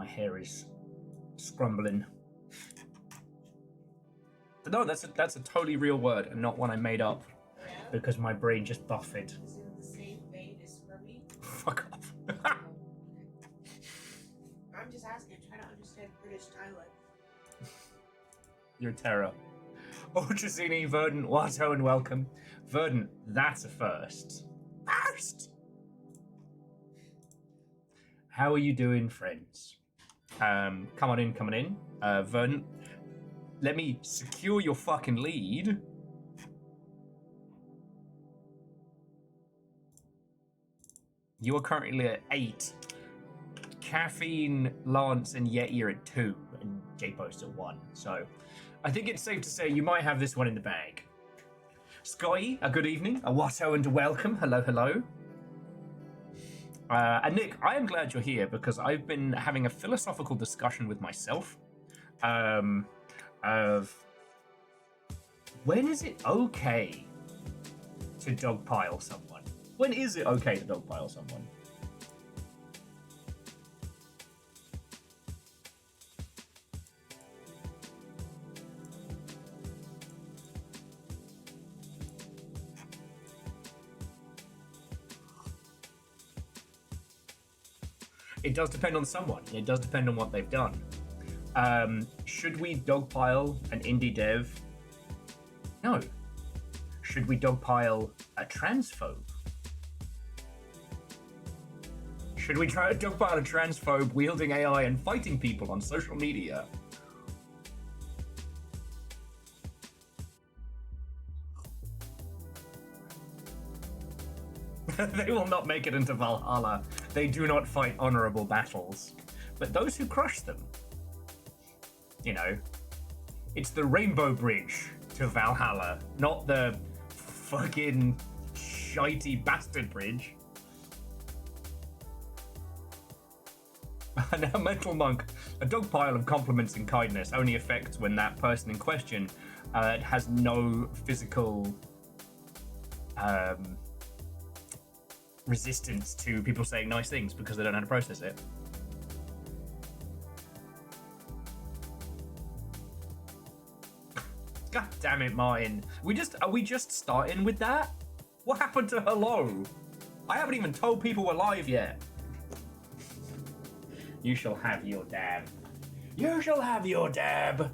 My hair is scrumbling. But no, that's a totally real word and not one I made up because my brain just buffered. Is it the same vein as scrubby? Fuck off. I'm just asking, I'm trying to understand British dialect. You're a terror. Ultracini, Verdant, Watto, and welcome. Verdant, that's a first. First! How are you doing, friends? Come on in. Verdant, let me secure your fucking lead. You are currently at 8. Caffeine, Lance, and Yeti are at 2, and J-Post at 1. So I think it's safe to say you might have this one in the bag. Scotty, a good evening. A Watto and a welcome. Hello, hello. And Nick, I am glad you're here because I've been having a philosophical discussion with myself of when is it okay to dogpile someone? When is it okay to dogpile someone? It does depend on someone. It does depend on what they've done. Should we dogpile an indie dev? No. Should we dogpile a transphobe? Should we try to dogpile a transphobe wielding AI and fighting people on social media? They will not make it into Valhalla. They do not fight honorable battles. But those who crush them, you know, it's the Rainbow Bridge to Valhalla, not the fucking shitey bastard bridge. Now, Mental Monk, a dog pile of compliments and kindness only affects when that person in question has no physical resistance to people saying nice things because they don't know how to process it. God damn it, Martin. Are we just starting with that? What happened to hello? I haven't even told people we're live yet. You shall have your dab. You shall have your dab.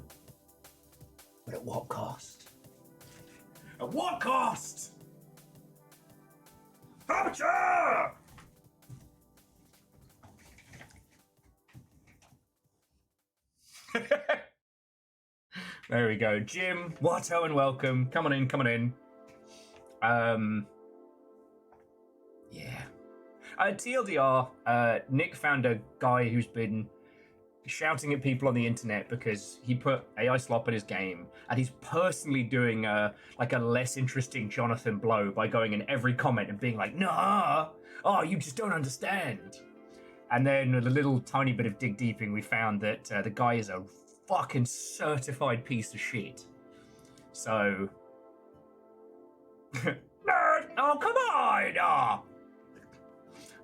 But at what cost? At what cost? Aperture! There we go. Jim, Watto, and welcome. Come on in. Yeah. TLDR, Nick found a guy who's been shouting at people on the internet because he put AI slop in his game, and he's personally doing a less interesting Jonathan Blow by going in every comment and being like, nah, oh, you just don't understand. And then with a little tiny bit of dig deeping, we found that the guy is a fucking certified piece of shit. So, nerd! Oh, come on! Oh.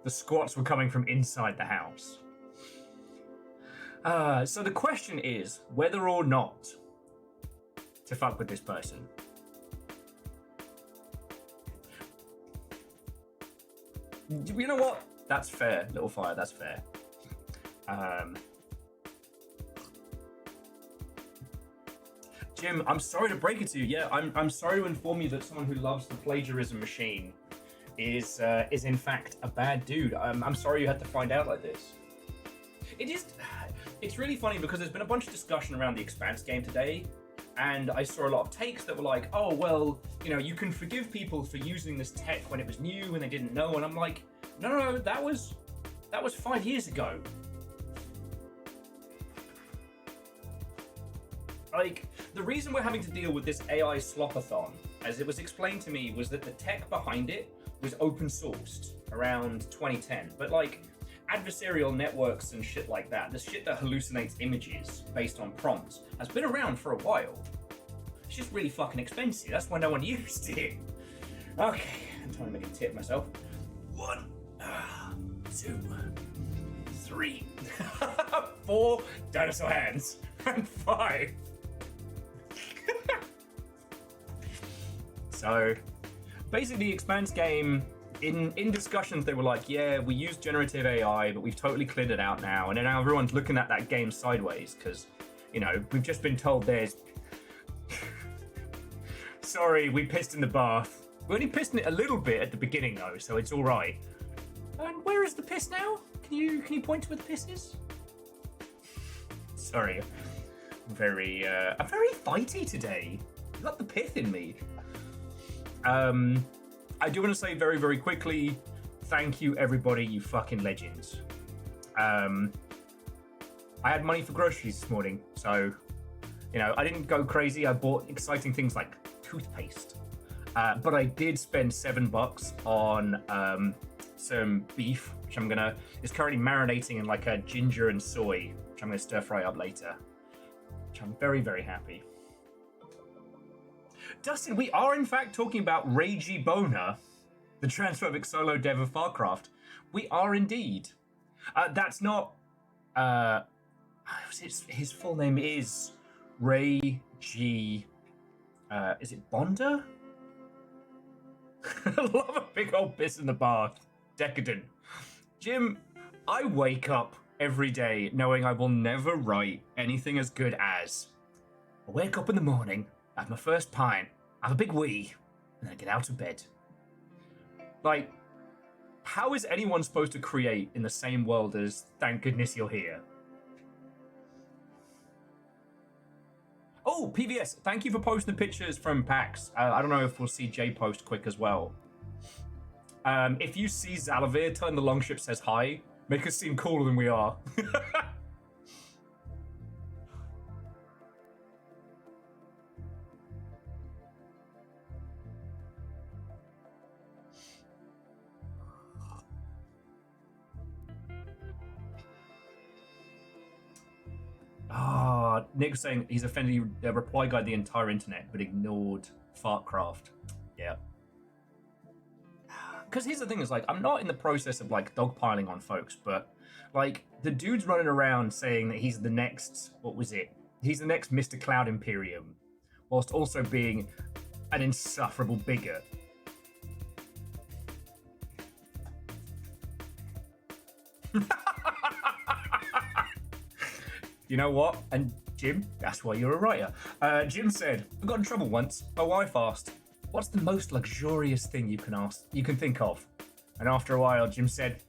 The squats were coming from inside the house. So the question is whether or not to fuck with this person. You know what? That's fair, Little Fire, that's fair. Jim, I'm sorry to break it to you. Yeah, I'm sorry to inform you that someone who loves the plagiarism machine is in fact a bad dude. I'm sorry you had to find out like this. It's really funny because there's been a bunch of discussion around the Expanse game today, and I saw a lot of takes that were like, oh, well, you know, you can forgive people for using this tech when it was new and they didn't know, and I'm like, no, that was 5 years ago. Like, the reason we're having to deal with this AI slopathon, as it was explained to me, was that the tech behind it was open sourced around 2010. But like, adversarial networks and shit like that, the shit that hallucinates images based on prompts, has been around for a while. It's just really fucking expensive. That's why no one used it. Okay, I'm trying to make a tip myself. 1, 2, 3. 4 dinosaur hands. And 5. So, basically, the Expanse game, in discussions, they were like, yeah, we use generative AI, but we've totally cleared it out now. And then now everyone's looking at that game sideways because, you know, we've just been told there's... Sorry, we pissed in the bath. We only pissed in it a little bit at the beginning, though, so it's all right. And where is the piss now? Can you point to where the piss is? Sorry, I'm very fighty today. I've got the pith in me. I do want to say very, very quickly, thank you, everybody, you fucking legends. I had money for groceries this morning, so, you know, I didn't go crazy. I bought exciting things like toothpaste. But I did spend $7 on some beef, which is currently marinating in like a ginger and soy, which I'm gonna stir fry up later, which I'm very, very happy. Dustin, we are in fact talking about Ragey Boner, the transphobic solo dev of Farcraft. We are indeed. That's not. His full name is Ray G. Is it Bonder? I love a big old piss in the bath. Decadent. Jim, I wake up every day knowing I will never write anything as good as I wake up in the morning, have my first pint, have a big wee, and then get out of bed. Like, how is anyone supposed to create in the same world as Thank Goodness You're Here? Oh, PVS, thank you for posting the pictures from PAX. I don't know if we'll see Jay post quick as well. If you see Zalavir turn the longship says hi, make us seem cooler than we are. Nick's saying he's offended the reply guide the entire internet, but ignored Fartcraft. Yeah. Because here's the thing, is like, I'm not in the process of like dogpiling on folks, but like the dude's running around saying that he's the next, what was it? He's the next Mr. Cloud Imperium, whilst also being an insufferable bigot. You know what? And Jim, that's why you're a writer. Jim said, I got in trouble once. My wife asked, what's the most luxurious thing you can think of? And after a while, Jim said,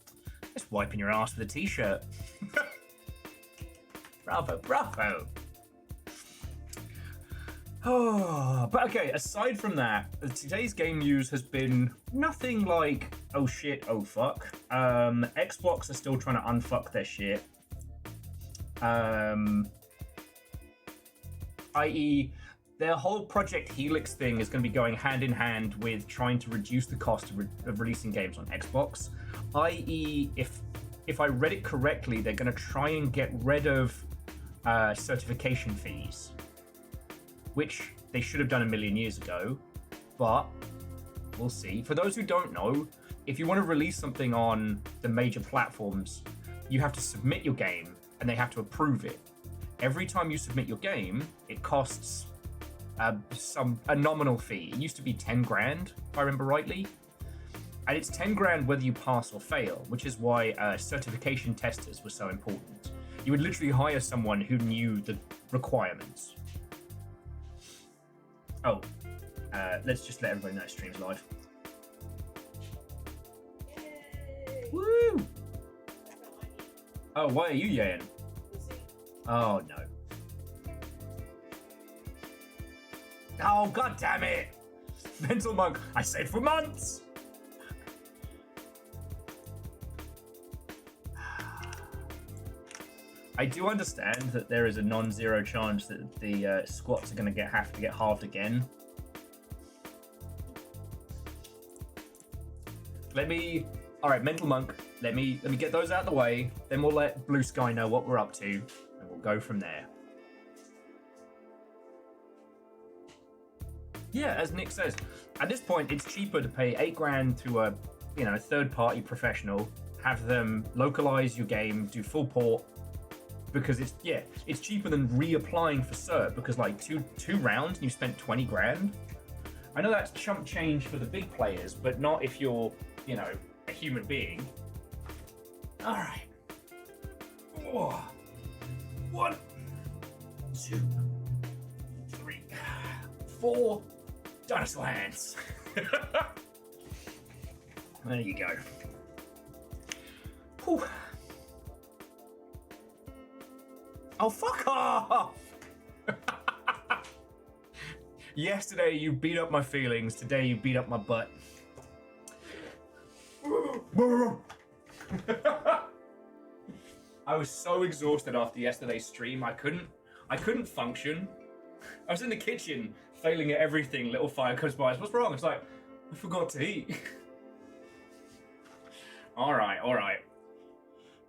just wiping your ass with a t-shirt. Bravo, bravo. Oh, but okay, aside from that, today's game news has been nothing like, oh shit, oh fuck. Xbox are still trying to unfuck their shit. I.e., their whole Project Helix thing is going to be going hand in hand with trying to reduce the cost of releasing games on Xbox. I.e., if I read it correctly, they're going to try and get rid of certification fees, which they should have done a million years ago, but we'll see. For those who don't know, if you want to release something on the major platforms, you have to submit your game and they have to approve it. Every time you submit your game, it costs a nominal fee. It used to be 10 grand, if I remember rightly. And it's 10 grand whether you pass or fail, which is why certification testers were so important. You would literally hire someone who knew the requirements. Oh, let's just let everybody know stream's live. Yay! Woo! Oh, why are you yaying? Oh, no. Oh, god damn it! Mental Monk, I saved for months! I do understand that there is a non-zero chance that the squats are going to have to get halved again. All right, Mental Monk, let me get those out of the way, then we'll let Blue Sky know what we're up to, and we'll go from there. Yeah, as Nick says, at this point, it's cheaper to pay 8 grand to a third-party professional, have them localize your game, do full port, because it's cheaper than reapplying for cert, because like two rounds and you spent 20 grand. I know that's chump change for the big players, but not if you're, you know, a human being. All right. Oh. 1, 2, 3, 4 dinosaur hands. There you go. Whew. Oh, fuck off! Yesterday you beat up my feelings, today you beat up my butt. I was so exhausted after yesterday's stream, I couldn't function. I was in the kitchen, failing at everything. Little fire comes by. What's wrong? It's like, I forgot to eat. All right.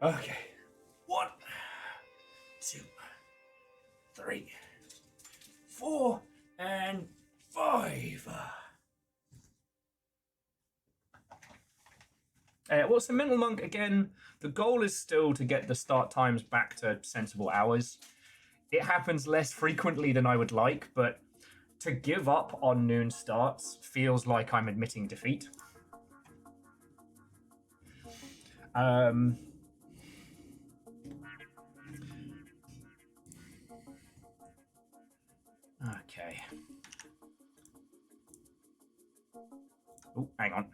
Okay. 1, 2, 3, 4, and 5. What's the Mental Monk again? The goal is still to get the start times back to sensible hours. It happens less frequently than I would like, but to give up on noon starts feels like I'm admitting defeat. Okay. Oh, hang on.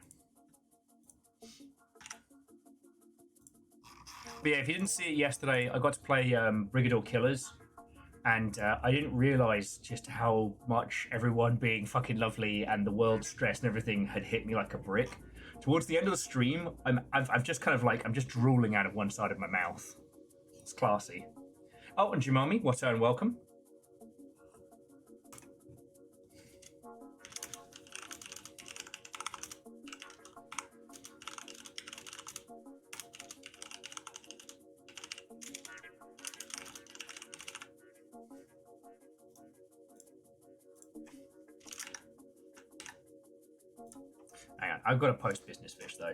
But yeah, if you didn't see it yesterday, I got to play Brigadier Killers, and I didn't realize just how much everyone being fucking lovely and the world stress and everything had hit me like a brick. Towards the end of the stream, I've just kind of like, I'm just drooling out of one side of my mouth. It's classy. Oh, and Jumami, what's and welcome. Hang on, I've got to post business fish though.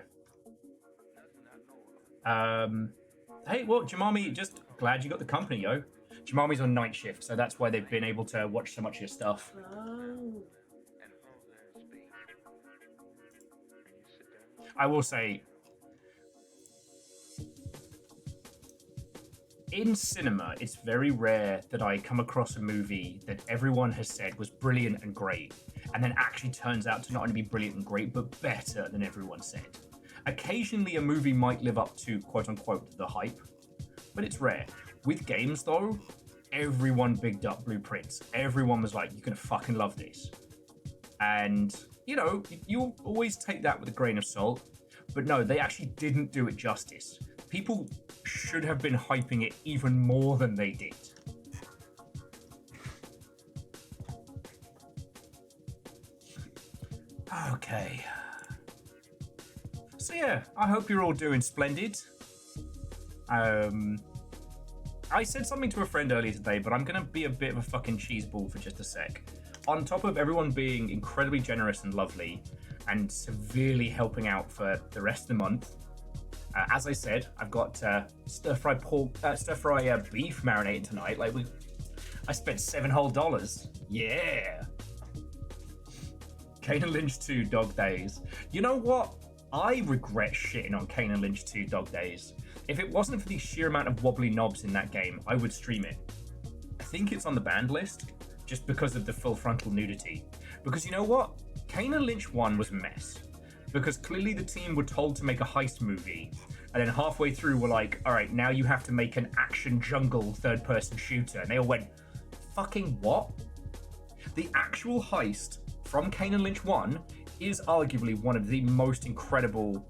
Hey, well, Jamami, just glad you got the company, yo. Jamami's on night shift, so that's why they've been able to watch so much of your stuff. Oh. I will say, in cinema, it's very rare that I come across a movie that everyone has said was brilliant and great, and then actually turns out to not only be brilliant and great, but better than everyone said. Occasionally, a movie might live up to, quote-unquote, the hype, but it's rare. With games, though, everyone bigged up Blueprints. Everyone was like, you're gonna fucking love this. And, you know, you always take that with a grain of salt, but no, they actually didn't do it justice. People should have been hyping it even more than they did. Okay. So yeah, I hope you're all doing splendid. I said something to a friend earlier today, but I'm gonna be a bit of a fucking cheeseball for just a sec. On top of everyone being incredibly generous and lovely and severely helping out for the rest of the month, as I said, I've got stir-fry beef marinating tonight. I spent $7 whole. Yeah. Kane and Lynch 2 Dog Days. You know what? I regret shitting on Kane and Lynch 2 Dog Days. If it wasn't for the sheer amount of wobbly knobs in that game, I would stream it. I think it's on the banned list, just because of the full frontal nudity. Because you know what? Kane and Lynch 1 was a mess. Because clearly the team were told to make a heist movie, and then halfway through were like, alright, now you have to make an action jungle third-person shooter. And they all went, fucking what? The actual heist from Kane and Lynch 1 is arguably one of the most incredible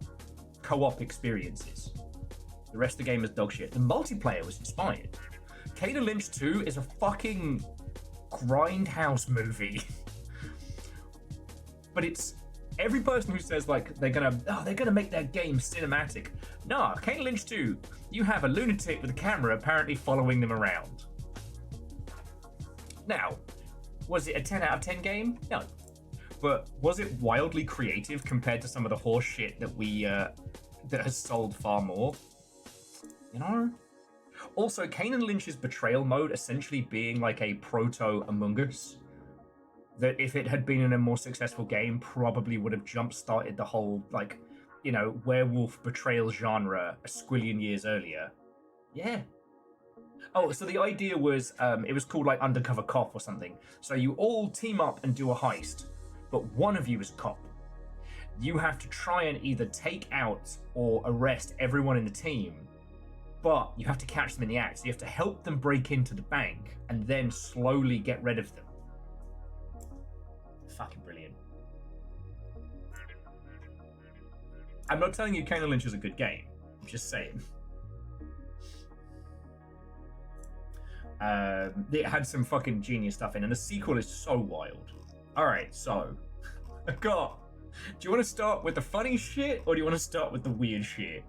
co-op experiences. The rest of the game is dog shit. The multiplayer was inspired. Kane and Lynch 2 is a fucking grindhouse movie. But it's every person who says like they're gonna make their game cinematic. Nah, Kane and Lynch 2, you have a lunatic with a camera apparently following them around. Now, was it a 10 out of 10 game? No. But was it wildly creative compared to some of the horse shit that that has sold far more? You know? Also, Kane and Lynch's betrayal mode essentially being like a proto Among Us, that if it had been in a more successful game, probably would have jump-started the whole, like, werewolf betrayal genre a squillion years earlier. Yeah. Oh, so the idea was, it was called like Undercover Cop or something. So you all team up and do a heist, but one of you is a cop. You have to try and either take out or arrest everyone in the team, but you have to catch them in the act. So you have to help them break into the bank and then slowly get rid of them. Fucking brilliant. I'm not telling you Kane and Lynch is a good game. I'm just saying. It had some fucking genius stuff in, and the sequel is so wild. Alright, so I've got. Do you want to start with the funny shit, or do you want to start with the weird shit?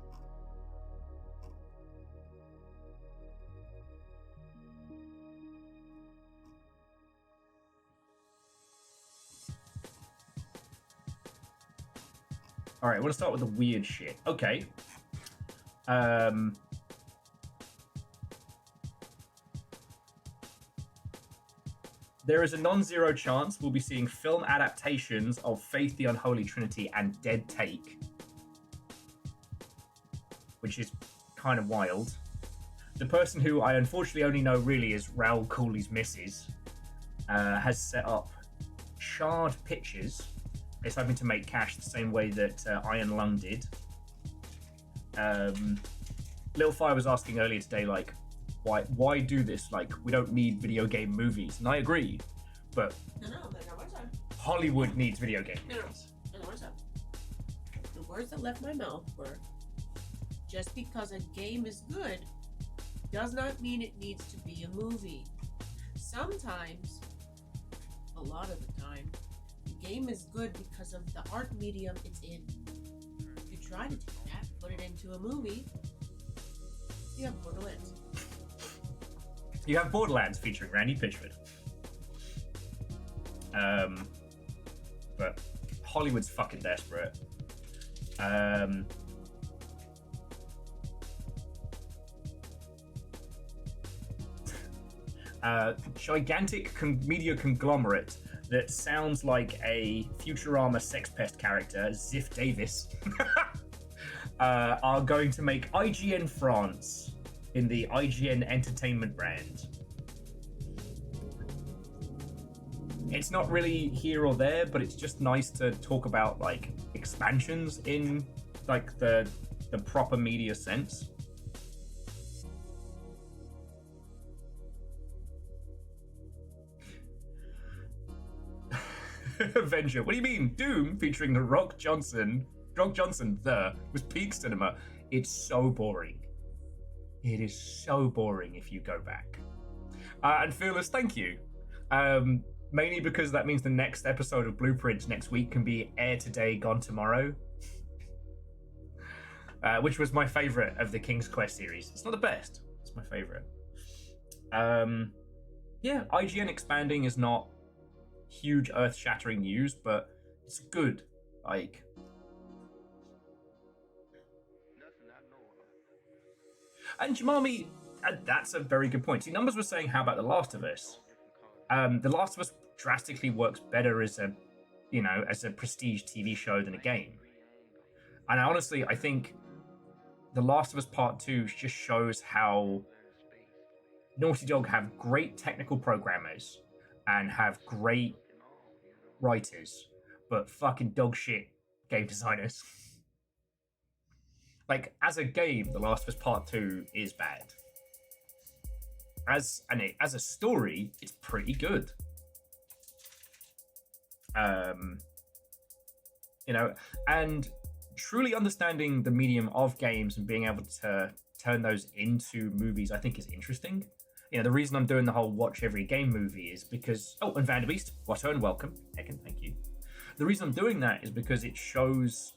All right, I want to start with the weird shit. Okay. There is a non-zero chance we'll be seeing film adaptations of Faith the Unholy Trinity and Dead Take, which is kind of wild. The person who I unfortunately only know really is Raoul Cooley's missus has set up Shard Pictures. It's hoping to make cash the same way that Iron Lung did. Little Fire was asking earlier today, like, why do this? Like, we don't need video game movies. And I agree, but Hollywood needs video game movies. The words that left my mouth were, just because a game is good does not mean it needs to be a movie. Sometimes, a lot of the time, the game is good because of the art medium it's in. If you try to take that, put it into a movie, you have Borderlands. You have Borderlands featuring Randy Pitchford. But Hollywood's fucking desperate. Gigantic media conglomerate that sounds like a Futurama sex pest character, Ziff Davis, are going to make IGN France in the IGN Entertainment brand. It's not really here or there, but it's just nice to talk about like expansions in like the proper media sense. Avenger. What do you mean? Doom featuring the Rock Johnson, was peak cinema. It's so boring. It is so boring if you go back. And Fearless, thank you. Mainly because that means the next episode of Blueprints next week can be Air Today, Gone Tomorrow. Which was my favourite of the King's Quest series. It's not the best. It's my favourite. Yeah, IGN expanding is not huge earth-shattering news, but it's good. Like, and Jamami, that's a very good point. See, Numbers was saying, how about The Last of Us? The Last of Us drastically works better as a prestige TV show than a game. And honestly, I think The Last of Us Part 2 just shows how Naughty Dog have great technical programmers and have great writers, but fucking dog shit game designers. Like, as a game, The Last of Us Part 2 is bad. As a story, it's pretty good. And truly understanding the medium of games and being able to turn those into movies, I think is interesting. The reason I'm doing the whole watch every game movie is because... Oh, and Vanderbeest, what turn, welcome. Ekin, thank you. The reason I'm doing that is because it shows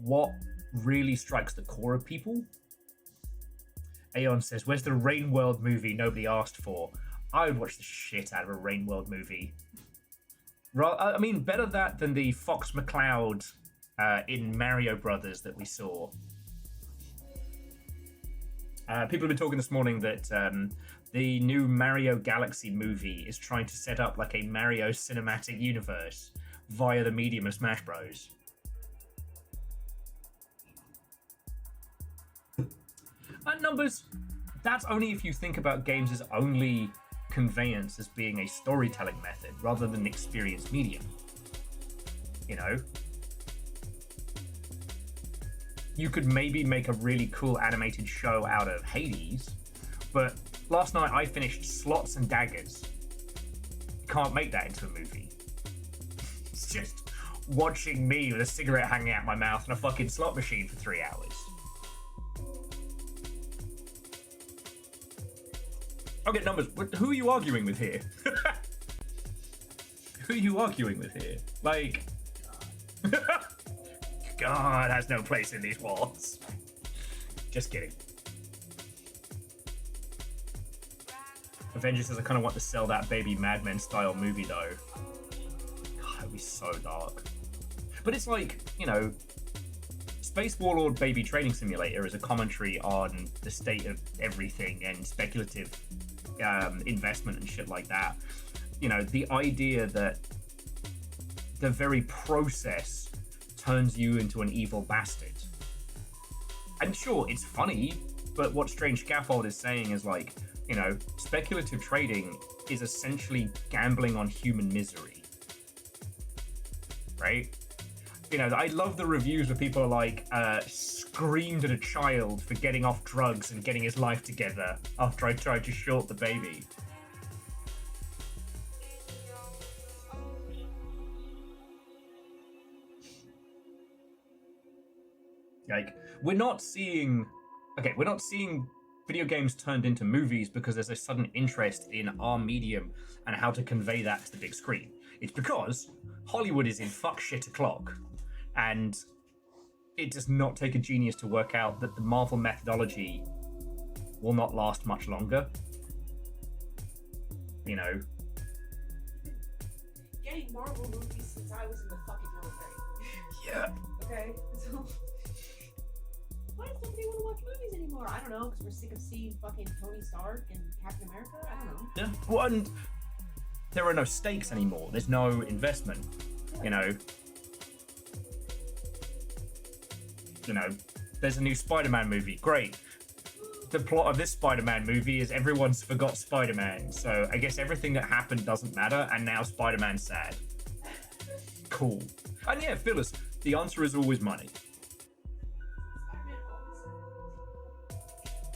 what really strikes the core of people. Aeon says, where's the Rain World movie nobody asked for? I would watch the shit out of a Rain World movie. I mean, better that than the Fox McCloud in Mario Brothers that we saw. People have been talking this morning that the new Mario Galaxy movie is trying to set up like a Mario cinematic universe via the medium of Smash Bros. Numbers, that's only if you think about games as only conveyance as being a storytelling method rather than an experience medium. You know? You could maybe make a really cool animated show out of Hades, but last night I finished Slots and Daggers. You can't make that into a movie. It's just watching me with a cigarette hanging out my mouth and a fucking slot machine for 3 hours. Okay, Numbers, who are you arguing with here? Who are you arguing with here? Like... God has no place in these walls. Just kidding. Avengers says I kind of want to sell that baby Mad Men style movie though. God, it'd be so dark. But it's like, you know, Space Warlord Baby Trading Simulator is a commentary on the state of everything and speculative investment and shit like that. You know, the idea that the very process turns you into an evil bastard. And sure, it's funny, but what Strange Scaffold is saying is like, you know, speculative trading is essentially gambling on human misery. Right? You know, I love the reviews where people are like, screamed at a child for getting off drugs and getting his life together after I tried to short the baby. Like, we're not seeing video games turned into movies because there's a sudden interest in our medium and how to convey that to the big screen. It's because Hollywood is in fuck shit o'clock, and it does not take a genius to work out that the Marvel methodology will not last much longer. You know. Getting Marvel movies since I was in the fucking military. Yeah. Okay, so why does nobody want to watch movies anymore? I don't know, because we're sick of seeing fucking Tony Stark and Captain America? I don't know. Yeah. Well, and there are no stakes anymore. There's no investment. You know. There's a new Spider-Man movie. Great. The plot of this Spider-Man movie is everyone's forgot Spider-Man. So I guess everything that happened doesn't matter, and now Spider-Man's sad. Cool. And yeah, Phyllis, the answer is always money.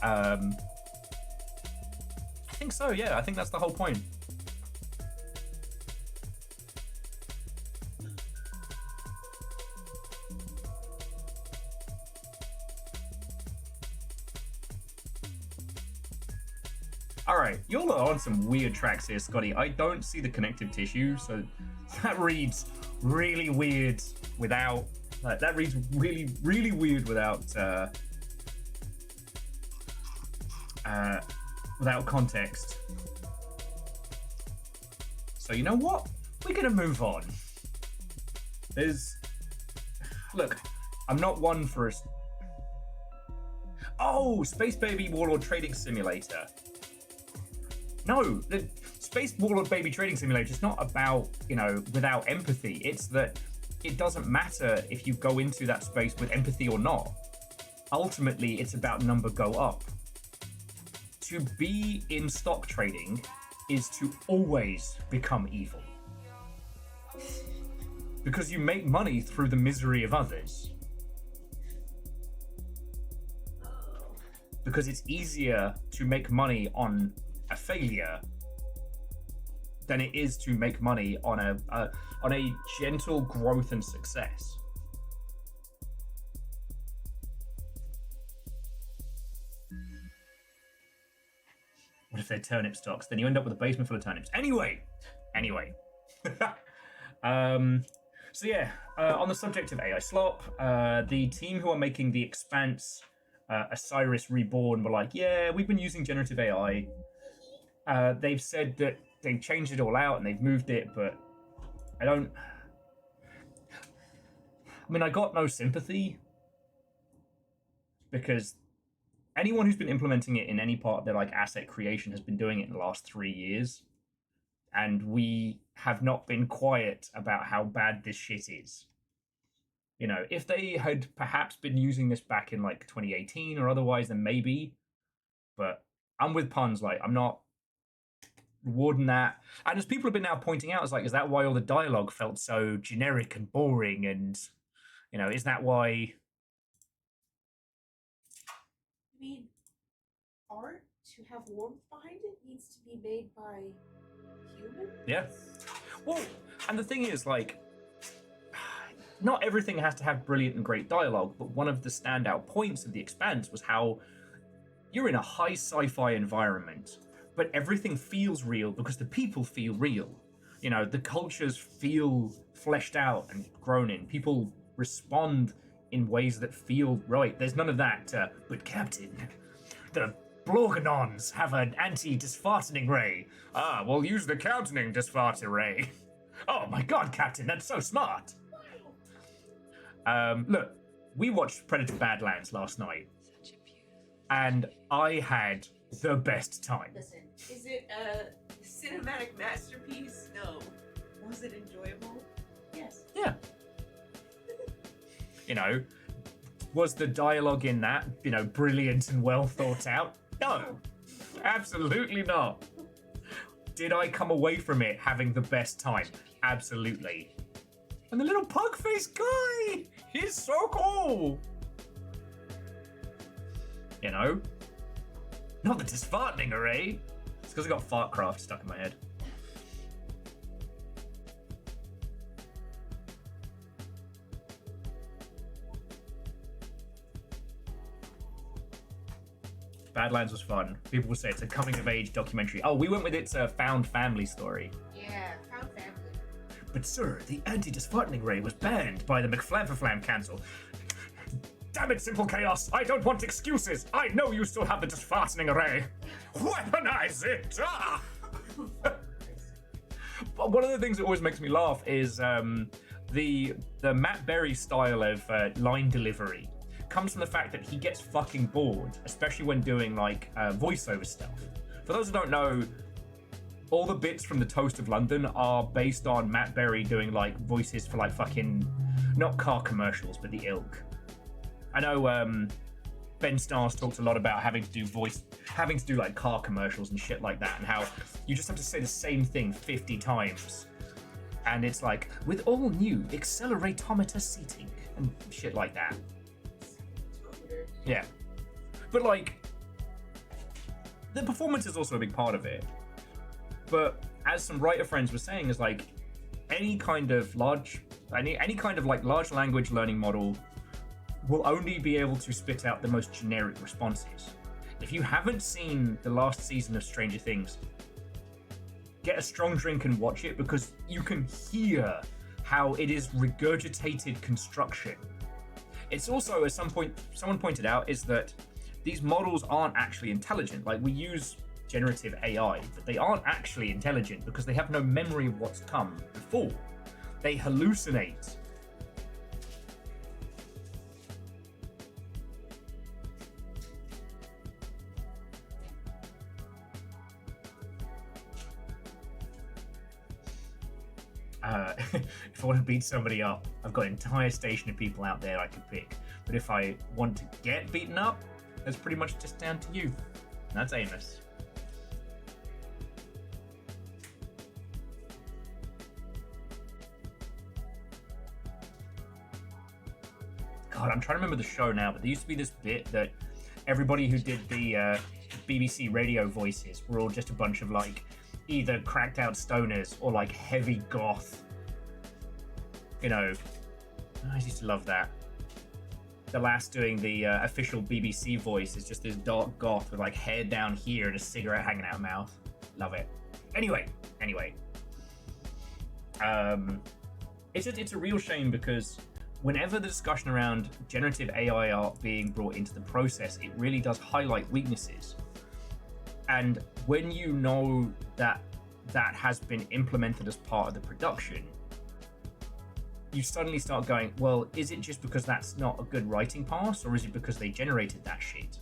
I think so, yeah. I think that's the whole point. Alright, y'all are on some weird tracks here, Scotty. I don't see the connective tissue, so that reads really weird without... that reads really, really weird without context. So you know what? We're gonna move on. Look, I'm not one for a... Oh, Space Baby Warlord Trading Simulator. No, the Space Warlord Baby Trading Simulator is not about, without empathy. It's that it doesn't matter if you go into that space with empathy or not. Ultimately, it's about number go up. To be in stock trading is to always become evil. Because you make money through the misery of others. Because it's easier to make money on a failure than it is to make money on a gentle growth and success. What if they're turnip stocks? Then you end up with a basement full of turnips. Anyway. So yeah, on the subject of AI slop, the team who are making The Expanse, Osiris Reborn were like, yeah, we've been using generative AI. They've said that they've changed it all out and they've moved it, but I got no sympathy because anyone who's been implementing it in any part of their like asset creation has been doing it in the last 3 years, and we have not been quiet about how bad this shit is. You know, if they had perhaps been using this back in like 2018 or otherwise, then maybe. But I'm with puns. Like, I'm not rewarding that. And as people have been now pointing out, it's like, is that why all the dialogue felt so generic and boring? And you know, is that why? I mean, art to have warmth behind it needs to be made by humans. Yeah. Well, and the thing is, like, not everything has to have brilliant and great dialogue, but one of the standout points of The Expanse was how you're in a high sci-fi environment, but everything feels real because the people feel real. You know, the cultures feel fleshed out and grown in. People respond in ways that feel right. There's none of that, but Captain, the Blorganons have an anti-disfartening ray. Ah, we'll use the countening disfarter ray. Oh my god, Captain, that's so smart. Look, we watched Predator Badlands last night, and I had the best time. Listen, is it a cinematic masterpiece? No. Was it enjoyable? Yes. Yeah. You know, was the dialogue in that, you know, brilliant and well thought out? No, absolutely not. Did I come away from it having the best time? Absolutely. And the little pug face guy, he's so cool. You know, not the disfartening array. It's because I got Fartcraft stuck in my head. Badlands was fun. People will say it's a coming-of-age documentary. Oh, we went with it's a found family story. Yeah, found family. But sir, the anti-disfartening ray was banned by the McFlamfaflam Council. Damn it, Simple Chaos! I don't want excuses! I know you still have the disfartening array! Weaponize it! Ah! But one of the things that always makes me laugh is the Matt Berry style of line delivery comes from the fact that he gets fucking bored, especially when doing like voiceover stuff. For those who don't know, all the bits from the Toast of London are based on Matt Berry doing like voices for like fucking, not car commercials, but the ilk. I know Ben Stars talked a lot about having to do like car commercials and shit like that, and how you just have to say the same thing 50 times. And it's like, with all new acceleratometer seating and shit like that. Yeah. But like, the performance is also a big part of it. But as some writer friends were saying, is like any kind of large language learning model will only be able to spit out the most generic responses. If you haven't seen the last season of Stranger Things, get a strong drink and watch it, because you can hear how it is regurgitated construction. It's also, as someone pointed out, is that these models aren't actually intelligent. Like, we use generative AI, but they aren't actually intelligent because they have no memory of what's come before. They hallucinate. If I want to beat somebody up, I've got an entire station of people out there I could pick. But if I want to get beaten up, that's pretty much just down to you. And that's Amos. God, I'm trying to remember the show now, but there used to be this bit that everybody who did the BBC radio voices were all just a bunch of like either cracked out stoners or like heavy goth. You know, I used to love that. The last doing the official BBC voice is just this dark goth with like hair down here and a cigarette hanging out of mouth. Love it. Anyway. It's a real shame, because whenever the discussion around generative AI are being brought into the process, it really does highlight weaknesses. And when you know that that has been implemented as part of the production, you suddenly start going, well, is it just because that's not a good writing pass, or is it because they generated that shit?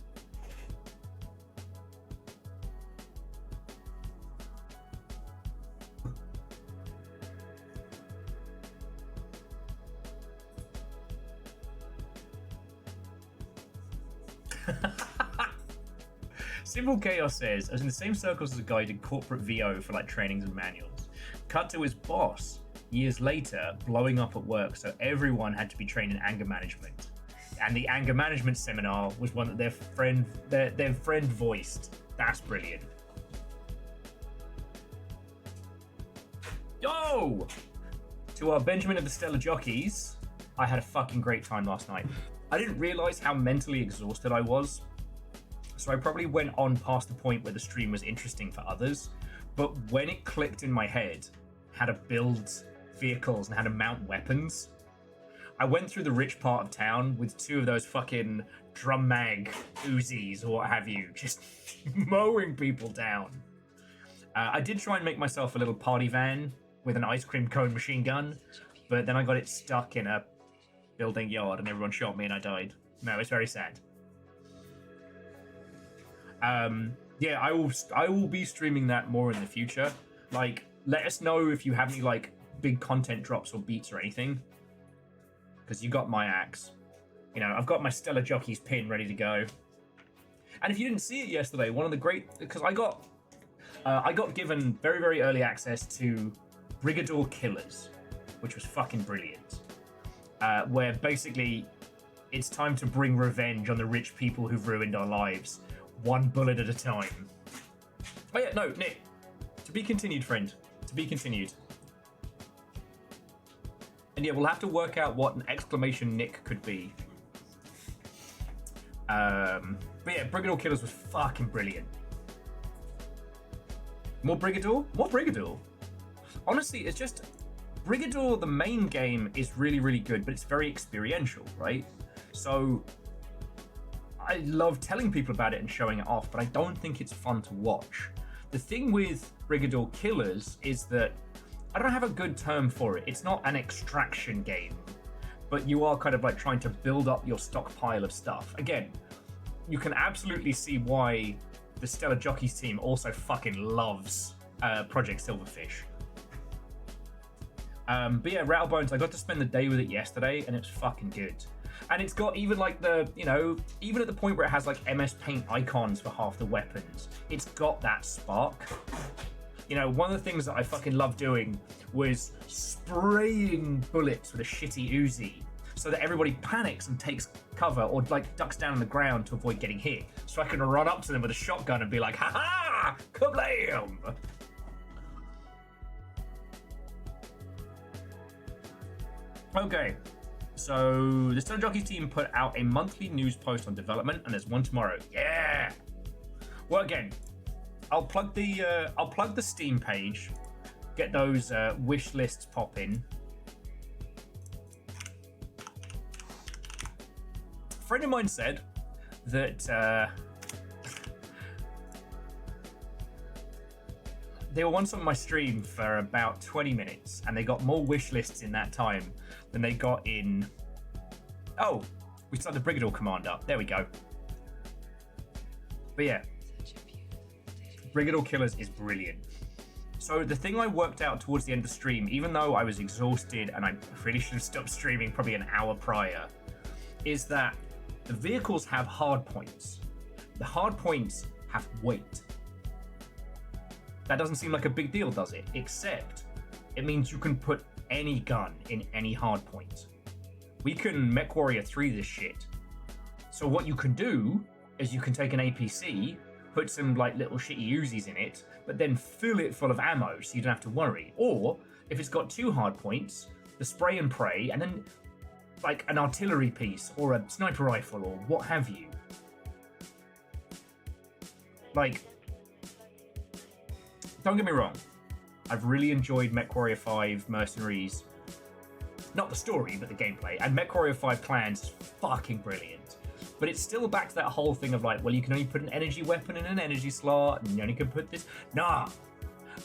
Simple Chaos says, I was in the same circles as a guy who did corporate VO for like trainings and manuals. Cut to his boss years later blowing up at work, so everyone had to be trained in anger management. And the anger management seminar was one that their friend voiced. That's brilliant. Yo! To our Benjamin of the Stellar Jockeys, I had a fucking great time last night. I didn't realize how mentally exhausted I was, so I probably went on past the point where the stream was interesting for others, but when it clicked in my head how to build vehicles and how to mount weapons, I went through the rich part of town with 2 of those fucking drum mag Uzis or what have you, just mowing people down. I did try and make myself a little party van with an ice cream cone machine gun, but then I got it stuck in a building yard and everyone shot me and I died. No, it's very sad. Yeah, I will be streaming that more in the future. Like, let us know if you have any like big content drops or beats or anything, because you got my axe. You know, I've got my Stellar Jockeys pin ready to go. And if you didn't see it yesterday, one of the great, because I got given very, very early access to Brigador Killers, which was fucking brilliant. Where basically it's time to bring revenge on the rich people who've ruined our lives, one bullet at a time. Oh yeah, no, Nick, to be continued, friend, to be continued. And yeah, we'll have to work out what an exclamation Nick could be. But yeah, Brigador Killers was fucking brilliant. More Brigador? More Brigador? Honestly, it's just... Brigador, the main game, is really, really good, but it's very experiential, right? So... I love telling people about it and showing it off, but I don't think it's fun to watch. The thing with Brigador Killers is that I don't have a good term for it. It's not an extraction game, but you are kind of like trying to build up your stockpile of stuff. Again, you can absolutely see why the Stellar Jockeys team also fucking loves Project Silverfish. But yeah, Rattlebones, I got to spend the day with it yesterday, and it's fucking good. And it's got even like the, you know, even at the point where it has like MS Paint icons for half the weapons, it's got that spark. You know, one of the things that I fucking loved doing was spraying bullets with a shitty Uzi so that everybody panics and takes cover or like ducks down on the ground to avoid getting hit. So I can run up to them with a shotgun and be like, ha ha, kablam! Okay. So the Stellar Jockeys team put out a monthly news post on development, and there's one tomorrow. Yeah. Well, again, I'll plug the Steam page, get those wish lists popping. A friend of mine said that they were once on my stream for about 20 minutes, and they got more wish lists in that time than they got in... Oh, we started the Brigador command up. There we go. But yeah, Brigador Killers is brilliant. So the thing I worked out towards the end of the stream, even though I was exhausted and I really should have stopped streaming probably an hour prior, is that the vehicles have hard points. The hard points have weight. That doesn't seem like a big deal, does it? Except it means you can put any gun in any hard point. We can MechWarrior 3 this shit. So what you can do is you can take an APC, put some like little shitty Uzis in it, but then fill it full of ammo so you don't have to worry. Or if it's got 2 hard points, the spray and pray, and then like an artillery piece or a sniper rifle or what have you. Like, don't get me wrong, I've really enjoyed MechWarrior 5 Mercenaries. Not the story, but the gameplay. And MechWarrior 5 Clans is fucking brilliant. But it's still back to that whole thing of like, well, you can only put an energy weapon in an energy slot, and you only can put this. Nah.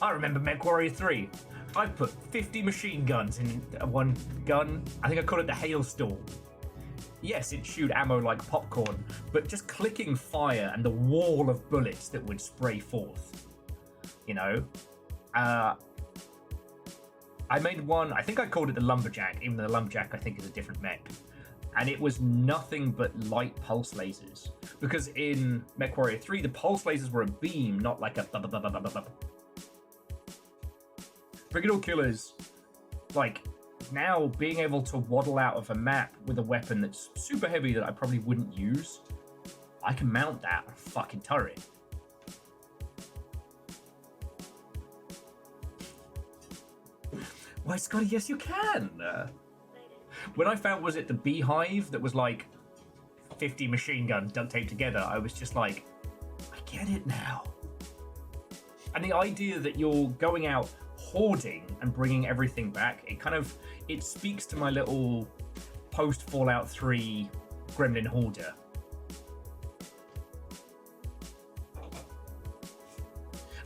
I remember MechWarrior 3. I put 50 machine guns in one gun. I think I called it the Hailstorm. Yes, it shoot ammo like popcorn, but just clicking fire and the wall of bullets that would spray forth. You know? I made one, I think I called it the Lumberjack, even though the Lumberjack I think is a different mech. and it was nothing but light pulse lasers. Because in MechWarrior 3, the pulse lasers were a beam, not like a Brigadier Killers, like, now being able to waddle out of a map with a weapon that's super heavy that I probably wouldn't use, I can mount that on a fucking turret. Why, Scotty, yes you can! When I found, was it the beehive that was like 50 machine guns duct taped together, I was just like, I get it now. And the idea that you're going out hoarding and bringing everything back, it speaks to my little post Fallout 3 Gremlin hoarder.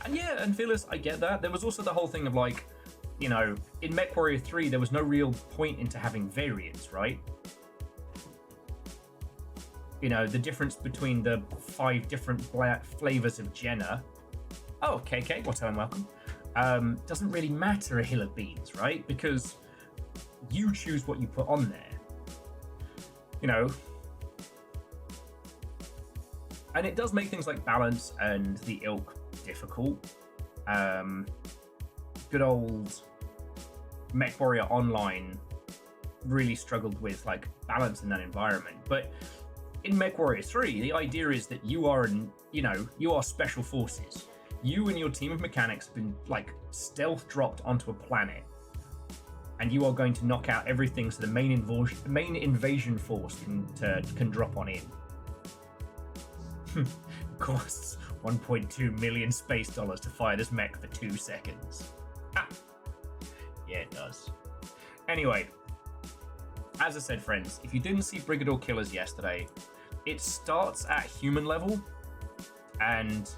And yeah, and Phyllis, I get that. There was also the whole thing of like, you know, in MechWarrior 3, there was no real point into having variants, right? You know, the difference between the 5 different flavors of Jenna. Oh, KK, what's up and welcome. Doesn't really matter a hill of beans, right? Because you choose what you put on there. You know. And it does make things like balance and the ilk difficult. Good old MechWarrior Online really struggled with like balance in that environment. But in MechWarrior 3, the idea is that you are special forces. You and your team of mechanics have been like stealth dropped onto a planet, and you are going to knock out everything so the main invasion force can drop on in. Costs 1.2 million space dollars to fire this mech for 2 seconds. Ah. Yeah, it does. Anyway, as I said, friends, if you didn't see Brigadier Killers yesterday, it starts at human level, and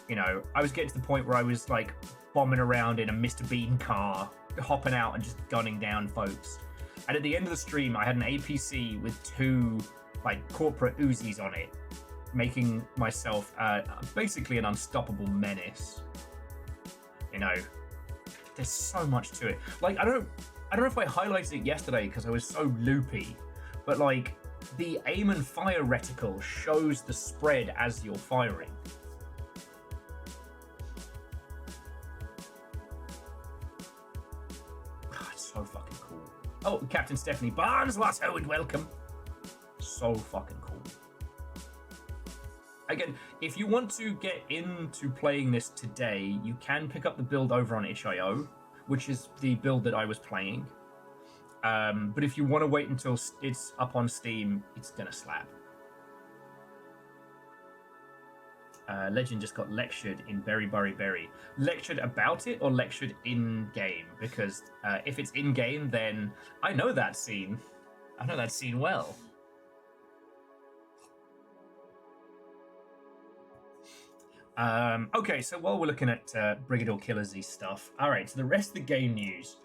you know, I was getting to the point where I was like bombing around in a Mr. Bean car, hopping out and just gunning down folks. And at the end of the stream, I had an APC with 2 like corporate Uzis on it, making myself basically an unstoppable menace. You know, there's so much to it. Like, I don't know if I highlighted it yesterday because I was so loopy, but like the aim and fire reticle shows the spread as you're firing. So fucking cool. Oh, Captain Stephanie Barnes, Lasso, and welcome. So fucking cool. Again, if you want to get into playing this today, you can pick up the build over on itch.io, which is the build that I was playing. But if you want to wait until it's up on Steam, it's gonna slap. Legend just got lectured in Berry Burry Berry. Lectured about it or lectured in-game? Because if it's in-game, then I know that scene. I know that scene well. Okay, so while we're looking at Brigadier Killers' stuff, all right, so the rest of the game news.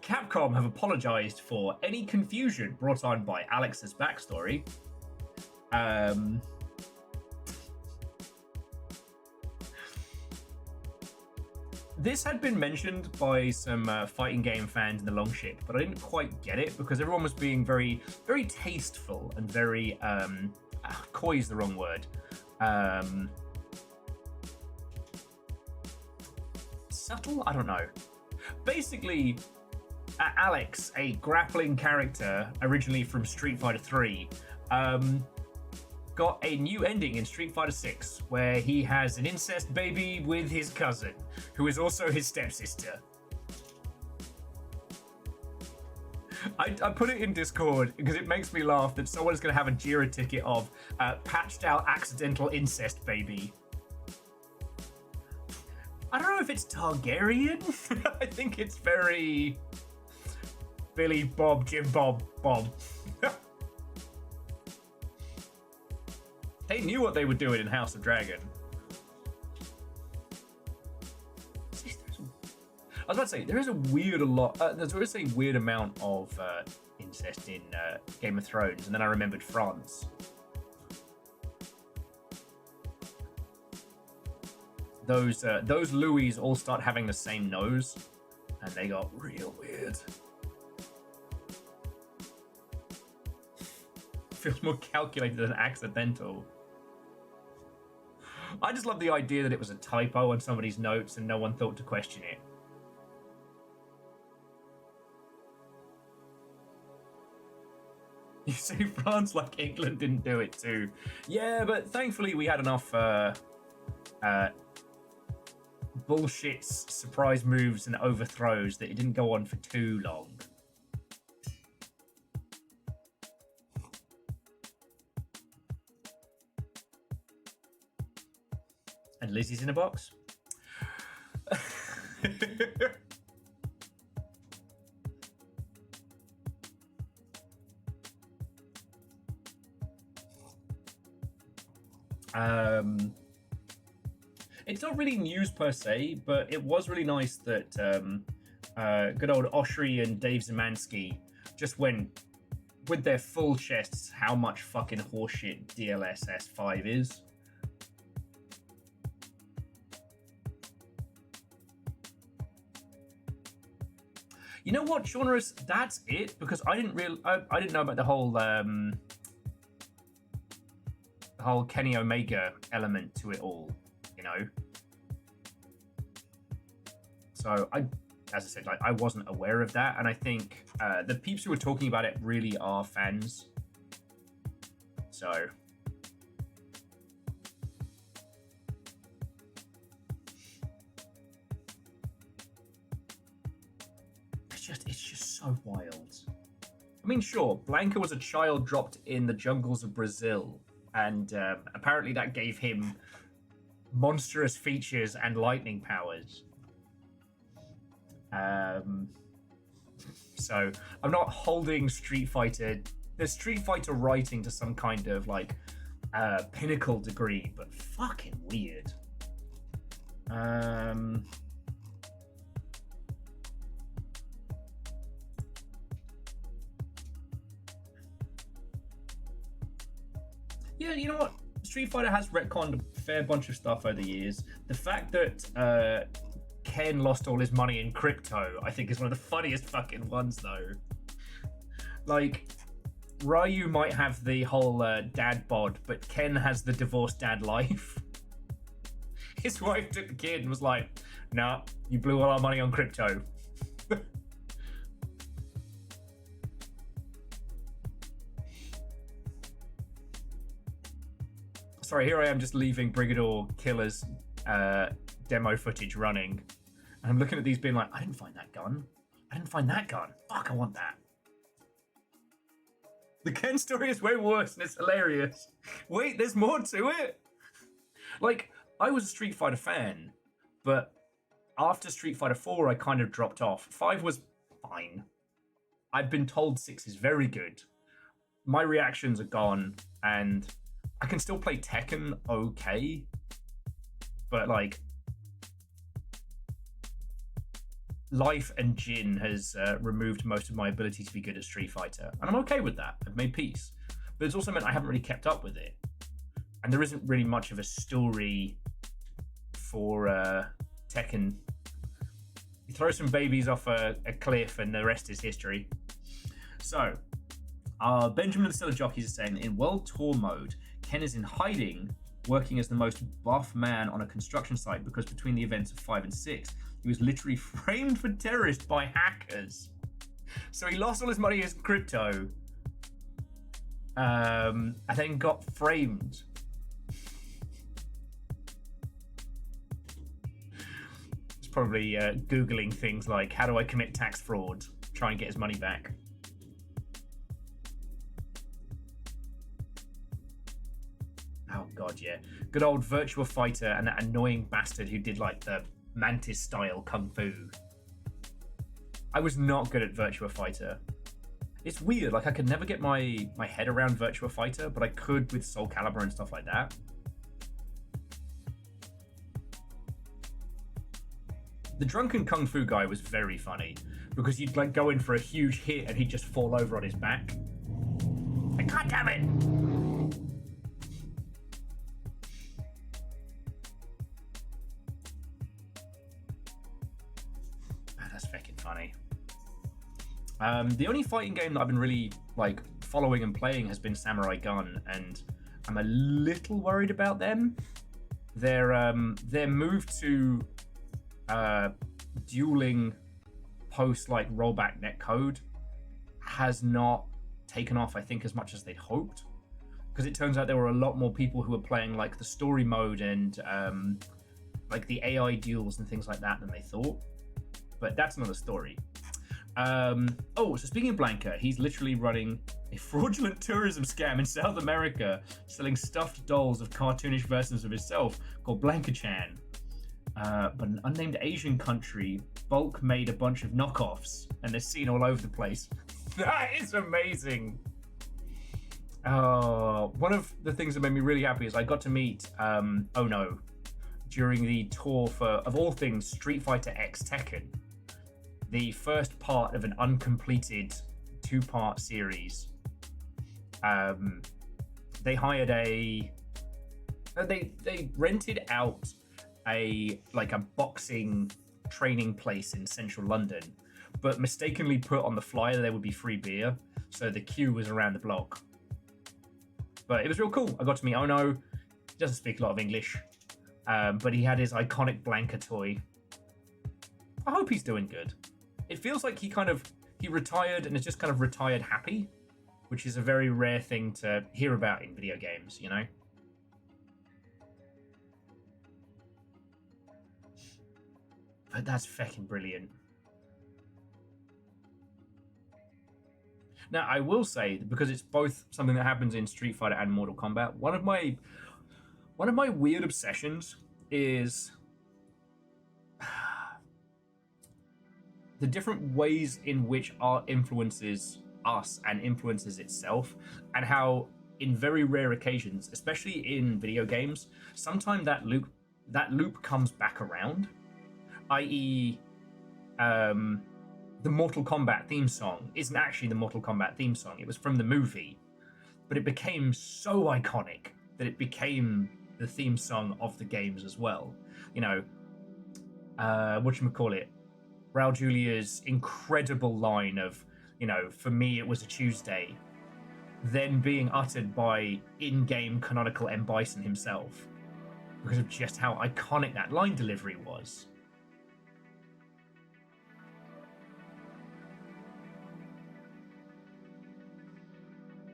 Capcom have apologized for any confusion brought on by Alex's backstory. This had been mentioned by some fighting game fans in the long ship, but I didn't quite get it because everyone was being very, very tasteful and very coy is the wrong word. Subtle? I don't know. Basically, Alex, a grappling character originally from Street Fighter 3, got a new ending in Street Fighter 6 where he has an incest baby with his cousin, who is also his stepsister. I put it in Discord because it makes me laugh that someone's going to have a Jira ticket of patched out accidental incest baby. I don't know if it's Targaryen. I think it's very Billy Bob, Jim Bob, Bob. They knew what they were doing in House of Dragon. I was about to say, there is a weird amount of incest in Game of Thrones, and then I remembered France. Those Louis all start having the same nose, and they got real weird. feels more calculated than accidental. I just love the idea that it was a typo on somebody's notes and no one thought to question it. You say France like England didn't do it too. Yeah, but thankfully we had enough bullshit surprise moves and overthrows that it didn't go on for too long. And Lizzie's in a box. It's not really news per se, but it was really nice that good old Oshry and Dave Zemansky just went with their full chests how much fucking horseshit DLSS 5 is. You know what, Shaunarus? That's it, because I didn't know about the whole Kenny Omega element to it all, you know. So as I said, like, I wasn't aware of that, and I think the peeps who are talking about it really are fans. So it's just so wild. I mean, sure, Blanca was a child dropped in the jungles of Brazil, and apparently that gave him monstrous features and lightning powers. So I'm not holding the Street Fighter writing to some kind of like pinnacle degree, but fucking weird. Yeah, you know what? Street Fighter has retconned a fair bunch of stuff over the years. The fact that Ken lost all his money in crypto, I think, is one of the funniest fucking ones, though. Like, Ryu might have the whole dad bod, but Ken has the divorced dad life. His wife took the kid and was like, nah, you blew all our money on crypto. Sorry, here I am just leaving Brigador Killer's demo footage running. And I'm looking at these being like, I didn't find that gun. I didn't find that gun. Fuck, I want that. The Ken story is way worse and it's hilarious. Wait, there's more to it? Like, I was a Street Fighter fan, but after Street Fighter 4, I kind of dropped off. 5 was fine. I've been told 6 is very good. My reactions are gone, and I can still play Tekken okay, but like, life and Jin has removed most of my ability to be good at Street Fighter, and I'm okay with that. I've made peace, but it's also meant I haven't really kept up with it, and there isn't really much of a story for Tekken. You throw some babies off a cliff, and the rest is history. So, Benjamin of the Stellar Jockeys is saying, in World Tour mode, Ken is in hiding, working as the most buff man on a construction site because between the events of 5 and 6, he was literally framed for terrorist by hackers. So he lost all his money in crypto, and then got framed. He's probably Googling things like, how do I commit tax fraud? Try and get his money back. Oh god, yeah. Good old Virtua Fighter and that annoying bastard who did like the Mantis style kung fu. I was not good at Virtua Fighter. It's weird, like I could never get my head around Virtua Fighter, but I could with Soul Calibur and stuff like that. The drunken kung fu guy was very funny because you'd like go in for a huge hit and he'd just fall over on his back. Like, god damn it! Funny. The only fighting game that I've been really like following and playing has been Samurai Gun, and I'm a little worried about them. Their move to dueling post like rollback netcode has not taken off, I think, as much as they'd hoped, because it turns out there were a lot more people who were playing like the story mode and like the AI duels and things like that than they thought. But that's another story. So speaking of Blanca, he's literally running a fraudulent tourism scam in South America, selling stuffed dolls of cartoonish versions of himself called Blanca-chan. But an unnamed Asian country bulk made a bunch of knockoffs, and they're seen all over the place. That is amazing. One of the things that made me really happy is I got to meet Ono during the tour for, of all things, Street Fighter X Tekken, the first part of an uncompleted 2-part series. They hired they rented out a boxing training place in central London, but mistakenly put on the flyer there would be free beer, so the queue was around the block. But it was real cool. I got to meet Ono. He doesn't speak a lot of English, but he had his iconic Blanca toy. I hope he's doing good. It feels like he retired and is just kind of retired happy, which is a very rare thing to hear about in video games, you know? But that's fucking brilliant. Now, I will say, because it's both something that happens in Street Fighter and Mortal Kombat, one of my weird obsessions is the different ways in which art influences us and influences itself, and how in very rare occasions, especially in video games, sometimes that loop comes back around, i.e. The Mortal Kombat theme song isn't actually the Mortal Kombat theme song. It was from the movie, but it became so iconic that it became the theme song of the games as well. You know, whatchamacallit, Raul Julia's incredible line of, you know, for me it was a Tuesday, then being uttered by in-game canonical M. Bison himself, because of just how iconic that line delivery was.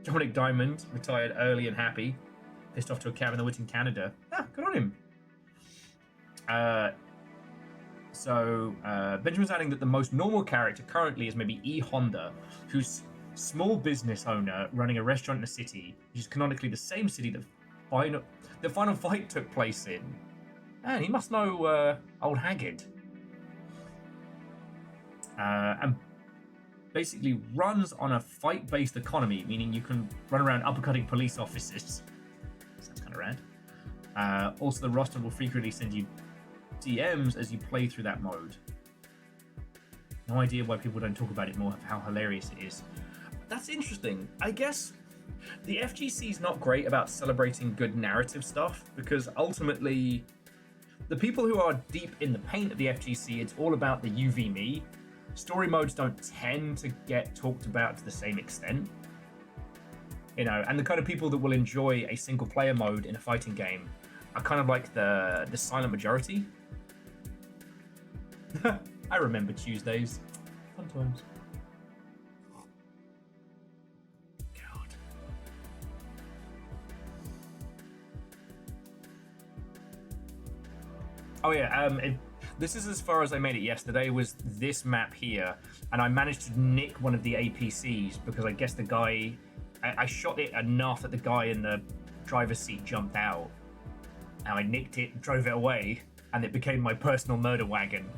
Dominic Diamond retired early and happy, pissed off to a cabin in the woods in Canada. Good on him. Benjamin's adding that the most normal character currently is maybe E. Honda, who's small business owner running a restaurant in a city, which is canonically the same city that the final fight took place in. And he must know old Haggard. And basically runs on a fight-based economy, meaning you can run around uppercutting police officers. Sounds kind of rad. Also, the roster will frequently send you DMs as you play through that mode. No idea why people don't talk about it more, how hilarious it is. That's interesting. I guess the FGC is not great about celebrating good narrative stuff, because ultimately, the people who are deep in the paint of the FGC, it's all about the UV me. Story modes don't tend to get talked about to the same extent. You know, and the kind of people that will enjoy a single player mode in a fighting game are kind of like the silent majority. I remember Tuesdays. Fun times. God. Oh yeah, this is as far as I made it yesterday, was this map here, and I managed to nick one of the APCs because I guess the guy, I shot it enough that the guy in the driver's seat jumped out, and I nicked it, drove it away, and it became my personal murder wagon.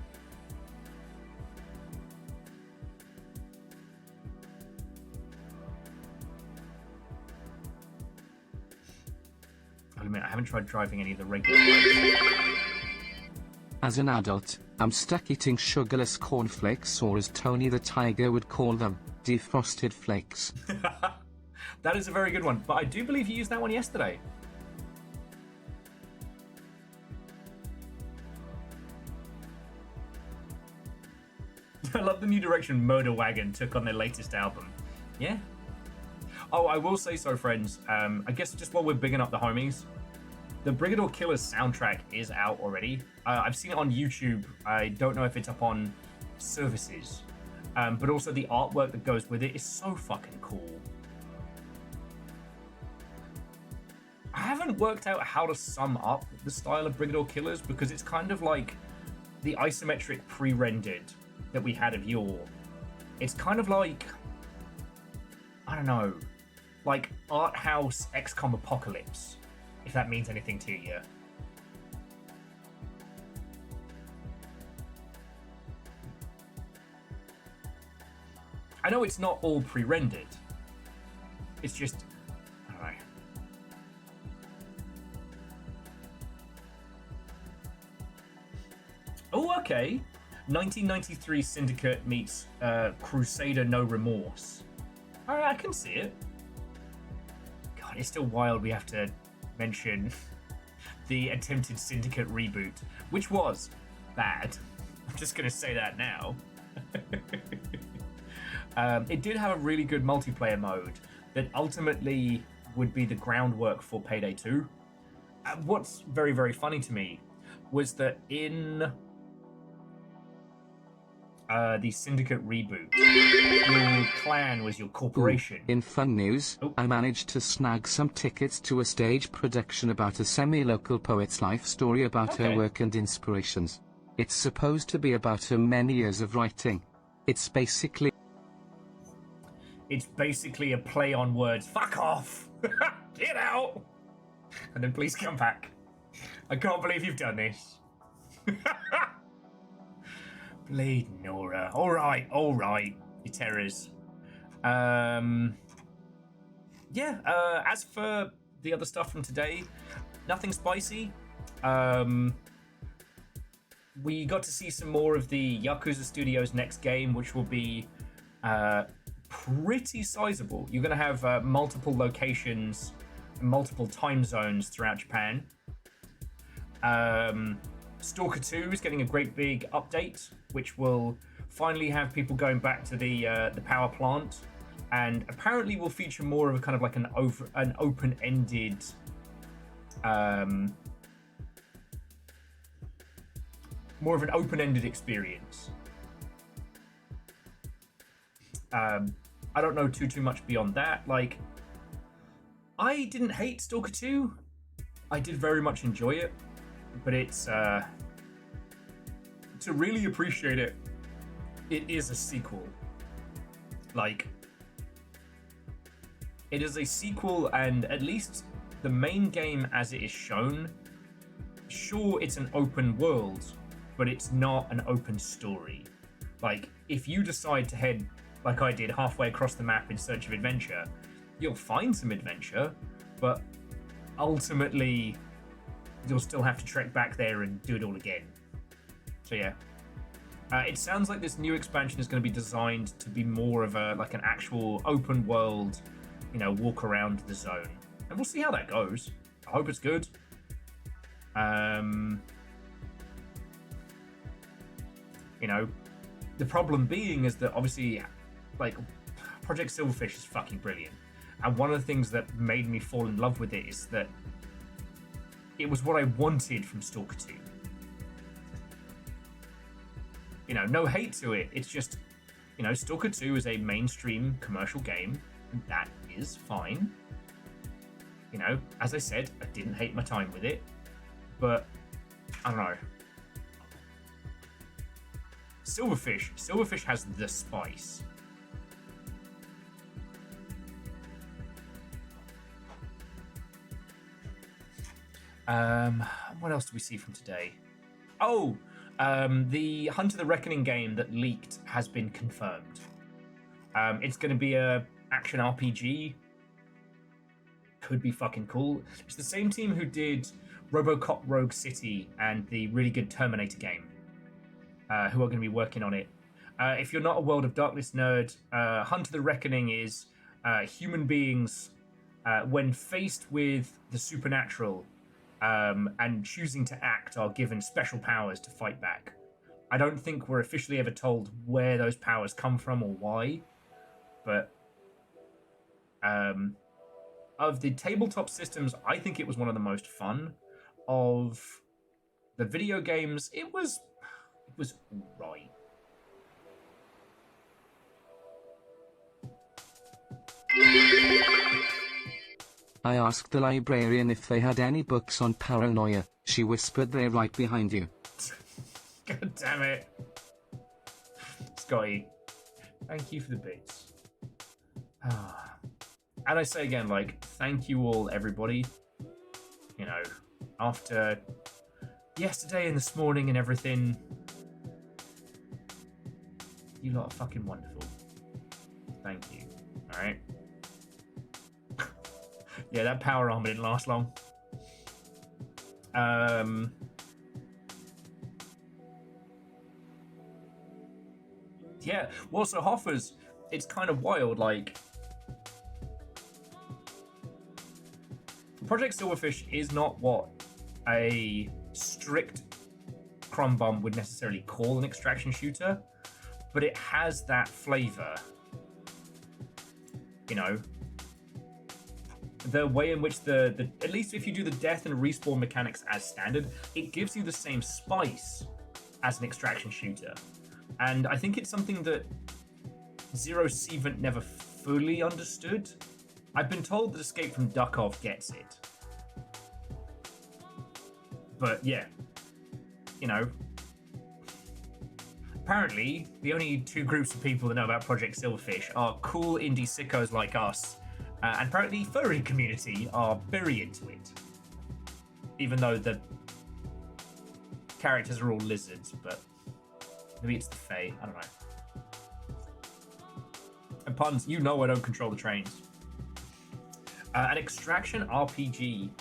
I'll admit, I haven't tried driving any of the regular bikes. As an adult, I'm stuck eating sugarless cornflakes, or as Tony the Tiger would call them, defrosted flakes. That is a very good one, but I do believe you used that one yesterday. I love the new direction Murder Wagon took on their latest album. Yeah. Oh, I will say so, friends. I guess just while we're bigging up the homies, the Brigador Killers soundtrack is out already. I've seen it on YouTube. I don't know if it's up on services. But also the artwork that goes with it is so fucking cool. I haven't worked out how to sum up the style of Brigador Killers because it's kind of like the isometric pre-rendered that we had of yore. It's kind of like, I don't know, like art house XCOM Apocalypse, if that means anything to you. I know it's not all pre-rendered. It's just, I don't know. Oh, okay. 1993 Syndicate meets Crusader No Remorse. Alright, I can see it. God, it's still wild we have to mention the attempted Syndicate reboot, which was bad. I'm just going to say that now. It did have a really good multiplayer mode that ultimately would be the groundwork for Payday 2. What's very, very funny to me was that in the Syndicate reboot, your clan was your corporation. Ooh, in fun news, Oh. I managed to snag some tickets to a stage production about a semi-local poet's life story about her Okay. work and inspirations. It's supposed to be about her many years of writing. It's basically a play on words. Fuck off! Get out! And then please come back. I can't believe you've done this. Bleed Nora. Alright, you terrors. As for the other stuff from today, nothing spicy. We got to see some more of the Yakuza Studios' next game, which will be pretty sizable. You're going to have multiple locations, multiple time zones throughout Japan. Stalker 2 is getting a great big update, which will finally have people going back to the power plant, and apparently will feature more of a kind of like an open-ended more of an open-ended experience. I don't know too much beyond that. Like, I didn't hate Stalker 2. I did very much enjoy it, but it's to really appreciate it, it is a sequel. Like, it is a sequel, and at least the main game as it is shown, sure, it's an open world, but it's not an open story. Like, if you decide to head, like I did, halfway across the map in search of adventure, you'll find some adventure, but ultimately you'll still have to trek back there and do it all again. So yeah. It sounds like this new expansion is going to be designed to be more of a like an actual open world, walk around the zone. And we'll see how that goes. I hope it's good. The problem being is that obviously, like, Project Silverfish is fucking brilliant. And one of the things that made me fall in love with it is that it was what I wanted from Stalker 2. No hate to it. It's just, Stalker 2 is a mainstream commercial game, and that is fine. As I said, I didn't hate my time with it, but I don't know. Silverfish has the spice. What else do we see from today? Oh, the Hunt of the Reckoning game that leaked has been confirmed. It's going to be a action RPG. Could be fucking cool. It's the same team who did RoboCop Rogue City and the really good Terminator game, who are going to be working on it. If you're not a World of Darkness nerd, Hunt of the Reckoning is human beings, when faced with the supernatural, and choosing to act, are given special powers to fight back. I don't think we're officially ever told where those powers come from or why, but Of the tabletop systems, I think it was one of the most fun. Of the video games, it was right. I asked the librarian if they had any books on paranoia. She whispered they're right behind you. God damn it. Scotty, thank you for the bits. And I say again, like, thank you all, everybody. You know, after yesterday and this morning and everything, you lot are fucking wonderful. Thank you. Alright? Yeah, that power armor didn't last long. Yeah, well, so Hoffers, it's kind of wild, like, Project Silverfish is not what a strict crumb bum would necessarily call an extraction shooter, but it has that flavor. You know, the way in which the at least if you do the death and respawn mechanics as standard, it gives you the same spice as an extraction shooter. And I think it's something that Zero Sevent never fully understood. I've been told that Escape from Duckov gets it. But yeah, you know, apparently the only two groups of people that know about Project Silverfish are cool indie sickos like us, and apparently the furry community are very into it. Even though the characters are all lizards, but maybe it's the Fae, I don't know. And puns, you know I don't control the trains. An extraction RPG.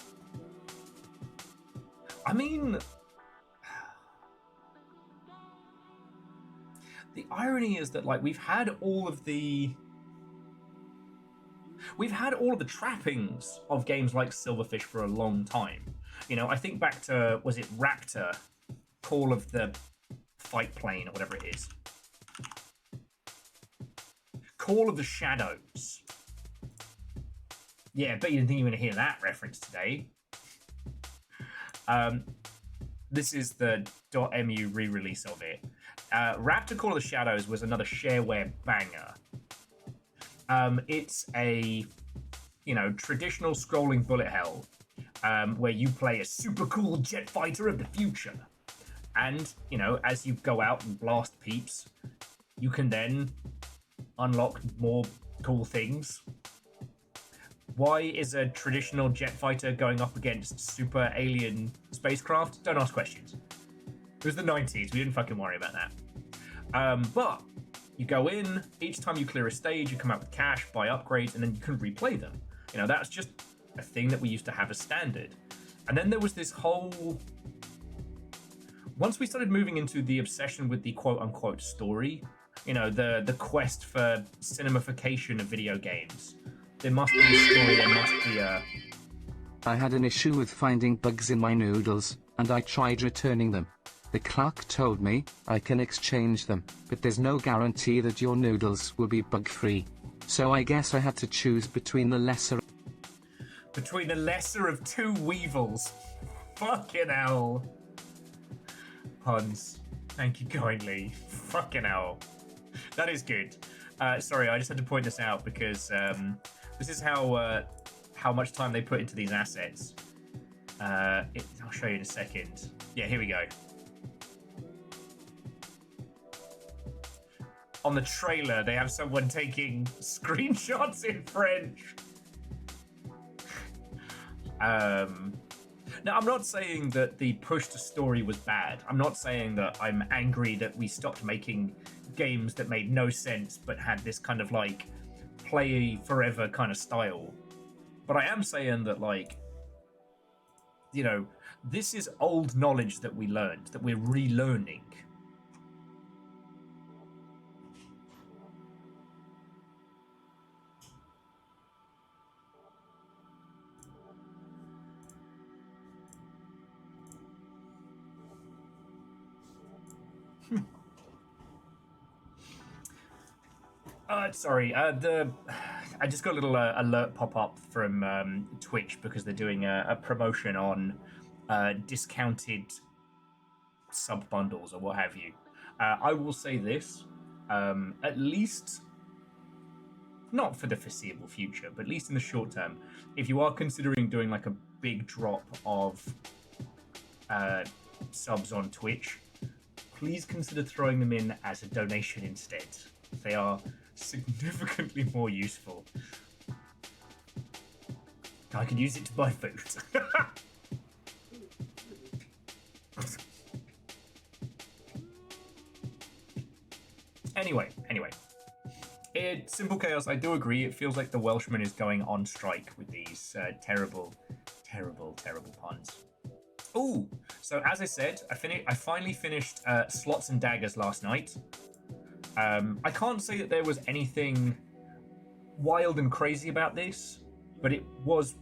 I mean, the irony is that, like, we've had all of the trappings of games like Silverfish for a long time. You know, I think back to, was it Raptor, Call of the Fight Plane or whatever it is. Call of the Shadows. Yeah, I bet you didn't think you were going to hear that reference today. This is the .mu re-release of it. Raptor Call of the Shadows was another shareware banger. It's a, you know, traditional scrolling bullet hell, where you play a super cool jet fighter of the future. And, you know, as you go out and blast peeps, you can then unlock more cool things. Why is a traditional jet fighter going up against super alien spacecraft? Don't ask questions. It was the 90s. We didn't fucking worry about that. But you go in, each time you clear a stage, you come out with cash, buy upgrades, and then you can replay them. You know, that's just a thing that we used to have as standard. And then there was this whole... Once we started moving into the obsession with the quote-unquote story, you know, the quest for cinemification of video games, there must be a story, there must be a... I had an issue with finding bugs in my noodles, and I tried returning them. The clerk told me, I can exchange them, but there's no guarantee that your noodles will be bug-free. So I guess I had to choose between the lesser... Between the lesser of two weevils. Fucking hell. Puns. Thank you kindly. Fucking hell. That is good. Sorry, I just had to point this out because this is how much time they put into these assets. I'll show you in a second. Yeah, here we go. On the trailer, they have someone taking screenshots in French. Now, I'm not saying that the push to story was bad. I'm not saying that I'm angry that we stopped making games that made no sense but had this kind of like play forever kind of style. But I am saying that, like, you know, this is old knowledge that we learned, that we're relearning. Sorry, I just got a little alert pop up from Twitch because they're doing a promotion on discounted sub bundles or what have you. I will say this, at least not for the foreseeable future, but at least in the short term, if you are considering doing like a big drop of subs on Twitch, please consider throwing them in as a donation instead. They are significantly more useful. I could use it to buy food. Anyway. Simple Chaos, I do agree. It feels like the Welshman is going on strike with these terrible puns. Ooh, so as I said, I finally finished Slots and Daggers last night. I can't say that there was anything wild and crazy about this, but it was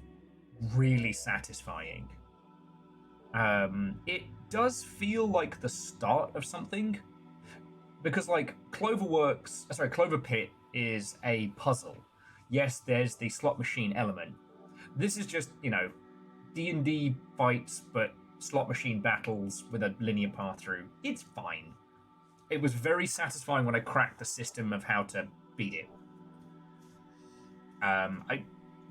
really satisfying. It does feel like the start of something, because like Clover Pit is a puzzle. Yes, there's the slot machine element. This is just, D&D fights, but slot machine battles with a linear path through. It's fine. It was very satisfying when I cracked the system of how to beat it.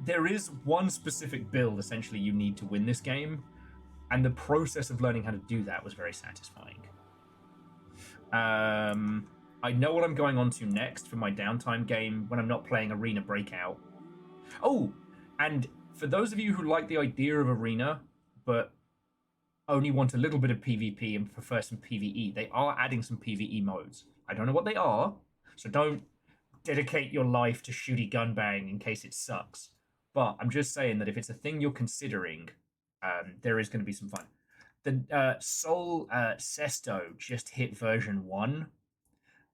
There is one specific build, essentially, you need to win this game, and the process of learning how to do that was very satisfying. I know what I'm going on to next for my downtime game when I'm not playing Arena Breakout. Oh, and for those of you who like the idea of Arena, but only want a little bit of PvP and prefer some PvE, they are adding some PvE modes. I don't know what they are, so don't dedicate your life to shooty gunbang in case it sucks. But I'm just saying that if it's a thing you're considering, there is going to be some fun. The Sol Sesto just hit version 1,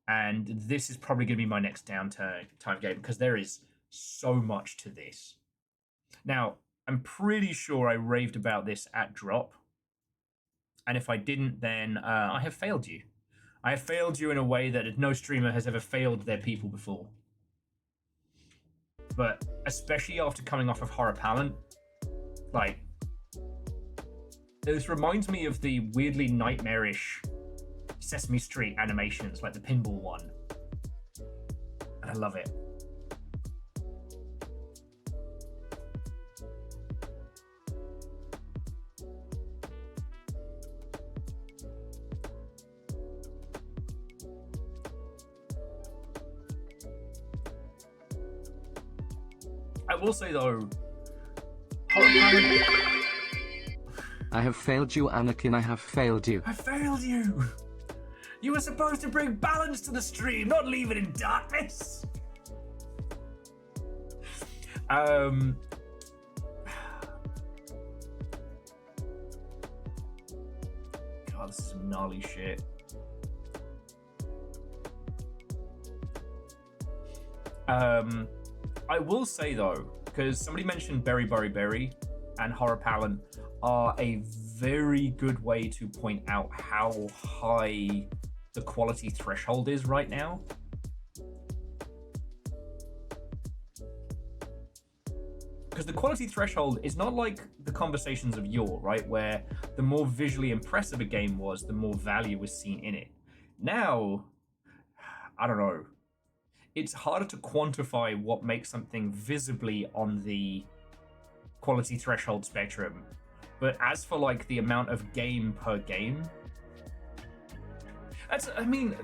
and this is probably going to be my next downtime game because there is so much to this. Now, I'm pretty sure I raved about this at drop, and if I didn't, then I have failed you. I have failed you in a way that no streamer has ever failed their people before. But especially after coming off of Horror Palette, like, this reminds me of the weirdly nightmarish Sesame Street animations, like the pinball one. And I love it. I will say though, Horror Palette... I have failed you, Anakin, I have failed you. I failed you! You were supposed to bring balance to the stream, not leave it in darkness! God, this is some gnarly shit. I will say though, because somebody mentioned Berry and Horror Palette are a very good way to point out how high the quality threshold is right now. Because the quality threshold is not like the conversations of yore, right? Where the more visually impressive a game was, the more value was seen in it. Now, I don't know. It's harder to quantify what makes something visibly on the quality threshold spectrum. But as for like the amount of game per game,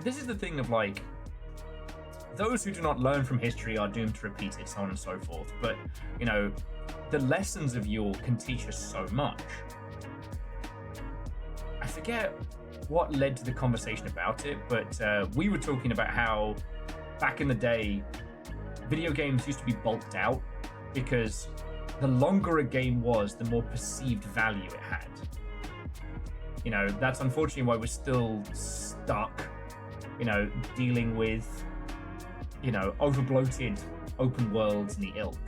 this is the thing of like, those who do not learn from history are doomed to repeat it, so on and so forth. But, the lessons of yore can teach us so much. I forget what led to the conversation about it, but we were talking about how back in the day, video games used to be bulked out because the longer a game was, the more perceived value it had. That's unfortunately why we're still stuck, dealing with, over-bloated open worlds and the ilk.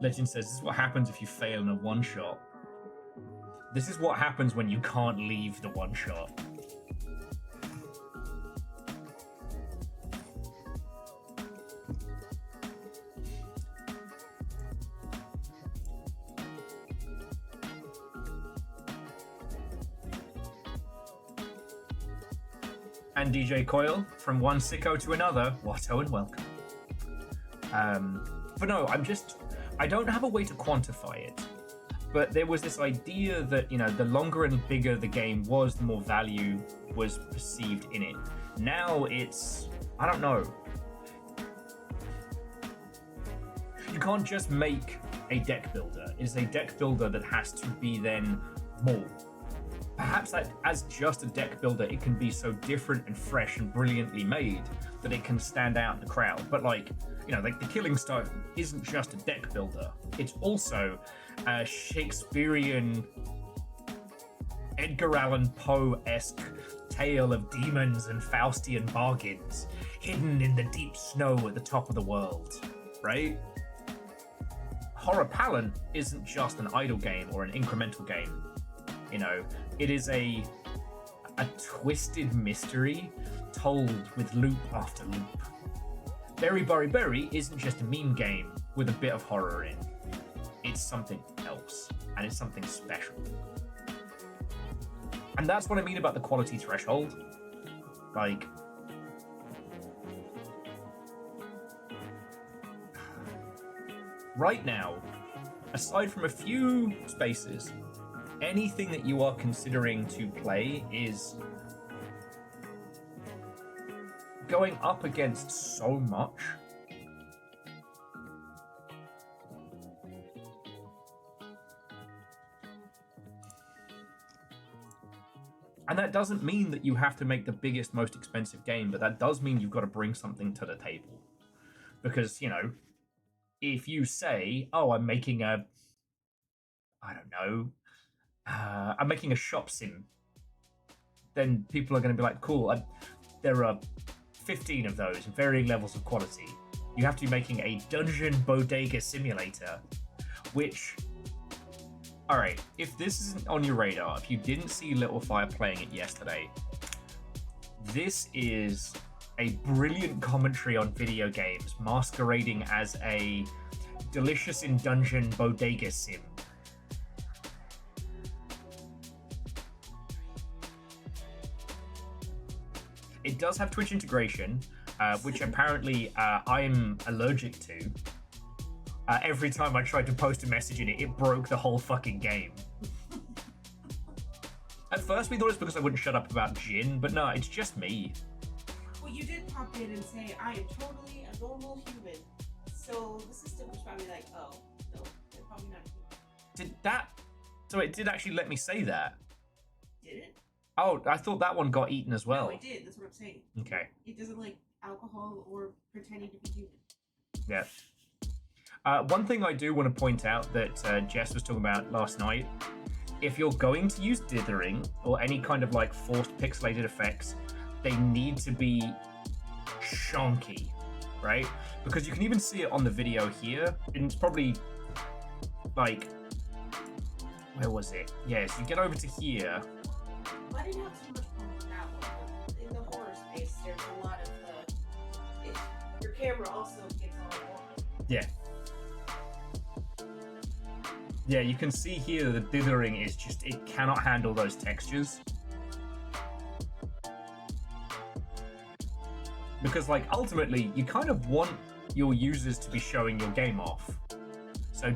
Legend says, this is what happens if you fail in a one-shot. This is what happens when you can't leave the one-shot. and DJ Coil. From one sicko to another, Watto and welcome. But no, I don't have a way to quantify it. But there was this idea that, the longer and bigger the game was, the more value was perceived in it. Now it's, I don't know. You can't just make a deck builder. It's a deck builder that has to be then more. Perhaps that as just a deck builder, it can be so different and fresh and brilliantly made that it can stand out in the crowd. But the Killing Stone isn't just a deck builder. It's also a Shakespearean, Edgar Allan Poe-esque tale of demons and Faustian bargains hidden in the deep snow at the top of the world, right? Horror Pallant isn't just an idle game or an incremental game. It is a twisted mystery told with loop after loop. Berry Berry Berry isn't just a meme game with a bit of horror in. It's something else, and it's something special. And that's what I mean about the quality threshold. Right now, aside from a few spaces, anything that you are considering to play is going up against so much. And that doesn't mean that you have to make the biggest, most expensive game, but that does mean you've got to bring something to the table. Because, if you say, oh, I'm making I'm making a shop sim, then people are going to be like, cool, there are 15 of those in varying levels of quality. You have to be making a dungeon bodega simulator, which, all right, if this isn't on your radar, if you didn't see Little Fire playing it yesterday, this is a brilliant commentary on video games masquerading as a delicious in dungeon bodega sim. It does have Twitch integration, which apparently I'm allergic to. Every time I tried to post a message in it, it broke the whole fucking game. At first we thought it's because I wouldn't shut up about Jin, but no, it's just me. Well, you did pop in and say, I am totally a normal human. So the system was probably like, oh, no, they're probably not human. So it did actually let me say that? Did it? Oh, I thought that one got eaten as well. No, it did. That's what I'm saying. Okay. It doesn't like alcohol or pretending to be human. Yeah. One thing I do want to point out that Jess was talking about last night, if you're going to use dithering or any kind of like forced pixelated effects, they need to be chonky, right? Because you can even see it on the video here, and it's probably like, where was it? Yes, you get over to here. I didn't have too much fun with that one. In the horror space, there's a lot of your camera also gets all warm. Yeah. Yeah, you can see here the dithering is just, it cannot handle those textures. Because like ultimately, you kind of want your users to be showing your game off. So,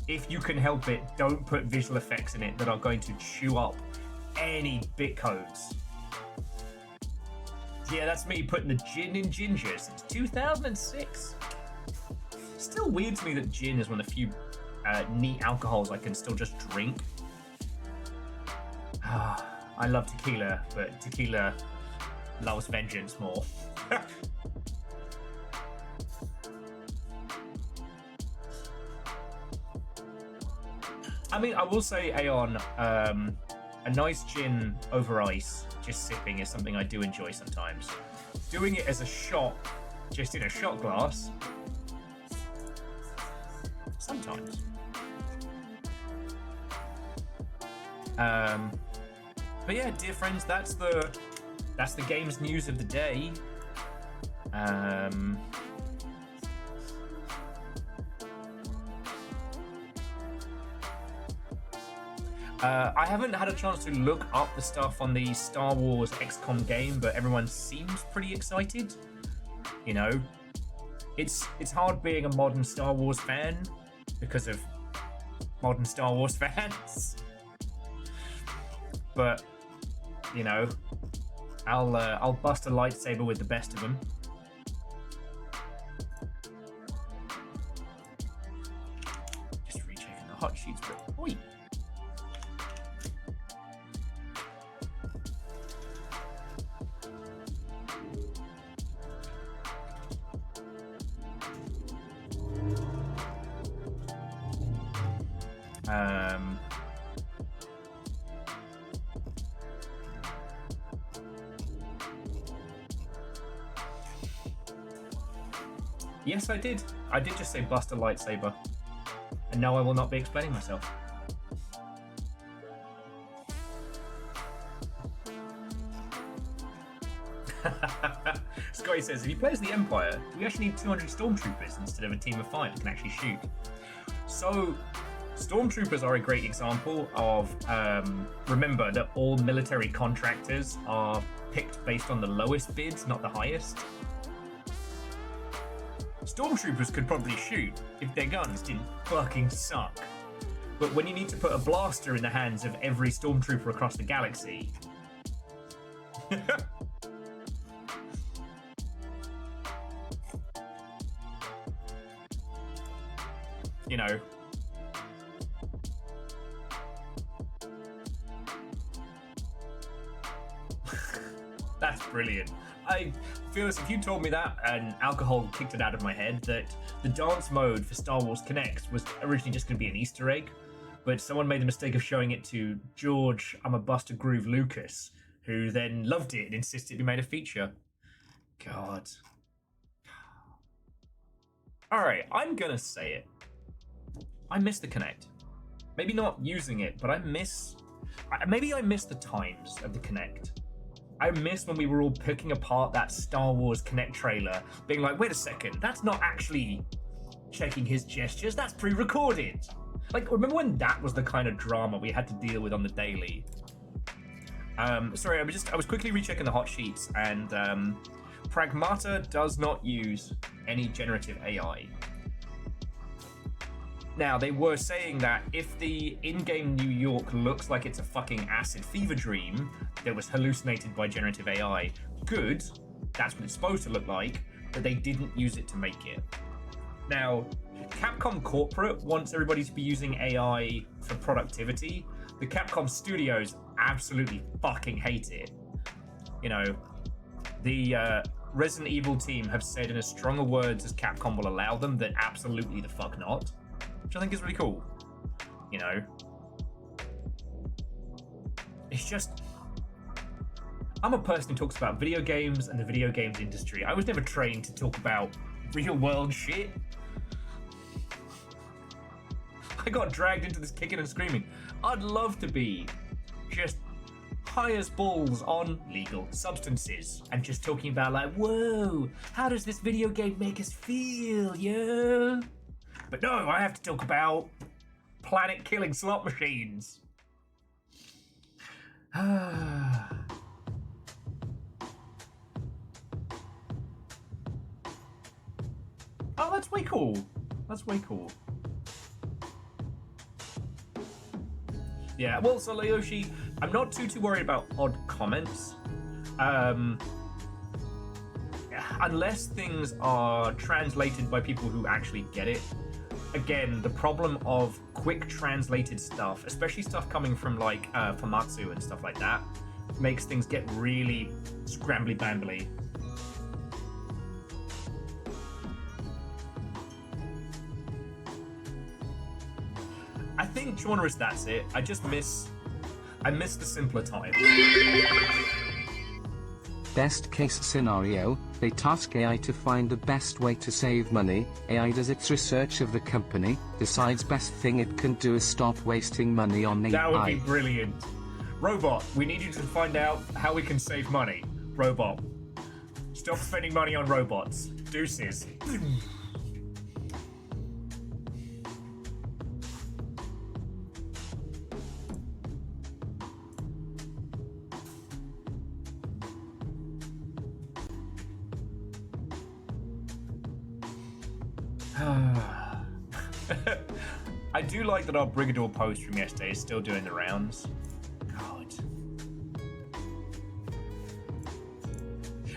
if you can help it, don't put visual effects in it that are going to chew up any bit codes. Yeah, that's me putting the gin in ginger since 2006. Still weird to me that gin is one of the few neat alcohols I can still just drink. I love tequila, but tequila loves vengeance more. I mean, I will say, Aeon, a nice gin over ice, just sipping, is something I do enjoy sometimes. Doing it as a shot, just in a shot glass, sometimes. But yeah, dear friends, that's the games news of the day. I haven't had a chance to look up the stuff on the Star Wars XCOM game, but everyone seems pretty excited. You know, it's hard being a modern Star Wars fan because of modern Star Wars fans. But you know, I'll bust a lightsaber with the best of them. Just rechecking the hot sheets, but oi. Yes, I did. I did just say bust a lightsaber. And no, I will not be explaining myself. Scotty says, if he plays the Empire, we actually need 200 stormtroopers instead of a team of 5 that can actually shoot. So, stormtroopers are a great example of, remember that all military contractors are picked based on the lowest bids, not the highest. Stormtroopers could probably shoot if their guns didn't fucking suck. But when you need to put a blaster in the hands of every stormtrooper across the galaxy... you know... That's brilliant. I feel as if you told me that and alcohol kicked it out of my head that the dance mode for Star Wars Connect was originally just going to be an Easter egg, but someone made the mistake of showing it to George I'm a Buster Groove Lucas, who then loved it and insisted it be made a feature. God. Alright, I'm gonna say it. I miss the Connect. Maybe not using it, but maybe I miss the times of the Connect. I miss when we were all picking apart that Star Wars Connect trailer, being like, wait a second, that's not actually checking his gestures, that's pre-recorded. Like, remember when that was the kind of drama we had to deal with on the daily? Sorry, I was quickly rechecking the hot sheets, and Pragmata does not use any generative AI. Now, they were saying that if the in-game New York looks like it's a fucking acid fever dream that was hallucinated by generative AI, good, that's what it's supposed to look like, but they didn't use it to make it. Now, Capcom Corporate wants everybody to be using AI for productivity. The Capcom Studios absolutely fucking hate it. You know, the Resident Evil team have said in as stronger words as Capcom will allow them that absolutely the fuck not. Which I think is really cool. You know, it's just, I'm a person who talks about video games and the video games industry. I was never trained to talk about real world shit. I got dragged into this kicking and screaming. I'd love to be just high as balls on legal substances and just talking about like, whoa, how does this video game make us feel, yo? But no, I have to talk about planet-killing slot machines. Oh, that's way cool. That's way cool. Yeah, well, so Layoshi, I'm not too worried about odd comments. Unless things are translated by people who actually get it. Again, the problem of quick translated stuff, especially stuff coming from like Famitsu and stuff like that, makes things get really scrambly bambly. I think genres, that's it. I miss the simpler time. Best case scenario, they task AI to find the best way to save money, AI does its research of the company, decides best thing it can do is stop wasting money on AI. That would be brilliant. Robot, we need you to find out how we can save money. Robot, stop spending money on robots. Deuces. I do like that our Brigador post from yesterday is still doing the rounds. God.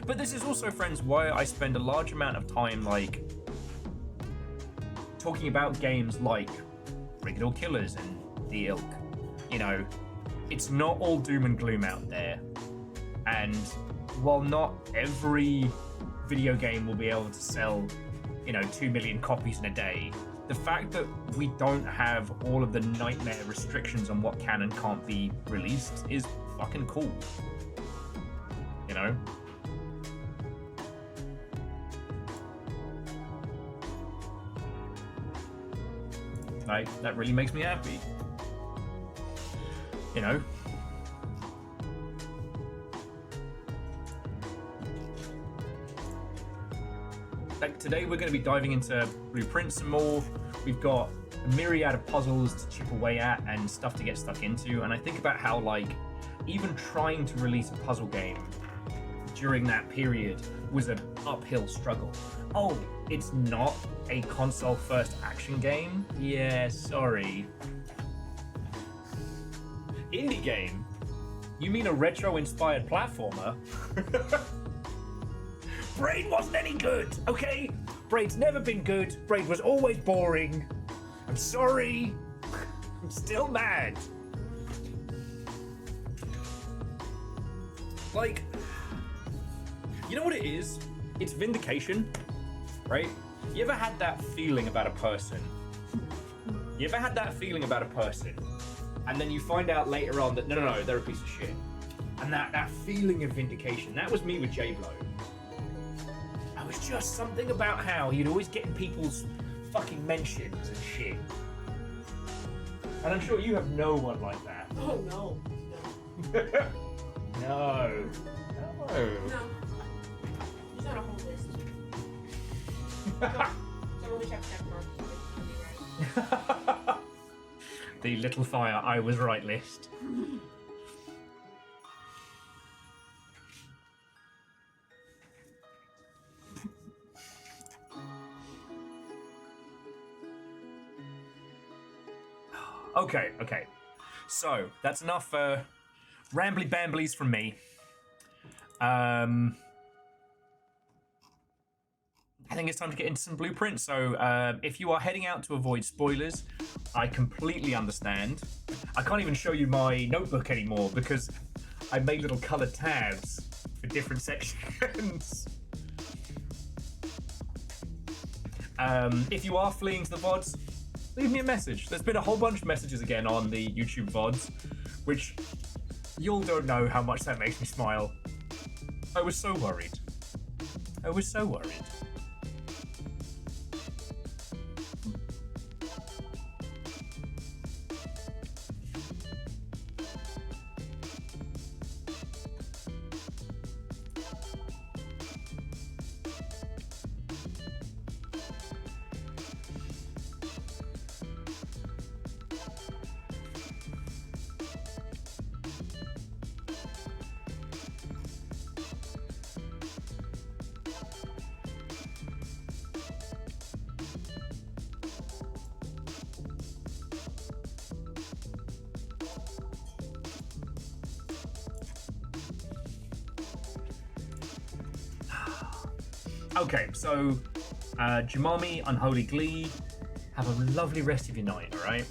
But this is also, friends, why I spend a large amount of time, like, talking about games like Brigador Killers and the ilk. You know, it's not all doom and gloom out there. And while not every video game will be able to sell, 2 million copies in a day, the fact that we don't have all of the nightmare restrictions on what can and can't be released is fucking cool. You know? Like, that really makes me happy. You know? Like, today we're going to be diving into blueprints some more. We've got a myriad of puzzles to chip away at and stuff to get stuck into. And I think about how, like, even trying to release a puzzle game during that period was an uphill struggle. Oh, it's not a console-first action game? Yeah, sorry. Indie game? You mean a retro-inspired platformer? Braid wasn't any good, okay? Braid's never been good. Braid was always boring. I'm sorry. I'm still mad. Like, you know what it is? It's vindication, right? You ever had that feeling about a person? You ever had that feeling about a person, and then you find out later on that no, they're a piece of shit. And that feeling of vindication, that was me with J-Blow. It was just something about how he'd always get in people's fucking mentions and shit. And I'm sure you have no one like that. Oh, no. No. No. He's on a whole list. So let me check that mark. The little fire I was right list. Okay. So, that's enough rambly bamblies from me. I think it's time to get into some blueprints. So, if you are heading out to avoid spoilers, I completely understand. I can't even show you my notebook anymore because I made little colored tabs for different sections. If you are fleeing to the VODs, leave me a message. There's been a whole bunch of messages again on the YouTube VODs, which you'll don't know how much that makes me smile. I was so worried. Okay, so Jumami, Unholy Glee, have a lovely rest of your night, alright?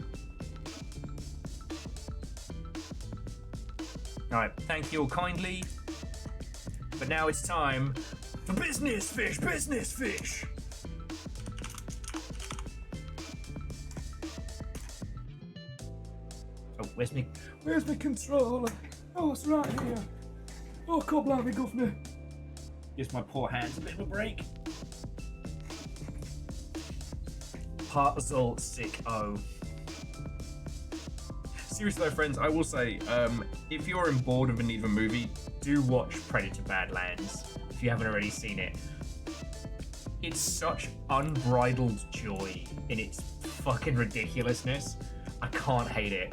Alright, thank you all kindly. But now it's time for business fish! Oh, where's my controller? Oh, it's right here. Oh, God bless me, governor. Gives my poor hands a bit of a break. Puzzle Sicko. Seriously though, friends, I will say, if you're bored of a Neva movie, do watch Predator Badlands if you haven't already seen it. It's such unbridled joy in its fucking ridiculousness. I can't hate it.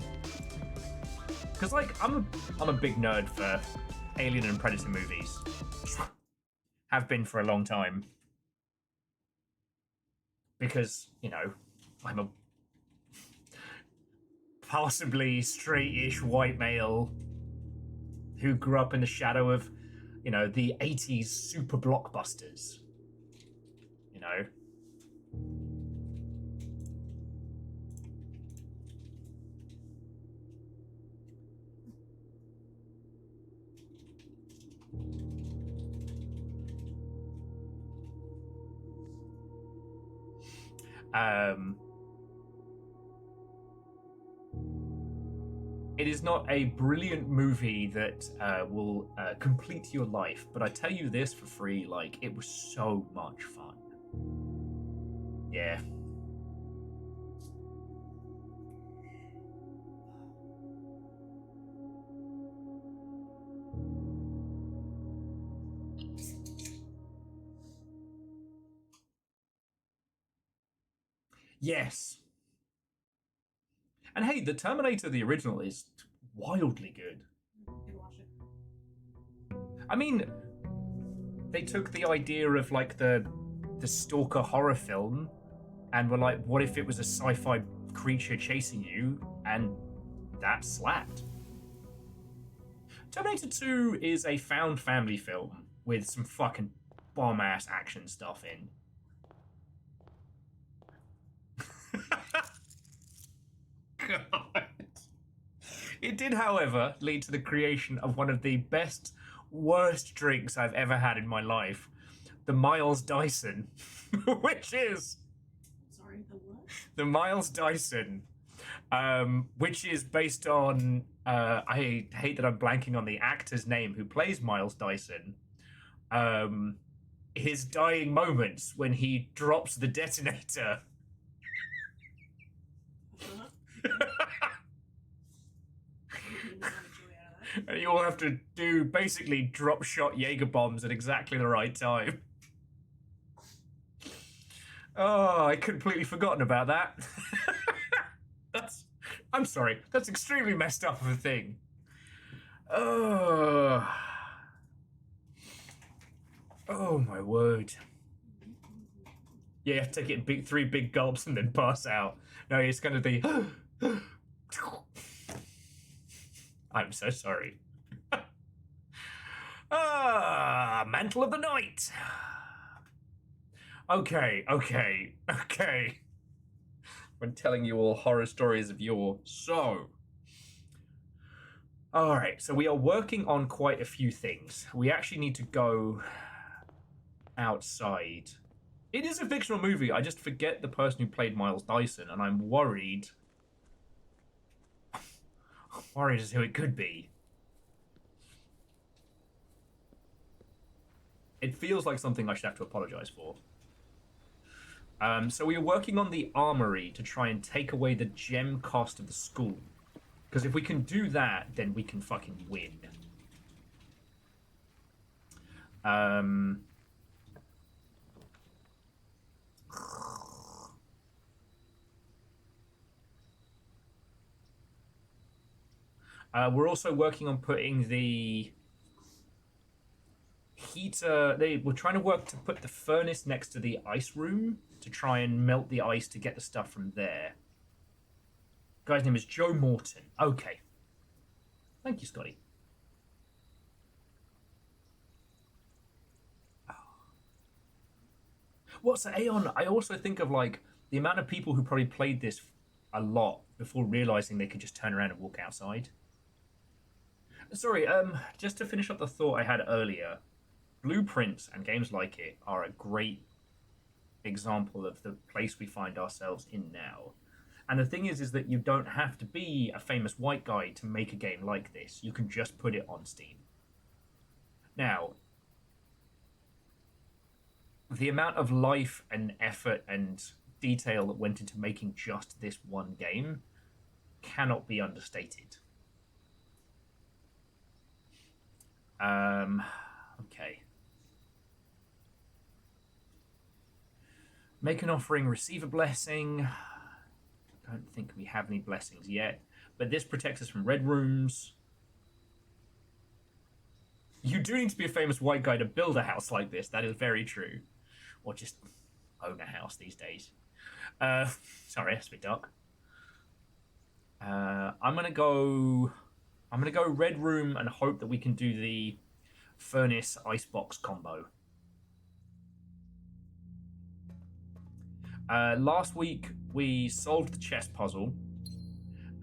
Cause like I'm a big nerd for Alien and Predator movies. Have been for a long time. because, I'm a possibly straight-ish white male who grew up in the shadow of, the 80s super blockbusters. You know? It is not a brilliant movie that will complete your life, but I tell you this for free, like, it was so much fun. Yeah. Yes. And hey, the Terminator, the original, is wildly good. Can watch it. I mean, they took the idea of like the stalker horror film and were like, what if it was a sci-fi creature chasing you? And that slapped. Terminator 2 is a found family film with some fucking bomb-ass action stuff in. God. It did, however, lead to the creation of one of the best, worst drinks I've ever had in my life. The Miles Dyson, which is... Sorry, the what? The Miles Dyson, which is based on... I hate that I'm blanking on the actor's name who plays Miles Dyson. His dying moments when he drops the detonator. And you all have to do basically drop shot Jaeger bombs at exactly the right time. Oh, I completely forgotten about that. I'm sorry, that's extremely messed up of a thing. Oh my word. Yeah, you have to take it in three big gulps and then pass out. No, it's gonna be... I'm so sorry. Mantle of the Night. Okay. When telling you all horror stories of yore. So, alright, so we are working on quite a few things. We actually need to go outside. It is a fictional movie. I just forget the person who played Miles Dyson, and I'm worried. Worried as who it could be. It feels like something I should have to apologize for. So we are working on the armory to try and take away the gem cost of the school. Because if we can do that, then we can fucking win. We're also working on putting the heater... We're trying to work to put the furnace next to the ice room to try and melt the ice to get the stuff from there. Guy's name is Joe Morton. Okay. Thank you, Scotty. What's Aeon? I also think of like the amount of people who probably played this a lot before realizing they could just turn around and walk outside. Sorry, just to finish up the thought I had earlier, blueprints and games like it are a great example of the place we find ourselves in now. And the thing is that you don't have to be a famous white guy to make a game like this. You can just put it on Steam. Now, the amount of life and effort and detail that went into making just this one game cannot be understated. Okay. Make an offering, receive a blessing. I don't think we have any blessings yet, but this protects us from red rooms. You do need to be a famous white guy to build a house like this. That is very true. Or just own a house these days. Sorry, it's a bit dark. I'm gonna go. I'm gonna go red room and hope that we can do the furnace icebox combo. Last week we solved the chess puzzle,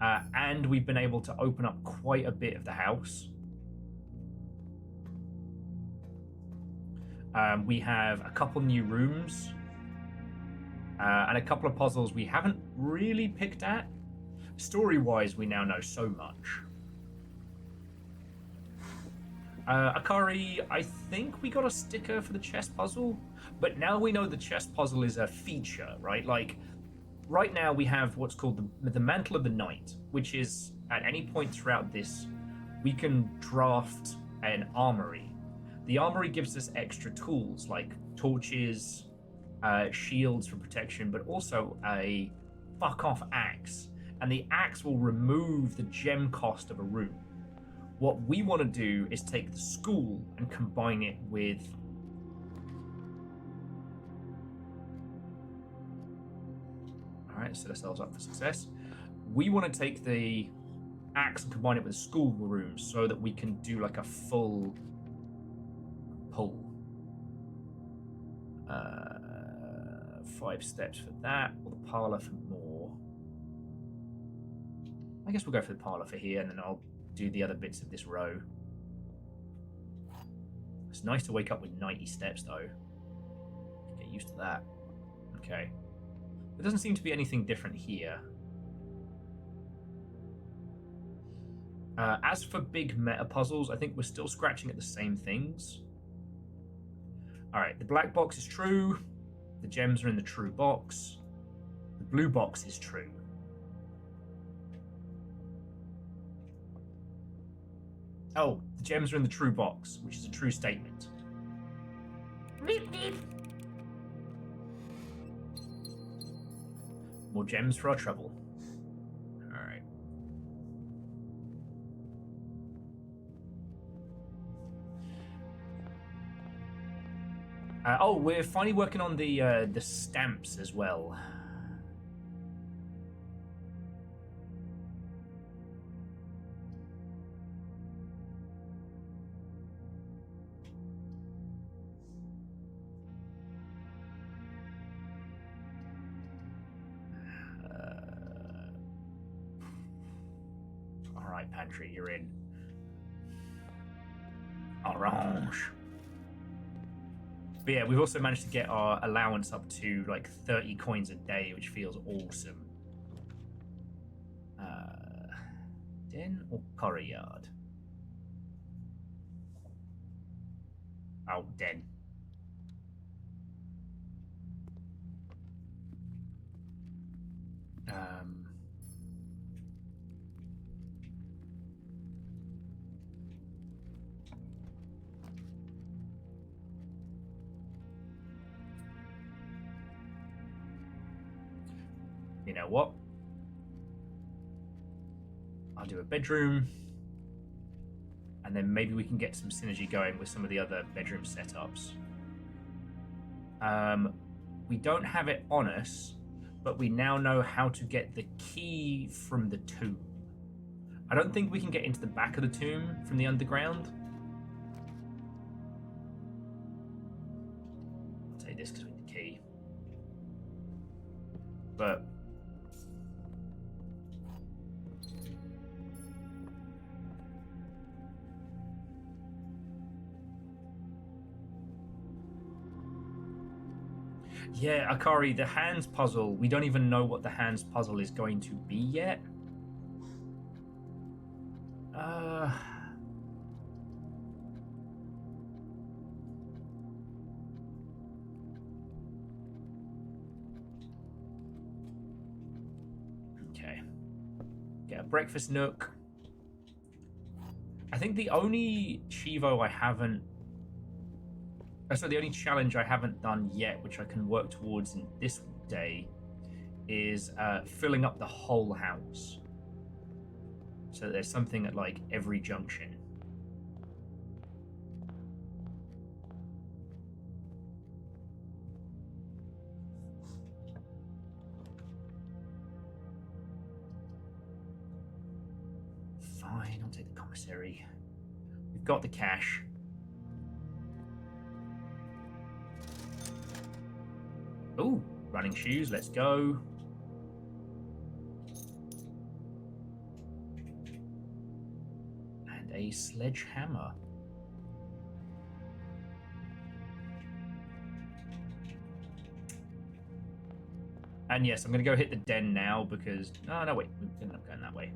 and we've been able to open up quite a bit of the house. We have a couple new rooms and a couple of puzzles we haven't really picked at. Story-wise, we now know so much. Akari, I think we got a sticker for the chess puzzle, but now we know the chess puzzle is a feature, right? Like, right now we have what's called the Mantle of the Knight, which is, at any point throughout this, we can draft an armory. The armory gives us extra tools, like torches, shields for protection, but also a fuck-off axe. And the axe will remove the gem cost of a room. What we want to do is take the school and combine it with... Alright, set ourselves up for success. We want to take the axe and combine it with the school room so that we can do like a full pull. 5 steps for that, or the parlour for more. I guess we'll go for the parlour for here, and then I'll do the other bits of this row. It's nice to wake up with 90 steps, though. Get used to that. Okay. There doesn't seem to be anything different here. As for big meta puzzles, I think we're still scratching at the same things. Alright, the black box is true. The gems are in the true box. The blue box is true. Oh, the gems are in the true box, which is a true statement. Beep, beep. More gems for our trouble. Alright. Oh, we're finally working on the stamps as well. All right, Pantry, you're in. Orange. But yeah, we've also managed to get our allowance up to like 30 coins a day, which feels awesome. Den or courtyard? Oh, den. You know what? I'll do a bedroom, and then maybe we can get some synergy going with some of the other bedroom setups. We don't have it on us, but we now know how to get the key from the tomb. I don't think we can get into the back of the tomb from the underground. I'll take this because we need the key. But yeah, Akari, the hands puzzle, we don't even know what the hands puzzle is going to be yet. Okay. Get a breakfast nook. I think the only Chivo I haven't... So the only challenge I haven't done yet, which I can work towards in this day, is filling up the whole house. So there's something at like every junction. Fine, I'll take the commissary. We've got the cash. Ooh, running shoes, let's go. And a sledgehammer. And yes, I'm going to go hit the den now because... Oh, no, wait. We're going to end up going that way.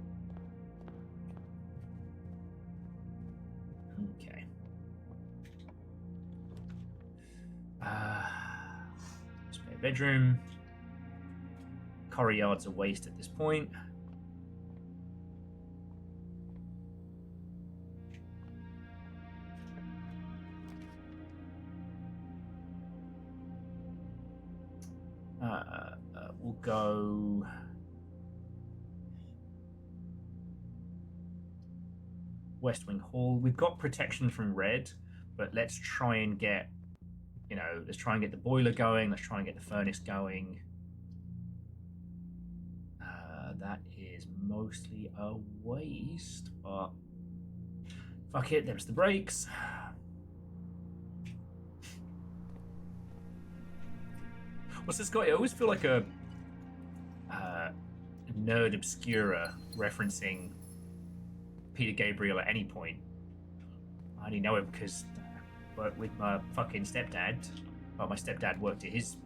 Okay. Spare bedroom. Corridor's a waste at this point. We'll go... West Wing Hall. We've got protection from red, but let's try and get, let's try and get the boiler going. Let's try and get the furnace going. That is mostly a waste, but fuck it, there's the brakes. What's this guy? I always feel like a nerd obscura referencing Peter Gabriel at any point. I only know it because I worked with my fucking stepdad. Well, my stepdad worked at his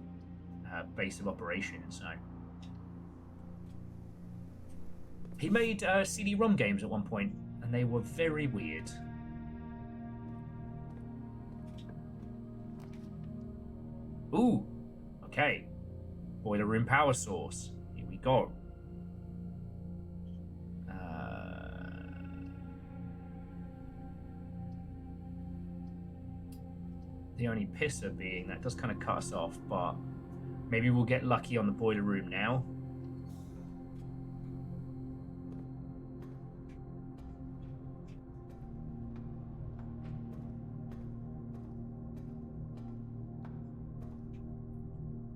base of operations, so. He made CD-ROM games at one point, and they were very weird. Ooh, okay. Boiler room power source. Here we go. The only pisser being that does kind of cut us off, but maybe we'll get lucky on the boiler room now.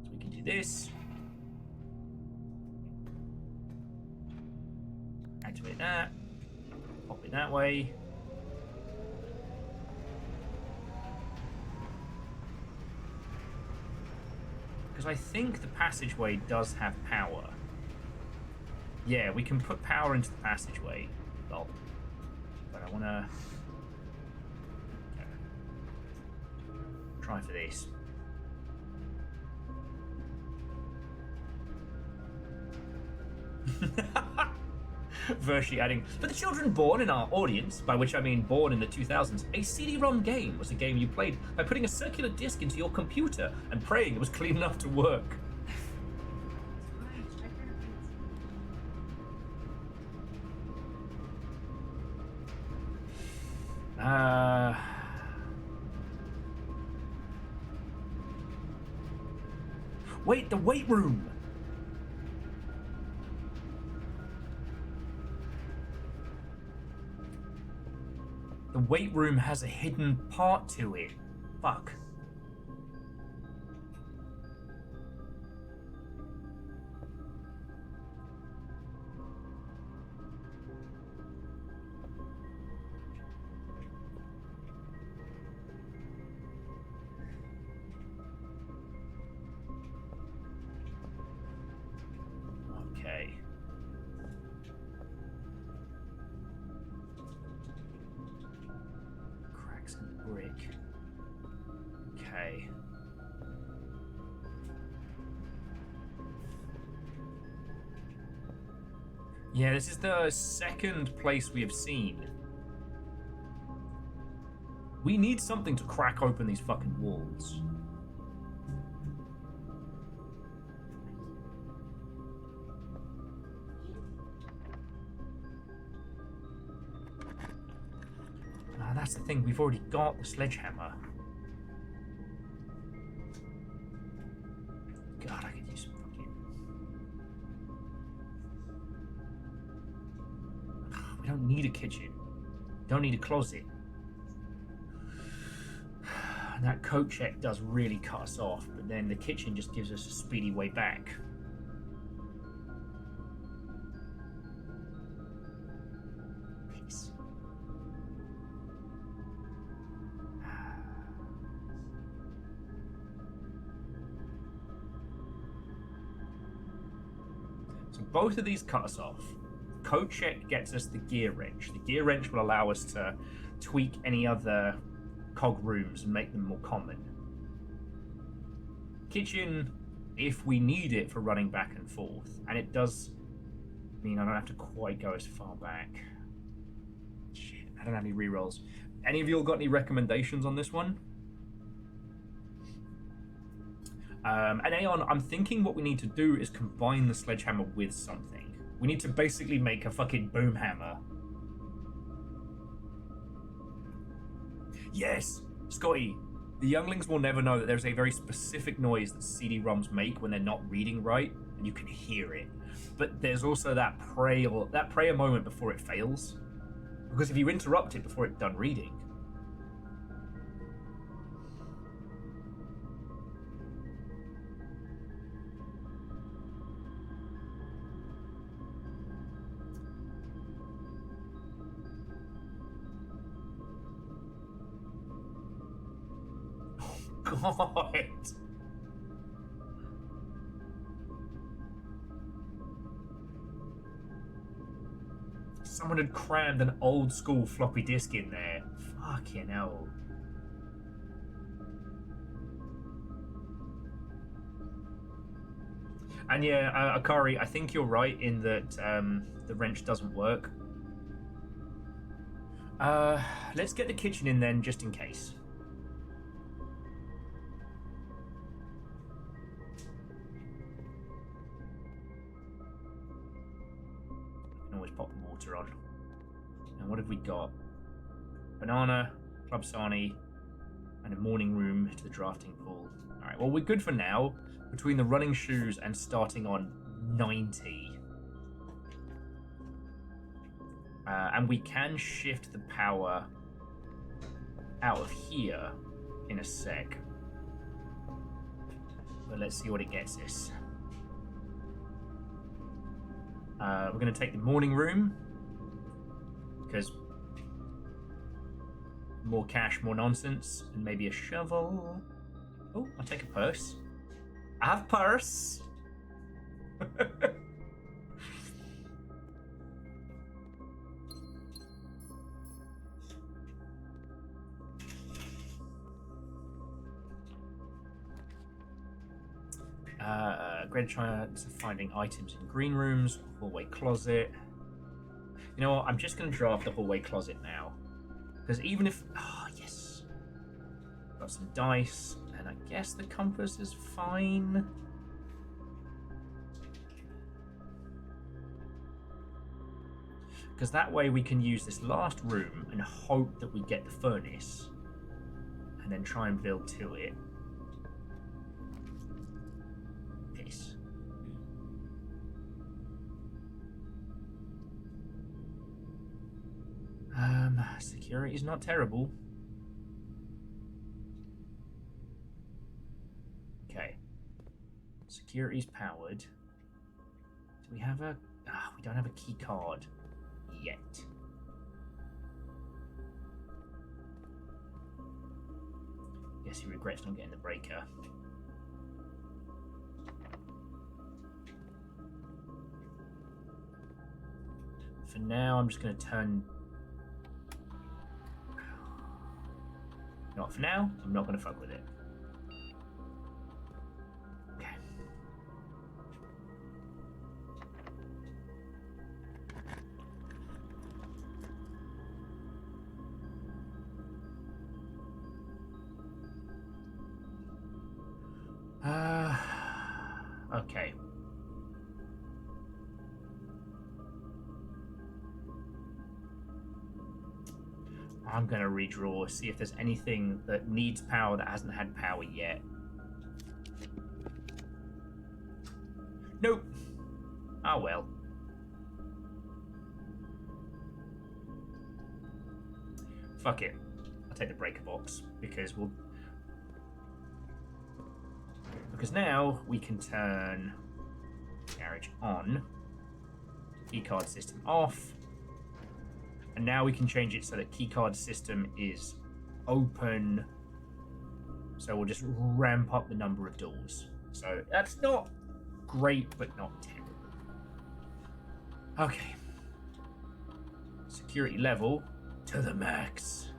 So we can do this. Activate that. Pop it that way. Because I think the passageway does have power. Yeah, we can put power into the passageway. Lol. But I want to... try for this. Virtually adding, for the children born in our audience, by which I mean born in the 2000s, a CD-ROM game was a game you played by putting a circular disc into your computer and praying it was clean enough to work. Wait, the weight room! The weight room has a hidden part to it. Fuck. Okay. Cracks in the brick. Okay. Yeah, this is the second place we have seen. We need something to crack open these fucking walls. That's the thing, we've already got the sledgehammer. God, I could use some fucking... We don't need a kitchen. Don't need a closet. And that coat check does really cut us off, but then the kitchen just gives us a speedy way back. Both of these cut us off. Code check gets us the gear wrench. The gear wrench will allow us to tweak any other cog rooms and make them more common. Kitchen, if we need it for running back and forth, and it does mean I don't have to quite go as far back. Shit, I don't have any rerolls. Any of you all got any recommendations on this one? And Aeon, I'm thinking what we need to do is combine the sledgehammer with something. We need to basically make a fucking boom hammer. Yes, Scotty. The younglings will never know that there's a very specific noise that CD-ROMs make when they're not reading right, and you can hear it. But there's also that prayer moment before it fails. Because if you interrupt it before it's done reading, God. Someone had crammed an old school floppy disk in there. Fucking hell. And yeah, Akari, I think you're right in that the wrench doesn't work. Let's get the kitchen in then, just in case. Pop the water on. And what have we got? Banana, club sarnie, and a morning room to the drafting pool. Alright, well, we're good for now. Between the running shoes and starting on 90. And we can shift the power out of here in a sec. But let's see what it gets us. We're going to take the morning room, because more cash, more nonsense, and maybe a shovel. Oh, I'll take a purse. I have a purse. Great chance of finding items in green rooms, hallway closet. You know what? I'm just going to draft the hallway closet now. Because even if... Oh, yes. Got some dice. And I guess the compass is fine. Because that way we can use this last room and hope that we get the furnace. And then try and build to it. Security's not terrible. Okay. Security's powered. Do we have a... we don't have a key card yet. Guess he regrets not getting the breaker. For now, I'm just going to turn... Not for now, I'm not going to fuck with it. Okay. Okay. I'm going to redraw, see if there's anything that needs power that hasn't had power yet. Nope. Ah, well. Fuck it. I'll take the breaker box, because now we can turn garage on, keycard system off, and now we can change it so that keycard system is open. So we'll just ramp up the number of doors. So that's not great, but not terrible. Okay. Security level to the max.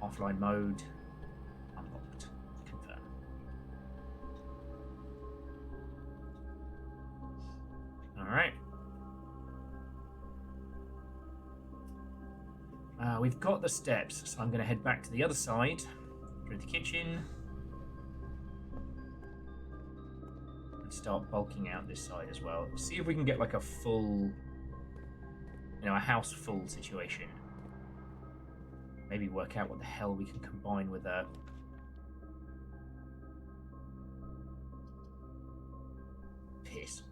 Offline mode unlocked. Confirm. Alright. We've got the steps, so I'm going to head back to the other side, through the kitchen, and start bulking out this side as well. See if we can get like a full, a house full situation. Maybe work out what the hell we can combine with a... Piss.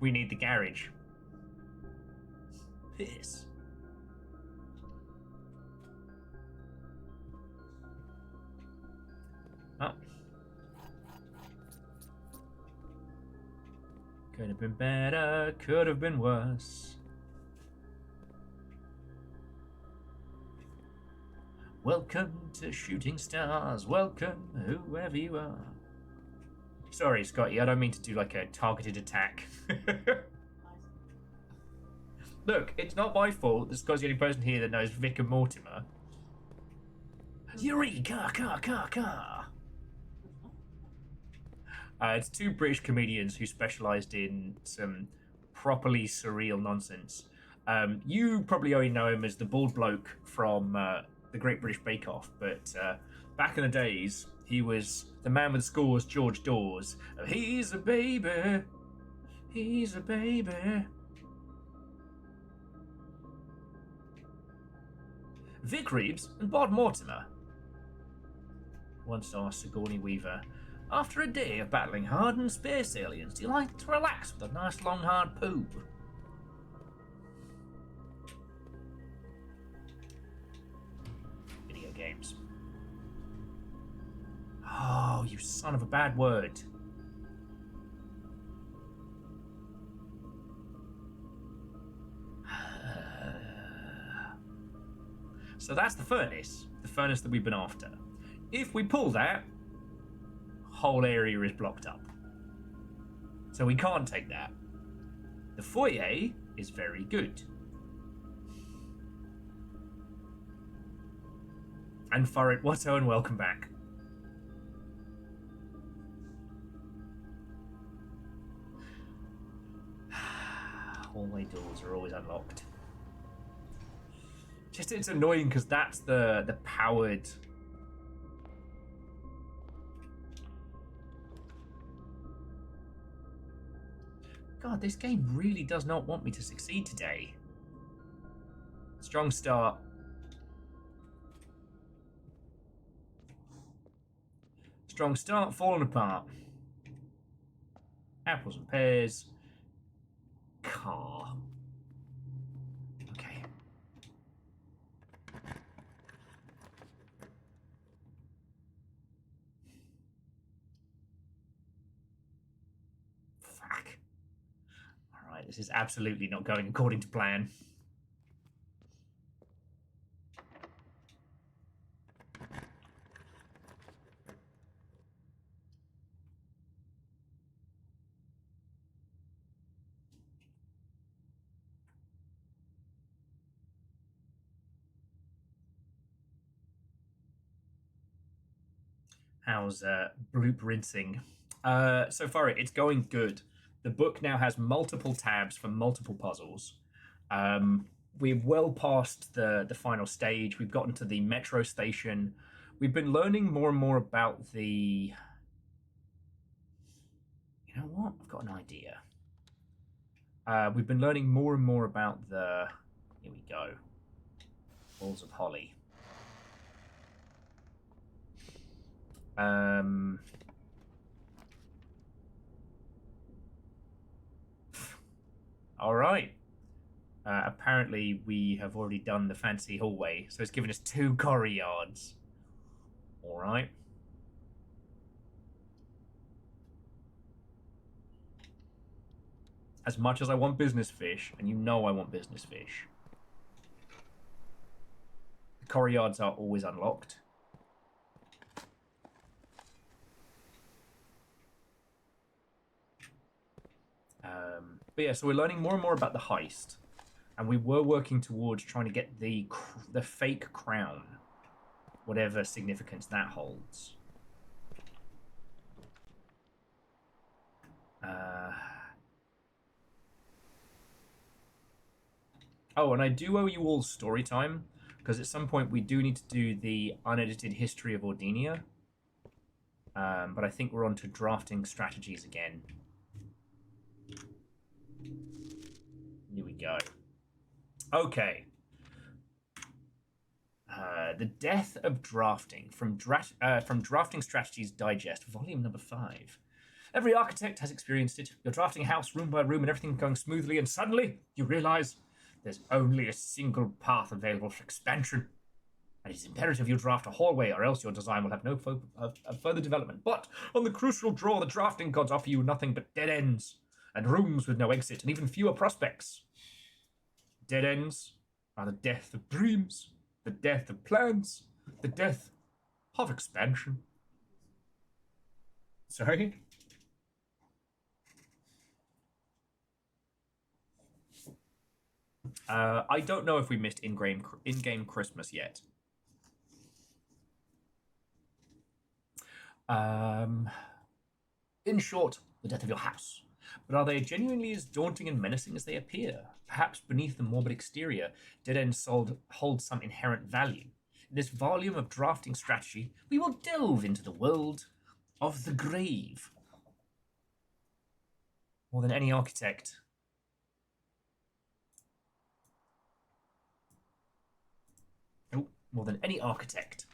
We need the garage. Piss. Oh. Could have been better, could have been worse. Welcome to Shooting Stars, welcome whoever you are. Sorry, Scotty, I don't mean to do like a targeted attack. Look, it's not my fault that Scott's the only person here that knows Vic and Mortimer. Eureka! It's two British comedians who specialised in some properly surreal nonsense. You probably only know him as the bald bloke from the Great British Bake Off, but back in the days, he was the man with the scores, George Dawes. He's a baby, he's a baby. Vic Reeves and Bod Mortimer. Once asked Sigourney Weaver, after a day of battling hardened space aliens, do you like to relax with a nice long hard poo? Video games. Oh, you son of a bad word. So that's the furnace that we've been after. If we pull that, whole area is blocked up. So we can't take that. The foyer is very good. And Furret, Watto, and welcome back. Hallway doors are always unlocked. Just it's annoying because that's the powered. God, this game really does not want me to succeed today. Strong start. Strong start, falling apart. Apples and pears. Car. Okay. Fuck. Alright, this is absolutely not going according to plan. How's bloop rinsing? So far, it's going good. The book now has multiple tabs for multiple puzzles. We're well past the final stage. We've gotten to the metro station. We've been learning more and more about the... You know what? I've got an idea. We've been learning more and more about the... Here we go. Balls of Holly. All right. Apparently, we have already done the fancy hallway, so it's given us 2 corridors. All right. As much as I want business fish, and you know I want business fish, the corridors are always unlocked. But yeah, so we're learning more and more about the heist, and we were working towards trying to get the fake crown, whatever significance that holds. Oh, and I do owe you all story time, because at some point we do need to do the unedited history of Ordinia. But I think we're on to drafting strategies again. Here we go. Okay. The Death of Drafting from Drafting Strategies Digest, volume number 5. Every architect has experienced it. You're drafting a house room by room and everything going smoothly, and suddenly you realize there's only a single path available for expansion. And it's imperative you draft a hallway, or else your design will have no further development. But on the crucial draw, the drafting gods offer you nothing but dead ends, and rooms with no exit, and even fewer prospects. Dead ends are the death of dreams, the death of plans, the death of expansion. Sorry? I don't know if we missed in-game Christmas yet. In short, the death of your house. But are they genuinely as daunting and menacing as they appear? Perhaps beneath the morbid exterior, dead ends hold some inherent value. In this volume of drafting strategy, we will delve into the world of the grave. More than any architect. Oh, more than any architect.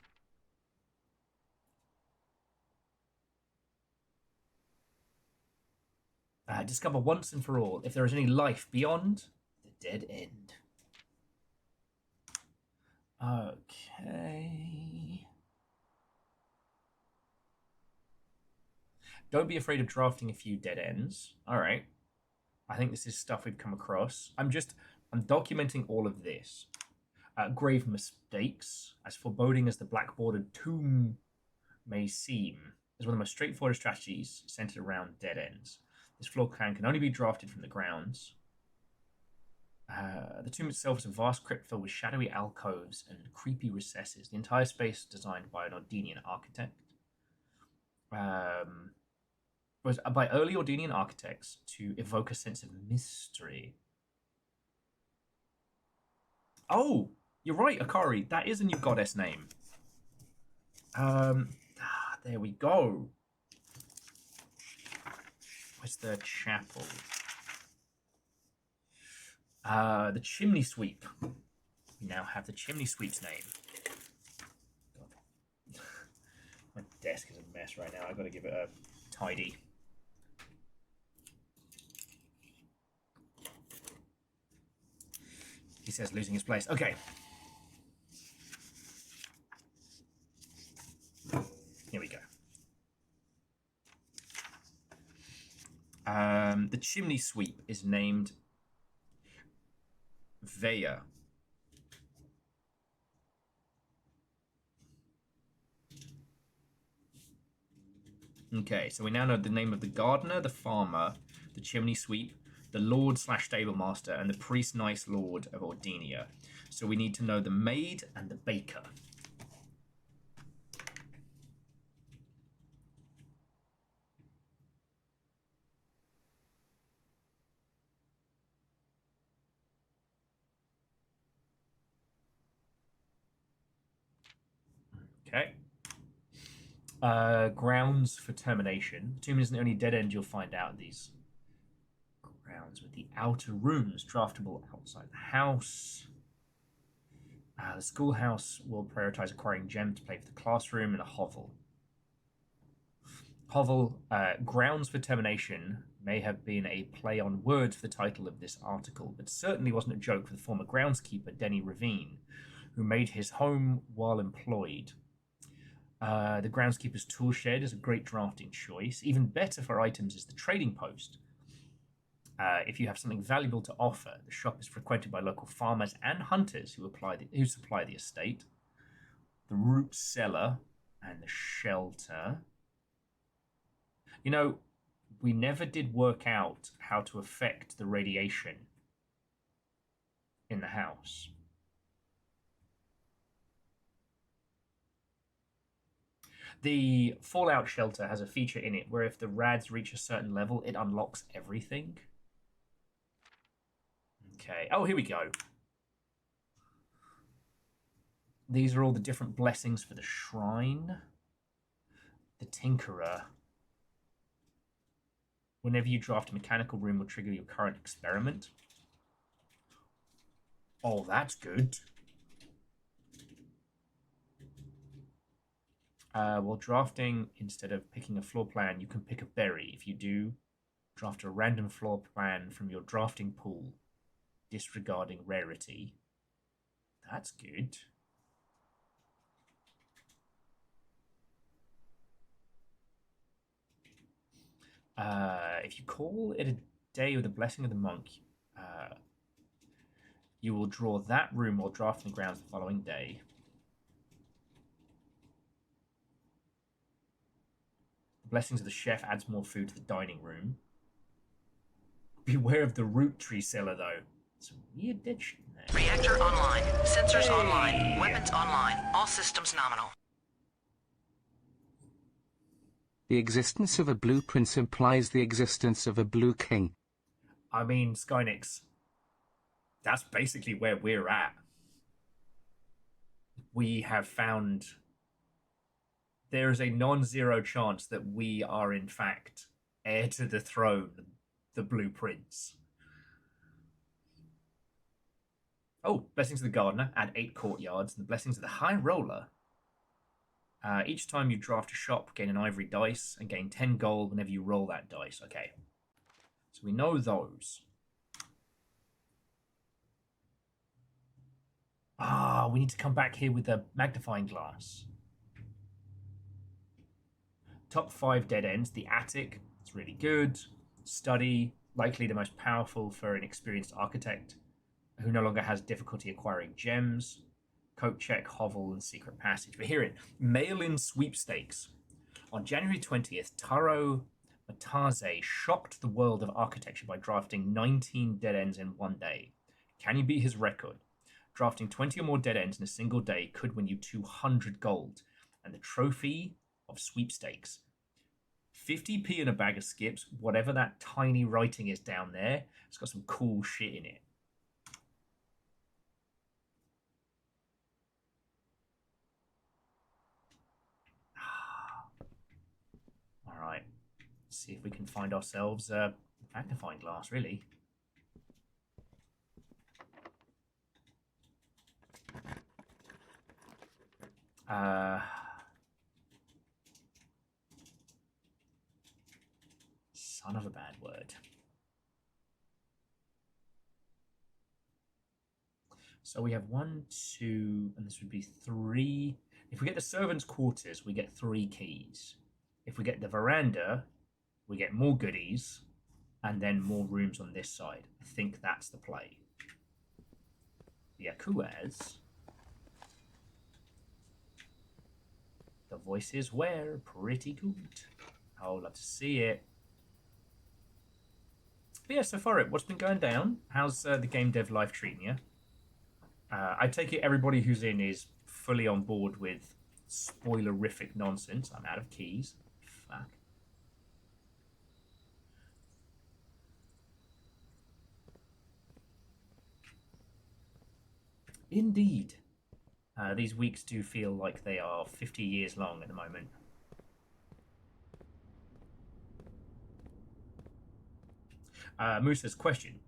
Discover once and for all if there is any life beyond the dead end. Okay. Don't be afraid of drafting a few dead ends. All right. I think this is stuff we've come across. I'm documenting all of this. Grave mistakes, as foreboding as the black-bordered tomb may seem, is one of the most straightforward strategies centered around dead ends. This floor plan can only be drafted from the grounds. The tomb itself is a vast crypt filled with shadowy alcoves and creepy recesses. The entire space designed by an Ordinian architect. Was by early Ordinian architects to evoke a sense of mystery. Oh, you're right, Akari. That is a new goddess name. There we go. Where's the chapel? The chimney sweep. We now have the chimney sweep's name. God. My desk is a mess right now. I've got to give it a tidy. He says losing his place. Okay. Here we go. The chimney sweep is named Veya. Okay, so we now know the name of the gardener, the farmer, the chimney sweep, the lord / stable master, and the priest nice lord of Ordinia. So we need to know the maid and the baker. Okay. Grounds for termination. The tomb isn't the only dead end you'll find out in these grounds, with the outer rooms draftable outside the house. The schoolhouse will prioritize acquiring gems to play for the classroom and a hovel. Hovel, grounds for termination may have been a play on words for the title of this article, but certainly wasn't a joke for the former groundskeeper, Denny Ravine, who made his home while employed. The groundskeeper's tool shed is a great drafting choice. Even better for items is the trading post. If you have something valuable to offer, the shop is frequented by local farmers and hunters who supply the estate. The root cellar and the shelter. You know, we never did work out how to affect the radiation in the house. The Fallout shelter has a feature in it where if the rads reach a certain level, it unlocks everything. Okay. Oh, here we go. These are all the different blessings for the shrine. The Tinkerer. Whenever you draft a mechanical room, will trigger your current experiment. Oh, that's good. While drafting, instead of picking a floor plan, you can pick a berry. If you do, draft a random floor plan from your drafting pool, disregarding rarity. That's good. If you call it a day with the blessing of the monk, you will draw that room while drafting the grounds the following day. The blessings of the chef adds more food to the dining room. Beware of the root tree cellar, though. Some weird dead shit in there. Reactor online. Sensors online. Weapons online. All systems nominal. The existence of a blue prince implies the existence of a blue king. I mean, Skynix, that's basically where we're at. We have found there is a non-zero chance that we are, in fact, heir to the throne, the Blue Prince. Oh, Blessings of the Gardener, add 8 courtyards, and the Blessings of the High Roller. Each time you draft a shop, gain an ivory dice, and gain 10 gold whenever you roll that dice. Okay. So we know those. We need to come back here with the magnifying glass. Top 5 dead ends. The attic, it's really good. Study, likely the most powerful for an experienced architect who no longer has difficulty acquiring gems. Coat check, hovel, and secret passage. But here in mail-in sweepstakes. On January 20th, Taro Mataze shocked the world of architecture by drafting 19 dead ends in one day. Can you beat his record? Drafting 20 or more dead ends in a single day could win you 200 gold. And the trophy of sweepstakes. 50p in a bag of skips, whatever that tiny writing is down there, it's got some cool shit in it. Alright, let's see if we can find ourselves a magnifying glass, really. Son of a bad word. So we have 1, 2, and this would be 3. If we get the servants' quarters, we get 3 keys. If we get the veranda, we get more goodies, and then more rooms on this side. I think that's the play. The Akuaz. The voices were pretty good. I would love to see it. But yeah, so far, what's been going down? How's the game dev life treating you? I take it everybody who's in is fully on board with spoilerific nonsense. I'm out of keys. Fuck. Indeed. These weeks do feel like they are 50 years long at the moment. Moose's question,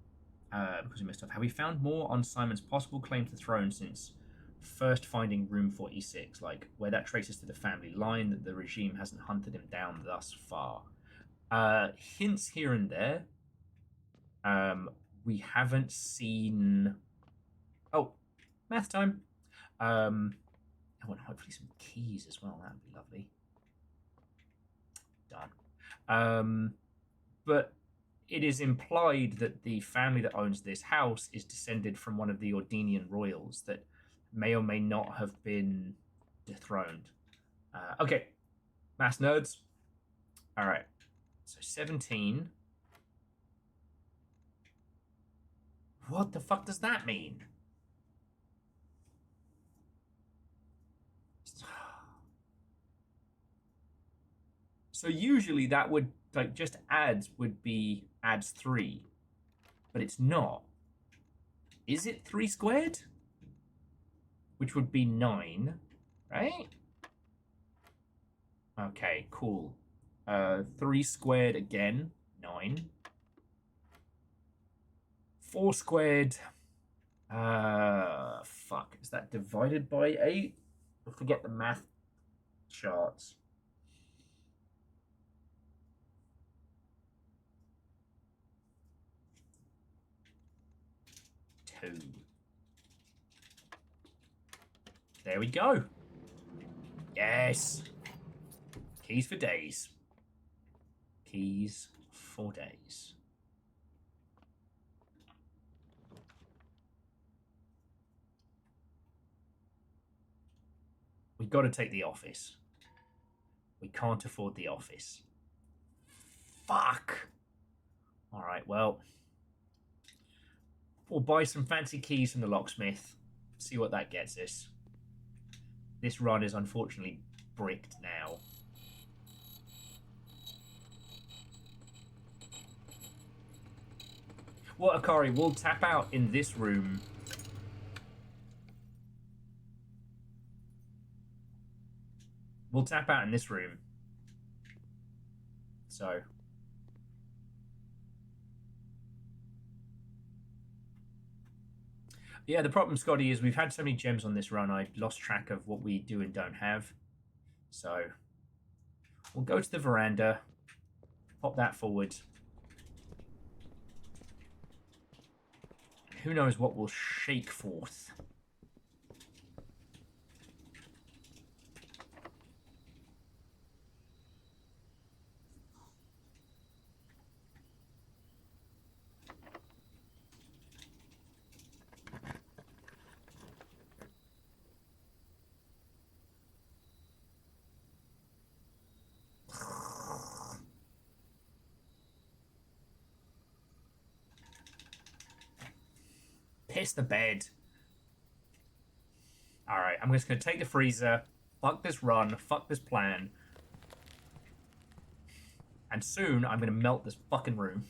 because we missed off. Have we found more on Simon's possible claim to the throne since first finding room 46? Like, where that traces to the family line that the regime hasn't hunted him down thus far? Hints here and there. We haven't seen... Oh, math time. Oh, and hopefully some keys as well. That would be lovely. Done. But it is implied that the family that owns this house is descended from one of the Ordinian royals that may or may not have been dethroned. Okay, mass nerds. All right. So 17. What the fuck does that mean? So usually that would, like, just adds would be adds 3. But it's not. Is it 3 squared? Which would be 9, right? Okay, cool. 3 squared again, 9. 4 squared, fuck, is that divided by 8? I forget the math charts. Two. There we go. Yes. Keys for days. Keys for days. We've got to take the office. We can't afford the office. Fuck. All right, well, we'll buy some fancy keys from the locksmith. See what that gets us. This run is unfortunately bricked now. Well, Akari, we'll tap out in this room. We'll tap out in this room. So. Yeah, the problem, Scotty, is we've had so many gems on this run, I've lost track of what we do and don't have. So, we'll go to the veranda, pop that forward. Who knows what will shake forth. Piss the bed. Alright, I'm just going to take the freezer. Fuck this run. Fuck this plan. And soon, I'm going to melt this fucking room.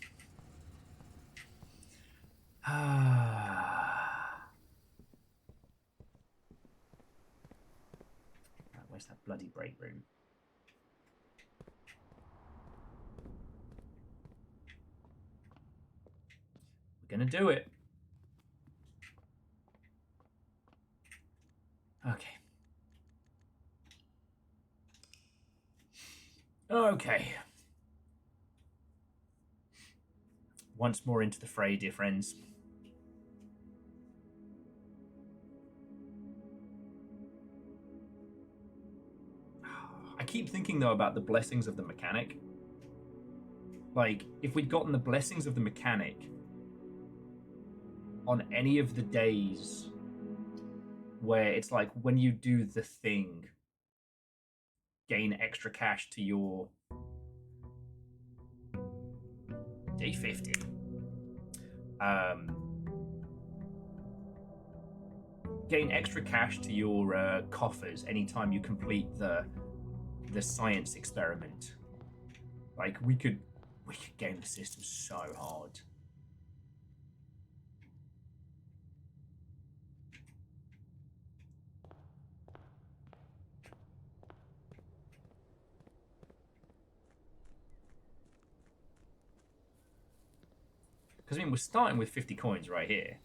Where's that bloody break room? We're going to do it. Okay. Okay. Once more into the fray, dear friends. I keep thinking, though, about the blessings of the mechanic. Like, if we'd gotten the blessings of the mechanic on any of the days where it's like, when you do the thing, gain extra cash to your day 50. Gain extra cash to your coffers anytime you complete the science experiment. Like, we could game the system so hard. Because, I mean, we're starting with 50 coins right here.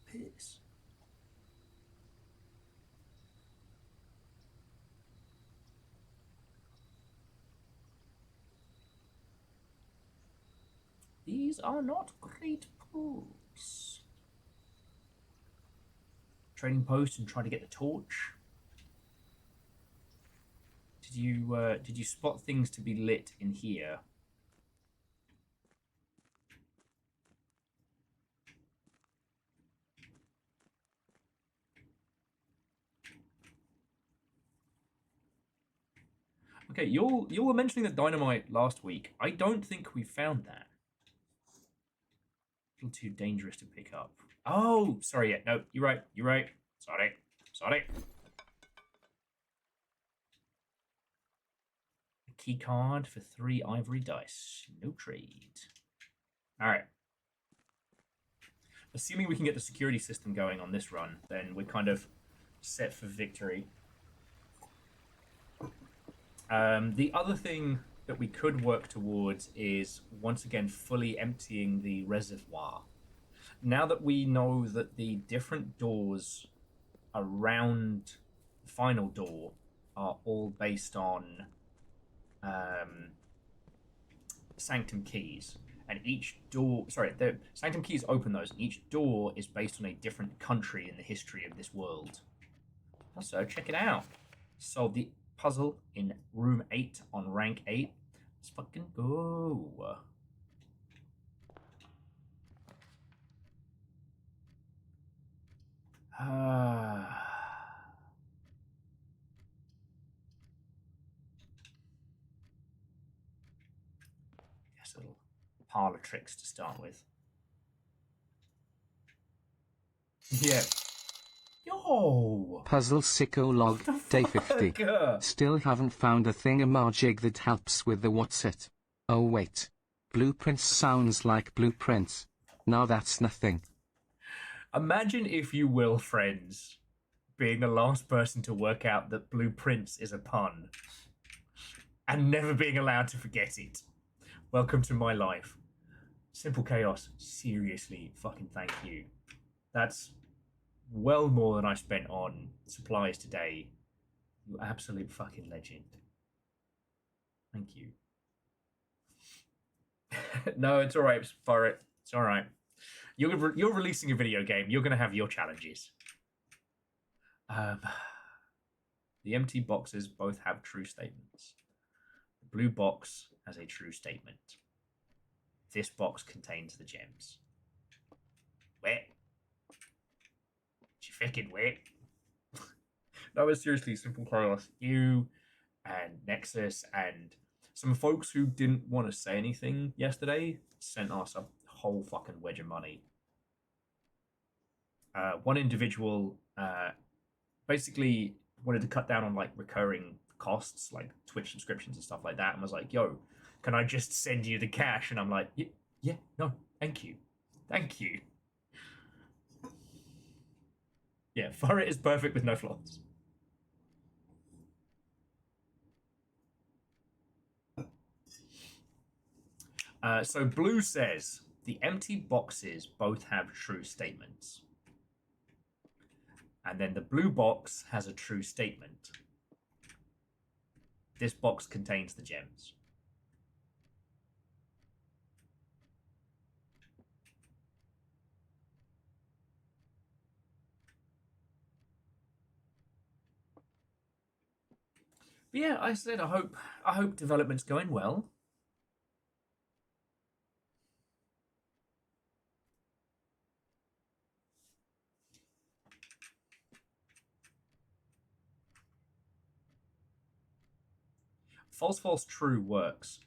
Piss. These are not great pools. trading post and try to get the torch? Did you spot things to be lit in here? Okay, you were mentioning the dynamite last week. I don't think we found that. A little too dangerous to pick up. Oh, sorry. Yeah, no, you're right. You're right. Sorry. Sorry. A key card for 3 ivory dice. No trade. All right. Assuming we can get the security system going on this run, then we're kind of set for victory. The other thing that we could work towards is, once again, fully emptying the reservoir. Now that we know that the different doors around the final door are all based on sanctum keys, and each door, sorry, the sanctum keys open those, and each door is based on a different country in the history of this world. So check it out. Solve the puzzle in room 8 on rank 8. Let's fucking go. Guess a little parlor tricks to start with. Yeah. Yo! Puzzle Sicko log, day 50. Still haven't found a thingamajig that helps with the what's it. Oh wait. Blueprints sounds like blueprints. Now that's nothing. Imagine, if you will, friends, being the last person to work out that blueprints is a pun. And never being allowed to forget it. Welcome to my life. Simple Chaos, seriously, fucking thank you. That's well more than I spent on supplies today. You absolute fucking legend. Thank you. No, it's alright, Forrest. It's alright. You're releasing a video game. You're going to have your challenges. The empty boxes both have true statements. The blue box has a true statement. This box contains the gems. Wet. You fucking wet. No, but seriously, Simple Chaos, you and Nexus and some folks who didn't want to say anything yesterday sent us a whole fucking wedge of money. One individual basically wanted to cut down on like recurring costs, like Twitch subscriptions and stuff like that, and was like, yo, can I just send you the cash? And I'm like, yeah, no, thank you. Thank you. Yeah, Furret is perfect with no flaws. So Blue says, the empty boxes both have true statements. And then the blue box has a true statement. This box contains the gems. But yeah, I said I hope development's going well. False, false, true works.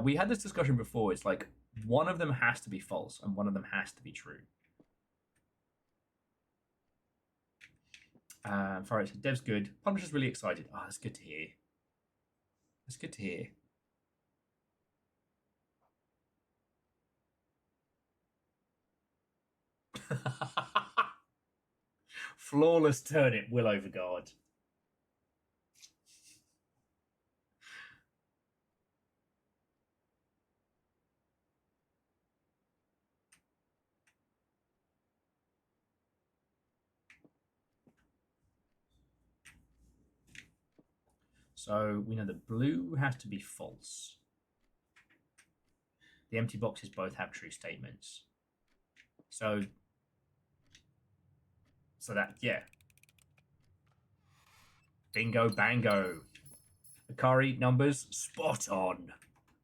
We had this discussion before. It's like one of them has to be false and one of them has to be true. Forrest said, Dev's good. Publisher's really excited. Oh, that's good to hear. That's good to hear. Flawless turnip, will overguard. So we know that blue has to be false. The empty boxes both have true statements. So that, yeah, Bingo bango. Akari numbers spot on.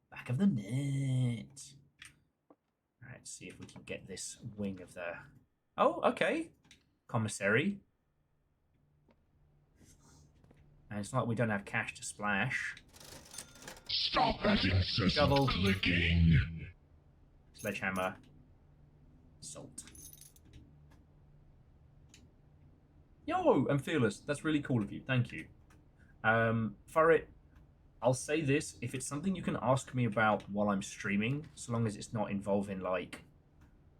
Back of the net. Alright, let's see if we can get this wing of the... Oh, okay. Commissary. And it's not like we don't have cash to splash. Stop that incessant Shovel. clicking. Sledgehammer. Salt. Yo, I'm fearless. That's really cool of you. Thank you. Furret, I'll say this. If it's something you can ask me about while I'm streaming, so long as it's not involving, like,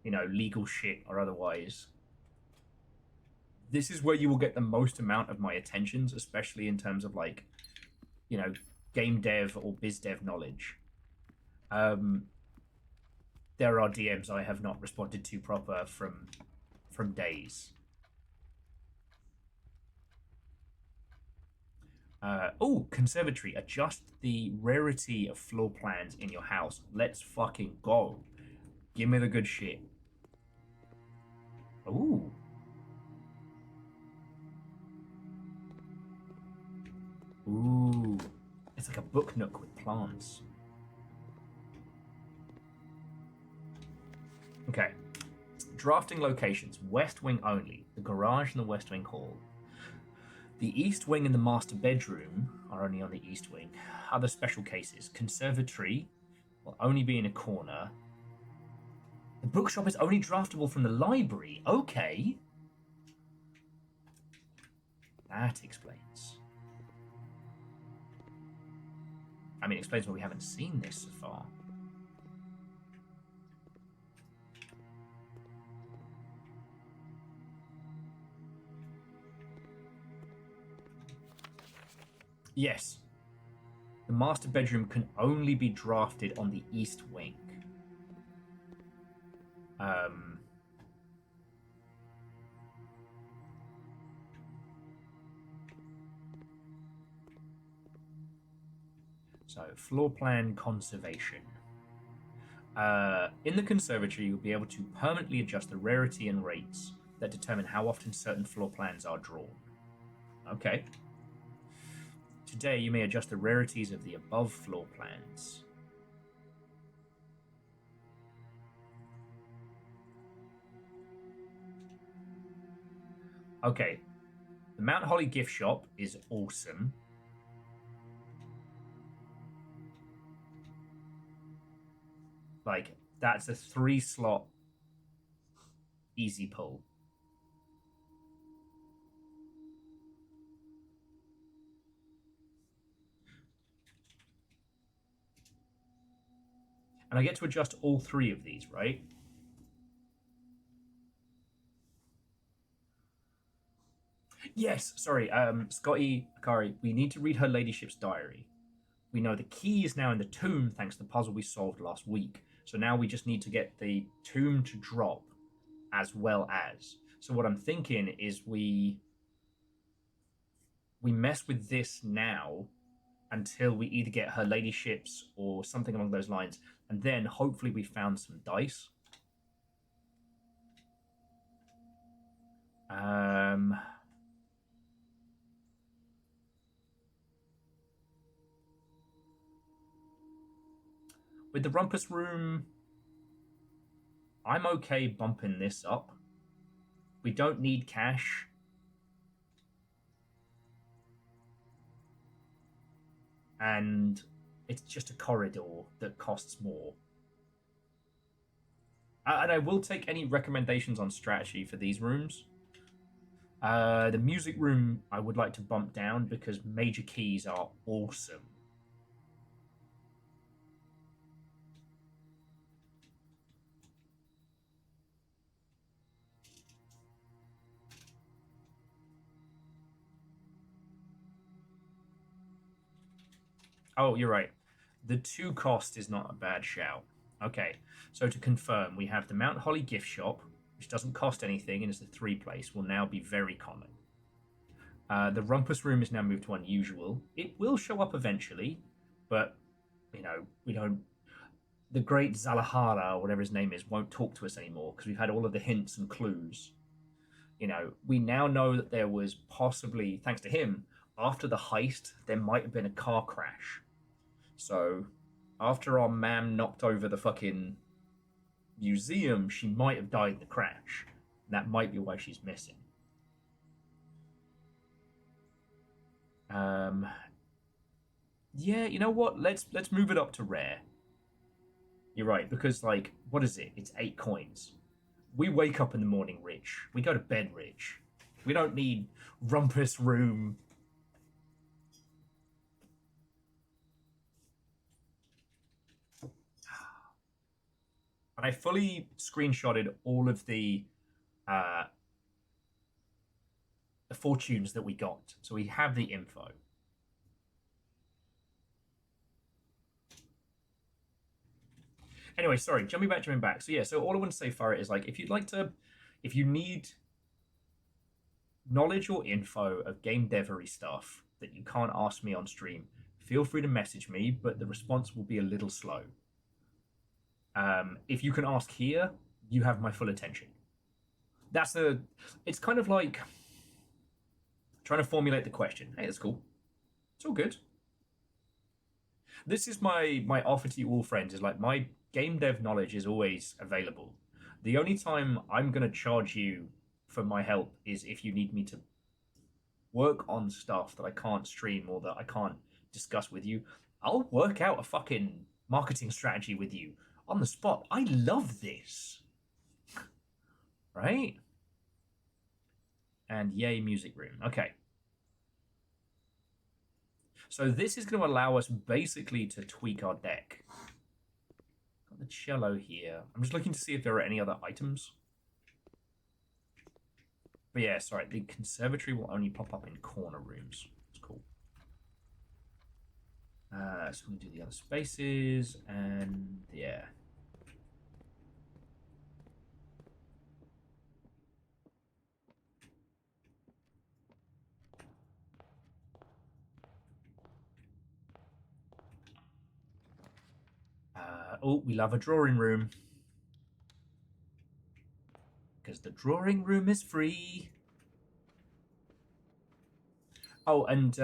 you know, legal shit or otherwise, this is where you will get the most amount of my attentions, especially in terms of, like, you know, game dev or biz dev knowledge. There are DMs I have not responded to proper from days. Oh, conservatory. Adjust the rarity of floor plans in your house. Let's fucking go. Give me the good shit. Ooh. Ooh. It's like a book nook with plants. Okay. Drafting locations. West wing only. The garage and the west wing hall. The east wing and the master bedroom are only on the east wing. Other special cases. Conservatory will only be in a corner. The bookshop is only draftable from the library. Okay. That explains. I mean, it explains why we haven't seen this so far. Yes. The master bedroom can only be drafted on the east wing. So, floor plan conservation. In the conservatory, you'll be able to permanently adjust the rarity and rates that determine how often certain floor plans are drawn. Okay. Today, you may adjust the rarities of the above floor plans. Okay. The Mount Holly gift shop is awesome. Like, that's a 3-slot easy pull. And I get to adjust all 3 of these, right? Yes, sorry, Scotty, Akari, we need to read her ladyship's diary. We know the key is now in the tomb thanks to the puzzle we solved last week. So now we just need to get the tomb to drop as well as. So what I'm thinking is we mess with this now until we either get her ladyships or something along those lines. And then hopefully we found some dice. With the rumpus room, I'm okay bumping this up. We don't need cash. And it's just a corridor that costs more. And I will take any recommendations on strategy for these rooms. The music room I would like to bump down because major keys are awesome. Oh, you're right. The 2 cost is not a bad shout. Okay, so to confirm, we have the Mount Holly gift shop, which doesn't cost anything and is the 3 place, will now be very common. The rumpus room is now moved to unusual. It will show up eventually, but, you know, we don't... The great Zalahara, or whatever his name is, won't talk to us anymore because we've had all of the hints and clues. You know, we now know that there was possibly, thanks to him, after the heist, there might have been a car crash. So, after our ma'am knocked over the fucking museum, she might have died in the crash. And that might be why she's missing. Yeah, you know what? Let's move it up to rare. You're right, because like, what is it? It's 8 coins. We wake up in the morning rich. We go to bed rich. We don't need rumpus room. And I fully screenshotted all of the fortunes that we got. So we have the info. Anyway, sorry, jumping back. So yeah, so all I want to say for it is like, if you need knowledge or info of game devery stuff that you can't ask me on stream, feel free to message me, but the response will be a little slow. If you can ask here, you have my full attention. It's kind of like trying to formulate the question. Hey, that's cool. It's all good. This is my offer to you all, friends, is like my game dev knowledge is always available. The only time I'm going to charge you for my help is if you need me to work on stuff that I can't stream or that I can't discuss with you. I'll work out a fucking marketing strategy with you on the spot. I love this. Right? And yay, music room. Okay. So this is going to allow us basically to tweak our deck. Got the cello here. I'm just looking to see if there are any other items. But yeah, sorry, the conservatory will only pop up in corner rooms. It's cool. So we're going to do the other spaces, and yeah. Oh, we love a drawing room. Because the drawing room is free. Oh, and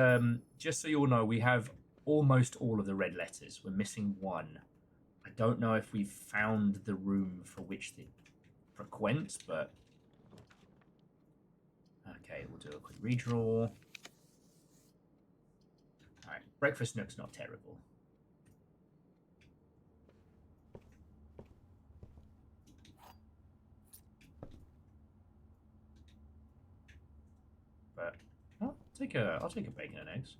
just so you all know, we have almost all of the red letters. We're missing one. I don't know if we've found the room for which they frequent, but... Okay, we'll do a quick redraw. Alright, Breakfast Nook's not terrible. But I'll take a bacon and eggs.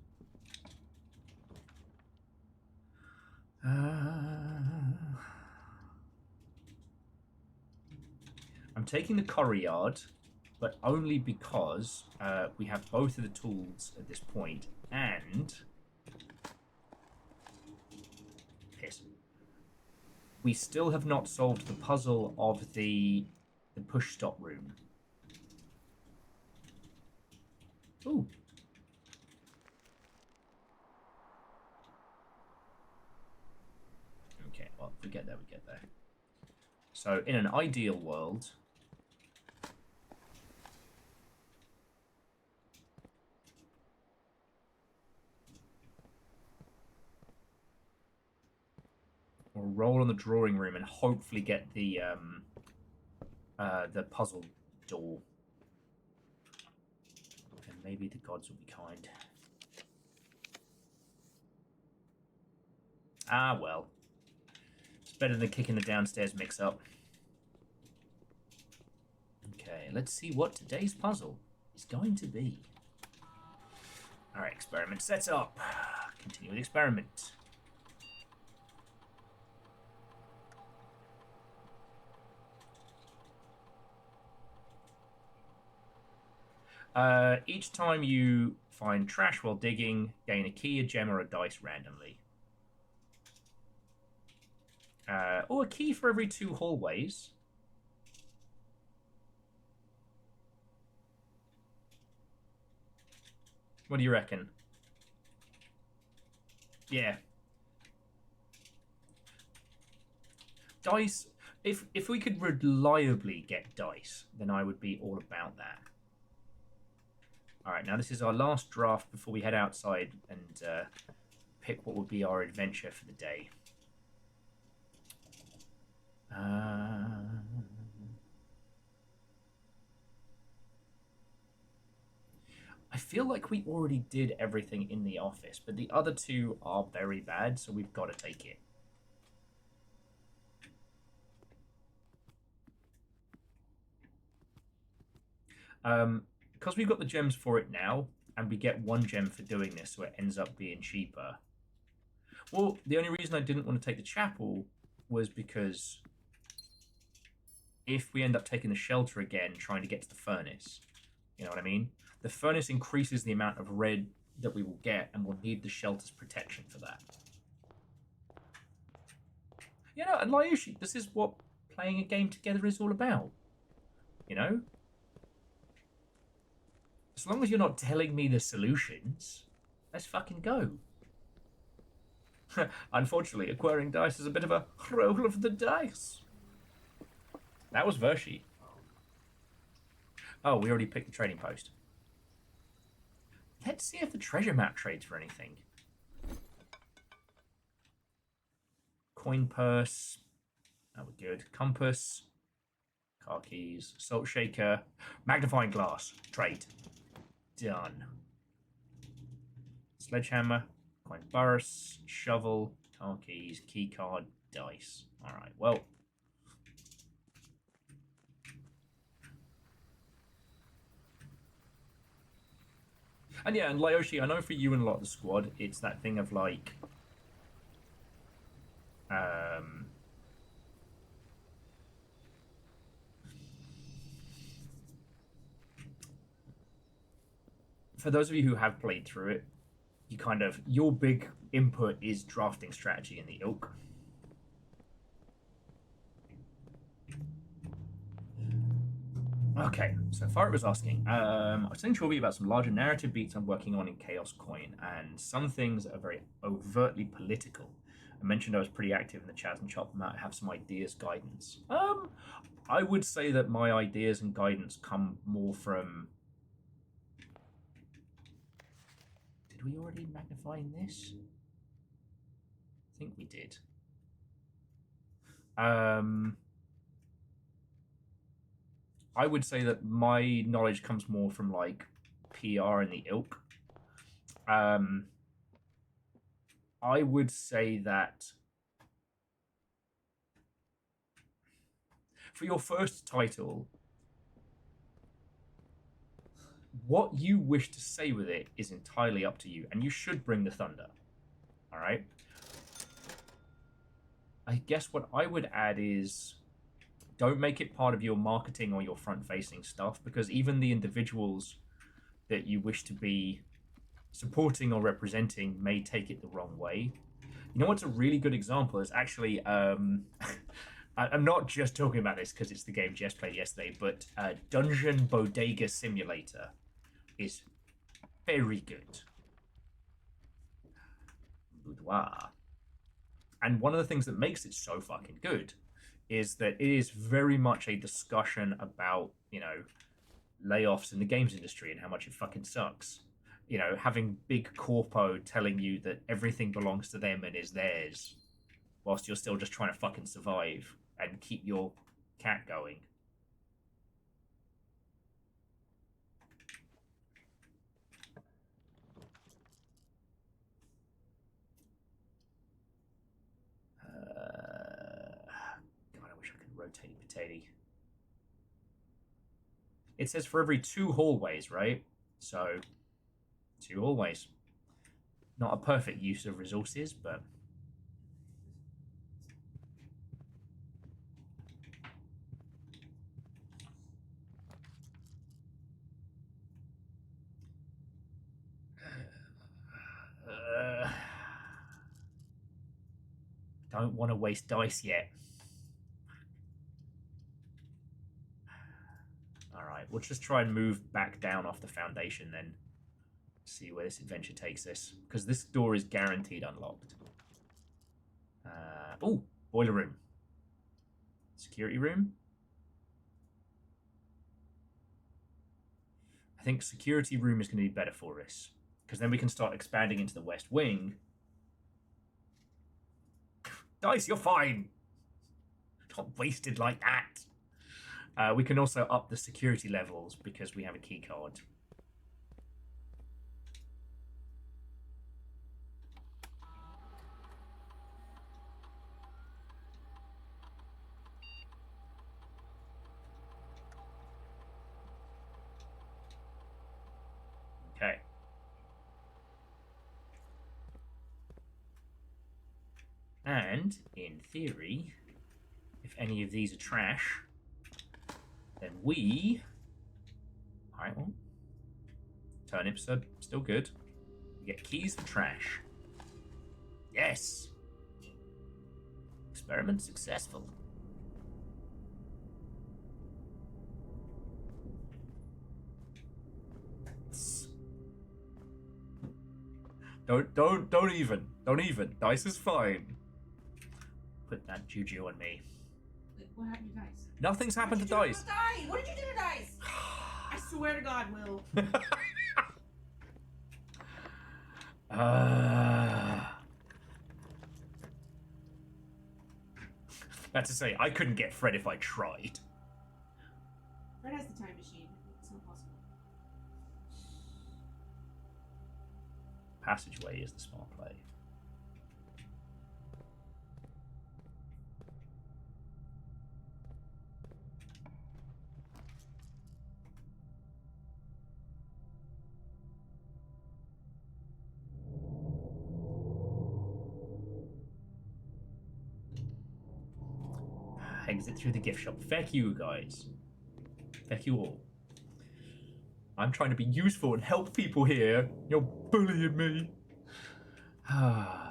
I'm taking the Corryard, but only because we have both of the tools at this point, and piss. We still have not solved the puzzle of the push stop room. Ooh. Okay, well, if we get there, we get there. So, in an ideal world... we'll roll on the drawing room and hopefully get the puzzle door. And maybe the gods will be kind. Ah, well. It's better than kicking the downstairs mix-up. Okay, let's see what today's puzzle is going to be. Alright, experiment set up. Continue with experiment. Each time you find trash while digging, gain a key, a gem, or a dice randomly. Or a key for every 2 hallways. What do you reckon? Yeah. Dice. If we could reliably get dice, then I would be all about that. All right, now this is our last draft before we head outside and pick what would be our adventure for the day. I feel like we already did everything in the office, but the other two are very bad, so we've got to take it. Because we've got the gems for it now, and we get 1 gem for doing this, so it ends up being cheaper. Well, the only reason I didn't want to take the chapel was because if we end up taking the shelter again, trying to get to the furnace, you know what I mean? The furnace increases the amount of red that we will get, and we'll need the shelter's protection for that. You know, and Lyushi, this is what playing a game together is all about. You know? As long as you're not telling me the solutions, let's fucking go. Unfortunately, acquiring dice is a bit of a roll of the dice. That was Vershi. Oh, we already picked the trading post. Let's see if the treasure map trades for anything. Coin purse. That was good. Compass. Car keys. Salt shaker. Magnifying glass. Trade. Done. Sledgehammer. Coin purse. Shovel. Car keys. Key card. Dice. Alright, well. And yeah, and Lyoshi, I know for you and a lot of the squad, it's that thing of like, for those of you who have played through it, you kind of, your big input is drafting strategy in the ilk. Okay, so Farrett was asking, I was telling Chorby about some larger narrative beats I'm working on in Chaos Coin, and some things that are very overtly political. I mentioned I was pretty active in the chat and Chop might have some ideas, guidance. I would say that my ideas and guidance come more from... Did we already magnify in this? I think we did. I would say that my knowledge comes more from like PR and the ilk. I would say that for your first title, what you wish to say with it is entirely up to you, and you should bring the thunder. All right. I guess what I would add is don't make it part of your marketing or your front-facing stuff, because even the individuals that you wish to be supporting or representing may take it the wrong way. You know what's a really good example is actually, I'm not just talking about this because it's the game Jess played yesterday, but Dungeon Bodega Simulator is very good. Boudoir. And one of the things that makes it so fucking good is that it is very much a discussion about, you know, layoffs in the games industry and how much it fucking sucks. You know, having big corpo telling you that everything belongs to them and is theirs, whilst you're still just trying to fucking survive and keep your cat going. God, I wish I could rotate potato. It says for every 2 hallways, right? So 2 hallways. Not a perfect use of resources, but... don't want to waste dice yet. Alright, we'll just try and move back down off the foundation then. See where this adventure takes us. Because this door is guaranteed unlocked. Oh, boiler room. Security room. I think security room is going to be better for us. Because then we can start expanding into the West Wing. Dice, you're fine. Not wasted like that. We can also up the security levels because we have a key card. Okay. And, in theory, if any of these are trash, then we... Alright, well, turnips are still good. We get keys for trash. Yes! Experiment successful. Don't even. Don't even. Dice is fine. Put that juju on me. Wait, what happened to Dice? Nothing's happened to Dice. What did you do to Dice? I swear to God, Will. That's to say, I couldn't get Fred if I tried. Fred has the time machine. It's not possible. Passageway is the smart play. Exit through the gift shop. Feck you guys. Feck you all. I'm trying to be useful and help people here. You're bullying me. Oh.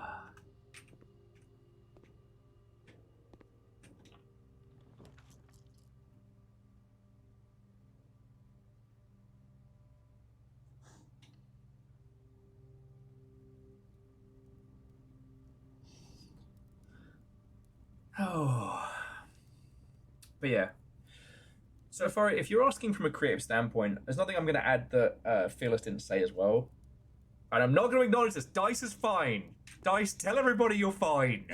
But yeah. So far, if you're asking from a creative standpoint, there's nothing I'm going to add that Fearless didn't say as well. And I'm not going to acknowledge this. Dice is fine. Dice, tell everybody you're fine.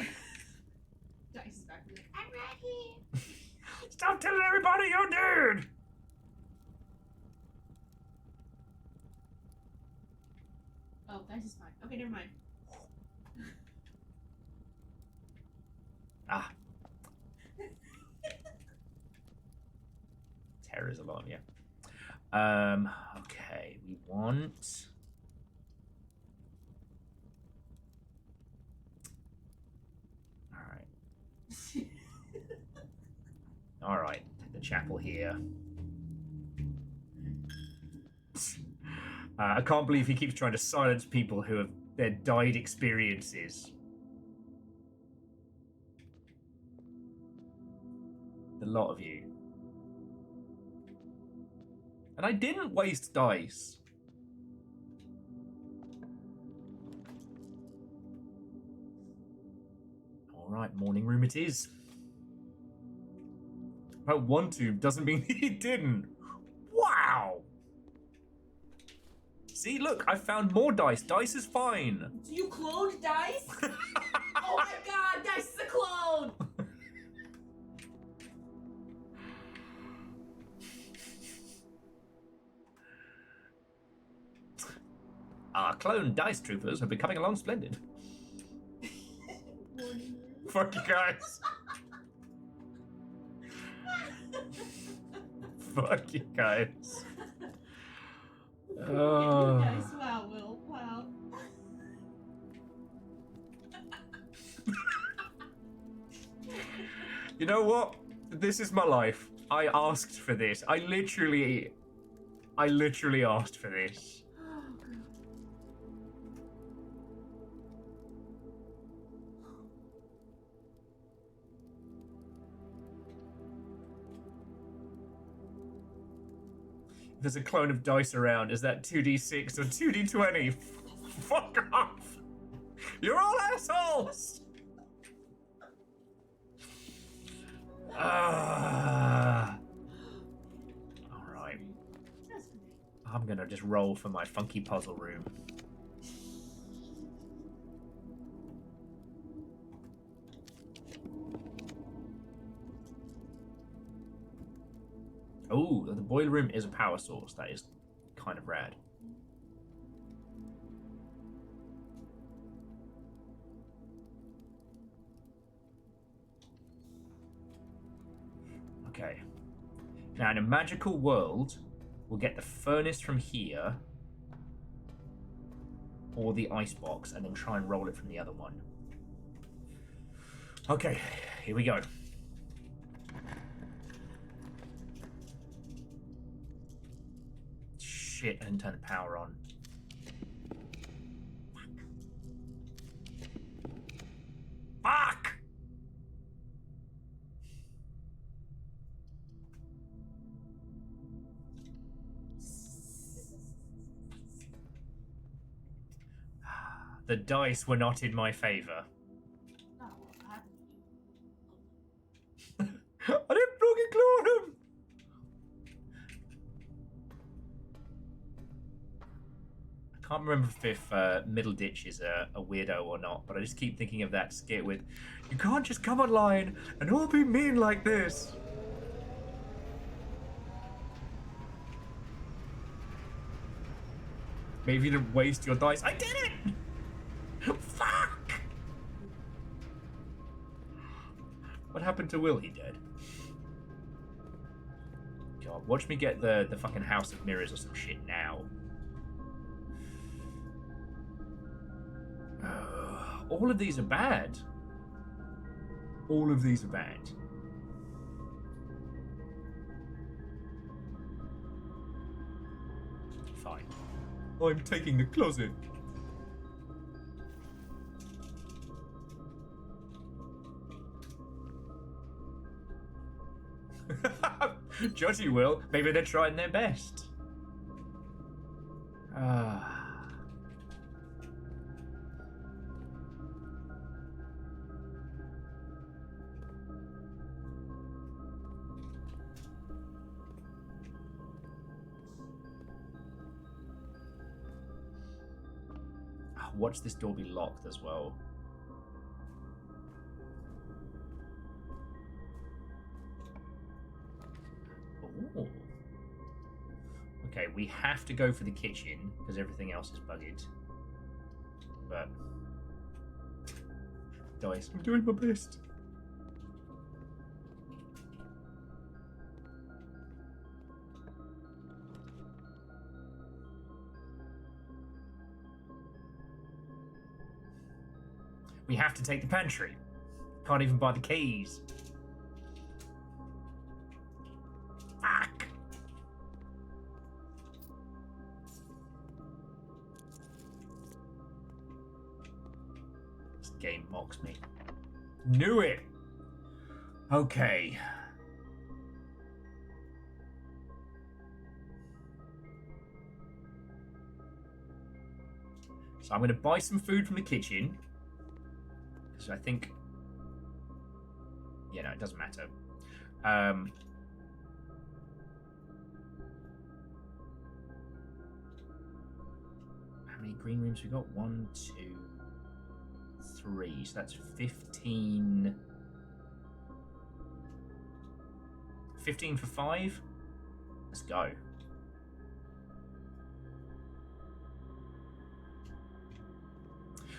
Dice is back there. I'm ready. Stop telling everybody you're dead. Oh, Dice is fine. Okay, never mind. Ah. Terror's alarm, yeah. Okay, we want... Alright. Alright, the chapel here. I can't believe he keeps trying to silence people who have their died experiences. A lot of you. And I didn't waste dice. Alright, morning room it is. About one tube doesn't mean he didn't. Wow! See, look, I found more dice. Dice is fine. You cloned Dice? Oh my God, Dice is a clone! Our clone dice troopers have been coming along splendid. Fuck you guys. Fuck you guys. Oh. Dice, wow, Will, wow. You know what? This is my life. I asked for this. I literally asked for this. There's a clone of dice around. Is that 2d6 or 2d20? Fuck off! You're all assholes! Alright. I'm gonna just roll for my funky puzzle room. Oh, the boiler room is a power source. That is kind of rad. Okay. Now, in a magical world, we'll get the furnace from here, or the icebox, and then try and roll it from the other one. Okay, here we go. Shit, I didn't turn the power on. Fuck! The dice were not in my favor. Oh, I didn't fucking claw him! I can't remember if Middle Ditch is a weirdo or not, but I just keep thinking of that skit with, you can't just come online and all be mean like this. Maybe you didn't waste your dice. I did it! Fuck! What happened to Will? He dead? God, watch me get the fucking House of Mirrors or some shit now. All of these are bad. All of these are bad. Fine. I'm taking the closet. Judgy Will. Maybe they're trying their best. Watch this door be locked as well. Ooh. Okay, we have to go for the kitchen because everything else is bugged. But dice, I'm doing my best. We have to take the pantry. Can't even buy the keys. Fuck! This game mocks me. Knew it! Okay. So I'm going to buy some food from the kitchen. So I think, yeah, no, it doesn't matter. How many green rooms we got? 1, 2, 3. So that's 15. 15 for 5. Let's go.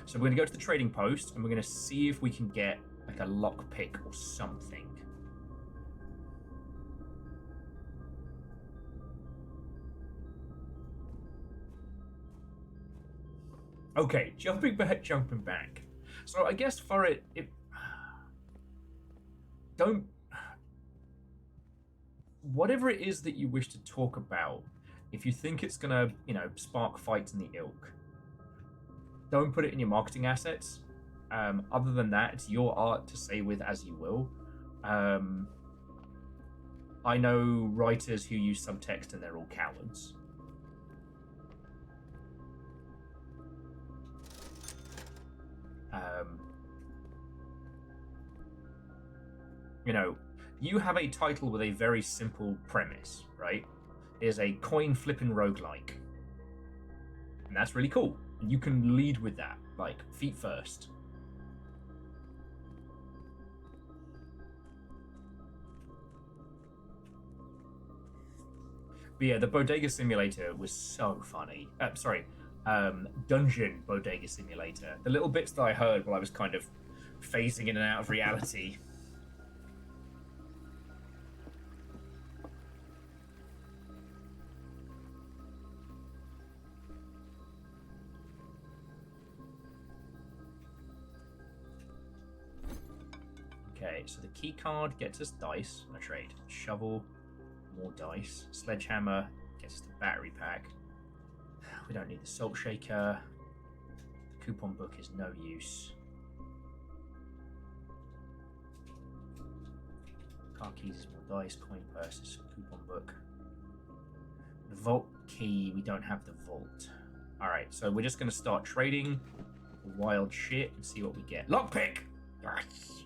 So we're going to go to the trading post and we're going to see if we can get like a lockpick or something. Okay, jumping back. So I guess for it don't... Whatever it is that you wish to talk about, if you think it's going to, spark fights in the ilk, don't put it in your marketing assets. Other than that, it's your art to say with as you will. I know writers who use subtext and they're all cowards. You have a title with a very simple premise, right? is a coin flipping roguelike. And that's really cool. And you can lead with that, like feet first. But yeah, the Bodega Simulator was so funny. Dungeon Bodega Simulator. The little bits that I heard while I was kind of phasing in and out of reality. Okay, so the key card gets us dice on a trade. Shovel, more dice. Sledgehammer gets us the battery pack. We don't need the salt shaker. The coupon book is no use. Car keys is more dice. Coin purse is coupon book. The vault key, we don't have the vault. Alright, so we're just going to start trading wild shit and see what we get. Lockpick! Yes!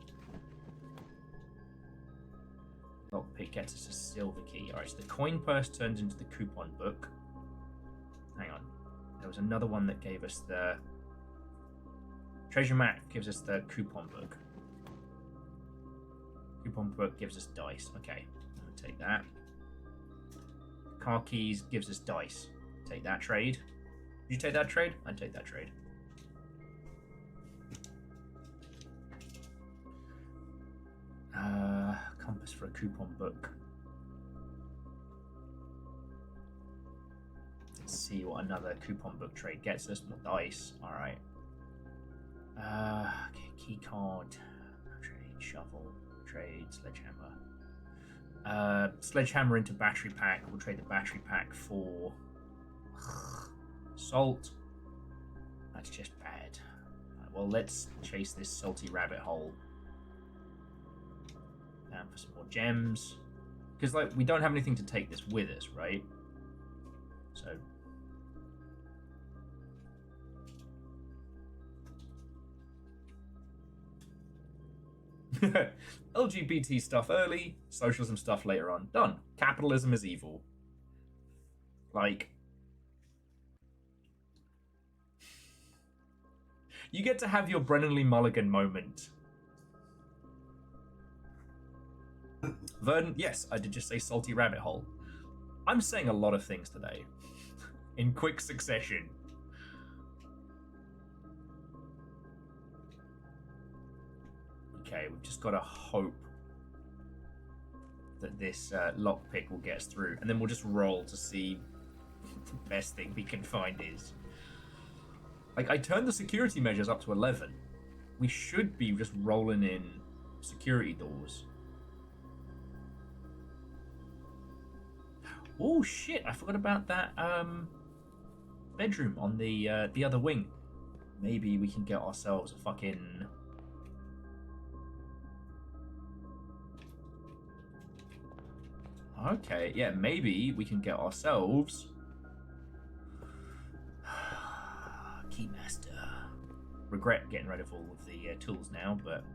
Lockpick gets us a silver key. Alright, so the coin purse turns into the coupon book. Hang on. There was another one that gave us the... Treasure map gives us the coupon book. Coupon book gives us dice. Okay, I'll take that. Car keys gives us dice. Take that trade. Did you take that trade? I'd take that trade. Compass for a coupon book. Let's see what another coupon book trade gets us. More dice. Alright. Okay, key card. Trade, shovel, trade, sledgehammer. Sledgehammer into battery pack. We'll trade the battery pack for salt. That's just bad. Right, well, let's chase this salty rabbit hole. And for some more gems. Because, like, we don't have anything to take this with us, right? So... LGBT stuff early, socialism stuff later on. Done. Capitalism is evil. Like... You get to have your Brennan Lee Mulligan moment. Verdon, yes, I did just say salty rabbit hole. I'm saying a lot of things today. In quick succession. Okay, we've just got to hope that this lockpick will get us through. And then we'll just roll to see what the best thing we can find is. Like, I turned the security measures up to 11. We should be just rolling in security doors. Oh shit! I forgot about that bedroom on the other wing. Maybe we can get ourselves a fucking... Okay, yeah, maybe we can get ourselves... Keymaster. Regret getting rid of all of the tools now, but,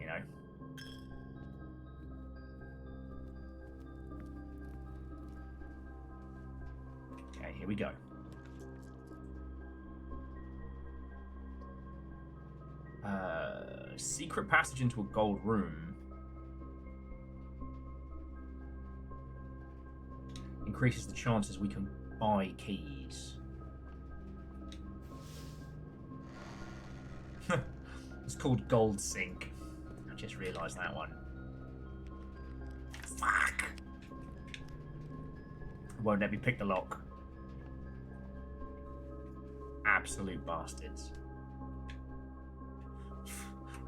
you know. Okay, here we go. Secret passage into a gold room. Increases the chances we can buy keys. It's called Gold Sink. I just realised that one. Fuck! Won't let me pick the lock. Absolute bastards.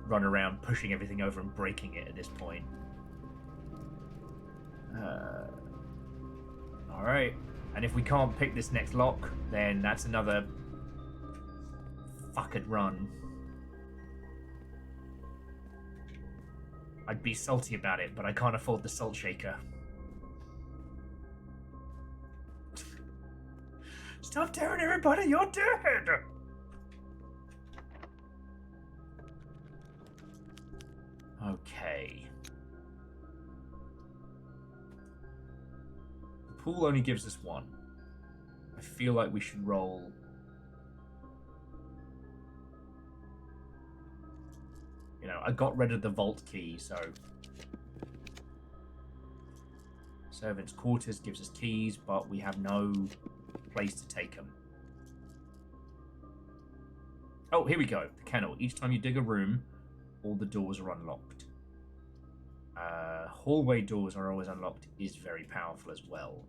Run around pushing everything over and breaking it at this point. Alright. And if we can't pick this next lock, then that's another fucked run. I'd be salty about it, but I can't afford the salt shaker. Stop telling everybody you're dead! Okay. pool only gives us 1. I feel like we should roll... You know, I got rid of the vault key, so... Servants' quarters gives us keys, but we have no place to take them. Oh, here we go. The kennel. Each time you dig a room, all the doors are unlocked. Hallway doors are always unlocked is very powerful as well.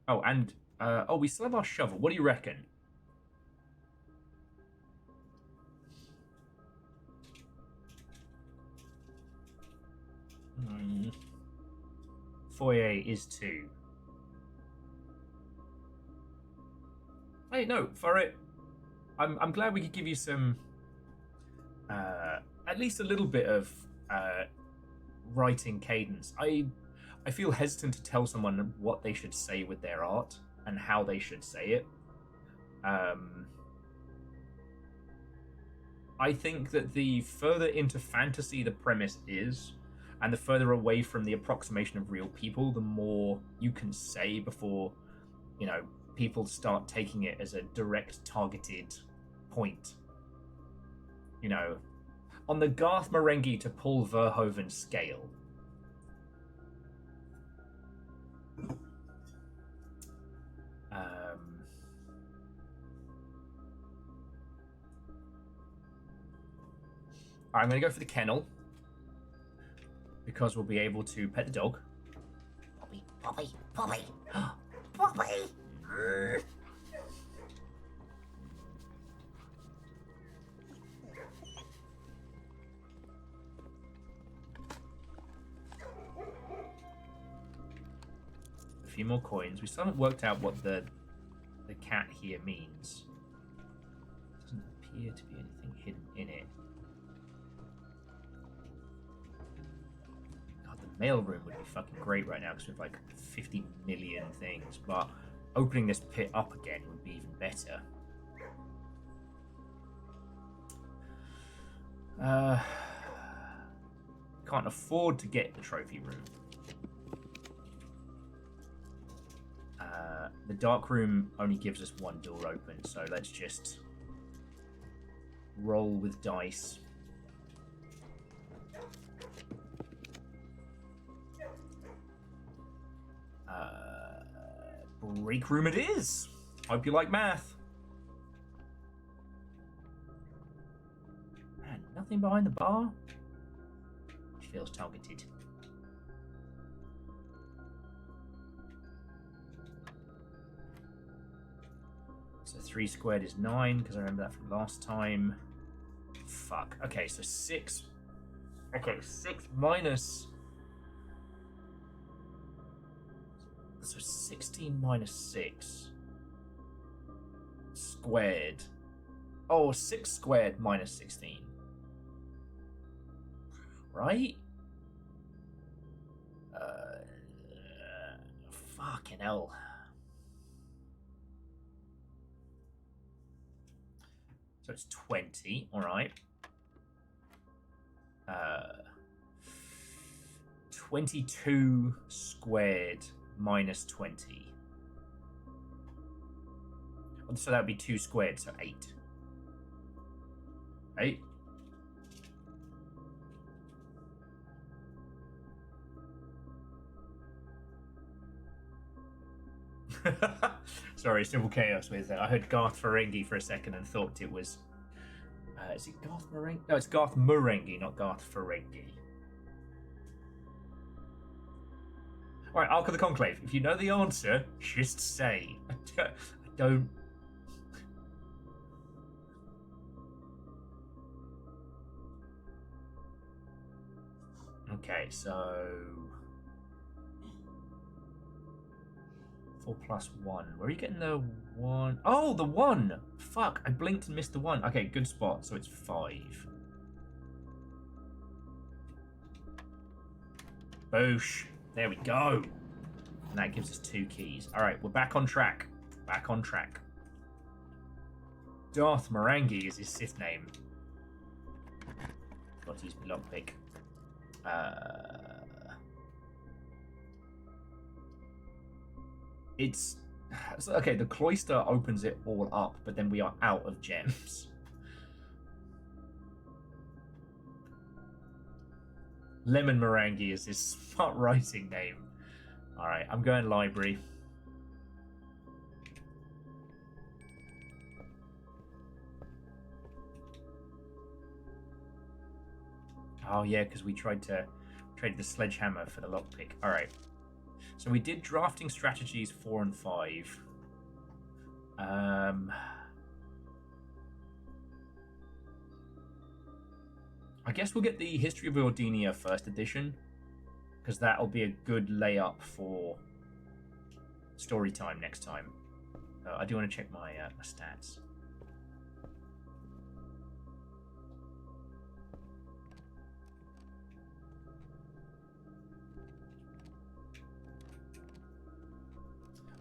Oh, and we still have our shovel. What do you reckon? Foyer is 2. Hey, no, for it. I'm glad we could give you some, at least a little bit of writing cadence. I feel hesitant to tell someone what they should say with their art and how they should say it. I think that the further into fantasy the premise is, and the further away from the approximation of real people, the more you can say before, you know, people start taking it as a direct targeted point. You know, on the Garth Marenghi to Paul Verhoeven scale. I'm going to go for the kennel, because we'll be able to pet the dog. Poppy, Poppy, Poppy, Poppy. A few more coins. We still haven't worked out what the cat here means. Doesn't appear to be anything hidden in it. Mailroom would be fucking great right now because we have like 50 million things, but opening this pit up again would be even better. Can't afford to get the trophy room. The dark room only gives us 1 door open, so let's just roll with dice. Break room it is. Hope you like math. Man, nothing behind the bar. Which feels targeted. So 3 squared is 9, because I remember that from last time. Fuck. Okay, so 6. Okay, 6 minus... So 16 minus 6 squared. Oh, 6 squared minus 16. Right? Fucking hell. So it's 20, alright. 22 squared minus 20. So that would be 2 squared, so 8. 8. Sorry, Civil Chaos with I heard Garth Marenghi for a second and thought it was... is it Garth Marenghi? No, it's Garth Marenghi, not Garth Marenghi. Alright, Ark of the Conclave. If you know the answer, just say. I don't... Okay, so... 4 plus 1. Where are you getting the 1? Oh, the 1! Fuck, I blinked and missed the 1. Okay, good spot. So it's 5. Boosh. There we go. And that gives us 2 keys. Alright, we're back on track. Back on track. Darth Marenghi is his Sith name. Got to use the lockpick. It's okay. The cloister opens it all up, but then we are out of gems. Lemon Meringue is his smart writing name. All right, I'm going library. Oh yeah, because we tried to trade the sledgehammer for the lockpick. All right. So we did drafting strategies 4 and 5. I guess we'll get the History of Ordinia first edition, because that'll be a good layup for story time next time. I do want to check my stats.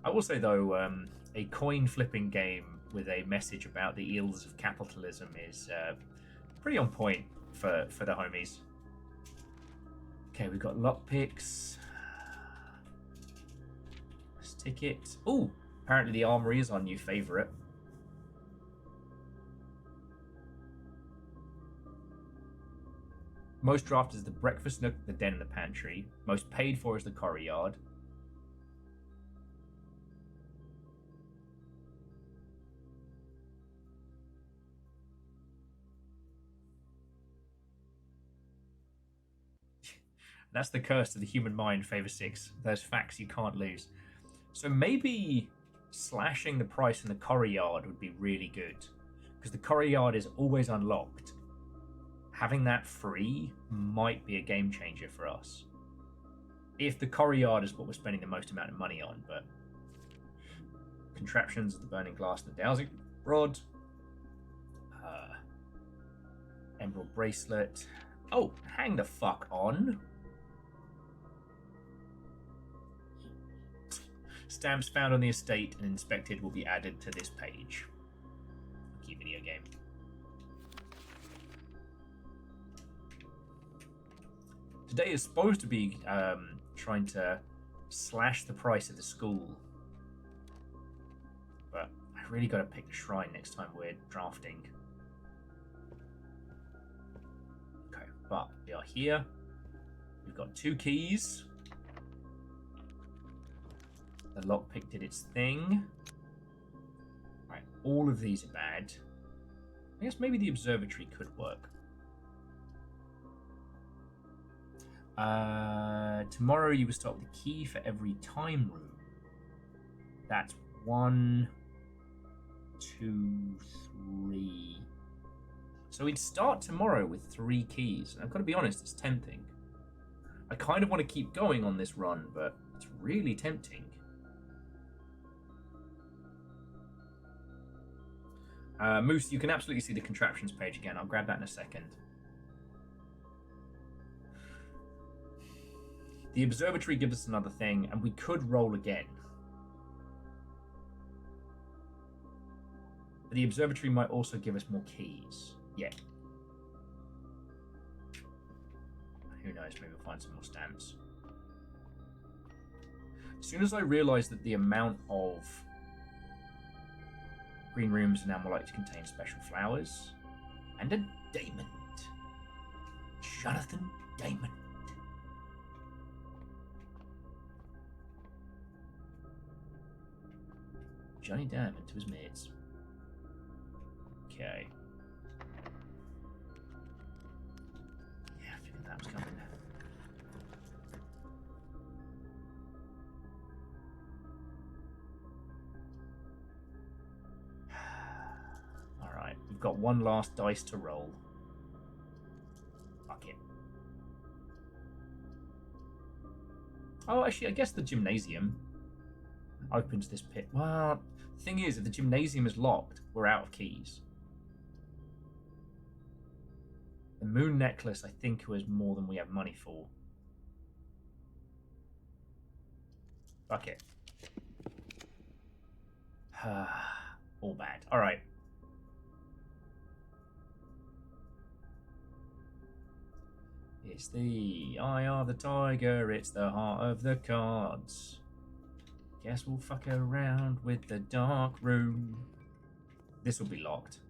I will say though, a coin flipping game with a message about the ills of capitalism is pretty on point for the homies. Okay, we've got lockpicks. Let's ticket. Oh, apparently the armory is our new favorite. Most drafted is the breakfast nook, the den, and the pantry. Most paid for is the corridor yard. That's the curse of the human mind, favor 6. There's facts you can't lose. So maybe slashing the price in the courtyard would be really good, because the courtyard is always unlocked. Having that free might be a game changer for us. If the courtyard is what we're spending the most amount of money on, but contraptions of the burning glass and the dowsing rod. Emerald bracelet. Oh, hang the fuck on. Stamps found on the estate and inspected will be added to this page. Key video game. Today is supposed to be trying to slash the price of the school. But I really got to pick the shrine next time we're drafting. Okay, but we are here. We've got 2 keys. The lockpick did its thing. Right, all of these are bad. I guess maybe the observatory could work. Tomorrow you will start with a key for every time room. That's 1, 2, 3. So we'd start tomorrow with 3 keys. I've got to be honest, it's tempting. I kind of want to keep going on this run, but it's really tempting. Moose, you can absolutely see the contraptions page again. I'll grab that in a second. The observatory gives us another thing, and we could roll again. But the observatory might also give us more keys. Yeah. Who knows, maybe we'll find some more stamps. As soon as I realised that the amount of green rooms are now more likely to contain special flowers. And a diamond. Jonathan Diamond. Johnny Diamond to his mates. Okay. Yeah, I figured that was coming. Alright, we've got one last dice to roll. Fuck it. Oh, actually, I guess the gymnasium opens this pit. Well, the thing is, if the gymnasium is locked, we're out of keys. The moon necklace, I think, was more than we have money for. Fuck it. All bad. Alright. It's the eye of the tiger, it's the heart of the cards. Guess we'll fuck around with the dark room. This will be locked.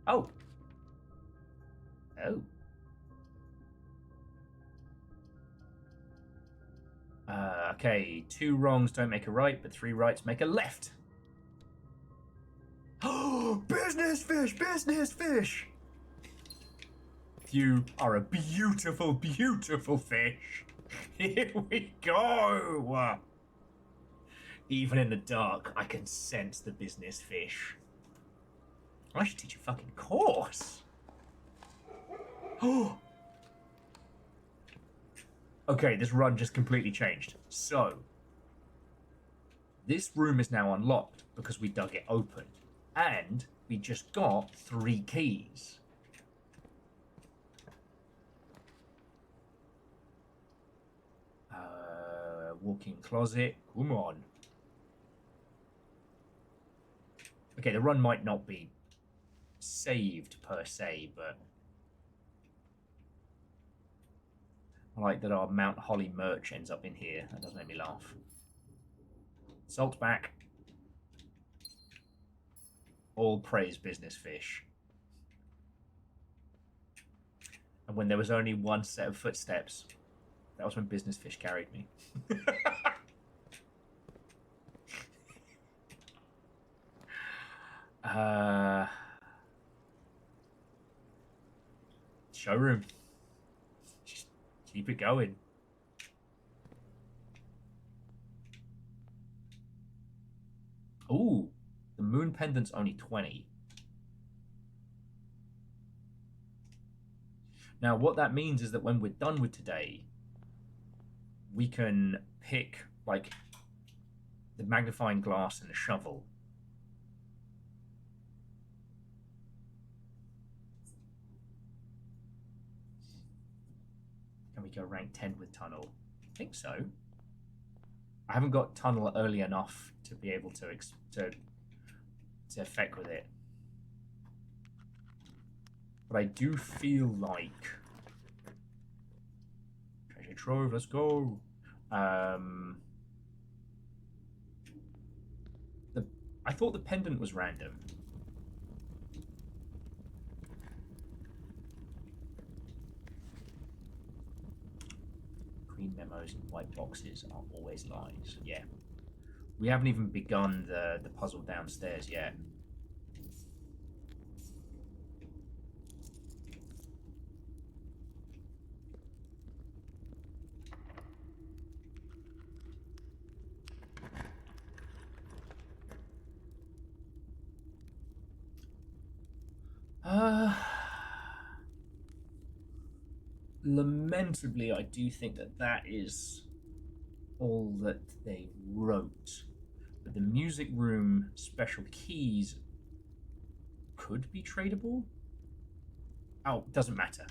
Oh. Oh. Okay, 2 wrongs don't make a right, but 3 rights make a left. Oh, business fish, business fish. You are a beautiful, beautiful fish. Here we go. Even in the dark, I can sense the business fish. I should teach a fucking course. Oh. Okay, this run just completely changed. So, this room is now unlocked because we dug it open. And we just got 3 keys. Walk-in closet. Come on. Okay, the run might not be saved per se, but I like that our Mount Holly merch ends up in here. That does make me laugh. Salt back. All praise business fish. And when there was only one set of footsteps, that was when business fish carried me. Showroom. Just keep it going. Ooh, the moon pendant's only 20. Now, what that means is that when we're done with today, we can pick, like, the magnifying glass and the shovel. Can we go rank 10 with tunnel? I think so. I haven't got tunnel early enough to be able to effect with it. But I do feel like treasure trove, let's go. I thought the pendant was random. Green memos and white boxes are always lies. Yeah. We haven't even begun the puzzle downstairs yet. Lamentably, I do think that is all that they wrote. But the music room special keys could be tradable? Oh, doesn't matter.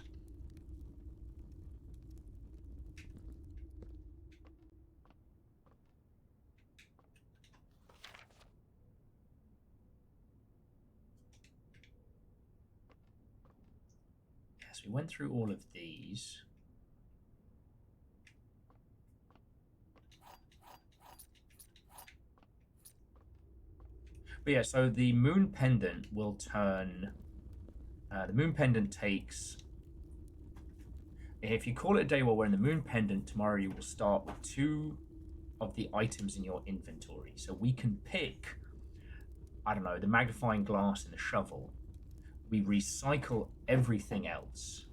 Yes, we went through all of these. But yeah, so the moon pendant will turn... the moon pendant takes... If you call it a day while wearing the moon pendant, tomorrow you will start with 2 of the items in your inventory. So we can pick, I don't know, the magnifying glass and the shovel. We recycle everything else.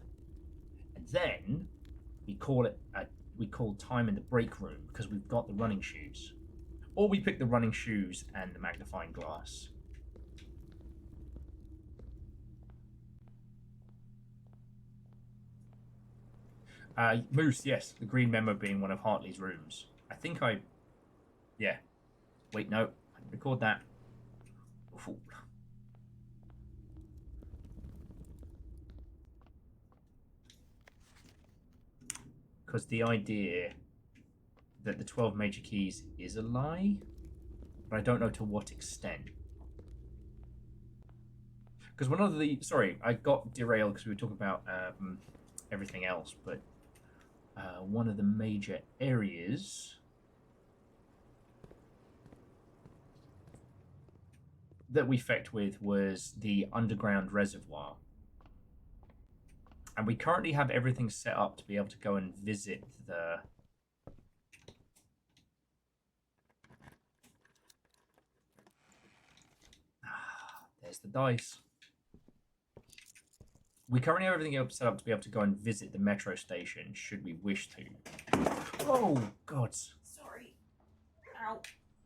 And then we call time in the break room because we've got the running shoes. Or we pick the running shoes and the magnifying glass. Moose, yes. The green memo being one of Hartley's rooms. I think yeah. Wait, no. I didn't record that. Fool. Because the idea that the 12 major keys is a lie, but I don't know to what extent. Because one of the... Sorry, I got derailed because we were talking about everything else, but one of the major areas that we fecked with was the underground reservoir. And we currently have everything set up to be able to go and visit the... There's the dice. We currently have everything set up to be able to go and visit the metro station, should we wish to. Oh, God. Sorry. Ow.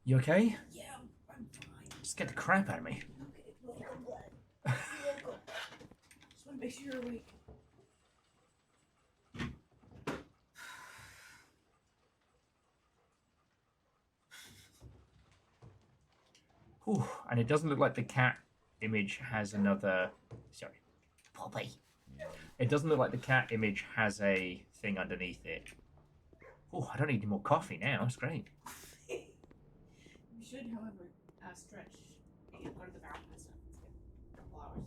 You okay? Yeah, I'm fine. Scared the crap out of me. Okay, well, I'm glad. You're welcome. Just want to make sure you're awake. Whew. And it doesn't look like the cat image has another... Sorry. Poppy. It doesn't look like the cat image has a thing underneath it. Oh, I don't need any more coffee now. It's great. You should, however, stretch and go to the bathroom and stuff. It's a couple hours.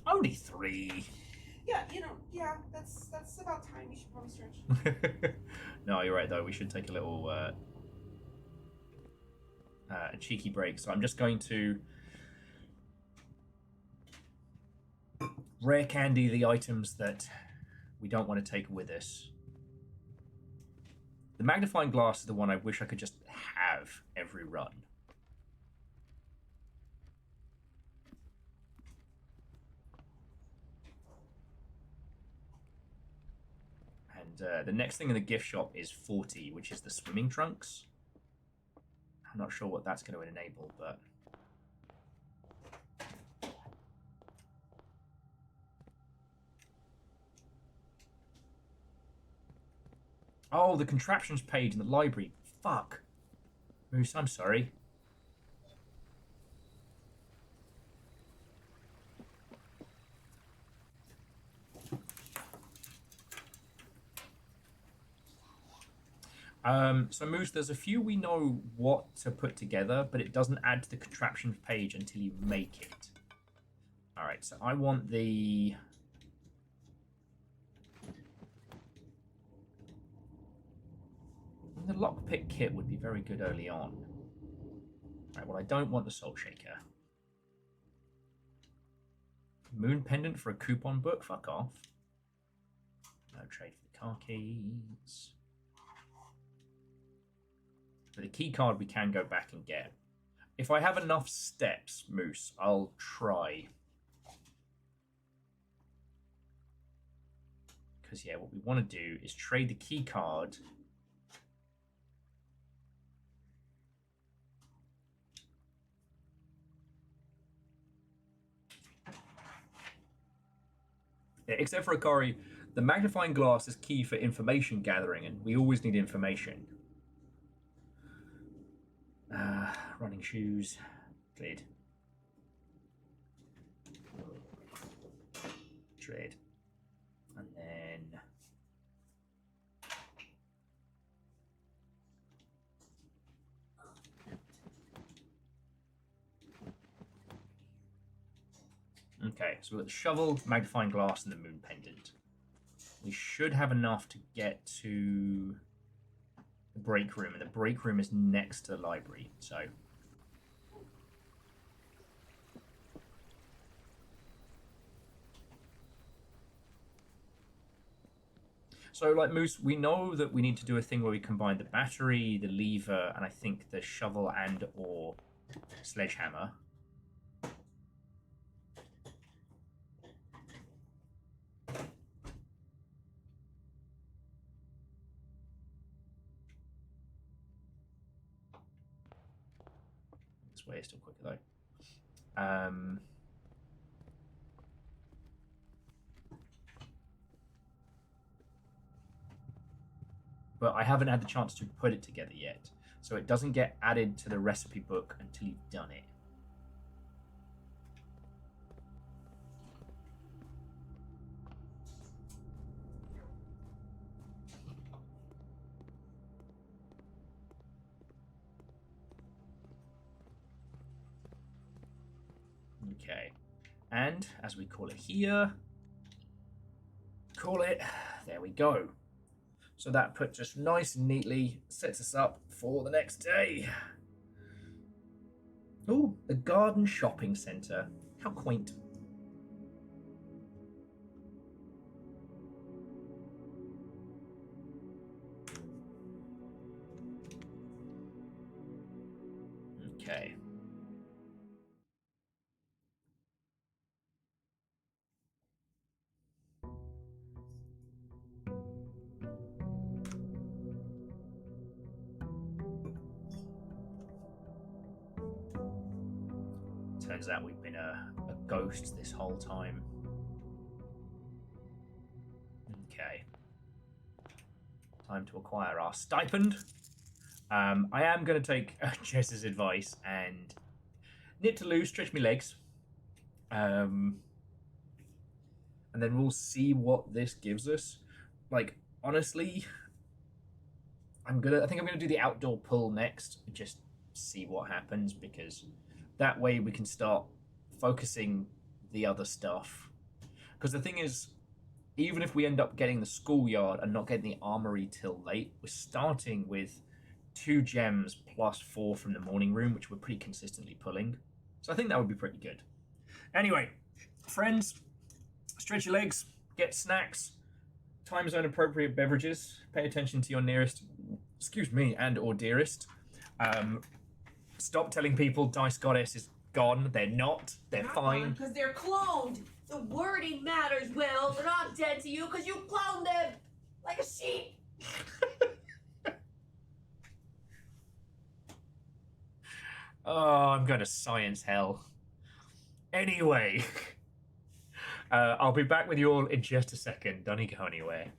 Only 3. Yeah, that's about time. You should probably stretch. No, you're right, though. We should take a little a cheeky break. So I'm just going to rare candy the items that we don't want to take with us. The magnifying glass is the one I wish I could just have every run. And the next thing in the gift shop is 40, which is the swimming trunks. I'm not sure what that's going to enable, but... Oh, the contraptions page in the library. Fuck. Moose, I'm sorry. So Moose, there's a few we know what to put together, but it doesn't add to the contraptions page until you make it. Alright, so I want the... The lockpick kit would be very good early on. Right, well, I don't want the salt shaker. Moon pendant for a coupon book? Fuck off. No trade for the car keys. But the key card we can go back and get. If I have enough steps, Moose, I'll try. Because, yeah, what we want to do is trade the key card... Except for Akari, the magnifying glass is key for information gathering, and we always need information. Running shoes. Cleared. Trade. And then... Okay, so we've got the shovel, magnifying glass, and the moon pendant. We should have enough to get to the break room, and the break room is next to the library, so... So, like Moose, we know that we need to do a thing where we combine the battery, the lever, and I think the shovel and or sledgehammer. This way is still quicker though. But I haven't had the chance to put it together yet, so it doesn't get added to the recipe book until you've done it. Okay, and as we call it here, call it. There we go. So that puts us nice and neatly, sets us up for the next day. Oh, a garden shopping centre. How quaint. Okay. Turns out we've been a ghost this whole time. Okay. Time to acquire our stipend. I am going to take Jess's advice and knit to loose, stretch my legs. And then we'll see what this gives us. Like, honestly, I think I'm gonna do the outdoor pull next and just see what happens, because that way we can start focusing the other stuff. Because the thing is, even if we end up getting the schoolyard and not getting the armory till late, we're starting with 2 gems plus 4 from the morning room, which we're pretty consistently pulling. So I think that would be pretty good. Anyway, friends, stretch your legs, get snacks, time zone appropriate beverages, pay attention to your nearest, and or dearest. Stop telling people Dice Goddess is gone. They're not. They're fine. Because they're cloned. The wording matters, Will. They're not dead to you because you cloned them like a sheep. Oh, I'm going to science hell. Anyway, I'll be back with you all in just a second. Don't go anywhere.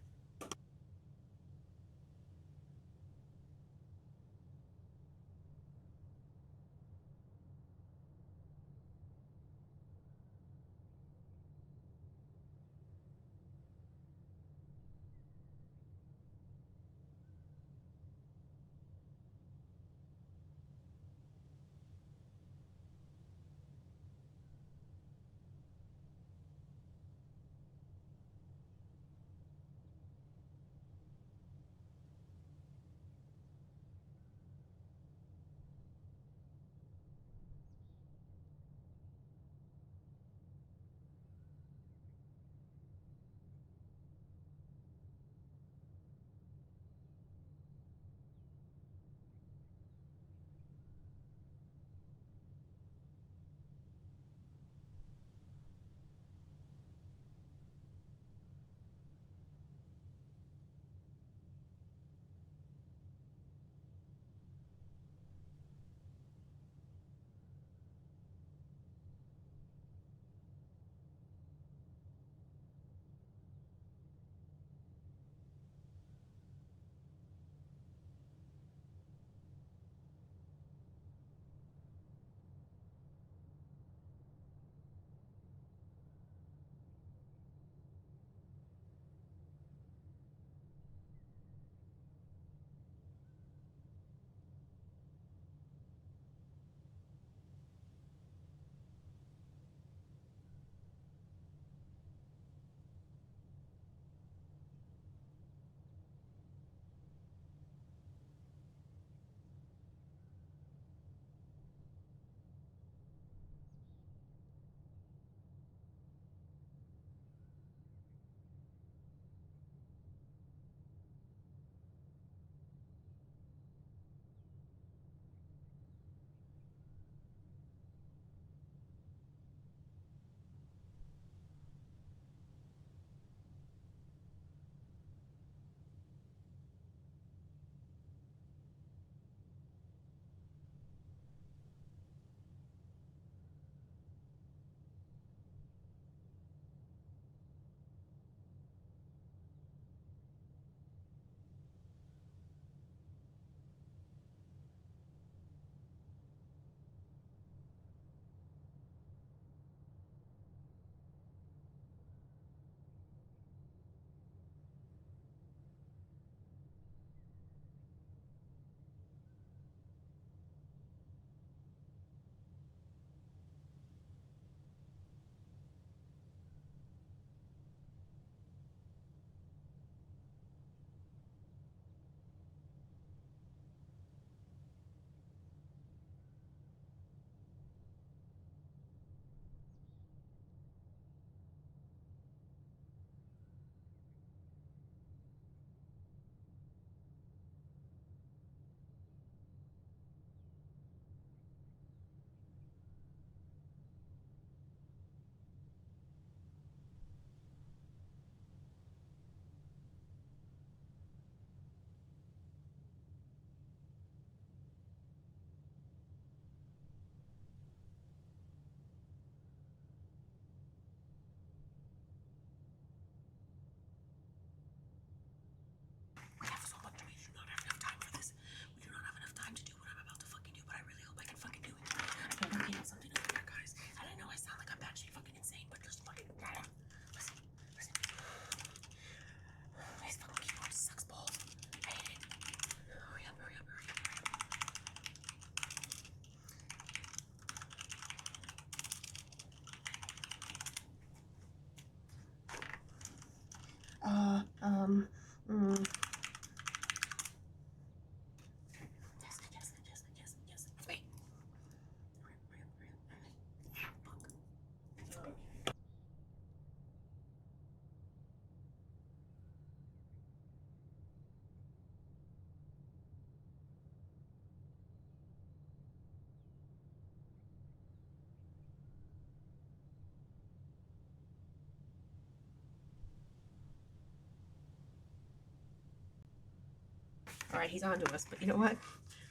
Alright, he's on to us, but you know what?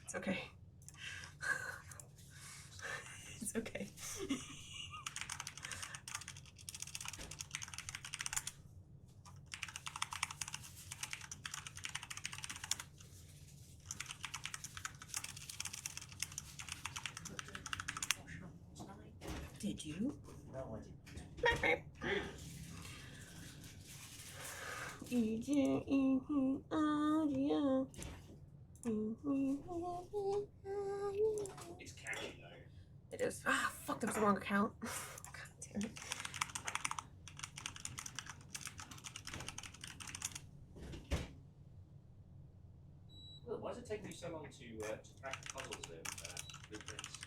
It's okay. It's okay. Did you? No, I didn't. It's catchy though. It is. Ah, fuck, that was the wrong account. God damn it. Well, why does it take me so long to crack puzzles in blueprints?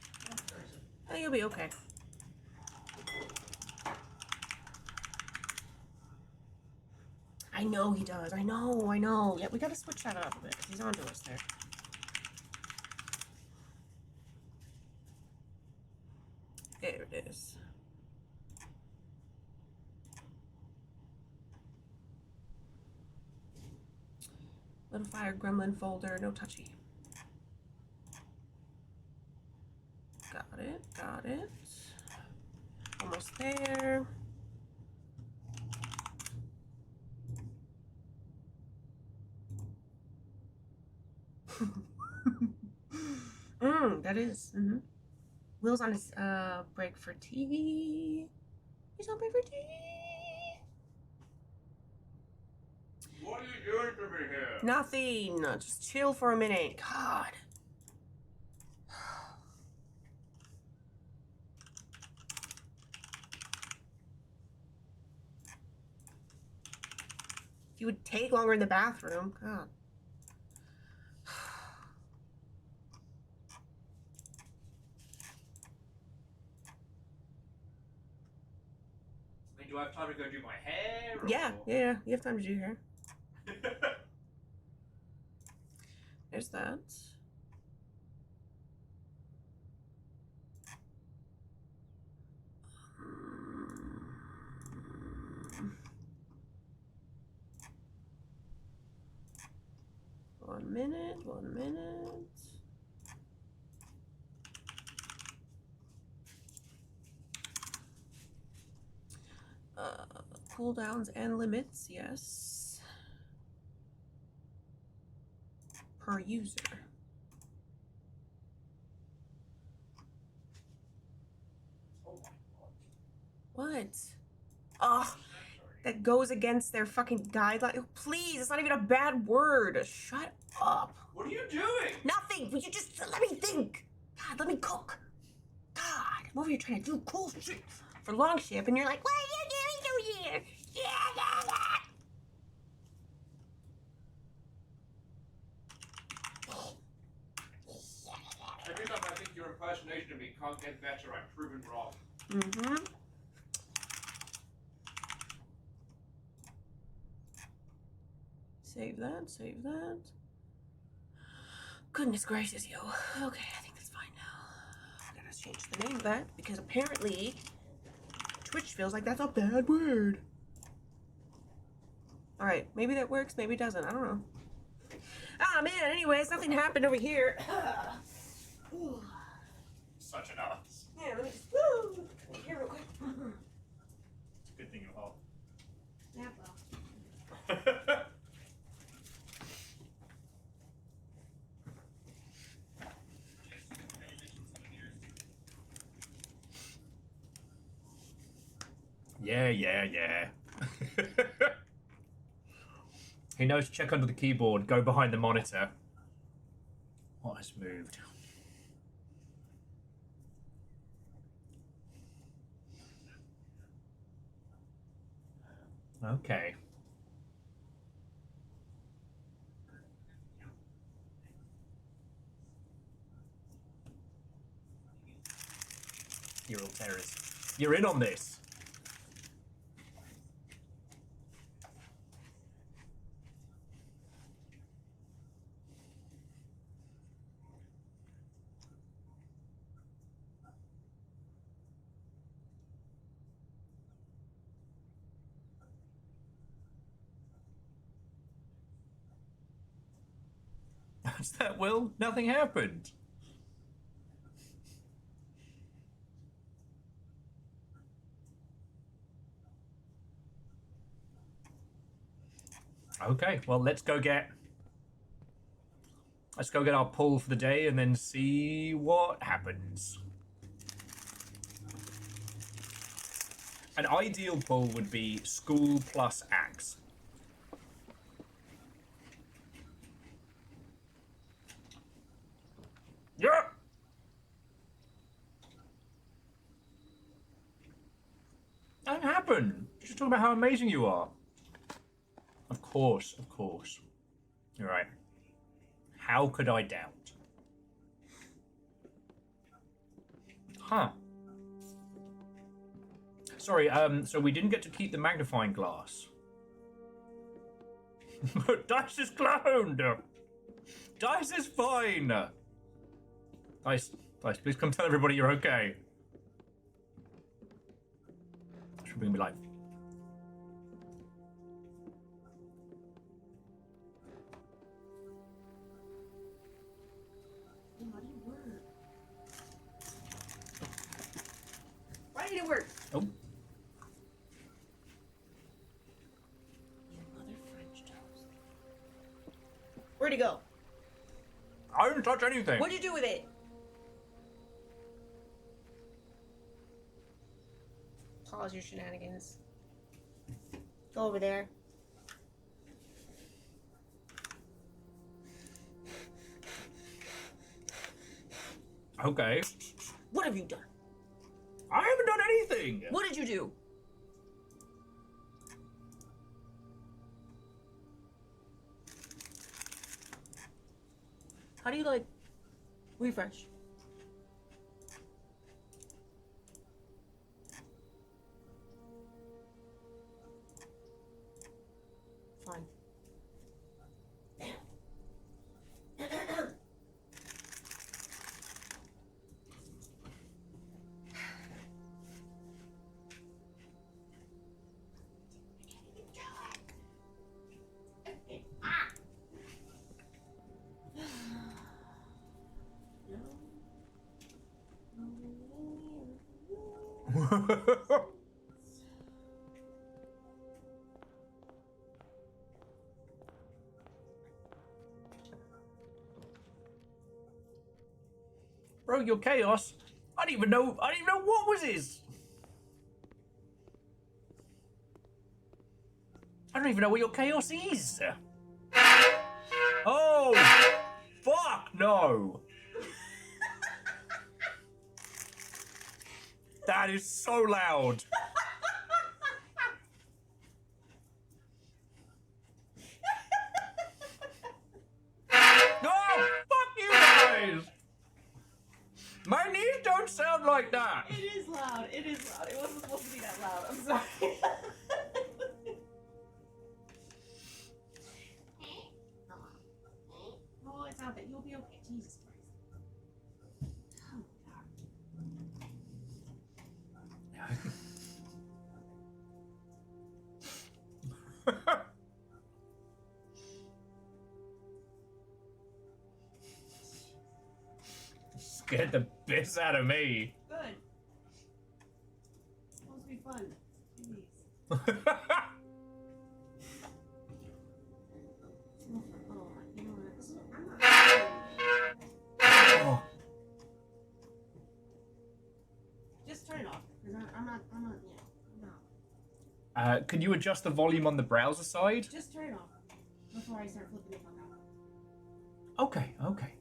Oh, you'll be okay. I know he does. I know. Yeah, we gotta switch that up a bit because he's onto us there. There it is. Little fire gremlin folder, no touchy. Got it, got it. Almost there. That is. Will's on his break for tea. He's on break for tea. What are you doing to me here? Nothing. Just chill for a minute. God. If you would take longer in the bathroom. God. Do I have time to go do my hair? Or... Yeah, you have time to do hair. There's that. One minute. Cooldowns and limits, yes. Per user. Oh my god. What? Oh, that goes against their fucking guideline. Oh, please, it's not even a bad word. Shut up. What are you doing? Nothing. Will you just let me think? God, let me cook. God, I'm over here trying to do cool shit for Longship, and you're like, what are you doing here? Every time I think your impersonation of me can't get better, I'm proven wrong. Save that. Goodness gracious, yo. Okay, I think that's fine now. I gotta change the name of that because apparently Twitch feels like that's a bad word. Alright, maybe that works, maybe it doesn't. I don't know. Ah, man, anyways, nothing happened over here. Such an ass. Yeah, let me just woo, here real quick. It's a good thing you're hot. Yeah, well. Yeah. He knows to check under the keyboard, go behind the monitor. What has moved? Okay. You're all terrorists. You're in on this. What's that, Will? Nothing happened. Okay, well, let's go get our pull for the day and then see what happens. An ideal pull would be school plus axe. Yeah. That happened. Just talking about how amazing you are. Of course, of course. You're right. How could I doubt? Huh. Sorry, so we didn't get to keep the magnifying glass. Dice is cloned! Dice is fine! Dice, please come tell everybody you're okay. Should bring me life. Why did it work? Oh. You mother French toast. Where'd it go? I didn't touch anything. What'd you do with it? Pause your shenanigans. Go over there. Okay. What have you done? I haven't done anything. What did you do? How do you like refresh? Fine. Bro, your chaos. I didn't even know what was his. I don't even know what your chaos is. Oh, fuck no. That is so loud. No, fuck you guys. My knees don't sound like that. It is loud. It is loud. It wasn't supposed to be that loud. I'm sorry. No, it's not that. You'll be okay. Jesus Christ. Scared the piss out of me. Good. It's supposed to be fun. Jeez. Oh, you know what? I'm not. Oh. Just turn it off. Because I'm not, you know, I'm not. Can you adjust the volume on the browser side? Just turn it off before I start flipping it back out. Okay, okay.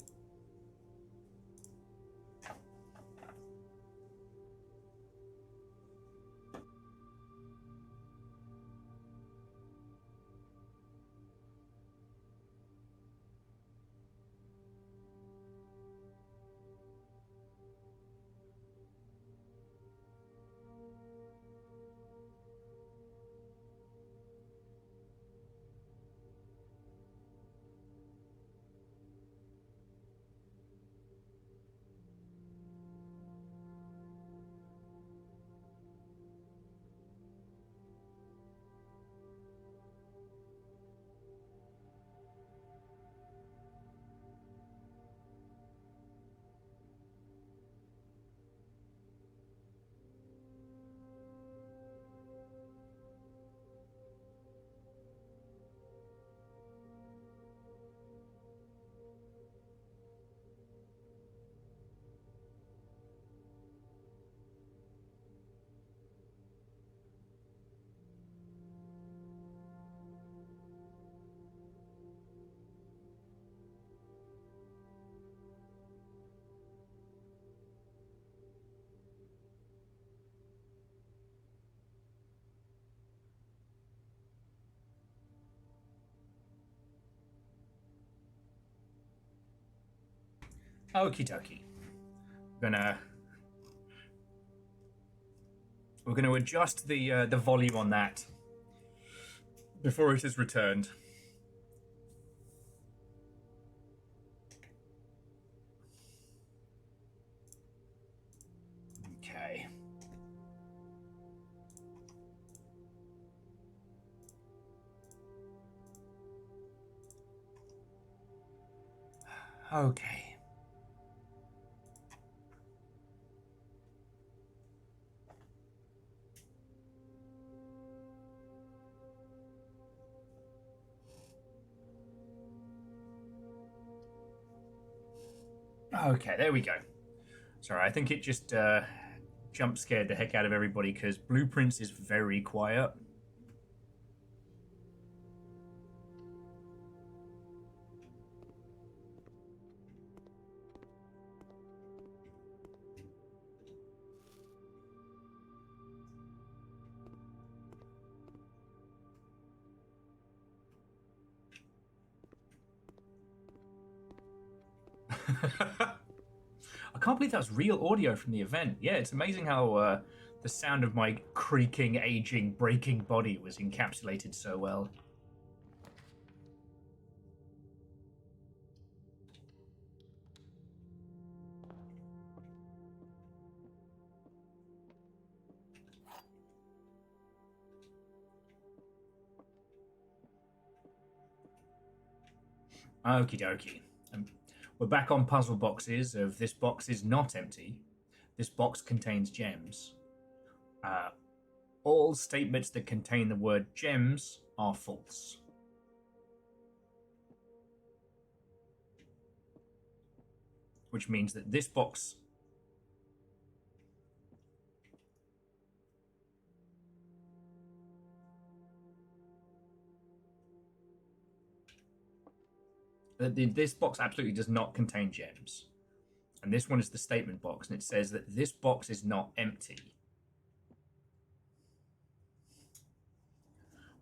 Okie dokie. We're gonna adjust the volume on that before it is returned. Okay. Okay. Okay, there we go. Sorry, I think it just jump scared the heck out of everybody because Blueprints is very quiet. I can't believe that was real audio from the event. Yeah, it's amazing how the sound of my creaking, aging, breaking body was encapsulated so well. Okie dokie. We're back on puzzle boxes of this box is not empty. This box contains gems. All statements that contain the word gems are false. Which means that this box... This box absolutely does not contain gems. And this one is the statement box, and it says that this box is not empty.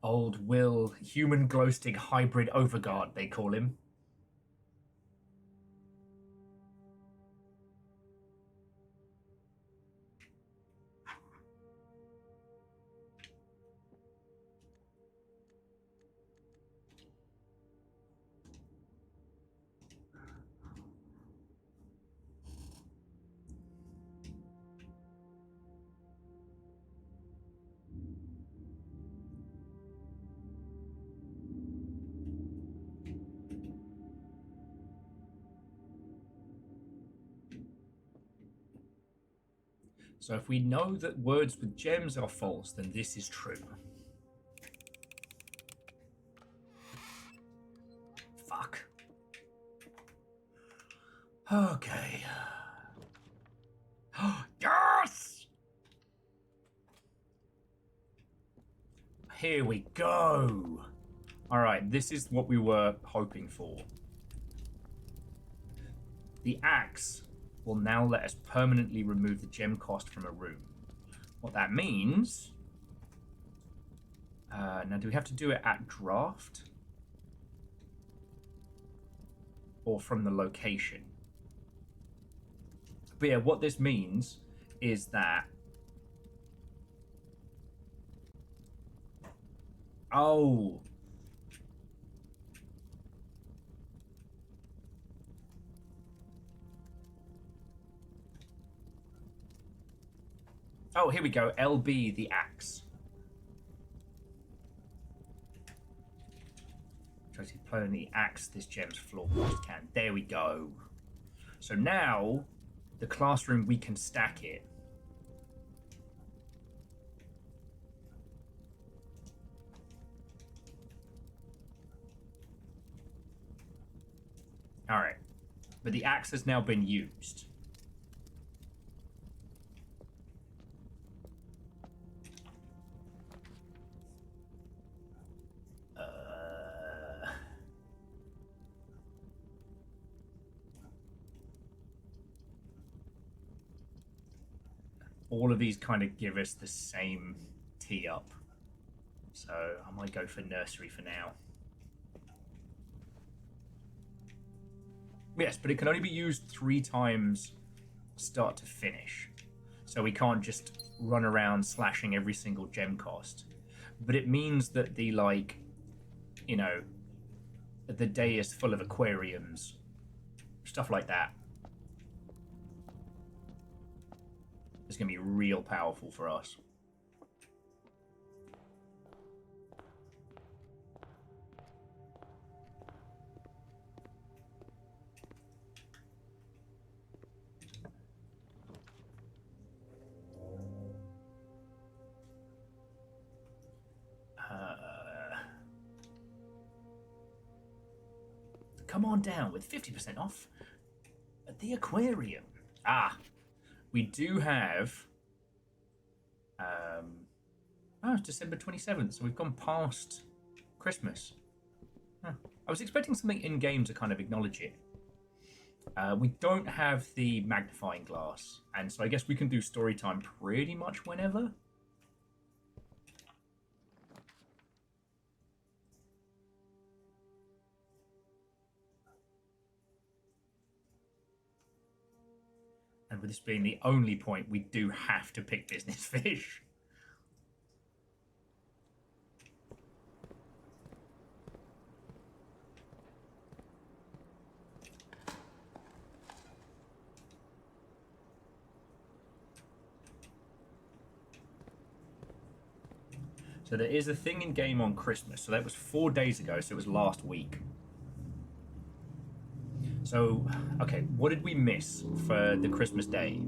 Old Will, human glowstick hybrid overguard, they call him. So if we know that words with gems are false, then this is true. Fuck. Okay. Yes! Here we go. All right, this is what we were hoping for. The axe will now let us permanently remove the gem cost from a room. What that means... now, do we have to do it at draft? Or from the location? But yeah, what this means is that... Oh... Oh, here we go. LB, the axe. Try to play on the axe this gem's floor cost can. There we go. So now, the classroom, we can stack it. Alright. But the axe has now been used. All of these kind of give us the same tee up. So I might go for nursery for now. Yes, but it can only be used 3 times start to finish. So we can't just run around slashing every single gem cost. But it means that the, like, you know, the day is full of aquariums, stuff like that. It's going to be real powerful for us. Come on down with 50% off at the aquarium. Ah, we do have... oh, it's December 27th, so we've gone past Christmas. Huh. I was expecting something in-game to kind of acknowledge it. We don't have the magnifying glass, and so I guess we can do story time pretty much whenever. And with this being the only point, we do have to pick business fish. So there is a thing in game on Christmas. So that was 4 days ago, so it was last week. So, okay, what did we miss for the Christmas day?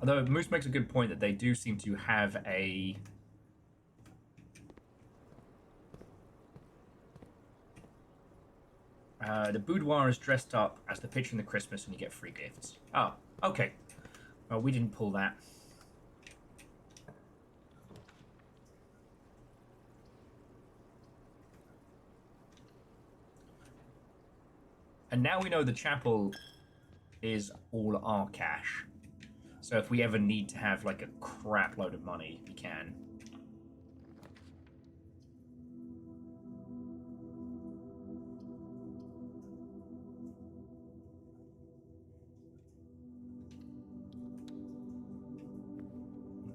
Although Moose makes a good point that they do seem to have a... the boudoir is dressed up as the picture in the Christmas and you get free gifts. Oh, okay. Well, we didn't pull that. And now we know the chapel is all our cash. So if we ever need to have like a crap load of money, we can.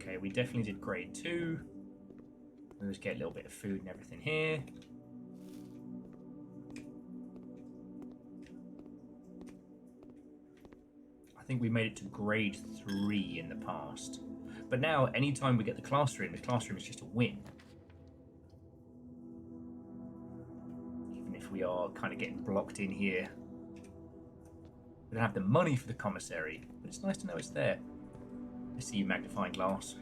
Okay, we definitely did grade 2. We'll just get a little bit of food and everything here. I think we made it to grade 3 in the past. But now, anytime we get the classroom is just a win. Even if we are kind of getting blocked in here. We don't have the money for the commissary, but it's nice to know it's there. I see you, magnifying glass.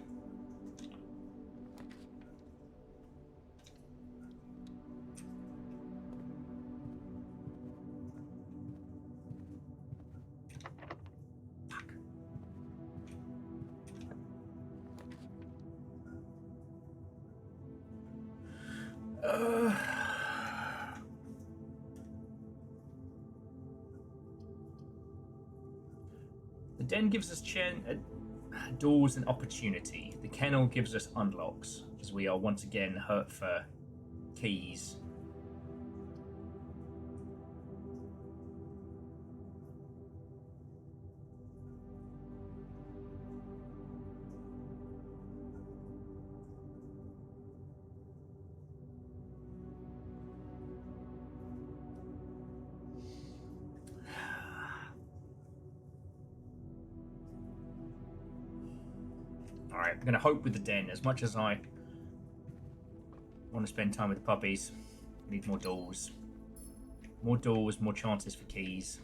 The den gives us doors and opportunity. The kennel gives us unlocks, as we are once again hurt for keys. Alright, I'm going to hope with the den. As much as I want to spend time with the puppies, we need more doors. More doors, more chances for keys.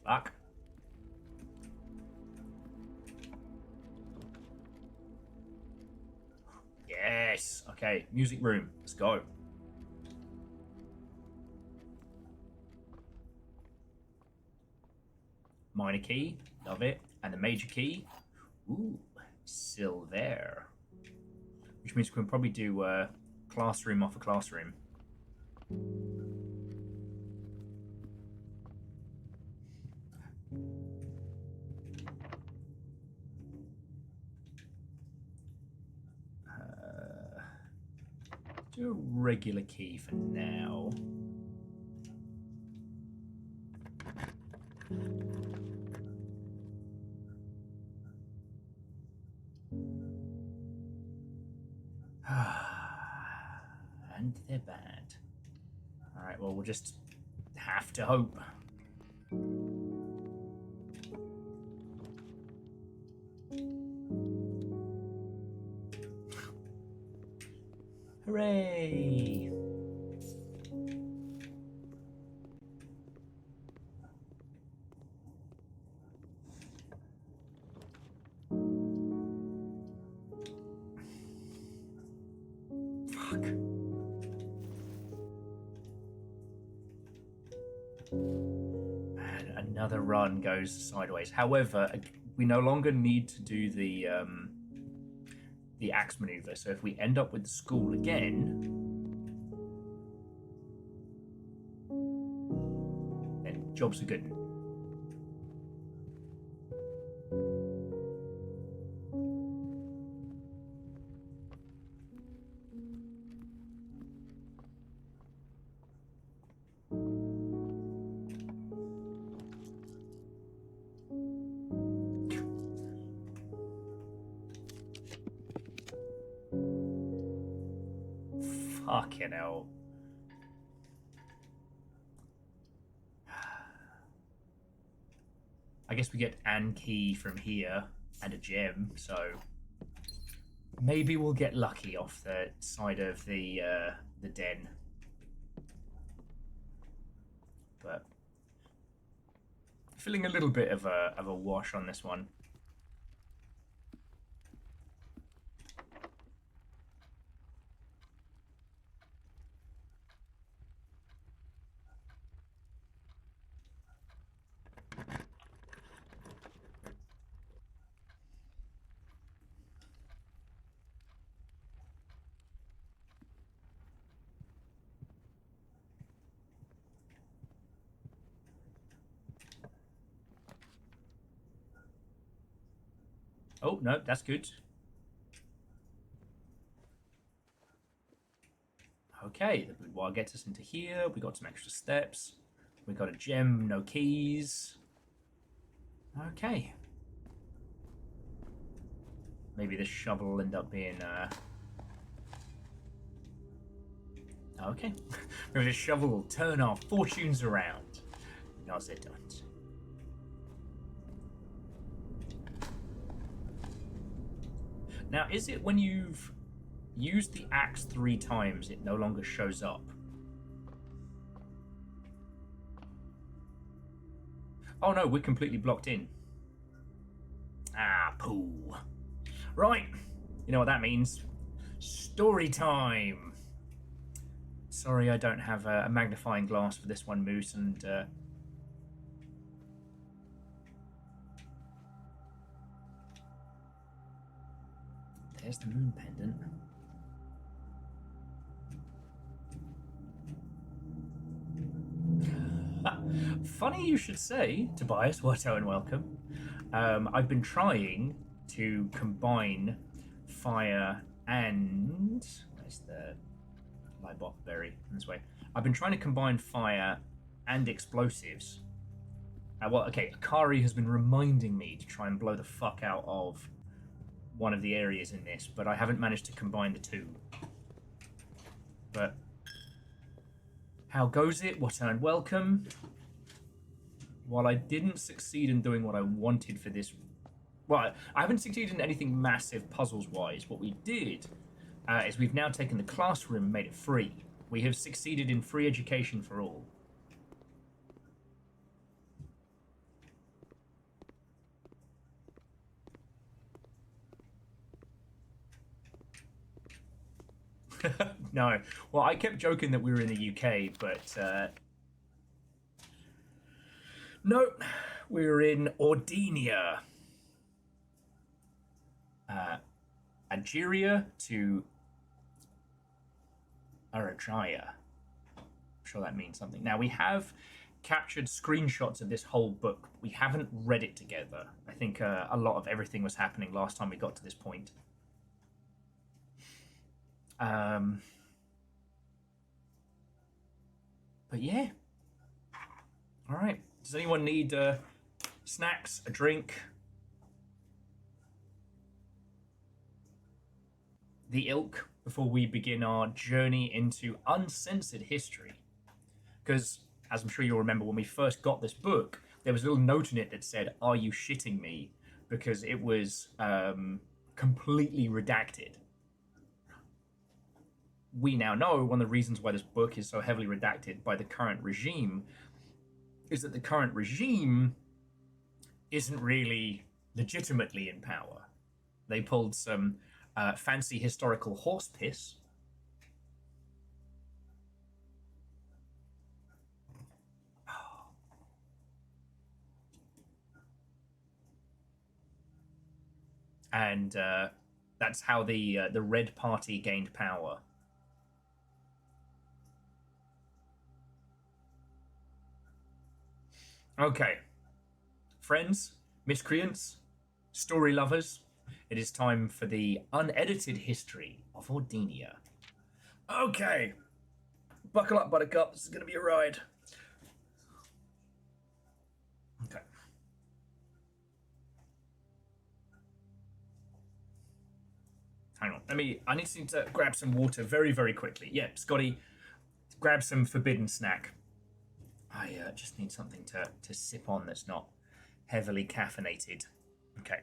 Fuck. Yes! Okay, music room. Let's go. Minor key. Love it. And the major key. Ooh, still there. Which means we can probably do classroom off a classroom. do a regular key for now. And they're bad. Alright, well, we'll just have to hope. Hooray! Fuck. And another run goes sideways. However, we no longer need to do the axe maneuver. So if we end up with the school again, then jobs are good. Fucking hell. I guess we get an key from here and a gem, so maybe we'll get lucky off the side of the den. But feeling a little bit of a wash on this one. Oh, no, that's good. Okay, the boudoir gets us into here. We got some extra steps. We got a gem, no keys. Okay. Maybe this shovel will end up being... Okay. Maybe this shovel will turn our fortunes around. No, they don't. Now, is it when you've used the axe 3 times, it no longer shows up? Oh no, we're completely blocked in. Ah, poo. Right, you know what that means. Story time. Sorry I don't have a magnifying glass for this one, Moose, and... There's the moon pendant. Funny you should say, Tobias, Watto and welcome. I've been trying to combine fire and... Where's the Libot berry? This way. I've been trying to combine fire and explosives. Well, okay, Akari has been reminding me to try and blow the fuck out of one of the areas in this, but I haven't managed to combine the two. But how goes it? Watto and welcome. While I didn't succeed in doing what I wanted for this... Well, I haven't succeeded in anything massive puzzles-wise. What we did is we've now taken the classroom and made it free. We have succeeded in free education for all. No. Well, I kept joking that we were in the UK, but... No, we're in Ordinia. Algeria to Arajaya. I'm sure that means something. Now, we have captured screenshots of this whole book. We haven't read it together. I think a lot of everything was happening last time we got to this point. But yeah. All right. Does anyone need snacks, a drink? The ilk before we begin our journey into uncensored history. Because, as I'm sure you'll remember, when we first got this book, there was a little note in it that said, "Are you shitting me?" Because it was completely redacted. We now know one of the reasons why this book is so heavily redacted by the current regime is that the current regime isn't really legitimately in power. They pulled some fancy historical horse piss. And that's how the Red Party gained power. Okay, friends, miscreants, story lovers, it is time for the unedited history of Ordinia. Okay, buckle up, Buttercup. This is going to be a ride. Okay. Hang on. I need to grab some water very, very quickly. Yep, Scotty, grab some forbidden snack. I just need something to sip on that's not heavily caffeinated. Okay.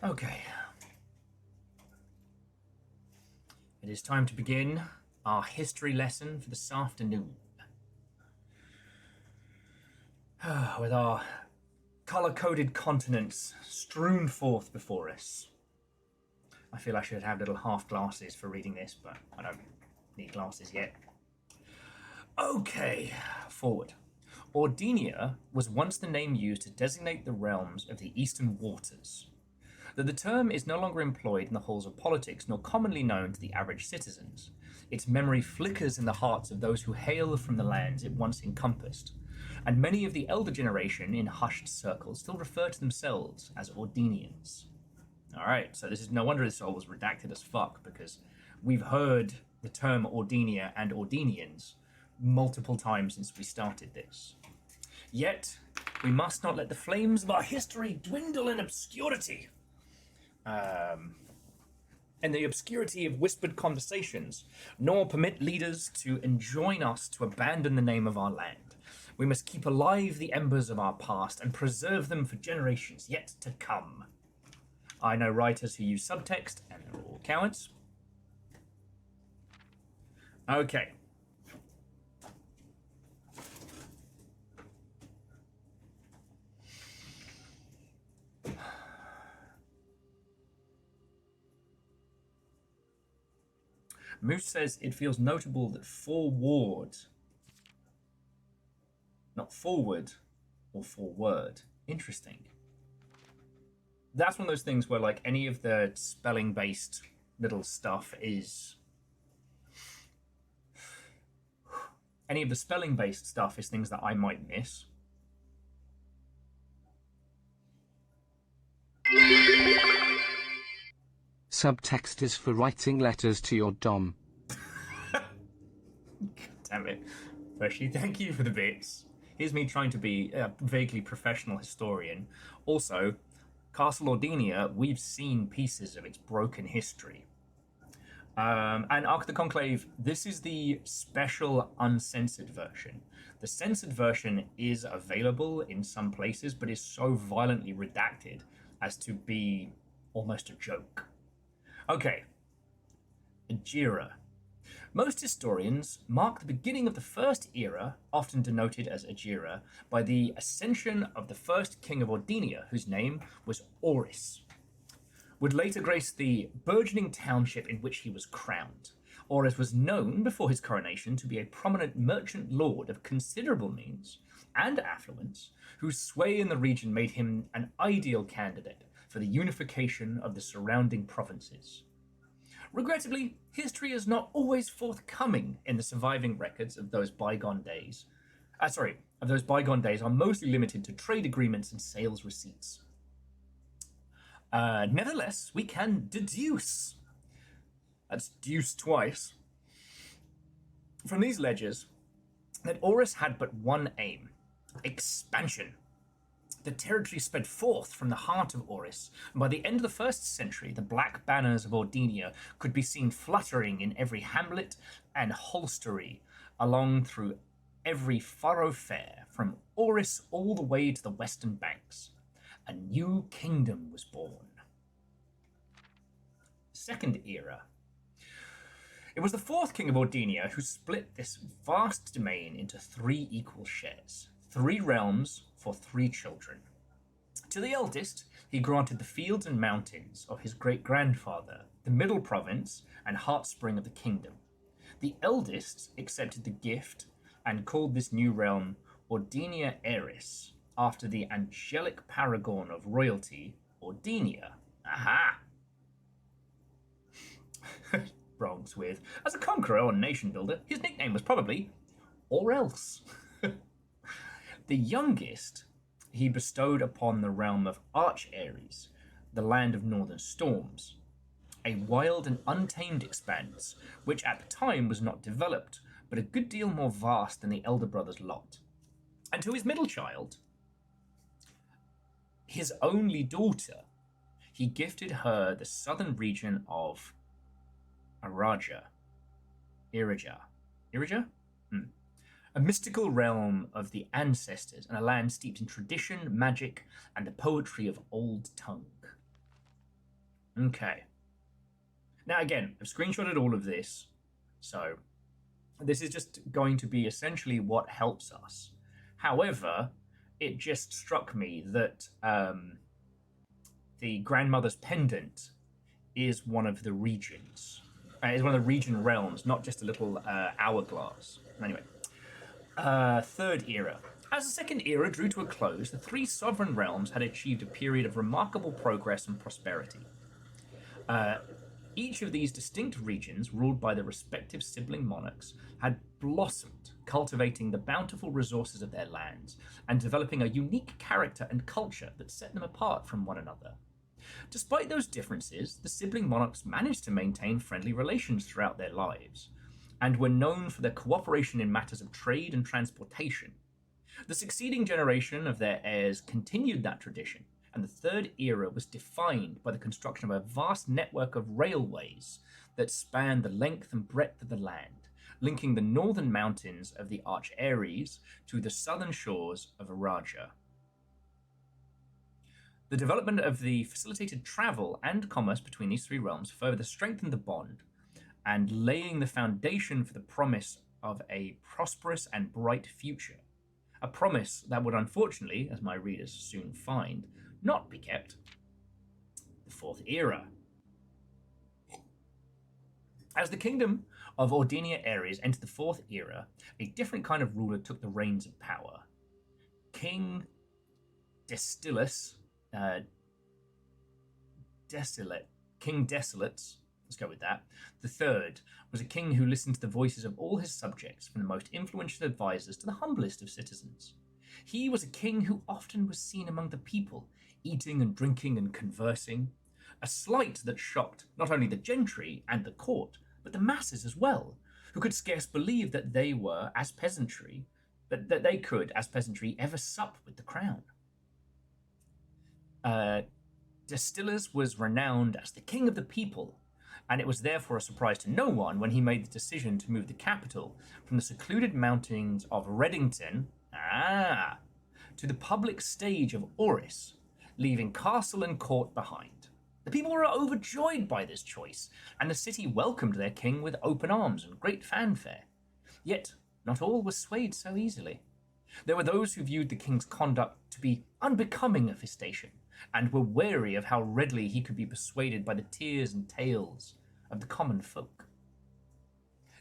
Okay. It is time to begin our history lesson for this afternoon. With our colour-coded continents strewn forth before us. I feel I should have little half glasses for reading this, but I don't need glasses yet. Okay, forward. Ordinia was once the name used to designate the realms of the Eastern Waters. Though the term is no longer employed in the halls of politics nor commonly known to the average citizens, its memory flickers in the hearts of those who hail from the lands it once encompassed, and many of the elder generation in hushed circles still refer to themselves as Ordinians. Alright, so this is no wonder this all was redacted as fuck, because we've heard the term Ordinia and Ordinians multiple times since we started this. Yet, we must not let the flames of our history dwindle in obscurity. And the obscurity of whispered conversations, nor permit leaders to enjoin us to abandon the name of our land. We must keep alive the embers of our past and preserve them for generations yet to come. I know writers who use subtext, and they're all cowards. Okay. Moose says it feels notable that not forward or forward. Interesting. That's one of those things where, like, any of the spelling-based little stuff is... Any of the spelling-based stuff is things that I might miss. Subtext is for writing letters to your dom. God damn it. Firstly, thank you for the bits. Here's me trying to be a vaguely professional historian. Also, Castle Ordinia, we've seen pieces of its broken history. And Ark of the Conclave, this is the special uncensored version. The censored version is available in some places, but is so violently redacted as to be almost a joke. Okay, Agira. Most historians mark the beginning of the first era, often denoted as Agira, by the ascension of the first king of Ordinia, whose name was Oris. Would later grace the burgeoning township in which he was crowned. Oris was known before his coronation to be a prominent merchant lord of considerable means and affluence, whose sway in the region made him an ideal candidate for the unification of the surrounding provinces. Regrettably, history is not always forthcoming in the surviving records of those bygone days. Those bygone days are mostly limited to trade agreements and sales receipts. Nevertheless, we can deduce, that's deuce twice, from these ledgers that Oris had but one aim: expansion. The territory spread forth from the heart of Oris, and by the end of the 1st century, the black banners of Ordinia could be seen fluttering in every hamlet and hostelry along through every thoroughfare, from Oris all the way to the western banks. A new kingdom was born. Second era. It was the 4th king of Ordinia who split this vast domain into 3 equal shares, 3 realms for 3 children. To the eldest, he granted the fields and mountains of his great-grandfather, the middle province and heartspring of the kingdom. The eldest accepted the gift and called this new realm Ordinia Eris, after the angelic paragon of royalty, Ordinia. Aha! Bronx with, as a conqueror or nation builder, his nickname was probably or else. The youngest he bestowed upon the realm of Arch Ares, the land of northern storms, a wild and untamed expanse, which at the time was not developed, but a good deal more vast than the elder brother's lot. And to his middle child, his only daughter, he gifted her the southern region of Irija? A mystical realm of the ancestors and a land steeped in tradition, magic, and the poetry of old tongue. Okay. Now, again, I've screenshotted all of this, so this is just going to be essentially what helps us. However, it just struck me that the grandmother's pendant is one of the regions. Is one of the region realms, not just a little hourglass. Anyway, Third Era. As the Second Era drew to a close, the three sovereign realms had achieved a period of remarkable progress and prosperity. Each of these distinct regions, ruled by their respective sibling monarchs, had blossomed, cultivating the bountiful resources of their lands and developing a unique character and culture that set them apart from one another. Despite those differences, the sibling monarchs managed to maintain friendly relations throughout their lives, and were known for their cooperation in matters of trade and transportation. The succeeding generation of their heirs continued that tradition, and the Third Era was defined by the construction of a vast network of railways that spanned the length and breadth of the land, linking the northern mountains of the Arch Ares to the southern shores of Araja. The development of the facilitated travel and commerce between these three realms further strengthened the bond, and laying the foundation for the promise of a prosperous and bright future. A promise that would unfortunately, as my readers soon find, not be kept. The Fourth Era. As the kingdom of Ordinia Ares entered the Fourth Era, a different kind of ruler took the reins of power. King Destilus, King Desolates, let's go with that, the third, was a king who listened to the voices of all his subjects, from the most influential advisors to the humblest of citizens. He was a king who often was seen among the people, eating and drinking and conversing, a slight that shocked not only the gentry and the court, but the masses as well, who could scarce believe that they were, as peasantry, that they could, as peasantry, ever sup with the crown. Distillers was renowned as the king of the people, and it was therefore a surprise to no one when he made the decision to move the capital from the secluded mountains of Reddington to the public stage of Oris, leaving castle and court behind. The people were overjoyed by this choice, and the city welcomed their king with open arms and great fanfare. Yet, not all were swayed so easily. There were those who viewed the king's conduct to be unbecoming of his station, and were wary of how readily he could be persuaded by the tears and tales of the common folk.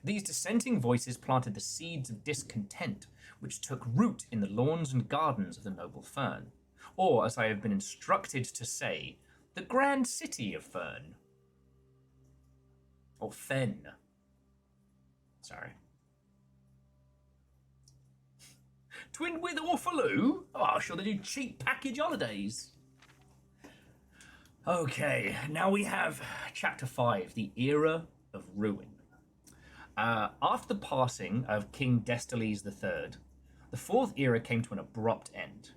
These dissenting voices planted the seeds of discontent, which took root in the lawns and gardens of the noble Fern, or, as I have been instructed to say, the grand city of Fern. Or Fen. Sorry. Twinned with Orphaloo? Oh, sure they do cheap package holidays. Okay, now we have Chapter 5, the Era of Ruin. After the passing of King Destales III, the Fourth Era came to an abrupt end.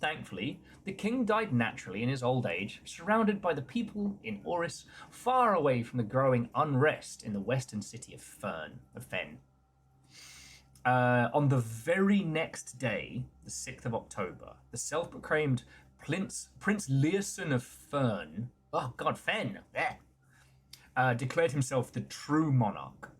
Thankfully, the king died naturally in his old age, surrounded by the people in Oris, far away from the growing unrest in the western city of Fen. On the very next day, the 6th of October, the self-proclaimed Prince Learson of Fen, declared himself the true monarch.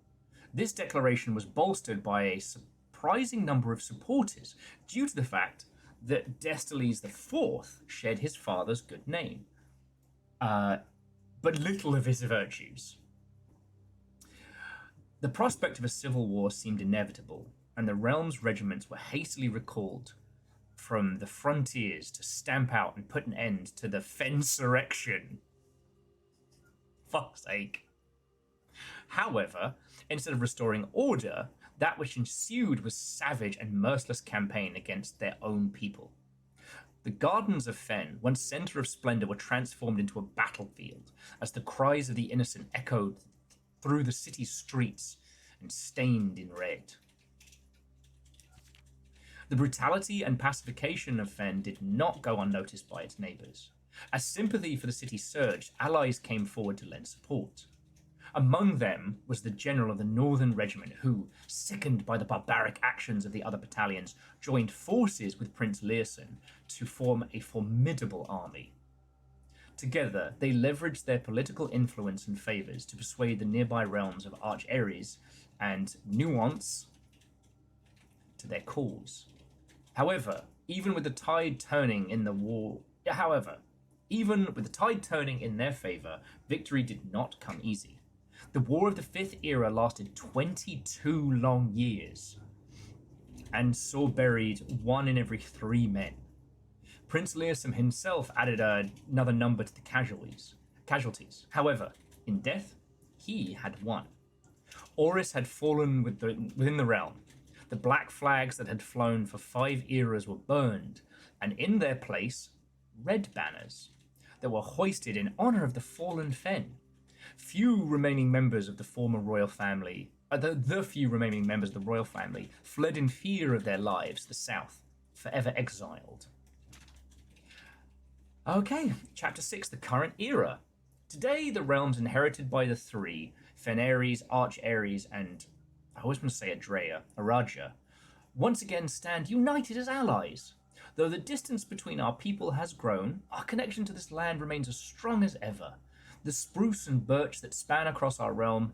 This declaration was bolstered by a surprising number of supporters due to the fact that Destales IV shared his father's good name, but little of his virtues. The prospect of a civil war seemed inevitable, and the realm's regiments were hastily recalled from the frontiers to stamp out and put an end to the Fensurrection. Fuck's sake. However, instead of restoring order, that which ensued was savage and merciless campaign against their own people. The gardens of Fen, once centre of splendour, were transformed into a battlefield as the cries of the innocent echoed through the city's streets and stained in red. The brutality and pacification of Fen did not go unnoticed by its neighbours. As sympathy for the city surged, allies came forward to lend support. Among them was the general of the Northern Regiment who, sickened by the barbaric actions of the other battalions, joined forces with Prince Learson to form a formidable army. Together, they leveraged their political influence and favors to persuade the nearby realms of Arch Ares and Nuance to their cause. However, even with the tide turning in their favor, victory did not come easy. The War of the Fifth Era lasted 22 long years and saw buried 1 in every 3 men. Prince Leosim himself added another number to the casualties. However, in death, he had won. Oris had fallen within the realm. The black flags that had flown for 5 eras were burned, and in their place, red banners that were hoisted in honor of the fallen Fen. Few remaining members of the former royal family, the few remaining members of the royal family, fled in fear of their lives to the south, forever exiled. Okay, Chapter 6, the current era. Today, the realms inherited by the three, Fen Ares, Arch Ares, and I always want to say Araja, once again stand united as allies. Though the distance between our people has grown, our connection to this land remains as strong as ever. The spruce and birch that span across our realm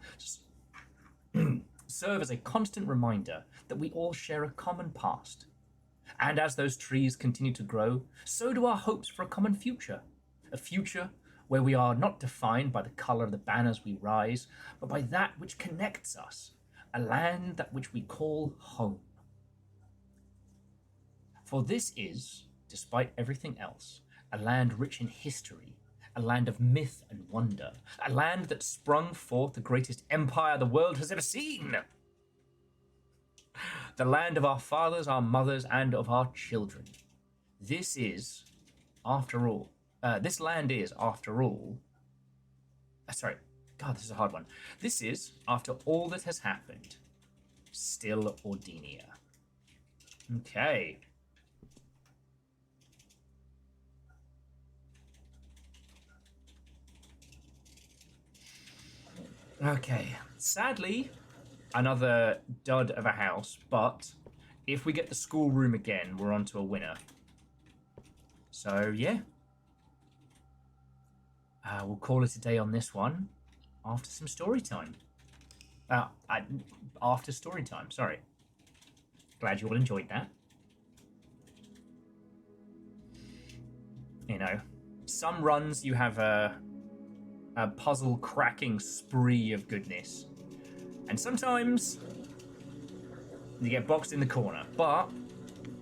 serve as a constant reminder that we all share a common past. And as those trees continue to grow, so do our hopes for a common future. A future where we are not defined by the colour of the banners we rise, but by that which connects us, a land that which we call home. For this is, despite everything else, a land rich in history, a land of myth and wonder, a land that sprung forth the greatest empire the world has ever seen. The land of our fathers, our mothers, and of our children. This land is, after all, this is a hard one. This is, after all that has happened, still Ordenia. Okay. Okay. Sadly, another dud of a house, but if we get the schoolroom again, we're on to a winner. So, yeah. We'll call it a day on this one after some story time. After story time, sorry. Glad you all enjoyed that. You know, some runs you have a puzzle cracking spree of goodness. And sometimes you get boxed in the corner, but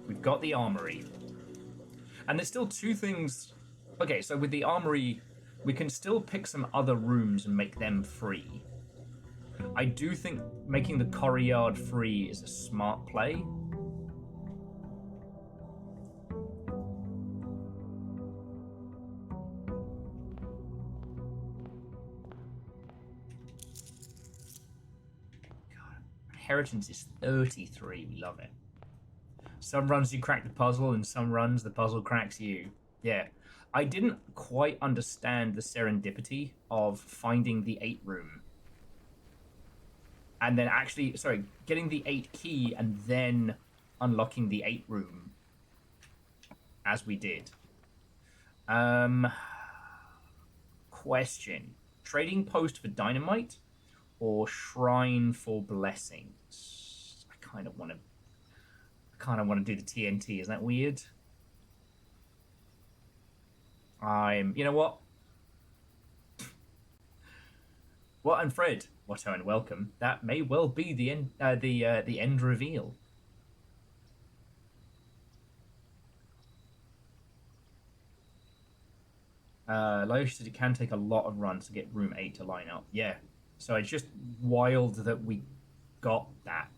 we've got the armory. And there's still 2 things. Okay, so with the armory, we can still pick some other rooms and make them free. I do think making the courtyard free is a smart play. Inheritance is 33. We love it. Some runs you crack the puzzle, and some runs the puzzle cracks you. Yeah. I didn't quite understand the serendipity of finding the 8 room. And then getting the 8 key and then unlocking the 8 room. As we did. Question. Trading post for dynamite? Or shrine for blessings? I kind of want to do the TNT. Is that weird? You know what? What and Fred, Watto and welcome. That may well be the end. The end reveal. Lyosh said it can take a lot of runs to get room 8 to line up. Yeah. So it's just wild that we got that.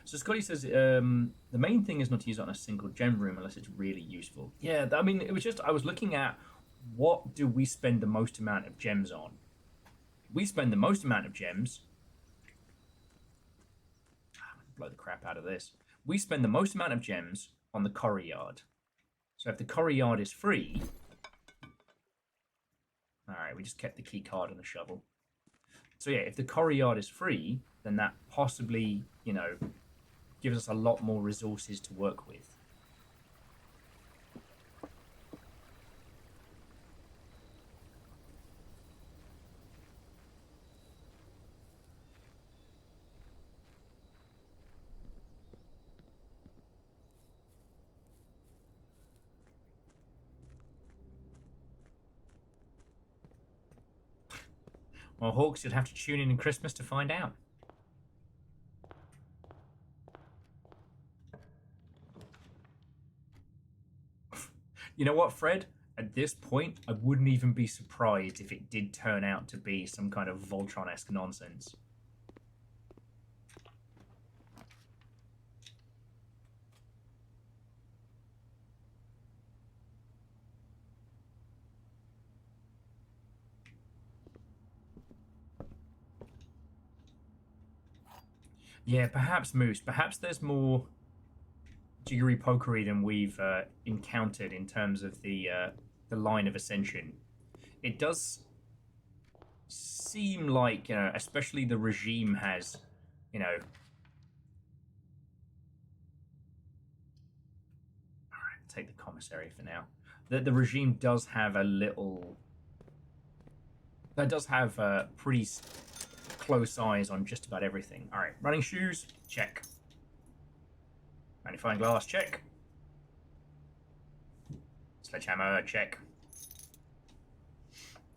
So Scotty says the main thing is not to use it on a single gem room unless it's really useful. Yeah, I mean, it was just I was looking at what do we spend the most amount of gems on. We spend the most amount of gems. Blow the crap out of this. We spend the most amount of gems on the courtyard. So if the courtyard is free. Alright, we just kept the key card and the shovel. So yeah, if the courtyard is free, then that possibly, gives us a lot more resources to work with. Well, Hawks, you'd have to tune in Christmas to find out. You know what, Fred? At this point, I wouldn't even be surprised if it did turn out to be some kind of Voltron-esque nonsense. Yeah, perhaps, Moose. Perhaps there's more jiggery pokery than we've encountered in terms of the line of ascension. It does seem like, especially the regime has, all right, take the commissary for now. The regime does have a little, that does have pretty close eyes on just about everything. All right, running shoes, check. Magnifying glass, check. Sledgehammer, check.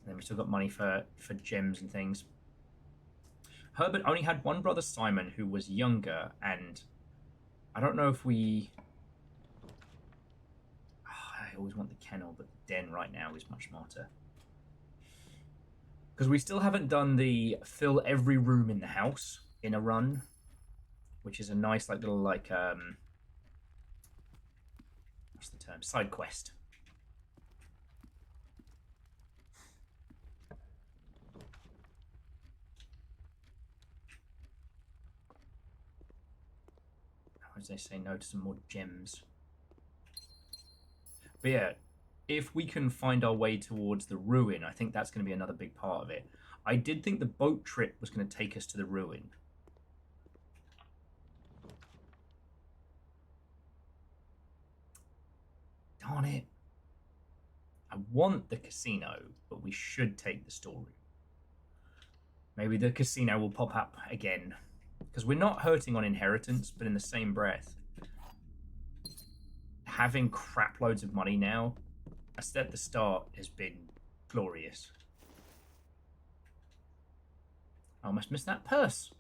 And then we still got money for gems and things. Herbert only had one brother, Simon, who was younger, and I don't know if we... I always want the kennel, but the den right now is much smarter. Because we still haven't done the fill every room in the house in a run, which is a nice little what's the term? Side quest. As they say, no to some more gems. But yeah, if we can find our way towards the ruin, I think that's going to be another big part of it. I did think the boat trip was going to take us to the ruin. Darn it. I want the casino, but we should take the story. Maybe the casino will pop up again. Because we're not hurting on inheritance, but in the same breath, having crap loads of money now, at the start, has been glorious. I almost missed that purse.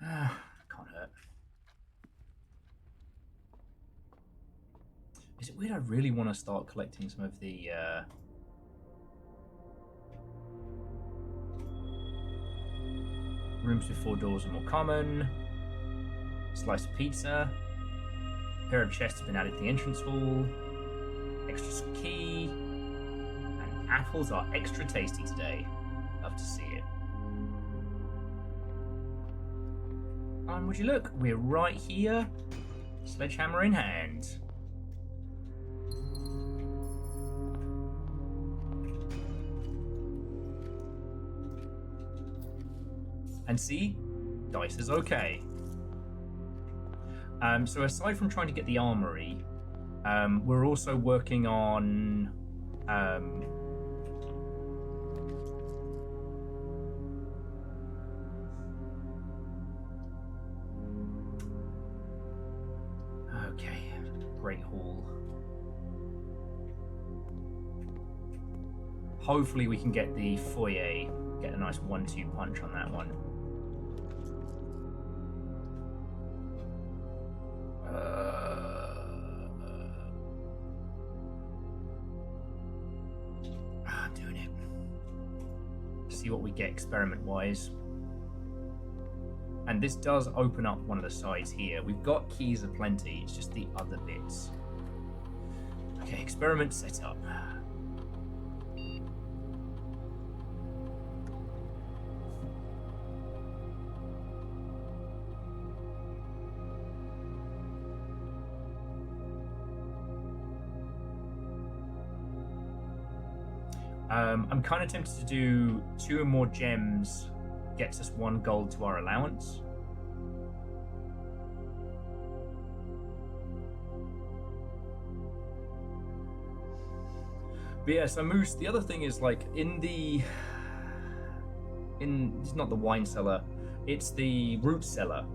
Can't hurt. Is it weird? I really want to start collecting some of the rooms with 4 doors are more common. Slice of pizza. A pair of chests have been added to the entrance hall. Extra key. And apples are extra tasty today. Love to see it. And would you look? We're right here. Sledgehammer in hand. And see, dice is okay. So aside from trying to get the armory, we're also working on okay, Great Hall. Hopefully we can get the foyer, get a nice 1-2 punch on that one. Doing it. See what we get experiment-wise. And this does open up one of the sides here. We've got keys aplenty, it's just the other bits. Okay, experiment set up. I'm kind of tempted to do 2 more gems, gets us 1 gold to our allowance. But But yeah, so Moose, the other thing is like it's not the wine cellar, it's the root cellar.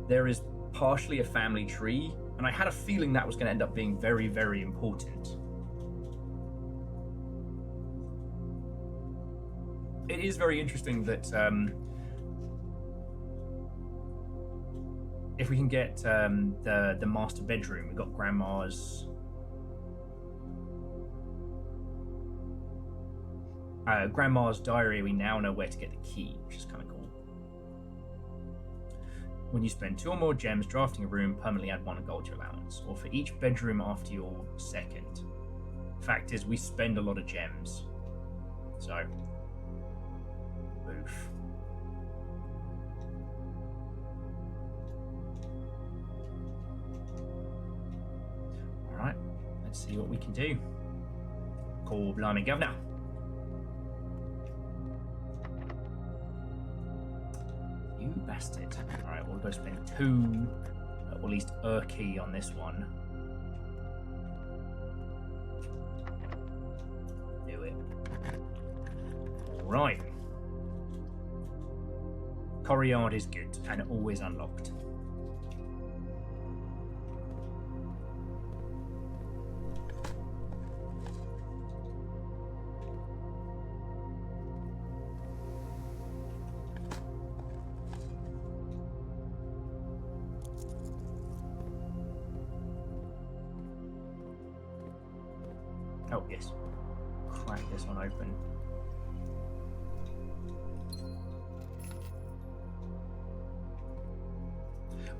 There is partially a family tree, and I had a feeling that was going to end up being very, very important. It is very interesting that if we can get the master bedroom, we've got Grandma's diary. We now know where to get the key, which is kind of cool. When you spend 2 or more gems drafting a room, permanently add 1 gold to your allowance, or for each bedroom after your second. Fact is, we spend a lot of gems, so oof. All right, let's see what we can do. Call blimey governor. You bastard. Alright, we'll go spend 2, or at least a key on this one. Do it. Alright. Courtyard is good, and always unlocked. Oh, yes. Crack this one open.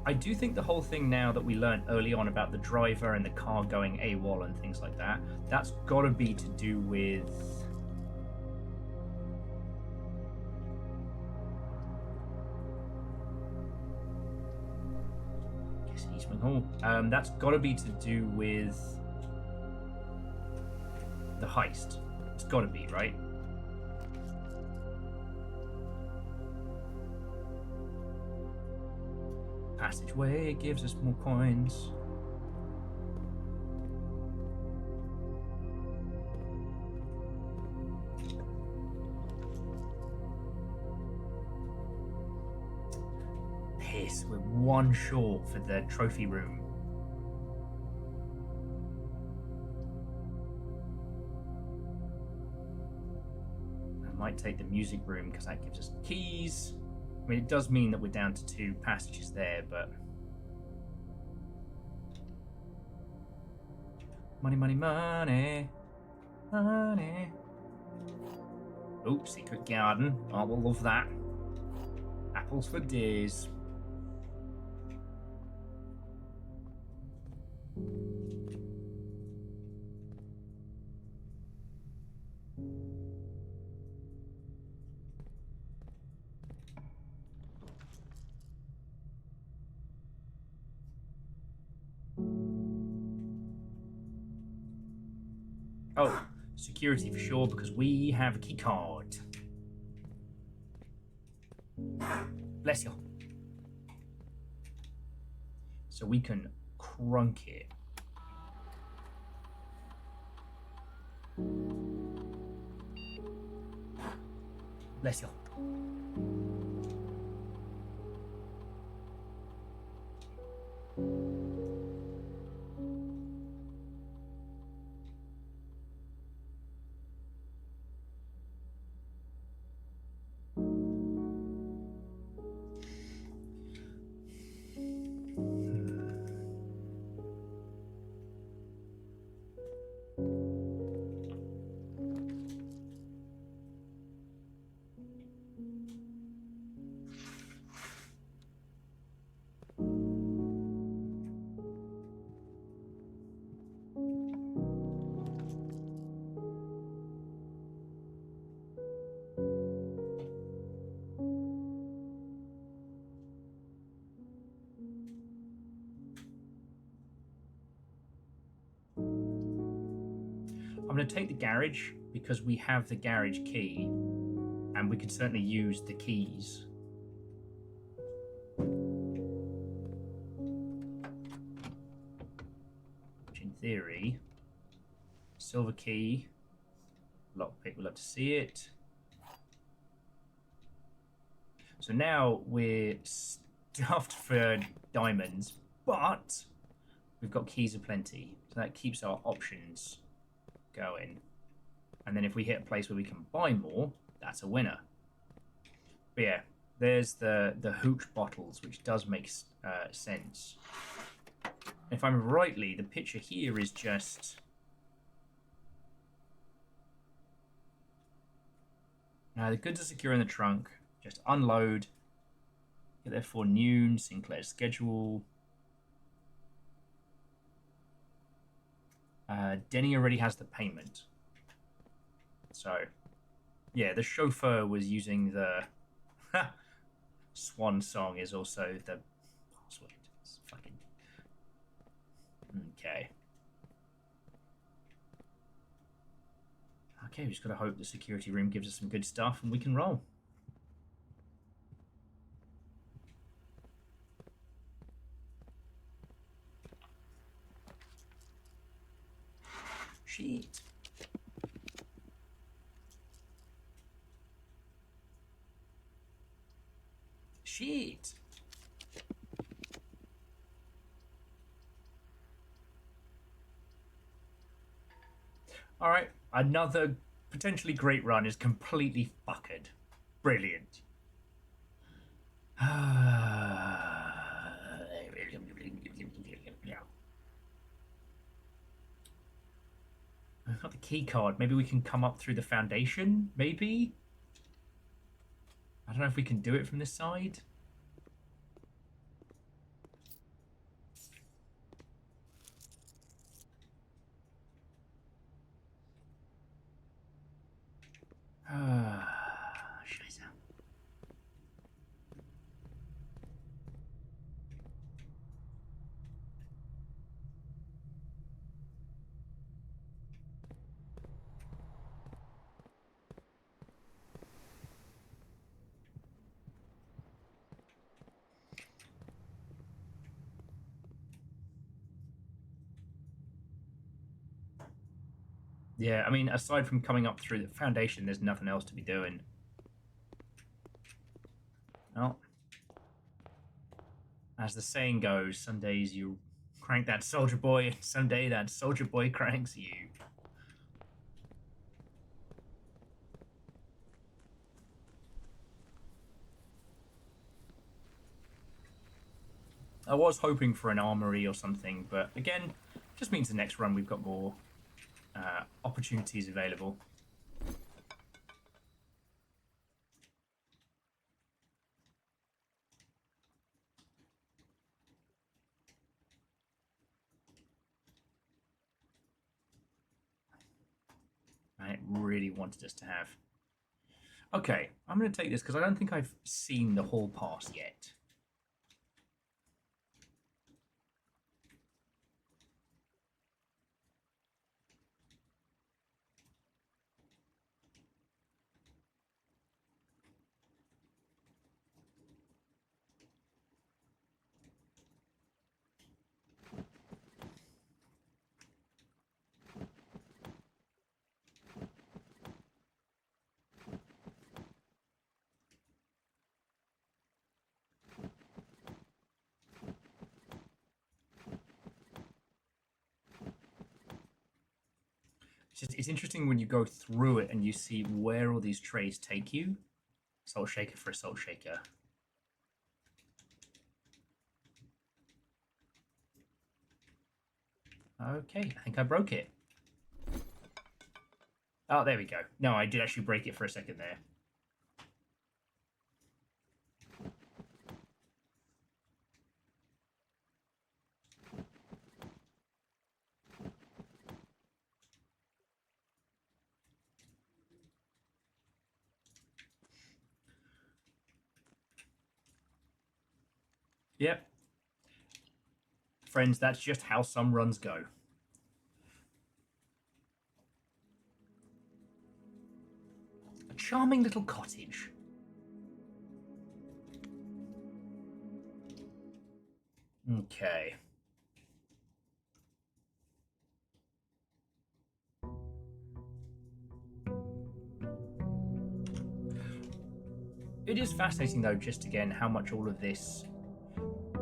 I do think the whole thing now that we learned early on about the driver and the car going AWOL and things like that, that's got to be to do with... Yes, Eastman Hall. That's got to be to do with the heist. It's got to be, right? Passageway gives us more coins. Piss, we're 1 short for the trophy room. I might take the music room because that gives us keys. I mean, it does mean that we're down to 2 passages there, but... Money, money, money. Money. Oh, secret garden. I will love that. Apples for days. Oh, security for sure, because we have a key card. Bless you. So we can crunk it. Bless you. I'm going to take the garage because we have the garage key and we could certainly use the keys. Which in theory Silver key. Lockpick, we'll love to see it. So now we're stuffed for diamonds, but we've got keys aplenty. So that keeps our options going. And then if we hit a place where we can buy more, that's a winner. But yeah, there's the hooch bottles, which does make sense. If I'm rightly, the picture here is just... Now, the goods are secure in the trunk. Just unload. Get there for noon. Sinclair's schedule. Denny already has the payment. So, yeah, the chauffeur was using the... Swan song is also the password. It's fucking... Okay. Okay, we just got to hope the security room gives us some good stuff and we can roll. Shit. Shit. All right, another potentially great run is completely fuckered. Brilliant. I've got the key card. Maybe we can come up through the foundation? Maybe? I don't know if we can do it from this side. Scheiße. Yeah, I mean, aside from coming up through the foundation, there's nothing else to be doing. Well, as the saying goes, some days you crank that soldier boy, and someday that soldier boy cranks you. I was hoping for an armory or something, but again, just means the next run we've got more opportunities available. I really wanted us to have. Okay, I'm going to take this because I don't think I've seen the hall pass yet. It's interesting when you go through it and you see where all these trays take you. Salt shaker for a salt shaker. Okay, I think I broke it. Oh, there we go. No, I did actually break it for a second there. Yep. Friends, that's just how some runs go. A charming little cottage. Okay. It is fascinating, though, just again, how much all of this...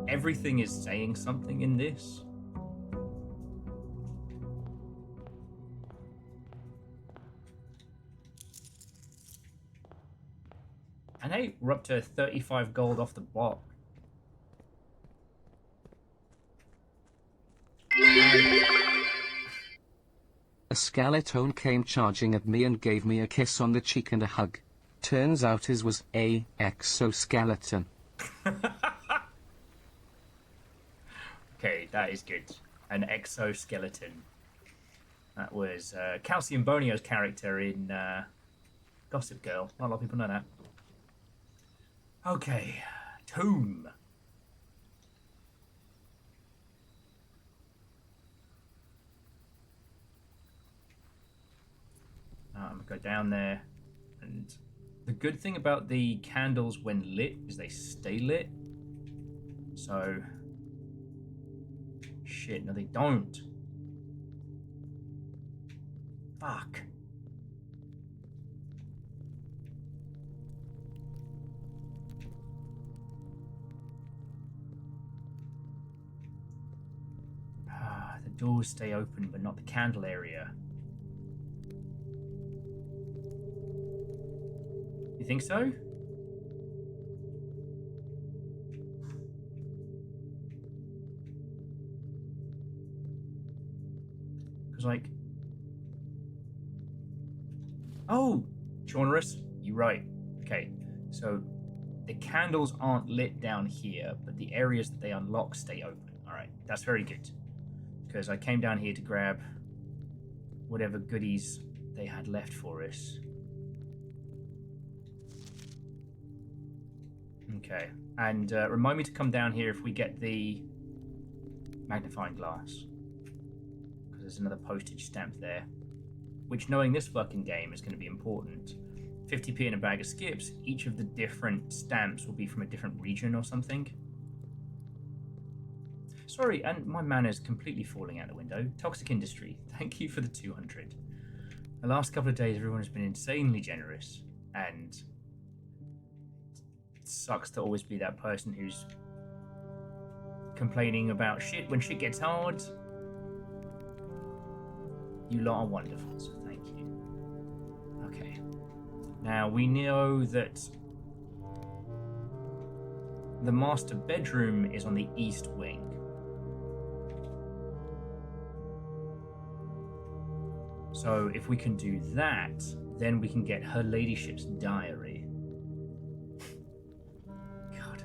Everything is saying something in this. And hey, we're up to 35 gold off the block. A skeleton came charging at me and gave me a kiss on the cheek and a hug. Turns out his was a exoskeleton. Okay, that is good. An exoskeleton. That was Calcium Bonio's character in Gossip Girl. Not a lot of people know that. Okay, tomb. I'm gonna go down there, and the good thing about the candles when lit is they stay lit. So, shit, no they don't. Fuck. The doors stay open, but not the candle area. You think so? Because, like... Oh! Chaunerus, you're right. Okay, so the candles aren't lit down here, but the areas that they unlock stay open. Alright, that's very good. Because I came down here to grab whatever goodies they had left for us. Okay, and remind me to come down here if we get the magnifying glass. Because there's another postage stamp there. Which, knowing this fucking game, is going to be important. 50p in a bag of skips, each of the different stamps will be from a different region or something. Sorry, and my manner's completely falling out the window. Toxic Industry, thank you for the 200. The last couple of days, everyone has been insanely generous, and it sucks to always be that person who's complaining about shit when shit gets hard. You lot are wonderful, so thank you. Okay. Now, we know that the master bedroom is on the east wing. So if we can do that, then we can get her ladyship's diary. God.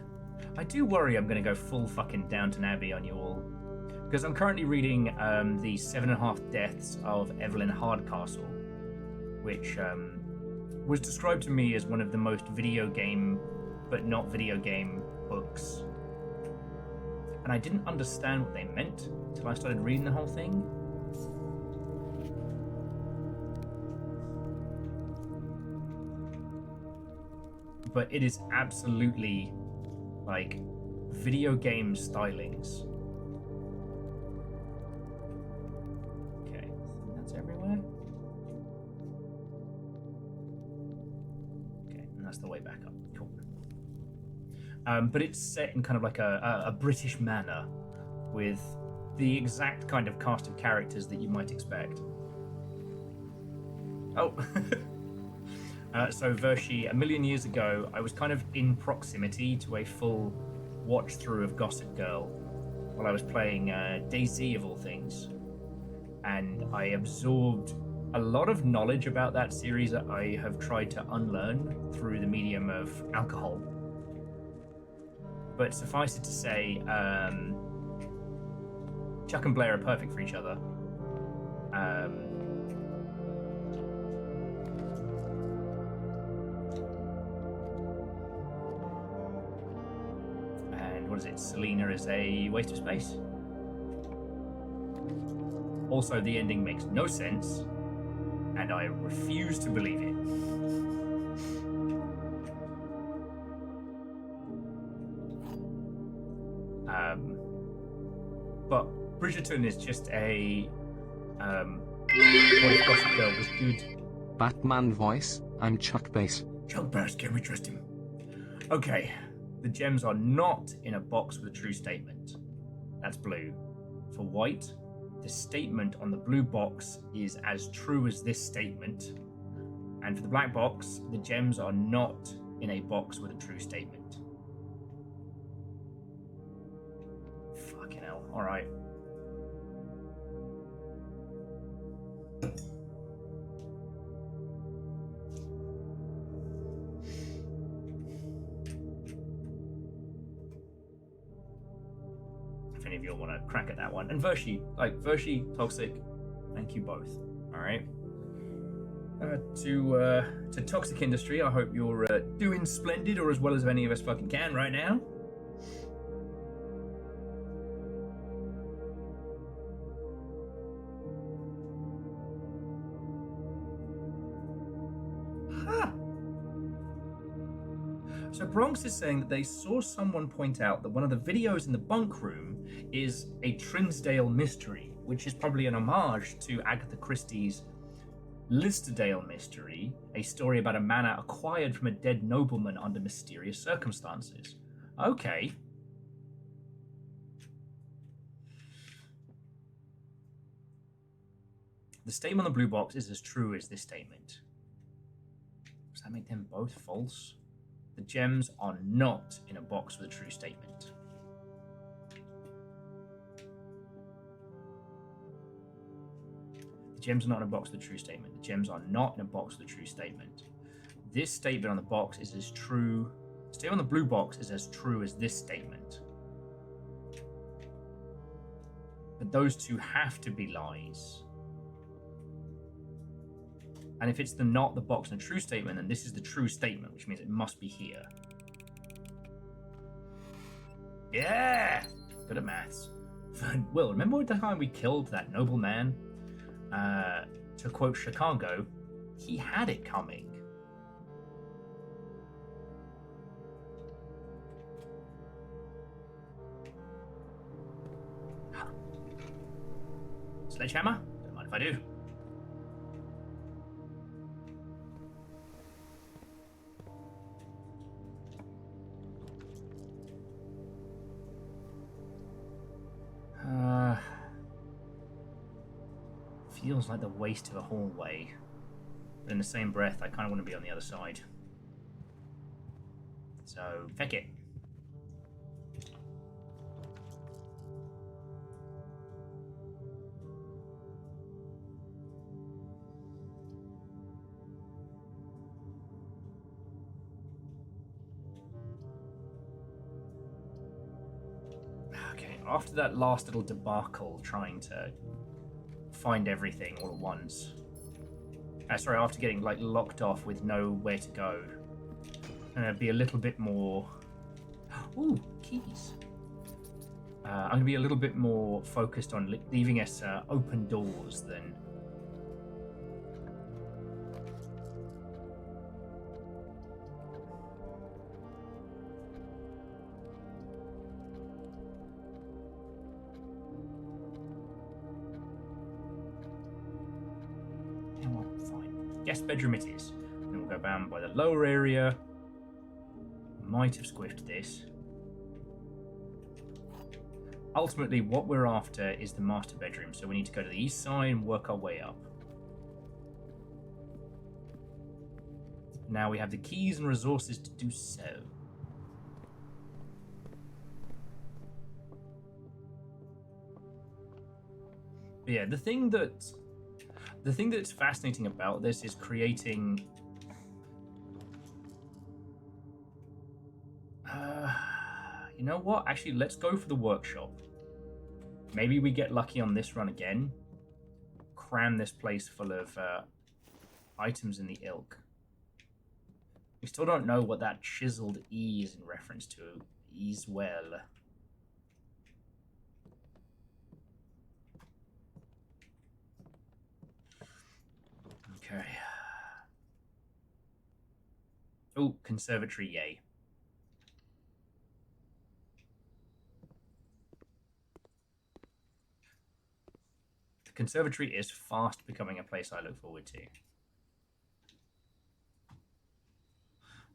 I do worry I'm going to go full fucking Downton Abbey on you all. Because I'm currently reading the 7.5 Deaths of Evelyn Hardcastle, which was described to me as one of the most video game, but not video game, books. And I didn't understand what they meant until I started reading the whole thing. But it is absolutely, like, video game stylings. Okay, I think that's everywhere. Okay, and that's the way back up. Cool. But it's set in kind of like a British manor with the exact kind of cast of characters that you might expect. Oh! So Vershi, a million years ago, I was kind of in proximity to a full watch through of Gossip Girl while I was playing DayZ of all things, and I absorbed a lot of knowledge about that series that I have tried to unlearn through the medium of alcohol. But suffice it to say, Chuck and Blair are perfect for each other. What is it? Selena is a waste of space. Also, the ending makes no sense, and I refuse to believe it. But Bridgerton is just a what if Gossip Girl was good? Batman voice, I'm Chuck Bass. Chuck Bass, can we trust him? Okay, the gems are not in a box with a true statement. That's blue. For white, the statement on the blue box is as true as this statement. And for the black box, the gems are not in a box with a true statement. Fucking hell. Alright. If any of you want to crack at that one. And Vershi, Toxic, thank you both. Alright. To Toxic Industry, I hope you're doing splendid, or as well as any of us fucking can right now. Huh. So Bronx is saying that they saw someone point out that one of the videos in the bunk room is a Trinsdale mystery, which is probably an homage to Agatha Christie's Listerdale Mystery, a story about a manor acquired from a dead nobleman under mysterious circumstances. Okay. The statement on the blue box is as true as this statement. Does that make them both false? The gems are not in a box with a true statement. The gems are not in a box with a true statement. The gems are not in a box with a true statement. This statement on the box is as true. The statement on the blue box is as true as this statement. But those two have to be lies. And if it's not the box and a true statement, then this is the true statement, which means it must be here. Yeah! Good at maths. Will, remember the time we killed that noble man? To quote Chicago, he had it coming. Sledgehammer? Don't mind if I do. Feels like the waste of a hallway. But in the same breath, I kind of want to be on the other side. So, feck it. Okay, after that last little debacle trying to find everything all at once. Sorry, after getting like locked off with nowhere to go. I'm gonna be a little bit more. Ooh, keys. I'm gonna be a little bit more focused on leaving us open doors than. Guest bedroom it is. Then we'll go down by the lower area. Might have squiffed this. Ultimately, what we're after is the master bedroom, so we need to go to the east side and work our way up. Now we have the keys and resources to do so. But yeah, the thing that's fascinating about this is creating you know what? Actually, let's go for the workshop. Maybe we get lucky on this run again. Cram this place full of items in the ilk. We still don't know what that chiseled E is in reference to. E's well. Okay. Oh, conservatory, yay. The conservatory is fast becoming a place I look forward to.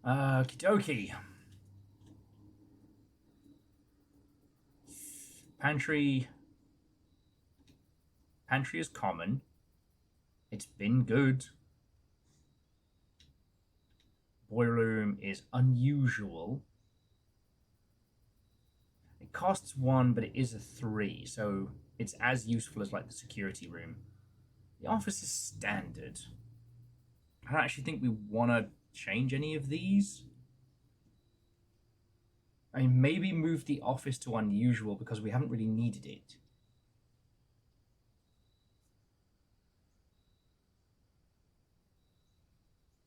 Okie dokie. Pantry is common. It's been good. Boiler room is unusual. It costs 1, but it is a 3, so it's as useful as like the security room. The office is standard. I don't actually think we want to change any of these. I mean, maybe move the office to unusual because we haven't really needed it.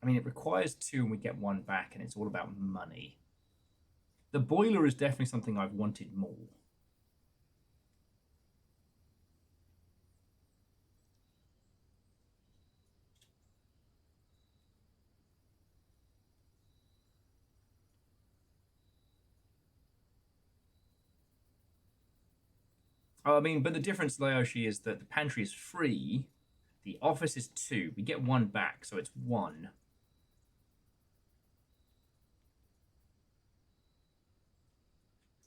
I mean, it requires 2 and we get 1 back, and it's all about money. The boiler is definitely something I've wanted more. I mean, but the difference, Laoshi, is that the pantry is free, the office is 2. We get 1 back, so it's 1.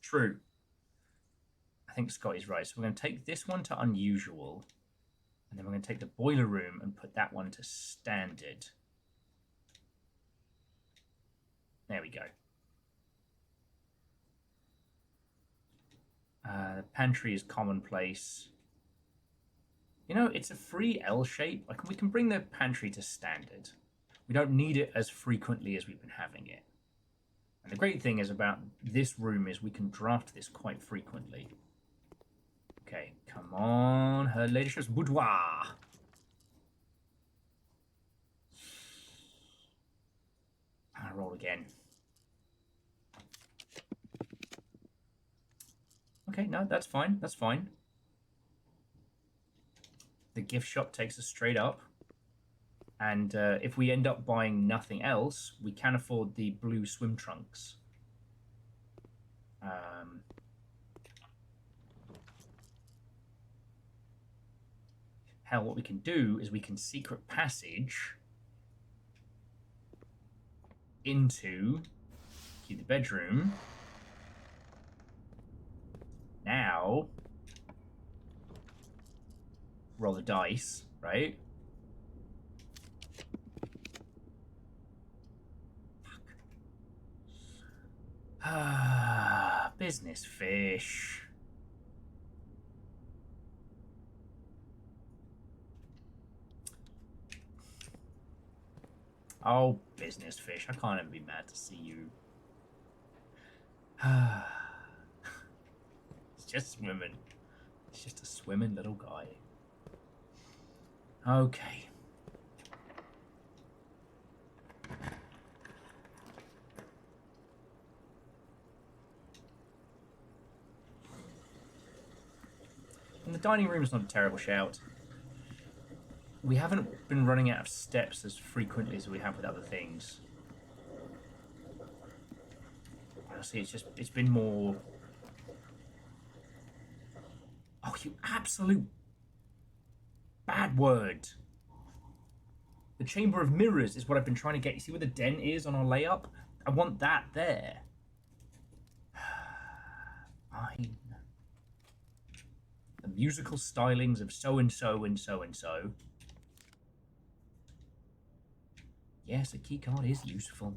True. I think Scott is right. So we're going to take this one to unusual, and then we're going to take the boiler room and put that one to standard. There we go. The pantry is commonplace. You know, it's a free L shape. Like, we can bring the pantry to standard. We don't need it as frequently as we've been having it. And the great thing is about this room is we can draft this quite frequently. Okay, come on, Her Ladyship's boudoir. I'll roll again. Okay, no, that's fine. That's fine. The gift shop takes us straight up. And if we end up buying nothing else, we can afford the blue swim trunks. Hell, what we can do is we can secret passage into the bedroom. Now, roll the dice, right? Ah, business fish. Oh, business fish. I can't even be mad to see you. It's just swimming. It's just a swimming little guy. Okay. And the dining room is not a terrible shout. We haven't been running out of steps as frequently as we have with other things. Honestly, it's been more... Oh, you absolute bad word. The Chamber of Mirrors is what I've been trying to get. You see where the dent is on our layup? I want that there. Fine. The musical stylings of so-and-so and so-and-so. Yes, a keycard is useful.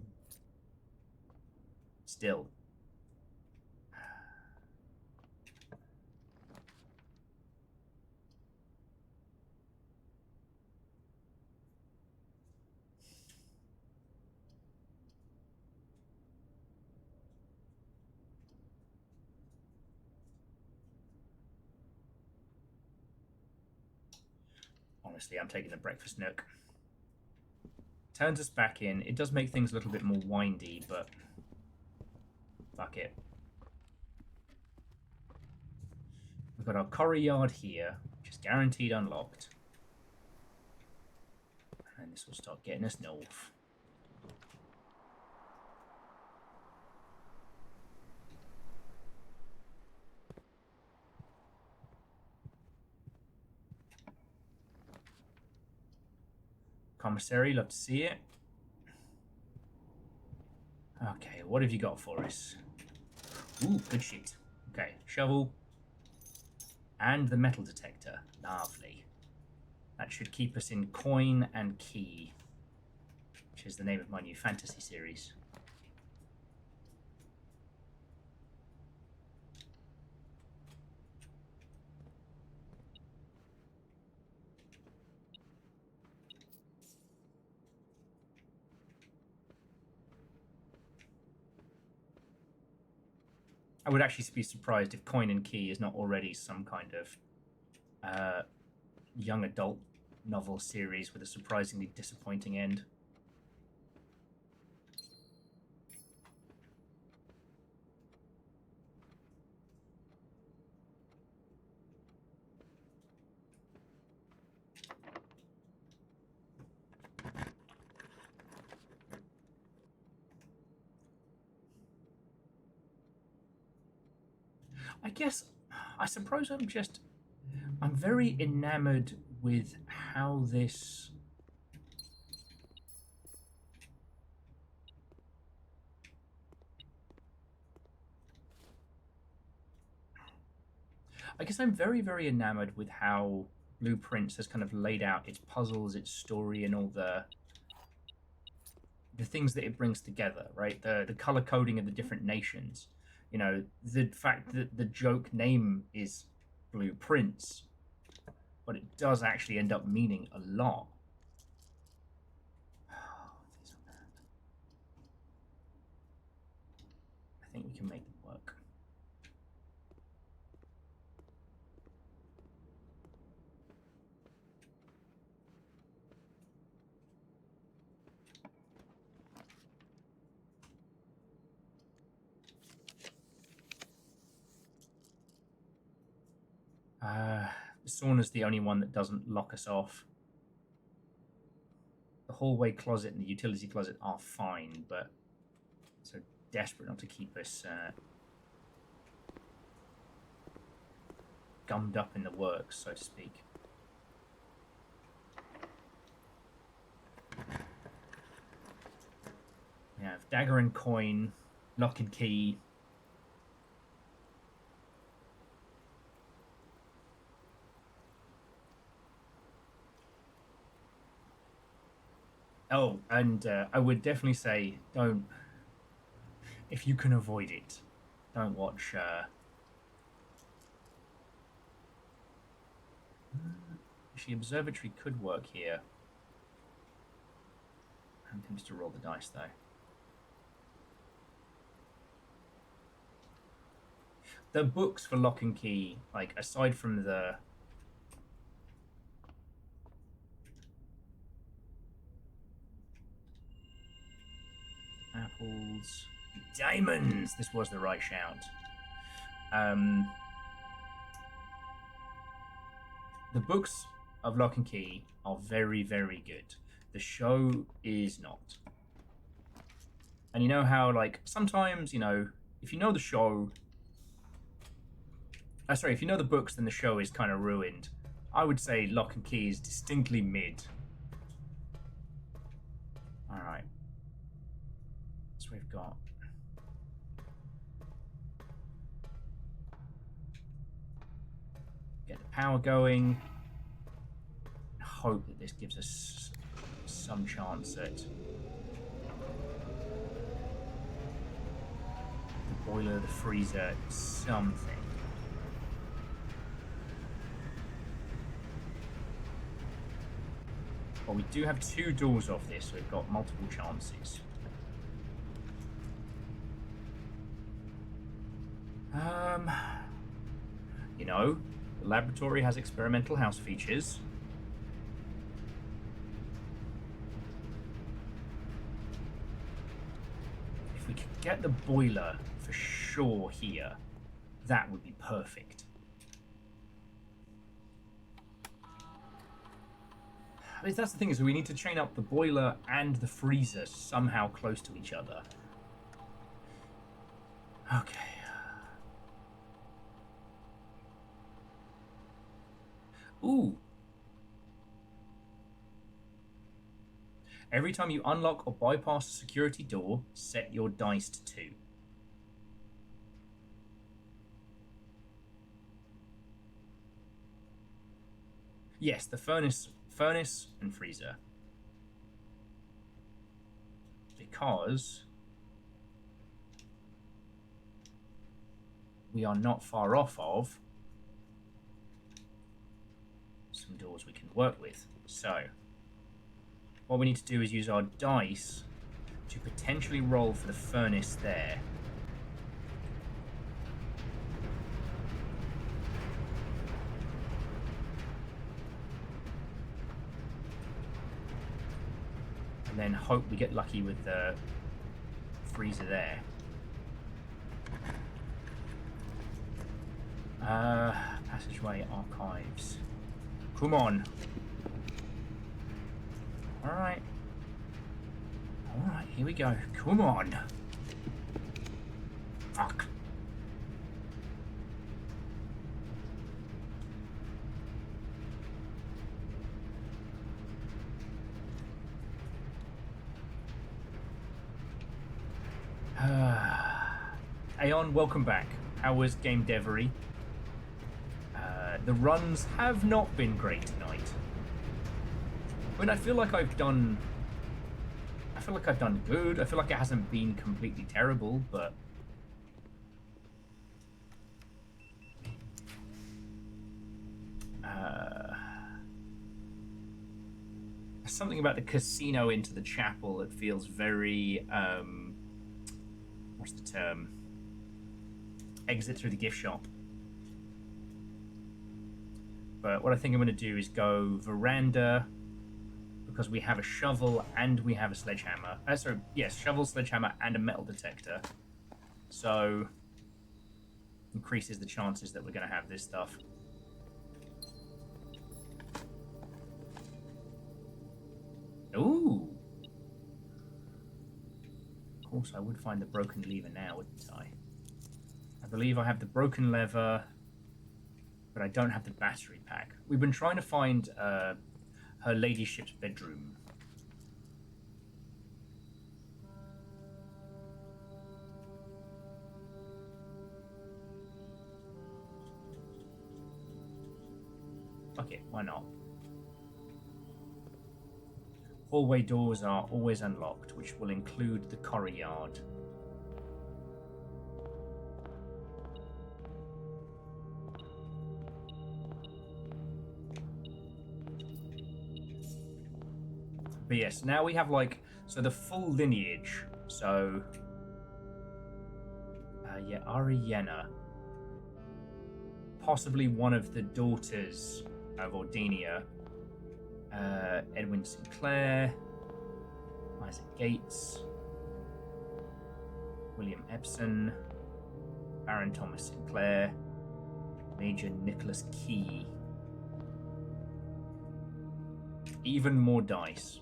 Still. Honestly, I'm taking the breakfast nook. Turns us back in. It does make things a little bit more windy, but fuck it. We've got our corridor here, which is guaranteed unlocked. And this will start getting us north. Commissary, love to see it. Okay, what have you got for us? Ooh, good shit. Okay, shovel. And the metal detector. Lovely. That should keep us in coin and key, which is the name of my new fantasy series. I would actually be surprised if Coin and Key is not already some kind of young adult novel series with a surprisingly disappointing end. I suppose I'm very enamored with how this I guess I'm very, very enamored with how Blueprints has kind of laid out its puzzles, its story, and all the things that it brings together, right? The color coding of the different nations. You know, the fact that the joke name is Blueprints, but it does actually end up meaning a lot. I think we can make them work. Sauna's the only one that doesn't lock us off. The hallway closet and the utility closet are fine, but so desperate not to keep us gummed up in the works, so to speak. We have dagger and coin, lock and key. Oh, and I would definitely say don't, if you can avoid it, don't watch. Actually, observatory could work here. I'm tempted to roll the dice though. The books for lock and key, like aside from the apples, diamonds. This was the right shout. The books of Lock and Key are very, very good. The show is not. And you know how, like, sometimes, you know, if you know the show... if you know the books, then the show is kind of ruined. I would say Lock and Key is distinctly mid. Alright. So we've got... Get the power going. Hope that this gives us some chance at the boiler, the freezer, something. Well, we do have 2 doors off this, so we've got multiple chances. You know, the laboratory has experimental house features. If we could get the boiler for sure here, that would be perfect. I mean, that's the thing, is we need to chain up the boiler and the freezer somehow close to each other. Okay. Ooh. Every time you unlock or bypass a security door, set your dice to 2. Yes, the furnace and freezer. Because we are not far off of some doors we can work with. So what we need to do is use our dice to potentially roll for the furnace there. And then hope we get lucky with the freezer there. Passageway archives. Come on. Alright. Alright, here we go. Come on. Fuck. Aeon, welcome back. How was game devery? The runs have not been great tonight. I mean, I feel like I've done good. I feel like it hasn't been completely terrible, but something about the casino into the chapel that feels very what's the term? Exit through the gift shop. But what I think I'm going to do is go veranda, because we have a shovel and we have a sledgehammer. Shovel, sledgehammer, and a metal detector. So increases the chances that we're going to have this stuff. Ooh. Of course, I would find the broken lever now, wouldn't I? I believe I have the broken lever, but I don't have the battery pack. We've been trying to find her ladyship's bedroom. Fuck it, why not? Hallway doors are always unlocked, which will include the corridor yard. But yes, now we have the full lineage. So, Ariana, possibly one of the daughters of Ordenia, Edwin Sinclair, Isaac Gates, William Epson, Baron Thomas Sinclair, Major Nicholas Key. Even more dice.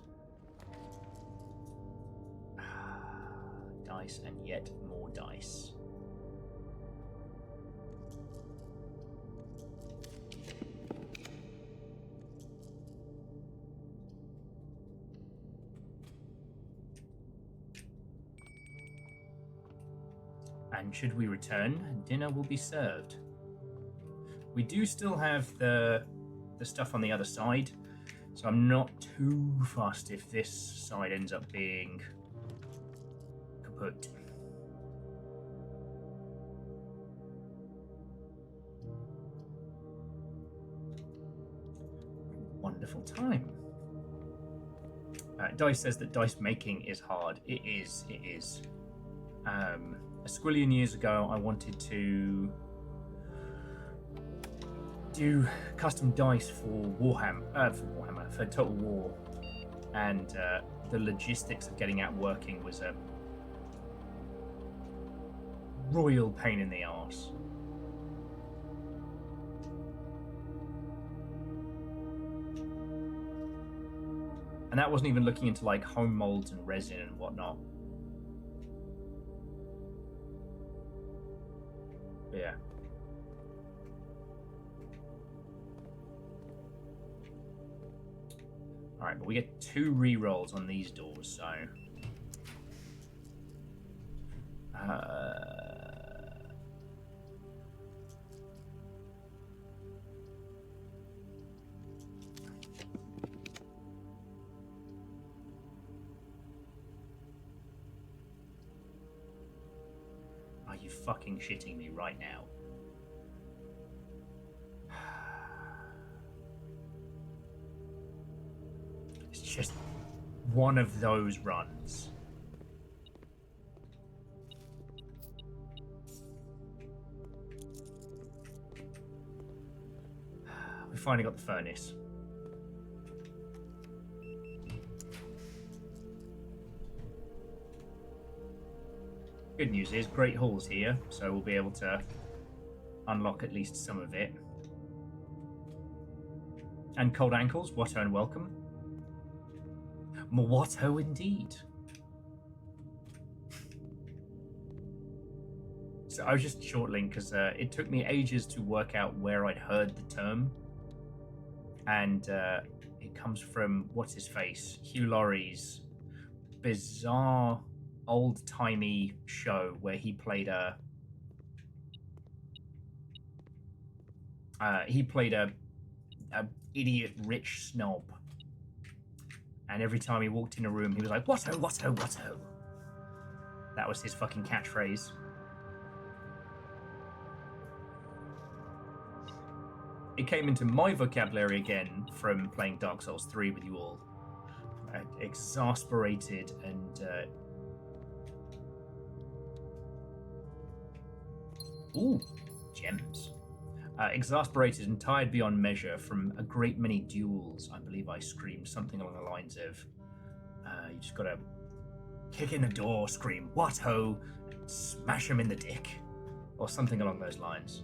Dice and yet more dice. And should we return, dinner will be served. We do still have the stuff on the other side, so I'm not too fussed if this side ends up being kaput. Wonderful time. Dice says that dice making is hard. It is. A squillion years ago, I wanted to do custom dice for for Total War, and the logistics of getting out working was a royal pain in the arse. And that wasn't even looking into home molds and resin and whatnot. But yeah. Alright, but we get 2 re-rolls on these doors, so... fucking shitting me right now? It's just one of those runs. We finally got the furnace. Good news is Great Hall's here, so we'll be able to unlock at least some of it. And cold ankles, Watto and welcome. Mwatto indeed. So I was just shortling because it took me ages to work out where I'd heard the term. And it comes from, what's his face? Hugh Laurie's bizarre, old-timey show where he played a idiot rich snob. And every time he walked in a room, he was like, Watto, Watto, Watto. That was his fucking catchphrase. It came into my vocabulary again from playing Dark Souls 3 with you all. Exasperated and... Ooh, gems. Exasperated and tired beyond measure from a great many duels. I believe I screamed something along the lines of, you just gotta kick in the door, scream, what ho, and smash him in the dick. Or something along those lines.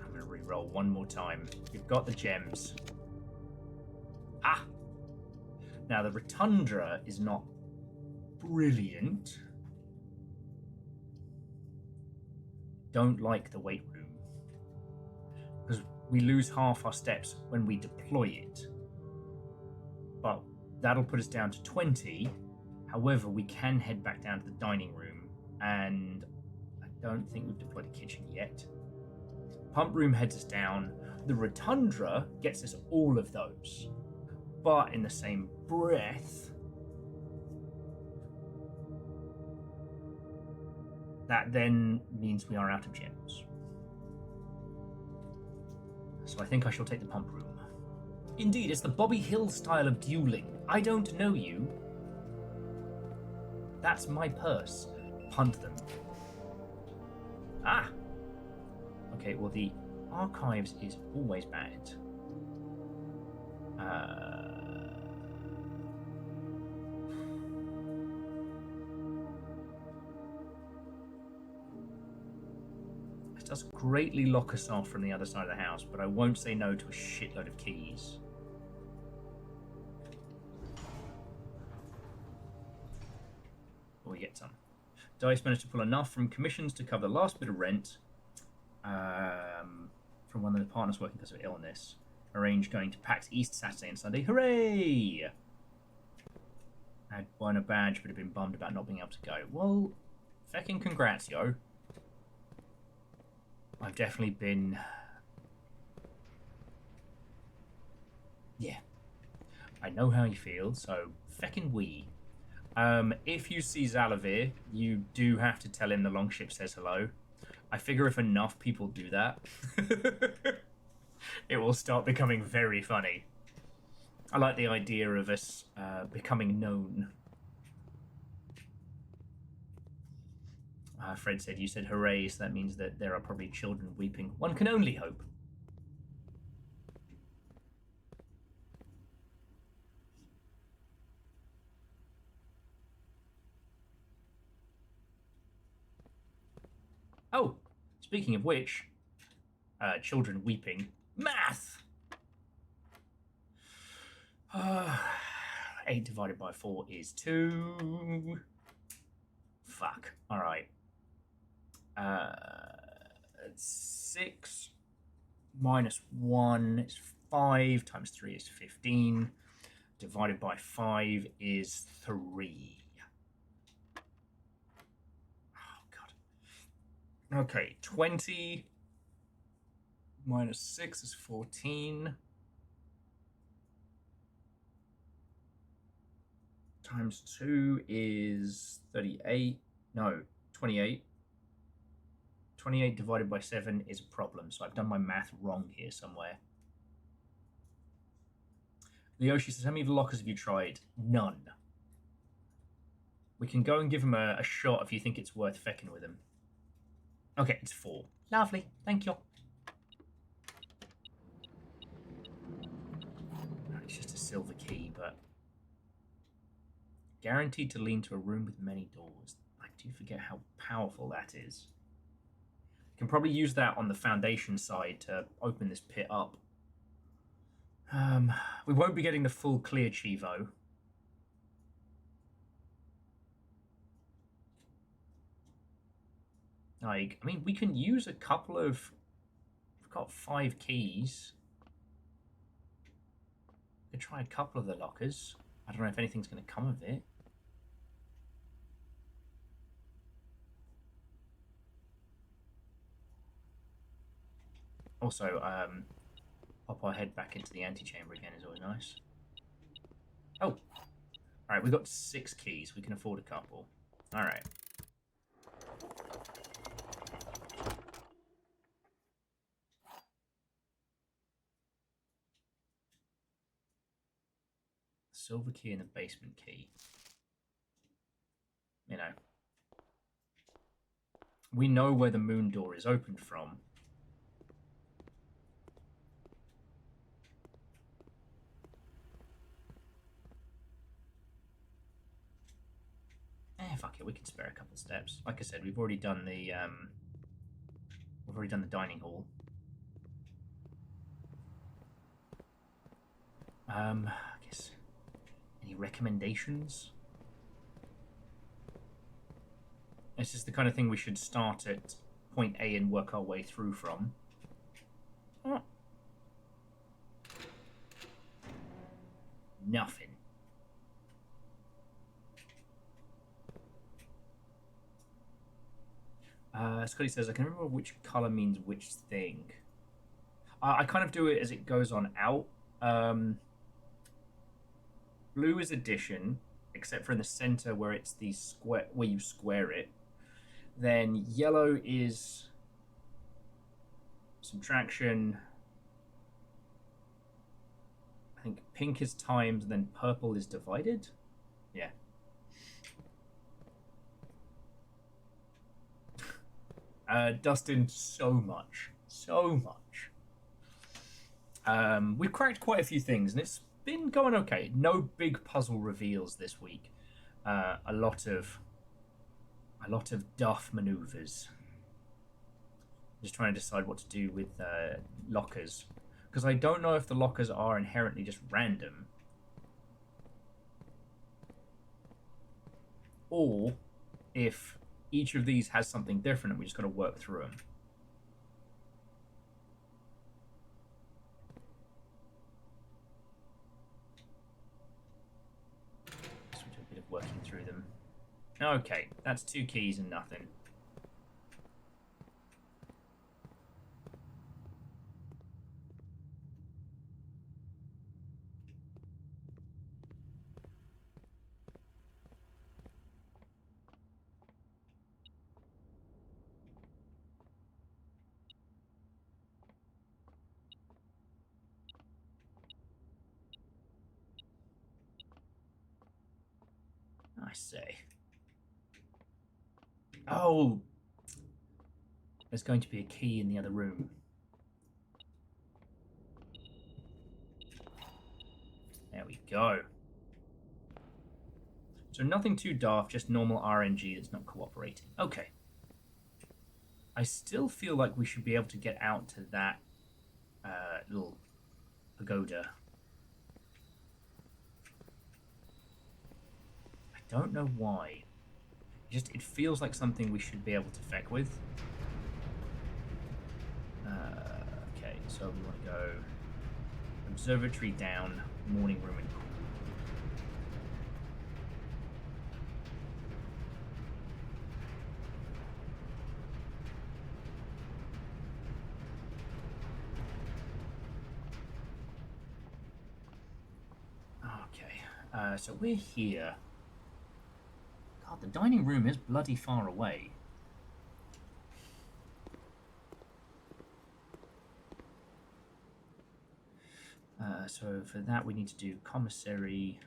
I'm going to re-roll one more time. We've got the gems. Ah! Now, the Rotundra is not brilliant. Don't like the weight room. Because we lose half our steps when we deploy it. But that'll put us down to 20. However, we can head back down to the dining room. And I don't think we've deployed the kitchen yet. Pump room heads us down. The Rotundra gets us all of those. But in the same breath, that then means we are out of gems. So I think I shall take the pump room. Indeed, it's the Bobby Hill style of dueling. I don't know you. That's my purse. Punt them. Ah! Okay, well, the archives is always bad. It does greatly lock us off from the other side of the house, but I won't say no to a shitload of keys. Or we get some. Dice managed to pull enough from commissions to cover the last bit of rent. From one of the partners working because of illness. Arranged going to PAX East Saturday and Sunday. Hooray! I had won a badge, but have been bummed about not being able to go. Well, feckin' congrats, yo. I've definitely been... Yeah. I know how you feel, so feckin' wee. If you see Zalavir, you do have to tell him the longship says hello. I figure if enough people do that, it will start becoming very funny. I like the idea of us becoming known. Fred said, you said hooray, so that means that there are probably children weeping. One can only hope. Oh, speaking of which, children weeping. Math! 8 divided by 4 is 2. Fuck. Alright. 6 minus 1 is 5 times 3 is 15. Divided by 5 is 3. Oh, God. Okay, 20 minus 6 is 14. Times 2 is 38. No, 28. 28 divided by 7 is a problem, so I've done my math wrong here somewhere. Leoshi says, how many lockers have you tried? None. We can go and give him a shot if you think it's worth fecking with him. Okay, it's 4. Lovely, thank you. It's just a silver key, but... Guaranteed to lead to a room with many doors. I do forget how powerful that is. Can probably use that on the foundation side to open this pit up. We won't be getting the full clear Chivo. Like, I mean, we can use a couple of... We've got 5 keys. We could try a couple of the lockers. I don't know if anything's going to come of it. Also, pop our head back into the antechamber again is always nice. Oh! Alright, we've got 6 keys. We can afford a couple. Alright. Silver key and the basement key. You know. We know where the moon door is opened from. Fuck it, we can spare a couple steps. Like I said, we've already done the dining hall. I guess any recommendations? This is the kind of thing we should start at point A and work our way through from. Oh. Nothing. Scotty says, I can remember which color means which thing. I kind of do it as it goes on out. Blue is addition, except for in the center where it's the square, where you square it. Then yellow is subtraction. I think pink is times, and then purple is divided. Yeah. Dustin, so much. We've cracked quite a few things, and it's been going okay. No big puzzle reveals this week. A lot of duff maneuvers. I'm just trying to decide what to do with lockers, because I don't know if the lockers are inherently just random, or if each of these has something different and we just got to work through them. So we do a bit of working through them. Okay, that's 2 keys and nothing. I say. Oh! There's going to be a key in the other room. There we go. So nothing too daft, just normal RNG that's not cooperating. Okay. I still feel like we should be able to get out to that little pagoda. I don't know why. It feels like something we should be able to feck with. Okay, so we want to go Observatory down, morning room and okay, so we're here. God, the dining room is bloody far away. So for that we need to do commissary.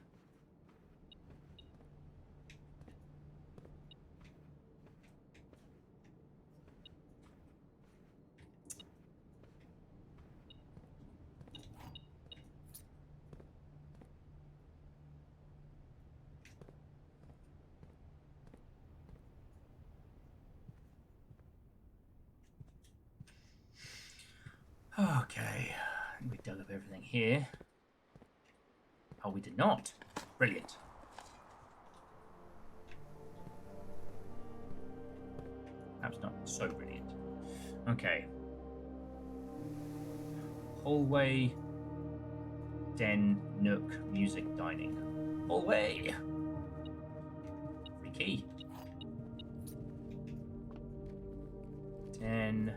Okay, we dug up everything here. Oh, we did not. Brilliant. Perhaps not so brilliant. Okay. Hallway, den, nook, music, dining. Hallway! Free key. Den.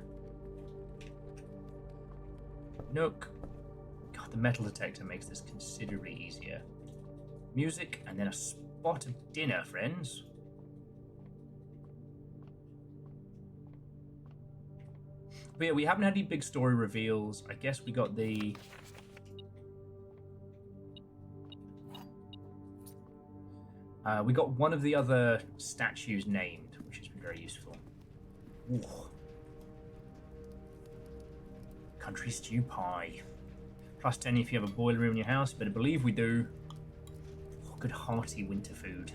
Nook. God, the metal detector makes this considerably easier. Music, and then a spot of dinner, friends. But yeah, we haven't had any big story reveals. I guess we got the... we got one of the other statues named, which has been very useful. Ooh. Country stew pie. Plus 10 if you have a boiler room in your house. Better believe we do. Oh, good hearty winter food.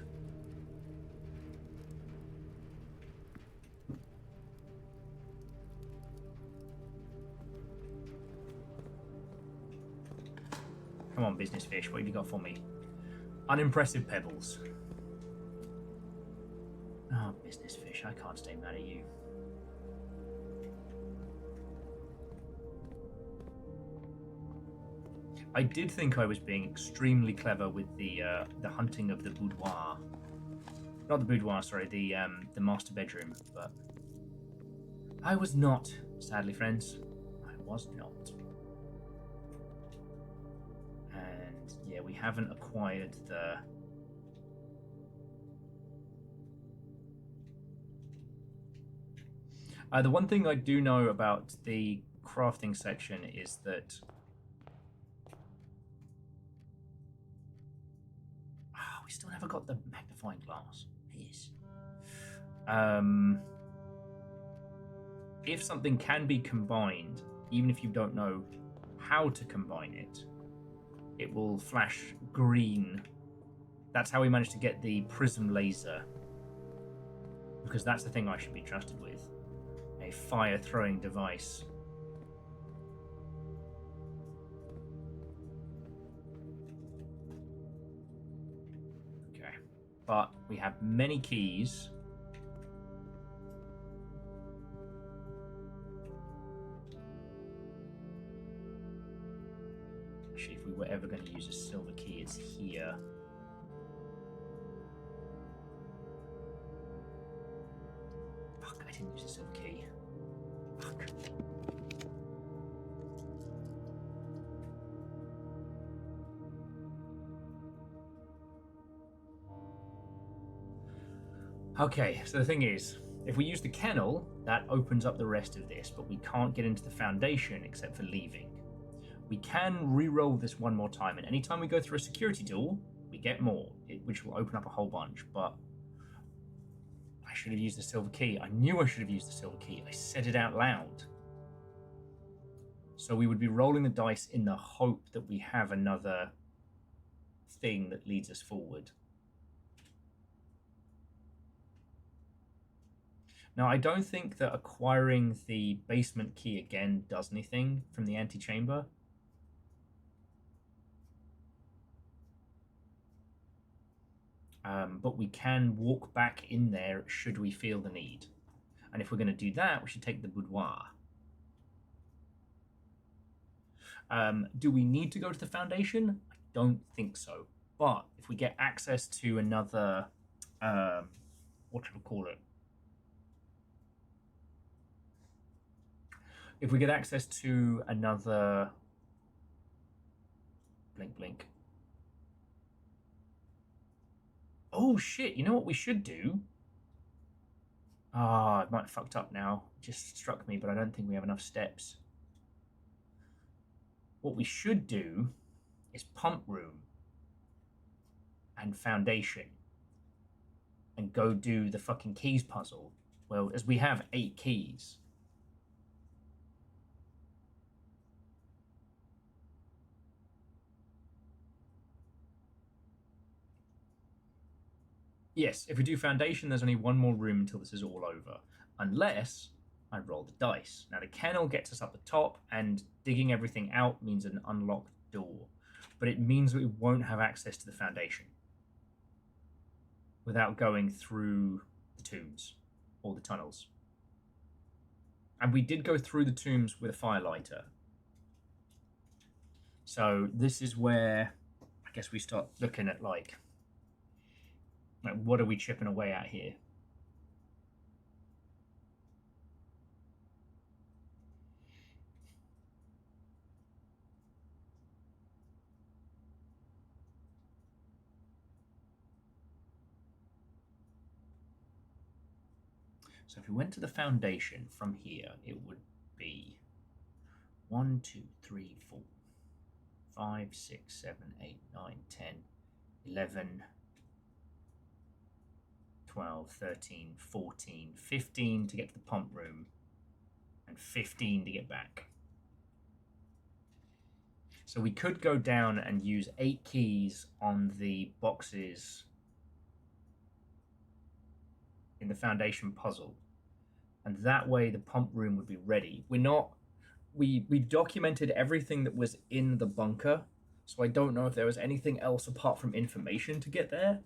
Come on, business fish. What have you got for me? Unimpressive pebbles. Oh, business fish. I can't stay mad at you. I did think I was being extremely clever with the hunting of the boudoir. Not the boudoir, sorry, the master bedroom, but I was not, sadly, friends. I was not. And yeah, we haven't acquired the... the one thing I do know about the crafting section is that we still never got the magnifying glass. Yes. If something can be combined, even if you don't know how to combine it, it will flash green. That's how we managed to get the prism laser. Because that's the thing I should be trusted with. A fire-throwing device. Okay. But we have many keys. Actually, if we were ever going to use a silver key, it's here. Fuck, I didn't use a silver key. Fuck. Okay, so the thing is, if we use the kennel, that opens up the rest of this, but we can't get into the foundation except for leaving. We can re-roll this one more time, and anytime we go through a security door, we get more, which will open up a whole bunch, but I should have used the silver key. I knew I should have used the silver key. I said it out loud. So we would be rolling the dice in the hope that we have another thing that leads us forward. Now, I don't think that acquiring the basement key again does anything from the antechamber. But we can walk back in there should we feel the need. And if we're going to do that, we should take the boudoir. Do we need to go to the foundation? I don't think so. But if we get access to another, what should we call it? If we get access to another, blink, blink. Oh shit! You know what we should do? Ah, it might have fucked up now. It just struck me, but I don't think we have enough steps. What we should do is pump room and foundation and go do the fucking keys puzzle. Well, as we have 8 keys. Yes, if we do foundation, there's only one more room until this is all over. Unless I roll the dice. Now, the kennel gets us up the top, and digging everything out means an unlocked door. But it means that we won't have access to the foundation without going through the tombs or the tunnels. And we did go through the tombs with a firelighter. So this is where I guess we start looking at like what are we chipping away at here? So if we went to the foundation from here, it would be 1, 2, 3, 4, 5, 6, 7, 8, 9, 10, 11, 12, 13, 14, 15 to get to the pump room, and 15 to get back. So we could go down and use 8 keys on the boxes in the foundation puzzle, and that way the pump room would be ready. We documented everything that was in the bunker, so I don't know if there was anything else apart from information to get there,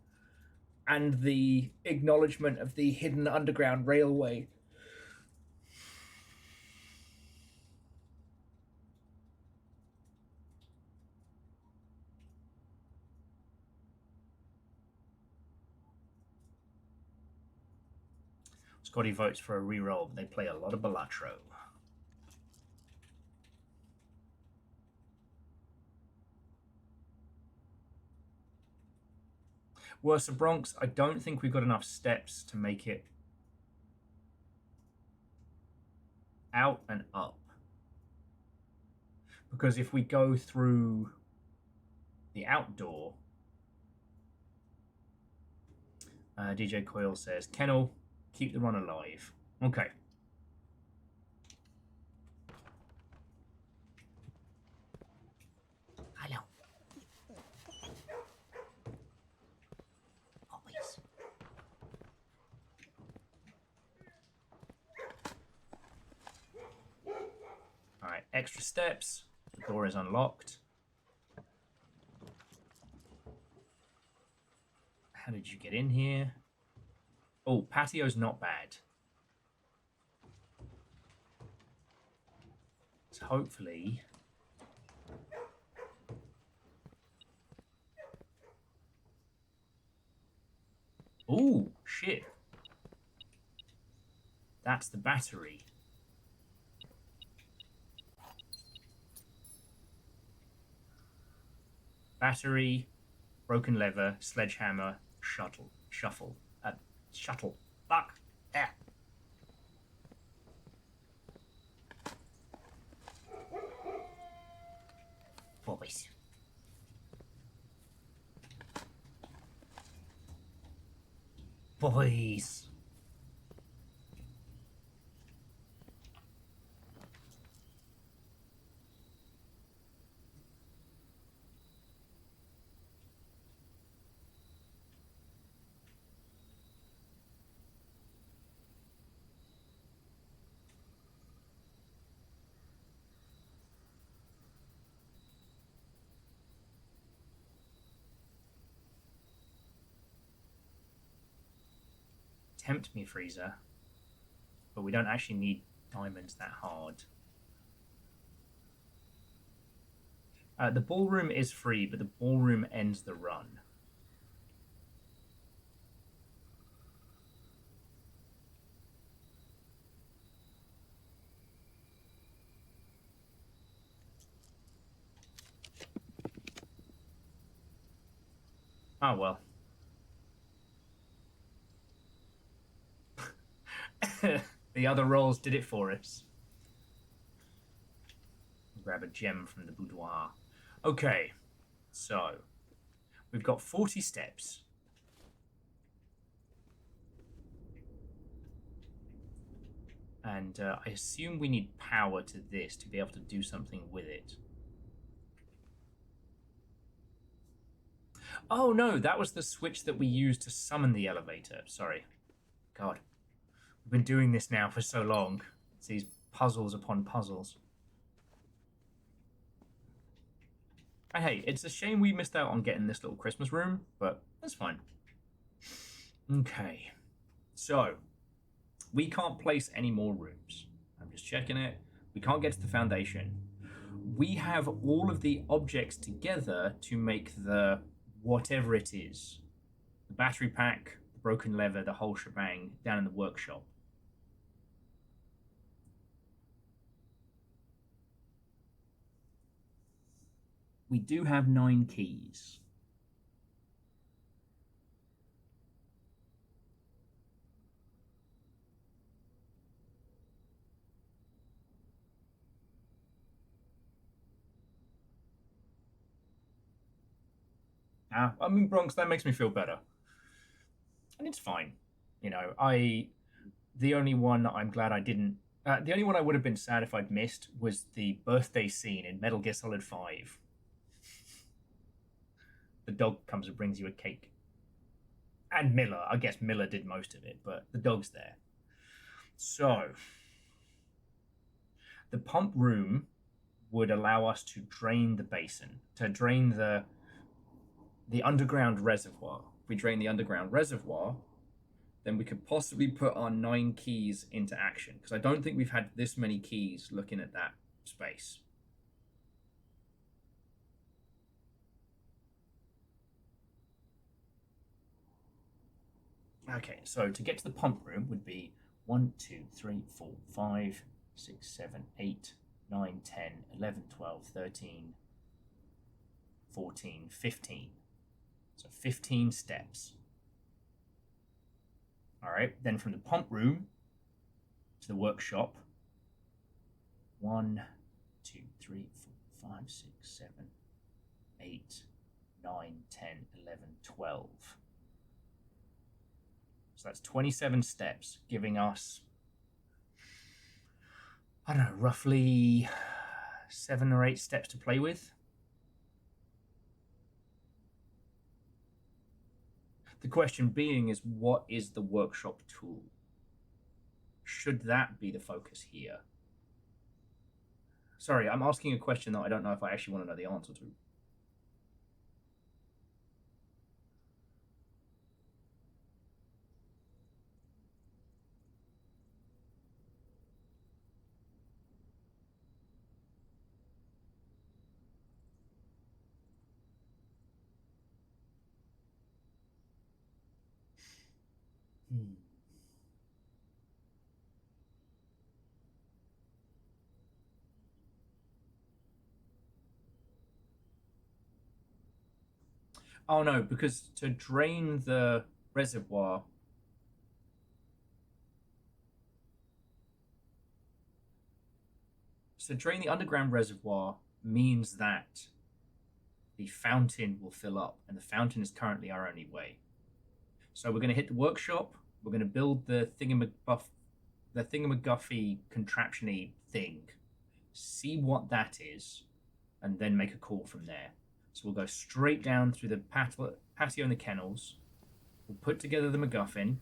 and the acknowledgement of the hidden underground railway. Scotty votes for a reroll, but they play a lot of Balatro. Worse of Bronx, I don't think we've got enough steps to make it out and up. Because if we go through the outdoor, DJ Coyle says, Kennel, keep the run alive. Okay. Hello. Always. All right, extra steps. The door is unlocked. How did you get in here? Oh, patio's not bad. So hopefully... Oh, shit. That's the battery. Battery, broken lever, sledgehammer, shuffle. Shuttle. Fuck. Yeah. Boys. Boys. Tempt me, Freezer. But we don't actually need diamonds that hard. The ballroom is free, but the ballroom ends the run. Oh, well. The other rolls did it for us. Grab a gem from the boudoir. Okay, so we've got 40 steps. And I assume we need power to this to be able to do something with it. Oh no, that was the switch that we used to summon the elevator. Sorry. God. We've been doing this now for so long. It's these puzzles upon puzzles. And hey, it's a shame we missed out on getting this little Christmas room, but that's fine. Okay. So, we can't place any more rooms. I'm just checking it. We can't get to the foundation. We have all of the objects together to make the whatever it is. The battery pack, the broken lever, the whole shebang down in the workshop. We do have 9 keys. I mean, Bronx, that makes me feel better. And it's fine. You know, the only one I'm glad I didn't, the only one I would have been sad if I'd missed was the birthday scene in Metal Gear Solid 5. The dog comes and brings you a cake. And Miller, I guess Miller did most of it, but the dog's there. So, the pump room would allow us to drain the basin, to drain the underground reservoir. If we drain the underground reservoir, then we could possibly put our 9 keys into action. Because I don't think we've had this many keys looking at that space. Okay, so to get to the pump room would be 1, 2, 3, 4, 5, 6, 7, 8, 9, 10, 11, 12, 13, 14, 15. So 15 steps. All right, then from the pump room to the workshop. 1, 2, 3, 4, 5, 6, 7, 8, 9, 10, 11, 12. So that's 27 steps, giving us, I don't know, roughly 7 or 8 steps to play with. The question being is, what is the workshop tool? Should that be the focus here? Sorry, I'm asking a question that I don't know if I actually want to know the answer to. Oh no, because to drain the reservoir, so drain the underground reservoir means that the fountain will fill up, and the fountain is currently our only way. So we're going to hit the workshop. We're going to build the thingamagguffy contraption-y thing, see what that is, and then make a call from there. So we'll go straight down through the patio and the kennels. We'll put together the MacGuffin.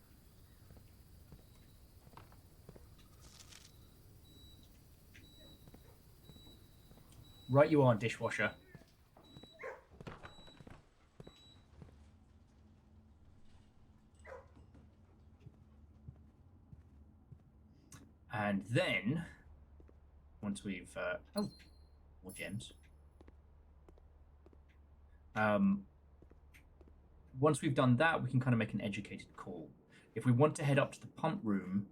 Right you are, dishwasher. And then, once we've... oh, more gems. Once we've done that, we can kind of make an educated call. If we want to head up to the pump room,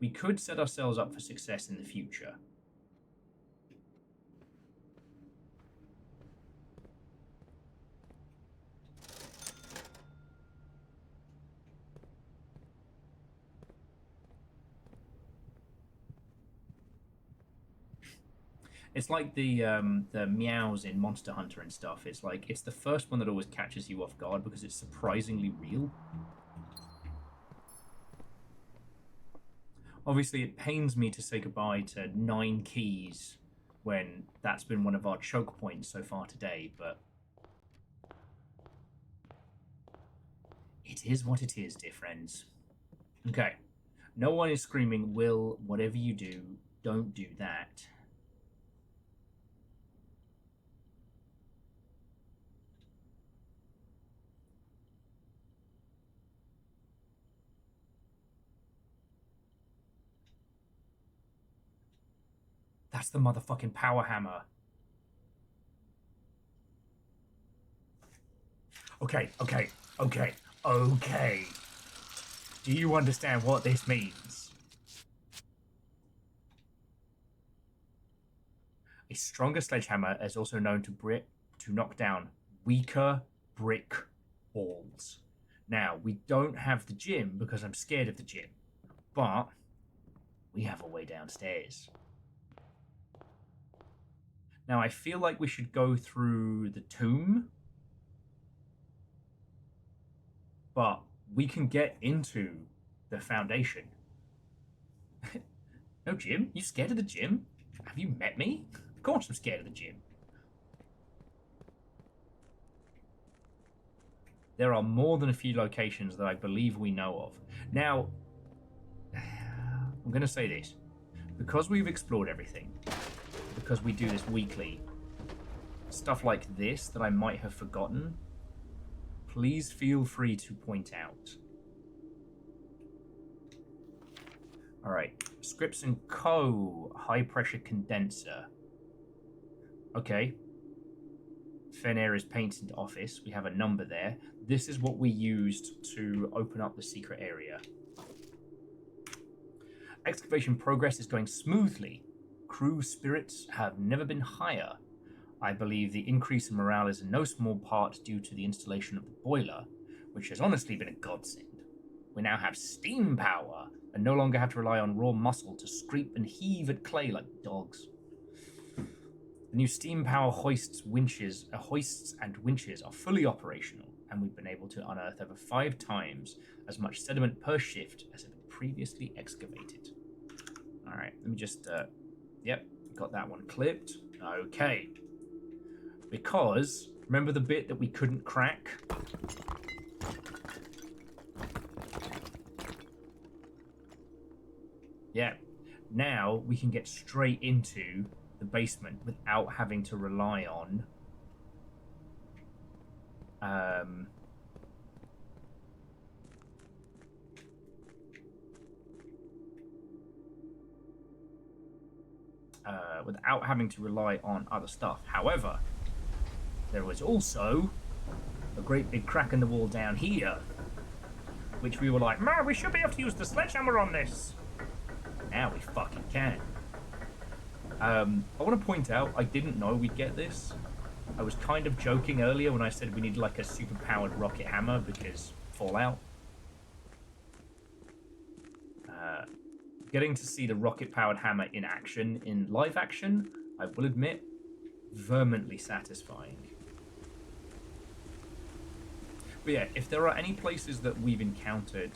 we could set ourselves up for success in the future. It's like the meows in Monster Hunter and stuff. It's like it's the first one that always catches you off guard because it's surprisingly real. Obviously, it pains me to say goodbye to 9 keys when that's been one of our choke points so far today, but it is what it is, dear friends. Okay. No one is screaming, Will, whatever you do, don't do that. That's the motherfucking power hammer. Okay. Do you understand what this means? A stronger sledgehammer is also known to knock down weaker brick walls. Now, we don't have the gym because I'm scared of the gym, but we have a way downstairs. Now, I feel like we should go through the tomb, but we can get into the foundation. No gym? You scared of the gym? Have you met me? Of course I'm scared of the gym. There are more than a few locations that I believe we know of. Now, I'm going to say this. Because we've explored everything, because we do this weekly, stuff like this that I might have forgotten, please feel free to point out. Alright, Scripts & Co. High pressure condenser. Okay. Fenair's painted office. We have a number there. This is what we used to open up the secret area. Excavation progress is going smoothly. Crew spirits have never been higher. I believe the increase in morale is in no small part due to the installation of the boiler, which has honestly been a godsend. We now have steam power and no longer have to rely on raw muscle to scrape and heave at clay like dogs. The new steam power hoists and winches are fully operational, and we've been able to unearth over 5 times as much sediment per shift as had been previously excavated. Alright, let me just... Yep, got that one clipped. Okay. Because, remember the bit that we couldn't crack? Yeah. Now we can get straight into the basement without having to rely on other stuff. However, there was also a great big crack in the wall down here, which we were like, man, we should be able to use the sledgehammer on this. Now we fucking can. I want to point out, I didn't know we'd get this. I was kind of joking earlier when I said we need like a super-powered rocket hammer because Fallout. Getting to see the rocket-powered hammer in action, in live action, I will admit, vehemently satisfying. But yeah, if there are any places that we've encountered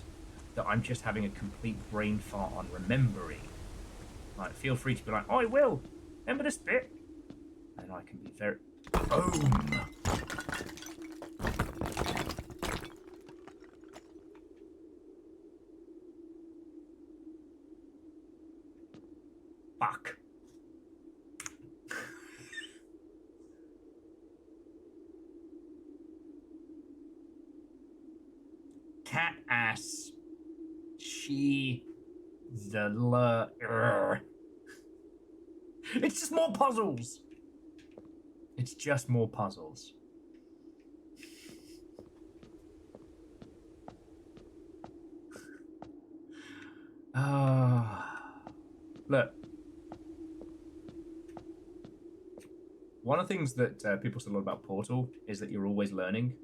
that I'm just having a complete brain fart on remembering, like, feel free to be like, oh, I will. Remember this bit? And I can be very... Boom! Fuck. Cat ass. She... It's just more puzzles. It's just more puzzles. Look. One of the things that people say a lot about Portal is that you're always learning.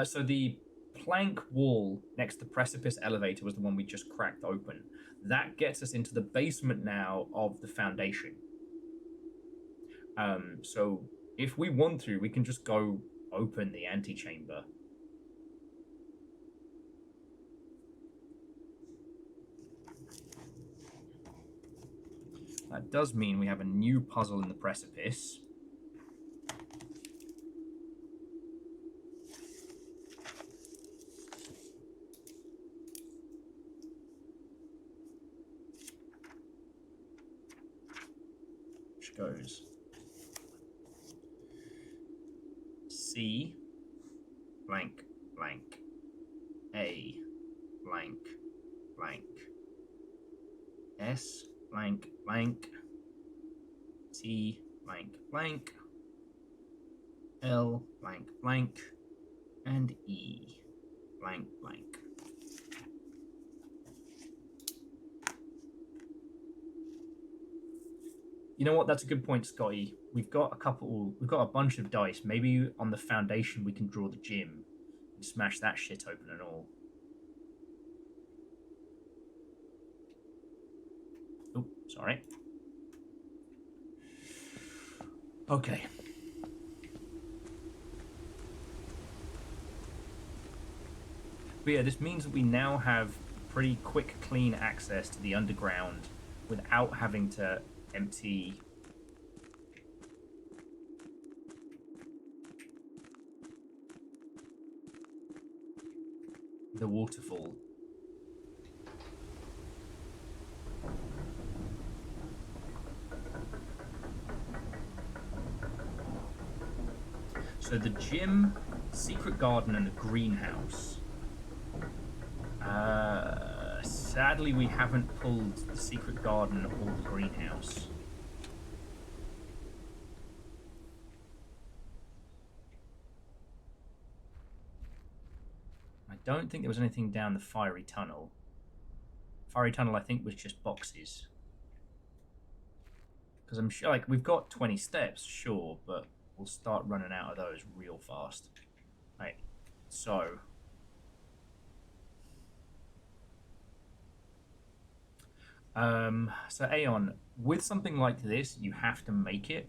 So the plank wall next to the precipice elevator was the one we just cracked open. That gets us into the basement now of the foundation. So if we want to, we can just go open the antechamber. That does mean we have a new puzzle in the precipice. Which goes C blank blank A blank blank S blank blank T blank blank L blank blank and E blank blank. You know what? That's a good point, Scotty. We've got a bunch of dice. Maybe on the foundation we can draw the gym and smash that shit open and all. Oh, sorry. Okay. But yeah, this means that we now have pretty quick, clean access to the underground without having to empty the waterfall. So the gym, secret garden, and the greenhouse. Sadly, we haven't pulled the secret garden or the greenhouse. I don't think there was anything down the fiery tunnel. Fiery tunnel, I think, was just boxes. Because I'm sure, like, we've got 20 steps, sure, but we'll start running out of those real fast. Right, so... so Aeon, with something like this, you have to make it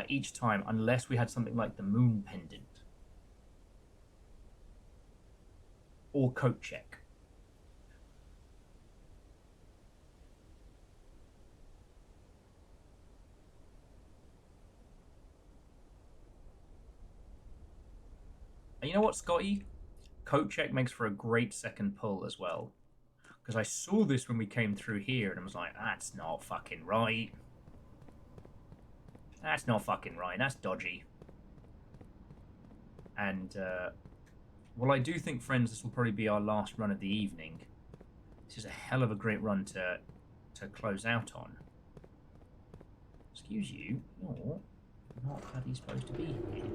each time, unless we had something like the moon pendant or coat check. And you know what, Scotty? Coat check makes for a great second pull as well. Because I saw this when we came through here and I was like, that's not fucking right. That's not fucking right. That's dodgy. And, well, I do think, friends, this will probably be our last run of the evening. This is a hell of a great run to close out on. Excuse you, you're not bloody supposed to be here.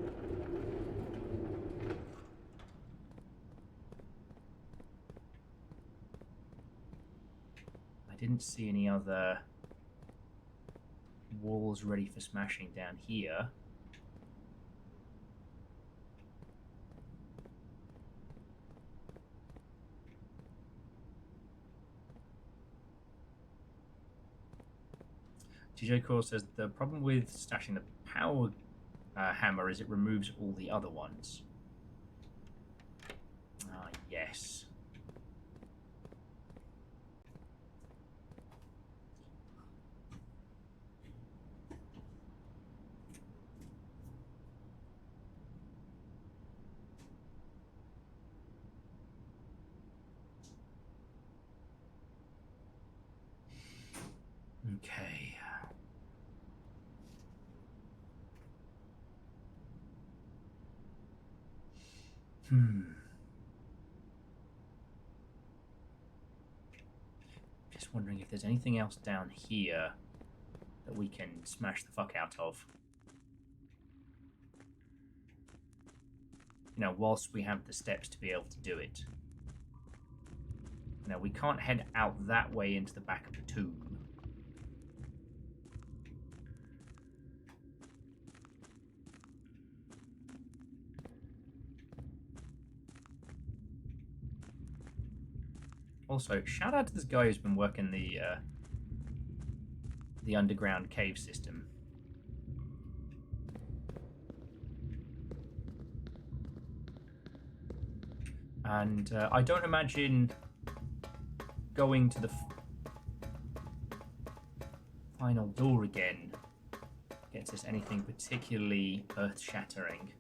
Didn't see any other walls ready for smashing down here. TJ Core says the problem with stashing the power hammer is it removes all the other ones. Ah, yes. Okay. Just wondering if there's anything else down here that we can smash the fuck out of. whilst we have the steps to be able to do it. We can't head out that way into the back of the tomb. Also, shout out to this guy who's been working the underground cave system. And I don't imagine going to the final door again gets us anything particularly earth-shattering.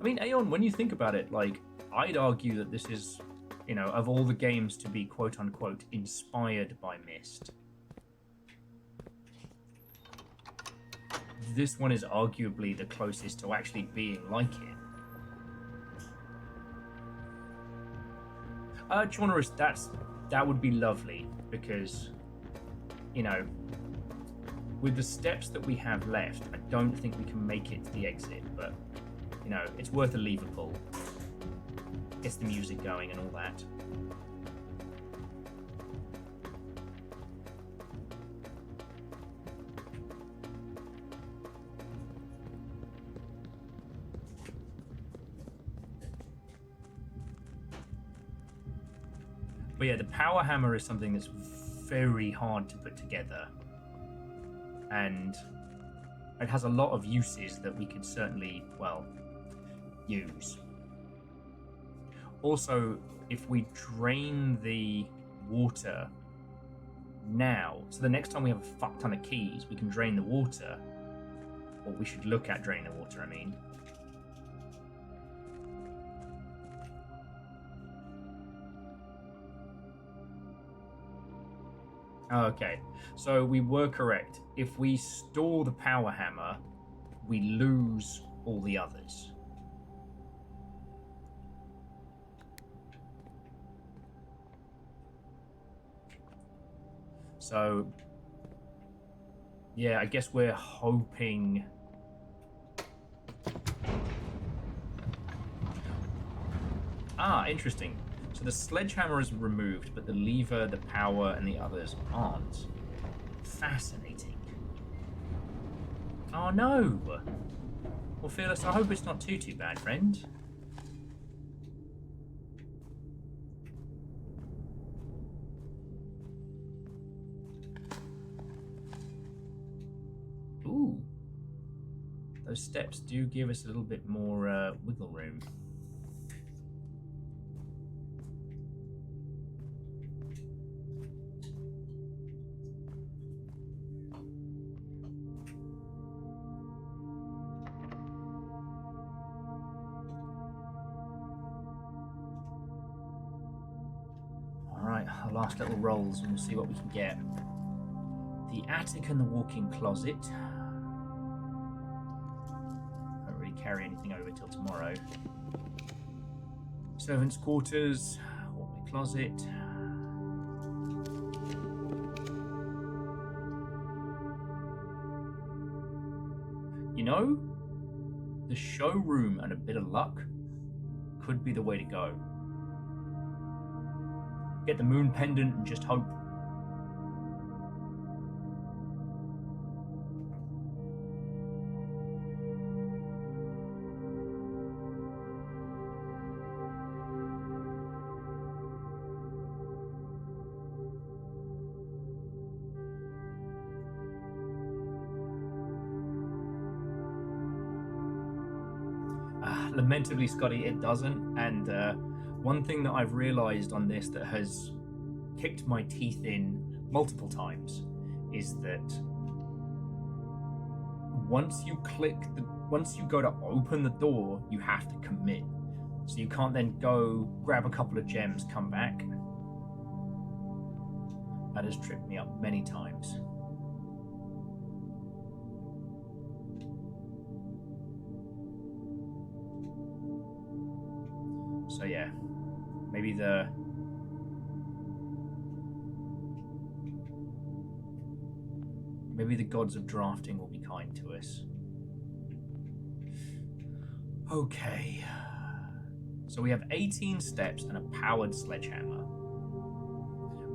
I mean, Aeon, when you think about it, like, I'd argue that this is, of all the games to be quote-unquote inspired by Myst, this one is arguably the closest to actually being like it. Jonorus, that would be lovely, because, with the steps that we have left, I don't think we can make it to the exit, but it's worth a lever pull. Gets the music going and all that. But yeah, the power hammer is something that's very hard to put together. And it has a lot of uses that we could certainly, use. Also, if we drain the water now, so the next time we have a fuck ton of keys, we can drain the water. Or we should look at draining the water, I mean. Okay, so we were correct. If we store the power hammer, we lose all the others. So, yeah, I guess we're hoping... Ah, interesting. So the sledgehammer is removed, but the lever, the power, and the others aren't. Fascinating. Oh no! Well, Fearless, I hope it's not too bad, friend. Ooh. Those steps do give us a little bit more wiggle room. Alright, our last little rolls and we'll see what we can get. The attic and the walk-in closet. Won't really carry anything over till tomorrow. Servants' quarters, walk-in closet. The showroom and a bit of luck could be the way to go. Get the moon pendant and just hope. Lamentably, Scotty, it doesn't. And one thing that I've realized on this that has kicked my teeth in multiple times is that once you go to open the door, you have to commit. So you can't then go grab a couple of gems, come back. That has tripped me up many times. So yeah, maybe the Maybe the gods of drafting will be kind to us. Okay. So we have 18 steps and a powered sledgehammer.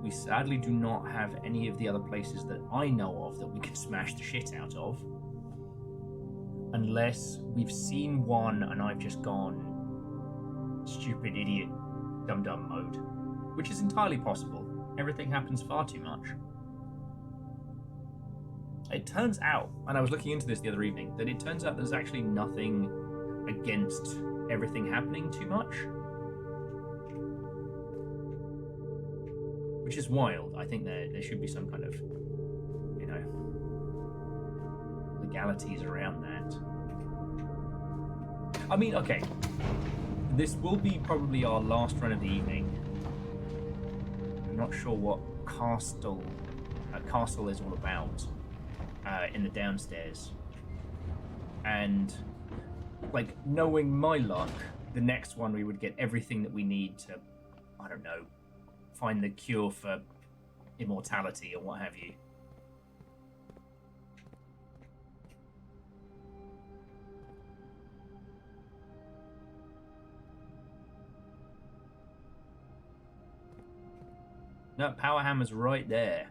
We sadly do not have any of the other places that I know of that we can smash the shit out of. Unless we've seen one and I've just gone stupid idiot dum-dum mode. Which is entirely possible. Everything happens far too much. It turns out, and I was looking into this the other evening, that it turns out there's actually nothing against everything happening too much. Which is wild. I think there should be some kind of, you know, legalities around that. I mean, okay. This will be probably our last run of the evening. I'm not sure what castle is all about in the downstairs. And, like, knowing my luck, the next one we would get everything that we need to, I don't know, find the cure for immortality or what have you. No, power hammer's right there.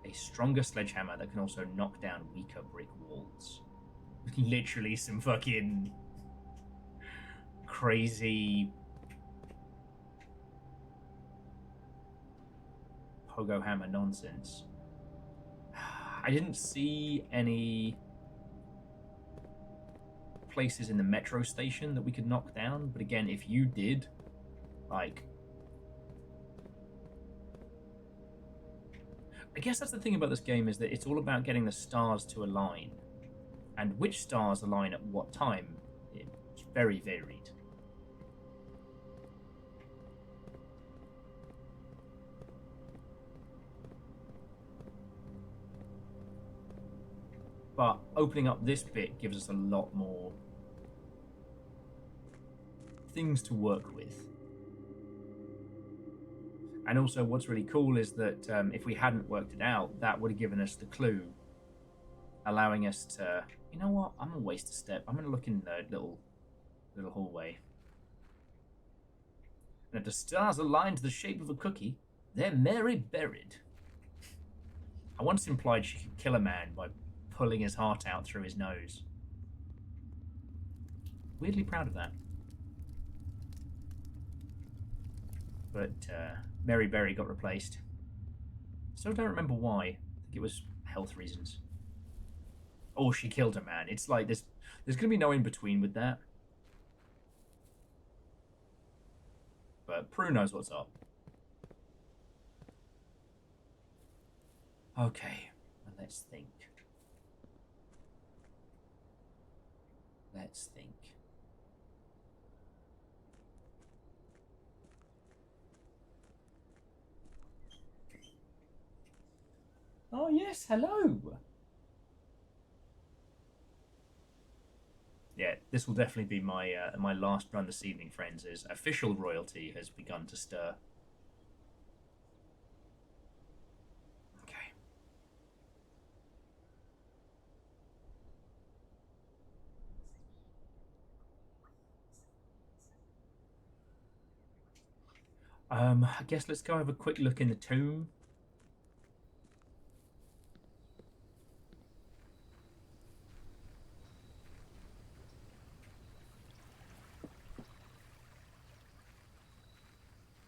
A stronger sledgehammer that can also knock down weaker brick walls. Literally some fucking crazy pogo hammer nonsense. I didn't see any places in the metro station that we could knock down, but again, if you did, like, I guess that's the thing about this game, is that it's all about getting the stars to align, and which stars align at what time, it's very varied. But opening up this bit gives us a lot more things to work with. And also what's really cool is that if we hadn't worked it out, that would have given us the clue, allowing us to, you know what, I'm going to waste a step. I'm going to look in the little hallway. And if the stars align to the shape of a cookie, they're merry buried. I once implied she could kill a man by pulling his heart out through his nose. Weirdly proud of that. But Mary Berry got replaced. Still don't remember why. I think it was health reasons. Or she killed a man. It's like there's going to be no in between with that. But Prue knows what's up. Okay, let's think. Let's think. Oh yes, hello. Yeah, this will definitely be my my last run this evening, friends, as official royalty has begun to stir. Okay. I guess let's go have a quick look in the tomb.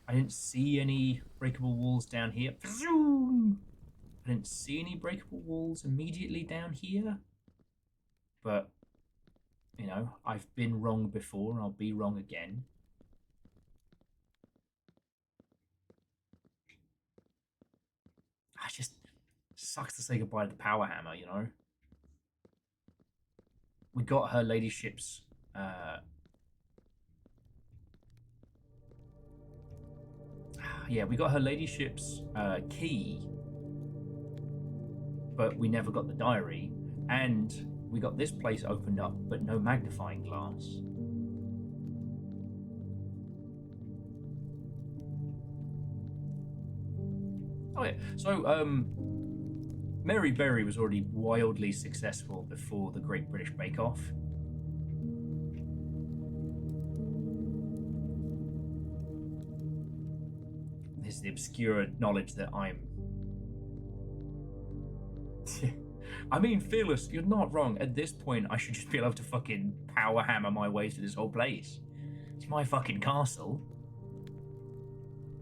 I didn't see any breakable walls down here. I didn't see any breakable walls immediately down here. But, you know, I've been wrong before and I'll be wrong again. I just sucks to say goodbye to the power hammer, you know. We got her ladyship's yeah, we got her ladyship's key, but we never got the diary, and we got this place opened up, but no magnifying glass. Oh yeah. So Mary Berry was already wildly successful before the Great British Bake Off. This is the obscure knowledge that I'm. I mean, Fearless, you're not wrong. At this point, I should just be able to fucking power hammer my way through this whole place. It's my fucking castle.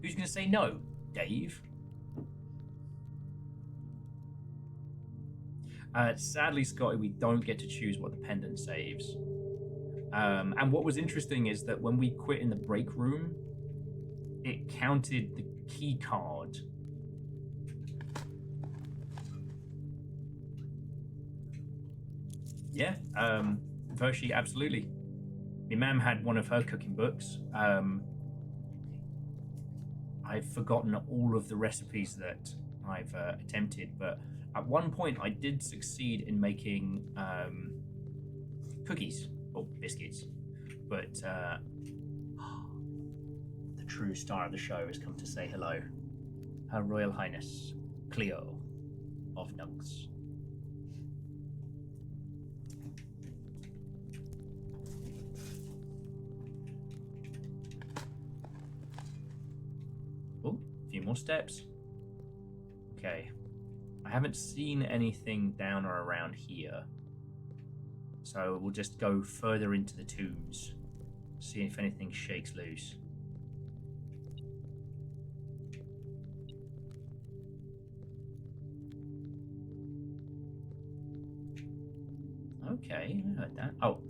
Who's gonna say no? Dave? Sadly, Scotty, we don't get to choose what the pendant saves. And what was interesting is that when we quit in the break room, it counted the key card. Yeah, Vershi, absolutely. My mum had one of her cooking books. I've forgotten all of the recipes that I've attempted, but at one point I did succeed in making cookies or biscuits. But the true star of the show has come to say hello. Her Royal Highness Cleo of Nugs. Oh, a few more steps. Okay. I haven't seen anything down or around here. So we'll just go further into the tombs. See if anything shakes loose. Okay, I heard that. Oh.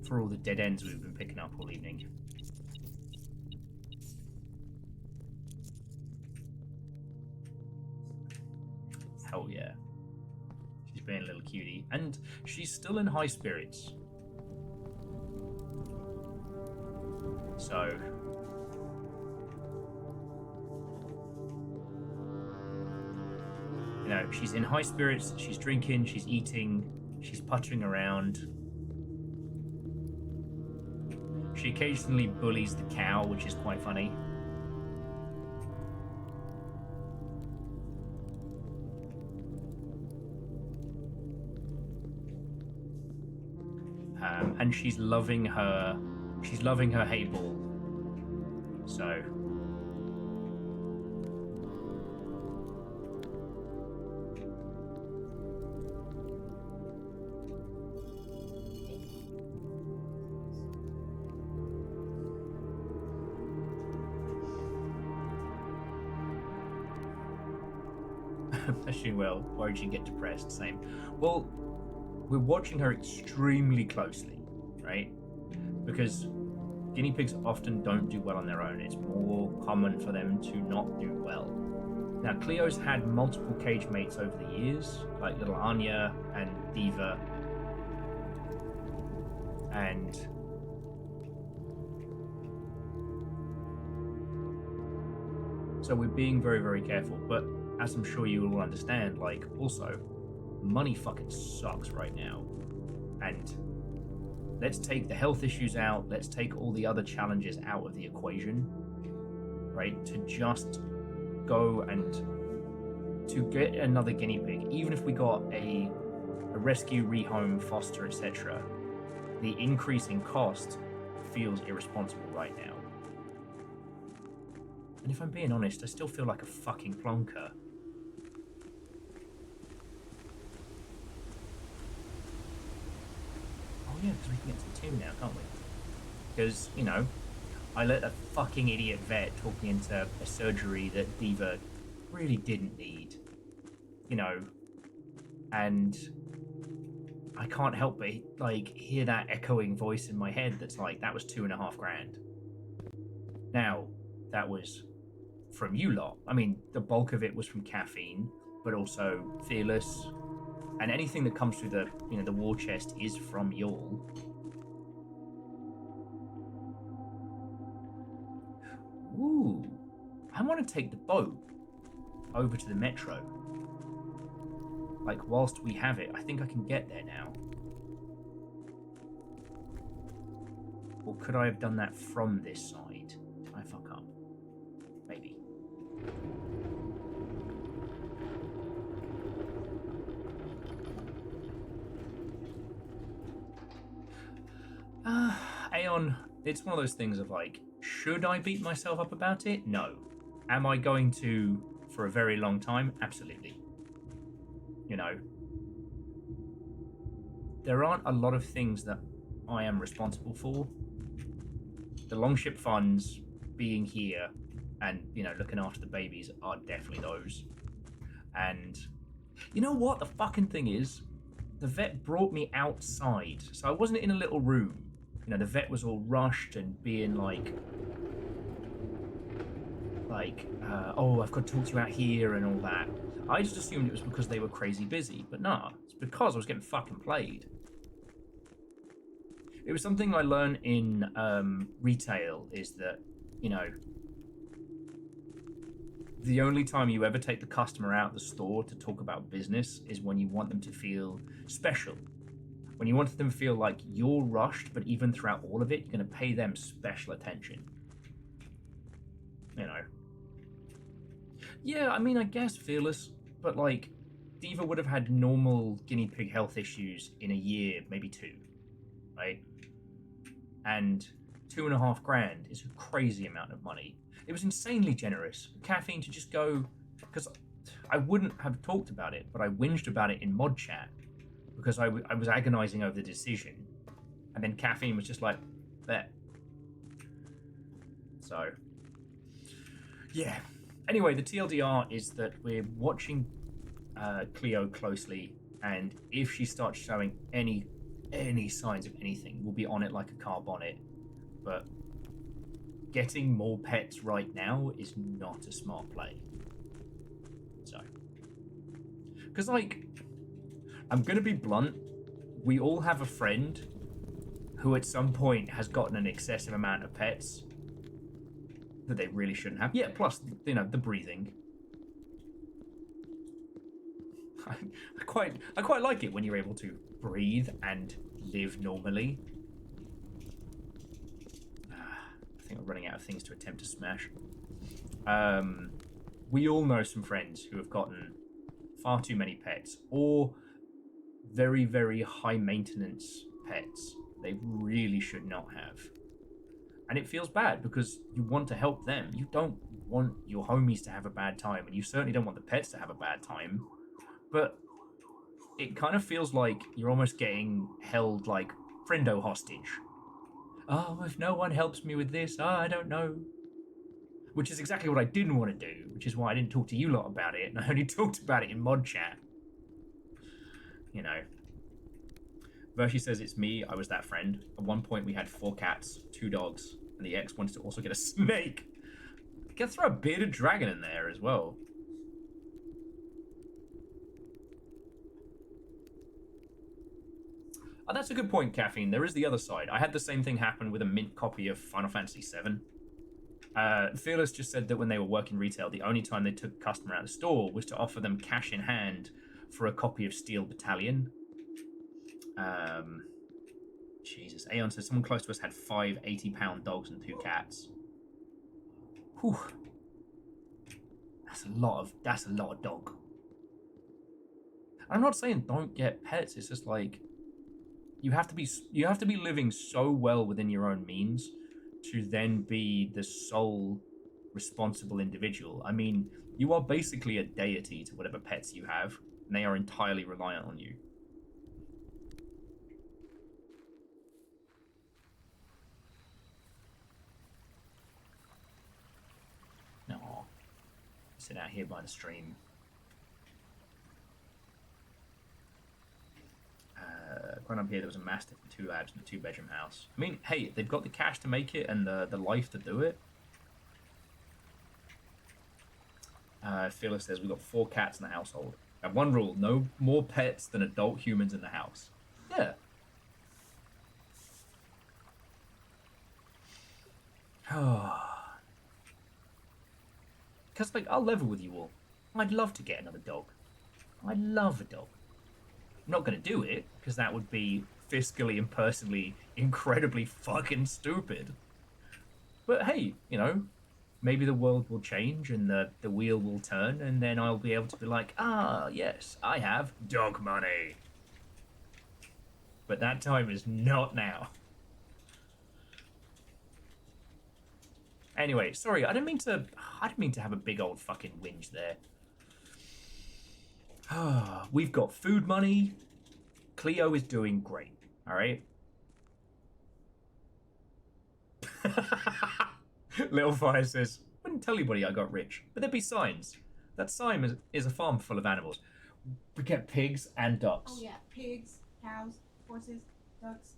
For all the dead ends we've been picking up all evening. Hell yeah. She's being a little cutie. And she's still in high spirits. So... you know, she's in high spirits, she's drinking, she's eating, she's puttering around. She occasionally bullies the cow, which is quite funny. And she's loving her hay ball. So she will. Worried she'd get depressed. Same. Well, we're watching her extremely closely, right? Because guinea pigs often don't do well on their own. It's more common for them to not do well. Now, Cleo's had multiple cage mates over the years, like little Anya and Diva. And so we're being very, very careful. But as I'm sure you will understand, like, also, money fucking sucks right now. And let's take the health issues out, let's take all the other challenges out of the equation, right? To just go and to get another guinea pig, even if we got a rescue, rehome, foster, etc., the increase in cost feels irresponsible right now. And if I'm being honest, I still feel like a fucking plonker. Oh yeah, because we can get to the tomb now, can't we? Because, you know, I let a fucking idiot vet talk me into a surgery that Diva really didn't need. You know, and I can't help but, like, hear that echoing voice in my head that's like, that was $2.5 grand. Now, that was from you lot. I mean, the bulk of it was from caffeine, but also Fearless, and anything that comes through the, you know, the war chest is from y'all. Ooh, I want to take the boat over to the metro. Like, whilst we have it, I think I can get there now. Or could I have done that from this side? Did I fuck up? Maybe. Aeon, it's one of those things of like, should I beat myself up about it? No. Am I going to for a very long time? Absolutely. You know, there aren't a lot of things that I am responsible for. The Longship funds being here and, you know, looking after the babies are definitely those. And you know what the fucking thing is? The vet brought me outside, so I wasn't in a little room. You know, the vet was all rushed and being like, oh, I've got to talk to you out here and all that. I just assumed it was because they were crazy busy, but nah, it's because I was getting fucking played. It was something I learned in retail, is that, you know, the only time you ever take the customer out of the store to talk about business is when you want them to feel special. When you want them to feel like you're rushed, but even throughout all of it, you're going to pay them special attention. You know. Yeah, I mean, I guess Fearless, but like, Diva would have had normal guinea pig health issues in a year, maybe 2, right? And $2.5 grand is a crazy amount of money. It was insanely generous. Caffeine to just go, because I wouldn't have talked about it, but I whinged about it in mod chat because I was agonizing over the decision, and then Caffeine was just like, bet. So, yeah. Anyway, the TLDR is that we're watching Cleo closely, and if she starts showing any signs of anything, we'll be on it like a car bonnet. But getting more pets right now is not a smart play. So, because like, I'm gonna be blunt, we all have a friend who at some point has gotten an excessive amount of pets that they really shouldn't have. Yeah, plus, you know, the breathing. I quite like it when you're able to breathe and live normally. I think we're running out of things to attempt to smash. We all know some friends who have gotten far too many pets, or very, very high maintenance pets they really should not have. And it feels bad because you want to help them. You don't want your homies to have a bad time, and you certainly don't want the pets to have a bad time. But it kind of feels like you're almost getting held like friendo hostage. Oh, if no one helps me with this, I don't know. Which is exactly what I didn't want to do, which is why I didn't talk to you lot about it, and I only talked about it in mod chat. You know. Vershi says it's me, I was that friend. At one point we had 4 cats, 2 dogs, and the ex wanted to also get a snake. You can throw a bearded dragon in there as well. Oh, that's a good point, Caffeine. There is the other side. I had the same thing happen with a mint copy of Final Fantasy VII. Fearless just said that when they were working retail, the only time they took a customer out of the store was to offer them cash in hand for a copy of Steel Battalion. Jesus. Aeon says someone close to us had 5 80-pound dogs and 2 cats. Whew. That's a lot of dog. I'm not saying don't get pets. It's just like you have to be living so well within your own means to then be the sole responsible individual. I mean, you are basically a deity to whatever pets you have, and they are entirely reliant on you. No, sit out here by the stream. Growing up here, there was a mastiff and 2 labs and a 2-bedroom house. I mean, hey, they've got the cash to make it and the life to do it. Phyllis says we've got 4 cats in the household. And one rule: no more pets than adult humans in the house. Yeah. Because, like, I'll level with you all. I'd love to get another dog. I love a dog. I'm not going to do it, because that would be fiscally and personally incredibly fucking stupid. But hey, you know, maybe the world will change and the wheel will turn, and then I'll be able to be like, ah, yes, I have dog money. But that time is not now. Anyway, sorry, I didn't mean to have a big old fucking whinge there. We've got food money. Cleo is doing great. All right. Little Fire says, wouldn't tell anybody I got rich, but there'd be signs. That sign is a farm full of animals. We get pigs and ducks. Oh yeah, pigs, cows, horses, ducks,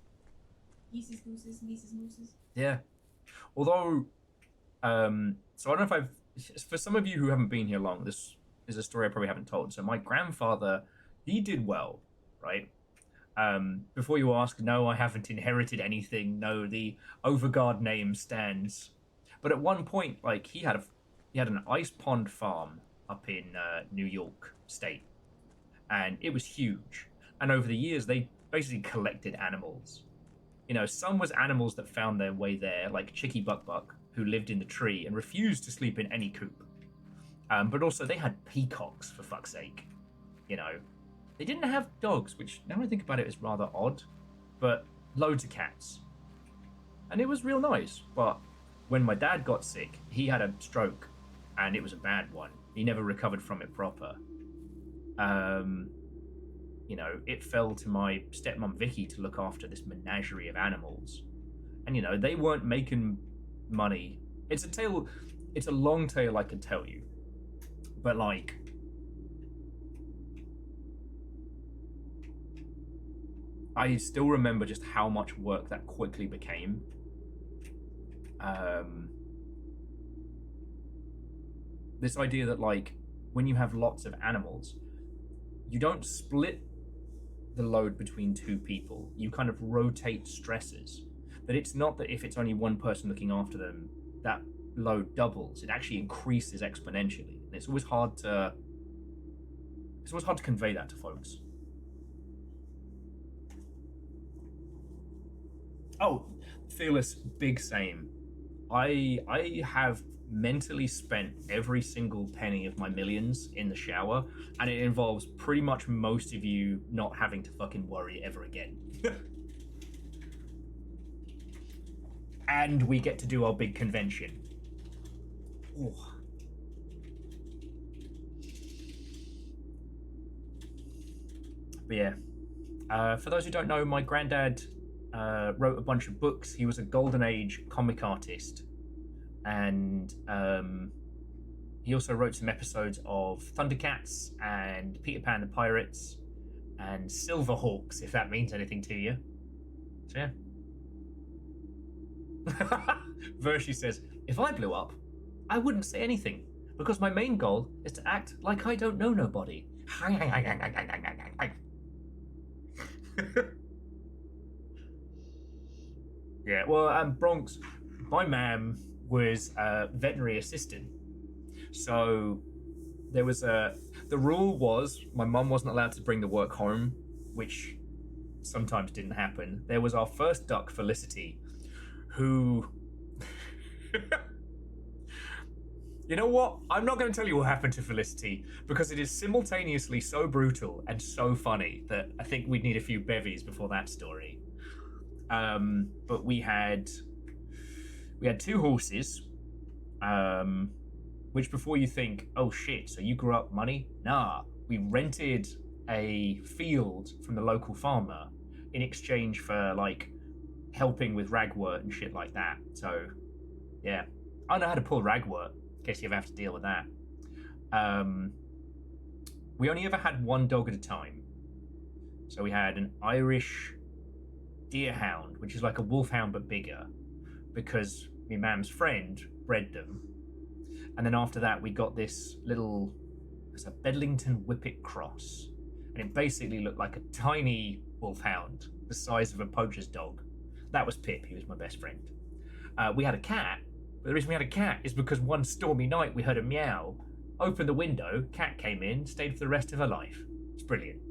geese, gooses, meeses, mooses. Yeah. Although, so I don't know if for some of you who haven't been here long, this is a story I probably haven't told. So my grandfather, he did well, right? Before you ask, no, I haven't inherited anything. No, the Overguard name stands. But at one point, like he had an ice pond farm up in New York State, and it was huge. And over the years, they basically collected animals. You know, some was animals that found their way there, like Chicky Buck Buck, who lived in the tree and refused to sleep in any coop. But also they had peacocks, for fuck's sake. You know, they didn't have dogs, which now I think about it is rather odd, but loads of cats. And it was real nice. But when my dad got sick, he had a stroke, and it was a bad one. He never recovered from it proper. You know, it fell to my stepmom Vicky to look after this menagerie of animals. And, you know, they weren't making money. It's a long tale I could tell you. But, like, I still remember just how much work that quickly became. This idea that, like, when you have lots of animals, you don't split the load between two people. You kind of rotate stresses. That it's not that if it's only one person looking after them, that load doubles. It actually increases exponentially. And it's always hard to convey that to folks. Oh, Fearless, big same. I have mentally spent every single penny of my millions in the shower, and it involves pretty much most of you not having to fucking worry ever again. And we get to do our big convention. Ooh. But yeah, for those who don't know, my granddad wrote a bunch of books. He was a golden age comic artist, and he also wrote some episodes of Thundercats and Peter Pan the Pirates and Silverhawks, if that means anything to you. So yeah. Vershi says, if I blew up, I wouldn't say anything, because my main goal is to act like I don't know nobody. Yeah, well, Bronx, my mum was a veterinary assistant. So there was the rule was my mum wasn't allowed to bring the work home, which sometimes didn't happen. There was our first duck, Felicity, who... You know what? I'm not going to tell you what happened to Felicity, because it is simultaneously so brutal and so funny that I think we'd need a few bevies before that story. But we had two horses, which before you think, oh shit, so you grew up money? Nah, we rented a field from the local farmer in exchange for like helping with ragwort and shit like that. So yeah, I know how to pull ragwort in case you ever have to deal with that. We only ever had one dog at a time. So we had an Irish deerhound, which is like a wolfhound but bigger, because my mum's friend bred them. And then after that we got this little, it's a Bedlington Whippet cross, and it basically looked like a tiny wolfhound the size of a poacher's dog. That was Pip. He was my best friend. We had a cat, but the reason we had a cat is because one stormy night we heard a meow, opened the window, cat came in, stayed for the rest of her life. It's brilliant.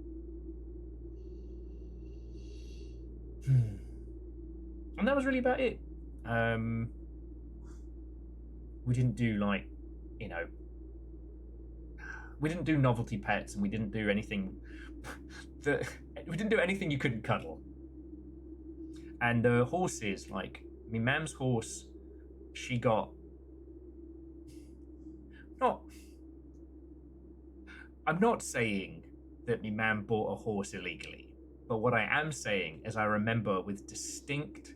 And that was really about it. We didn't do like, you know, we didn't do novelty pets, and we didn't do anything we didn't do anything you couldn't cuddle. And the horses, like my mum's horse, she got not. I'm not saying that me man bought a horse illegally, but what I am saying is I remember with distinct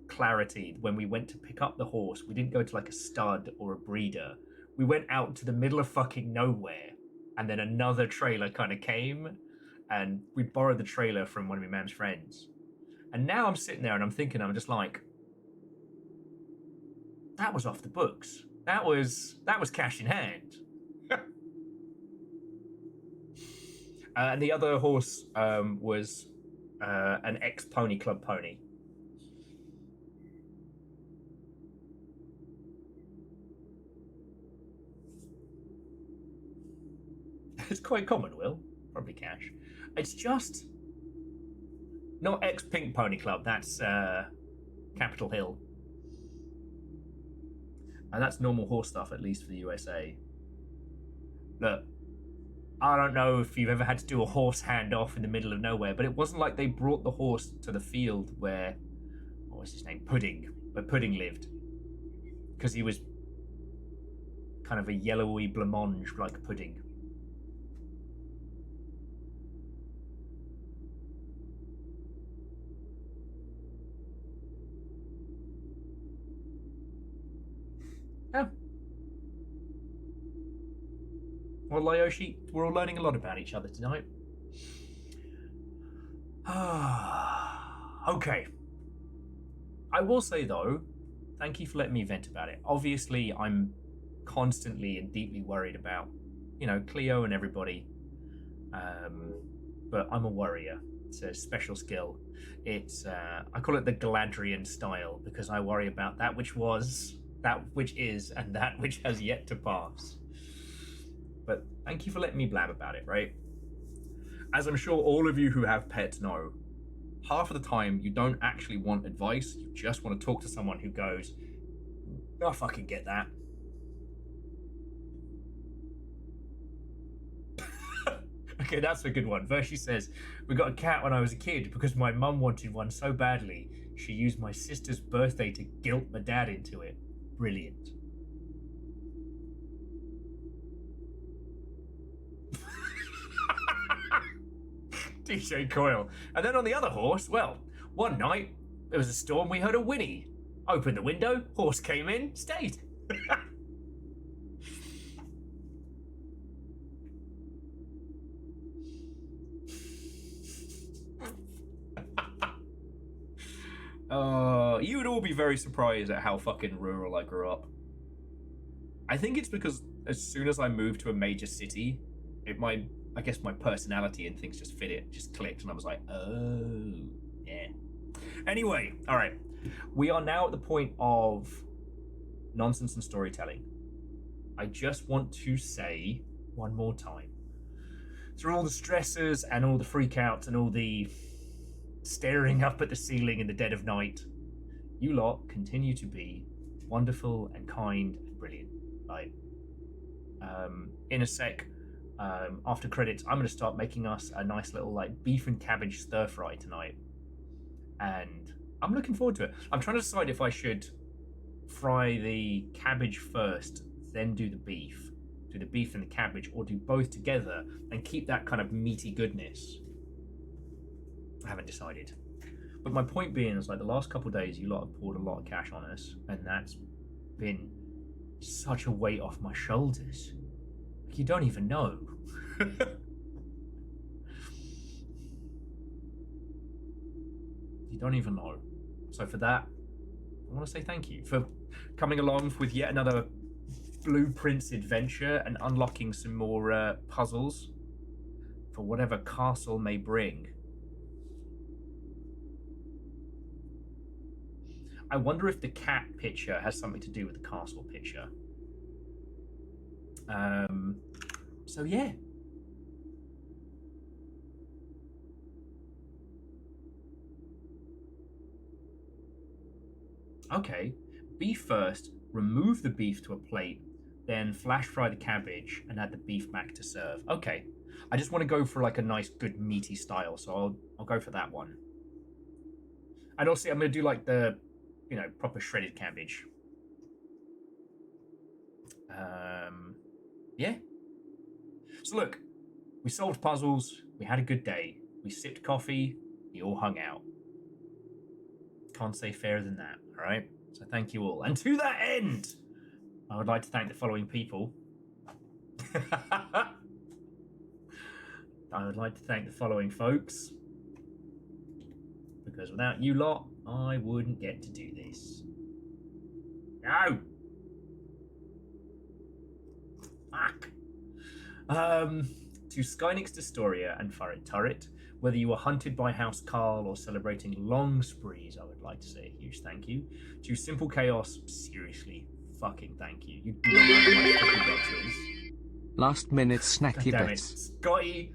clarity when we went to pick up the horse, we didn't go to like a stud or a breeder. We went out to the middle of fucking nowhere, and then another trailer kind of came, and we borrowed the trailer from one of my man's friends. And now I'm sitting there and I'm thinking, I'm just like, that was off the books. That was cash in hand. And the other horse was an ex-Pony Club pony. It's quite common, Will. Probably cash. It's just not ex-Pink Pony Club. That's Capitol Hill. And that's normal horse stuff, at least for the USA. Look, I don't know if you've ever had to do a horse handoff in the middle of nowhere, but it wasn't like they brought the horse to the field where, what was his name? Pudding. Where Pudding lived. Because he was kind of a yellowy blancmange like Pudding. Oh. Well, Lyoshi, we're all learning a lot about each other tonight. Okay. I will say, though, thank you for letting me vent about it. Obviously, I'm constantly and deeply worried about, Cleo and everybody. But I'm a warrior. It's a special skill. It's, I call it the Galadriel style, because I worry about that which was, that which is, and that which has yet to pass. But thank you for letting me blab about it, right? As I'm sure all of you who have pets know, half of the time you don't actually want advice, you just want to talk to someone who goes, I fucking get that. Okay, that's a good one. Vershi says, we got a cat when I was a kid because my mum wanted one so badly, she used my sister's birthday to guilt my dad into it. Brilliant. DJ Coyle. And then on the other horse, well, one night, there was a storm, we heard a whinny. Opened the window, horse came in, stayed. You would all be very surprised at how fucking rural I grew up. I think it's because as soon as I moved to a major city, I guess my personality and things just fit it, just clicked, and I was like, oh, yeah. Anyway, all right. We are now at the point of nonsense and storytelling. I just want to say one more time, through all the stresses and all the freakouts and all the staring up at the ceiling in the dead of night, you lot continue to be wonderful and kind and brilliant. Like, in a sec, after credits, I'm going to start making us a nice little like beef and cabbage stir fry tonight, and I'm looking forward to it. I'm trying to decide if I should fry the cabbage first, then do the beef and the cabbage, or do both together and keep that kind of meaty goodness. I haven't decided. But my point being is, like, the last couple of days, you lot have poured a lot of cash on us, and that's been such a weight off my shoulders. Like, you don't even know. You don't even know. So for that, I want to say thank you for coming along with yet another Blueprints adventure and unlocking some more puzzles for whatever castle may bring. I wonder if the cat picture has something to do with the castle picture. So yeah. Okay, beef first, remove the beef to a plate, then flash fry the cabbage and add the beef back to serve. Okay, I just want to go for like a nice good meaty style, so I'll go for that one. And also I'm going to do like the, proper shredded cabbage. Yeah. So look, we solved puzzles. We had a good day. We sipped coffee. We all hung out. Can't say fairer than that. All right. So thank you all. And to that end, I would like to thank the following people. I would like to thank the following folks. Because without you lot, I wouldn't get to do this. No! Fuck. To Skynix Destoria and Furret Turret, whether you were hunted by House Carl or celebrating long sprees, I would like to say a huge thank you. To Simple Chaos, seriously, fucking thank you. You do not know how much $50 is. Last minute snacky Damn it. bits. Scotty,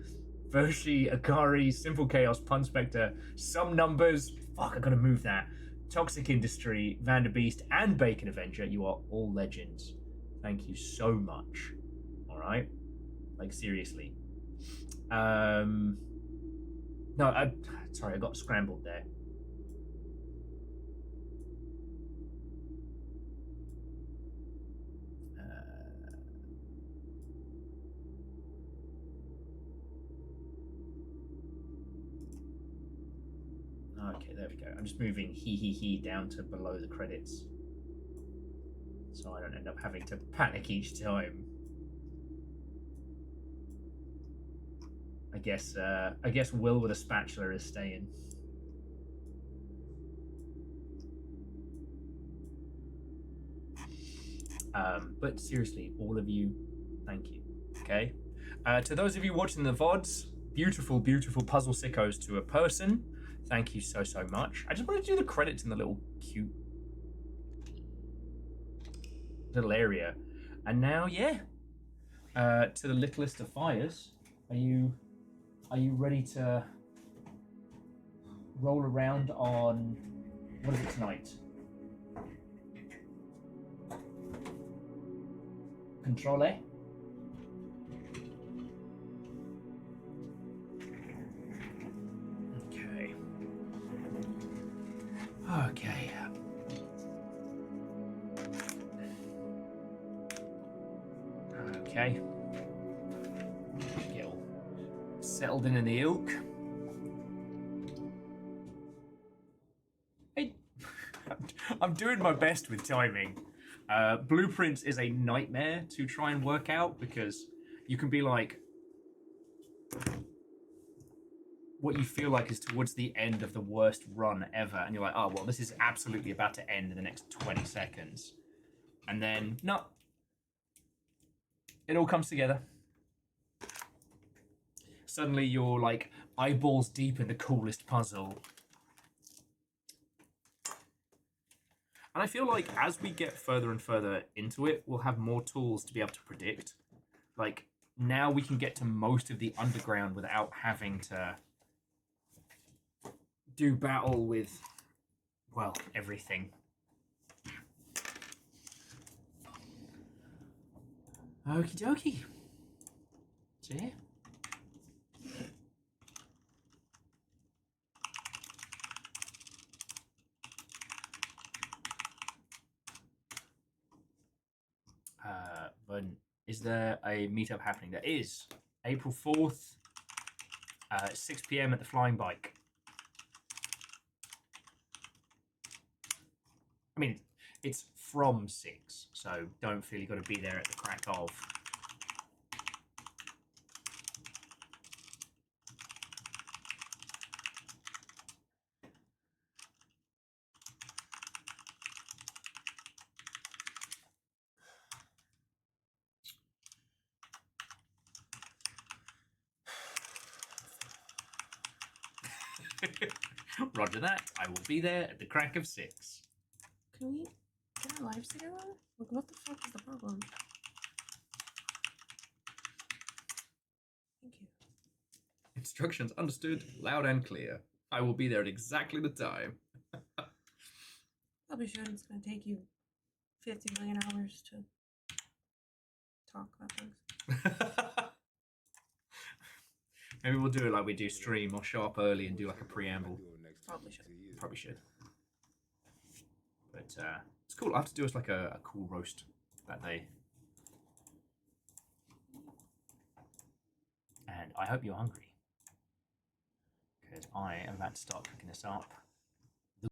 Vershi, Akari, Simple Chaos, Pun Spectre, some numbers. Fuck, I gotta move that. Toxic Industry, Vanderbeast, and Bacon Avenger. You are all legends. Thank you so much. Alright? Like, seriously. No, sorry, I got scrambled there. Okay, there we go. I'm just moving he down to below the credits, so I don't end up having to panic each time. I guess Will with a spatula is staying. But seriously, all of you, thank you. Okay. To those of you watching the VODs, beautiful, beautiful puzzle sickos to a person. Thank you so much. I just wanted to do the credits in the little cute little area. And now, yeah. To the littlest of fires. Are you ready to roll around on what is it tonight? Controle? Okay. Okay. Okay. Get all settled in the ilk. Hey, I'm doing my best with timing. Blueprints is a nightmare to try and work out because you can be like, what you feel like is towards the end of the worst run ever, and you're like, oh well, this is absolutely about to end in the next 20 seconds, and then no, it all comes together. Suddenly you're like eyeballs deep in the coolest puzzle. And I feel like as we get further and further into it, we'll have more tools to be able to predict. Like, now we can get to most of the underground without having to do battle with, well, everything. Okie dokie. So, yeah. But is there a meetup happening? There is. April 4th, 6 p.m. at the Flying Bike. I mean, it's from 6, so don't feel you got to be there at the crack of. Roger that. I will be there at the crack of 6. Can we get our lives together? Like, what the fuck is the problem? Thank you. Instructions understood, loud and clear. I will be there at exactly the time. Probably should. It's going to take you 50 million hours to talk about things. Maybe we'll do it like we do stream. I'll show up early and do like a preamble. Probably should. Probably should. But it's cool. I'll have to do us like a cool roast that day. And I hope you're hungry, because I am about to start cooking this up.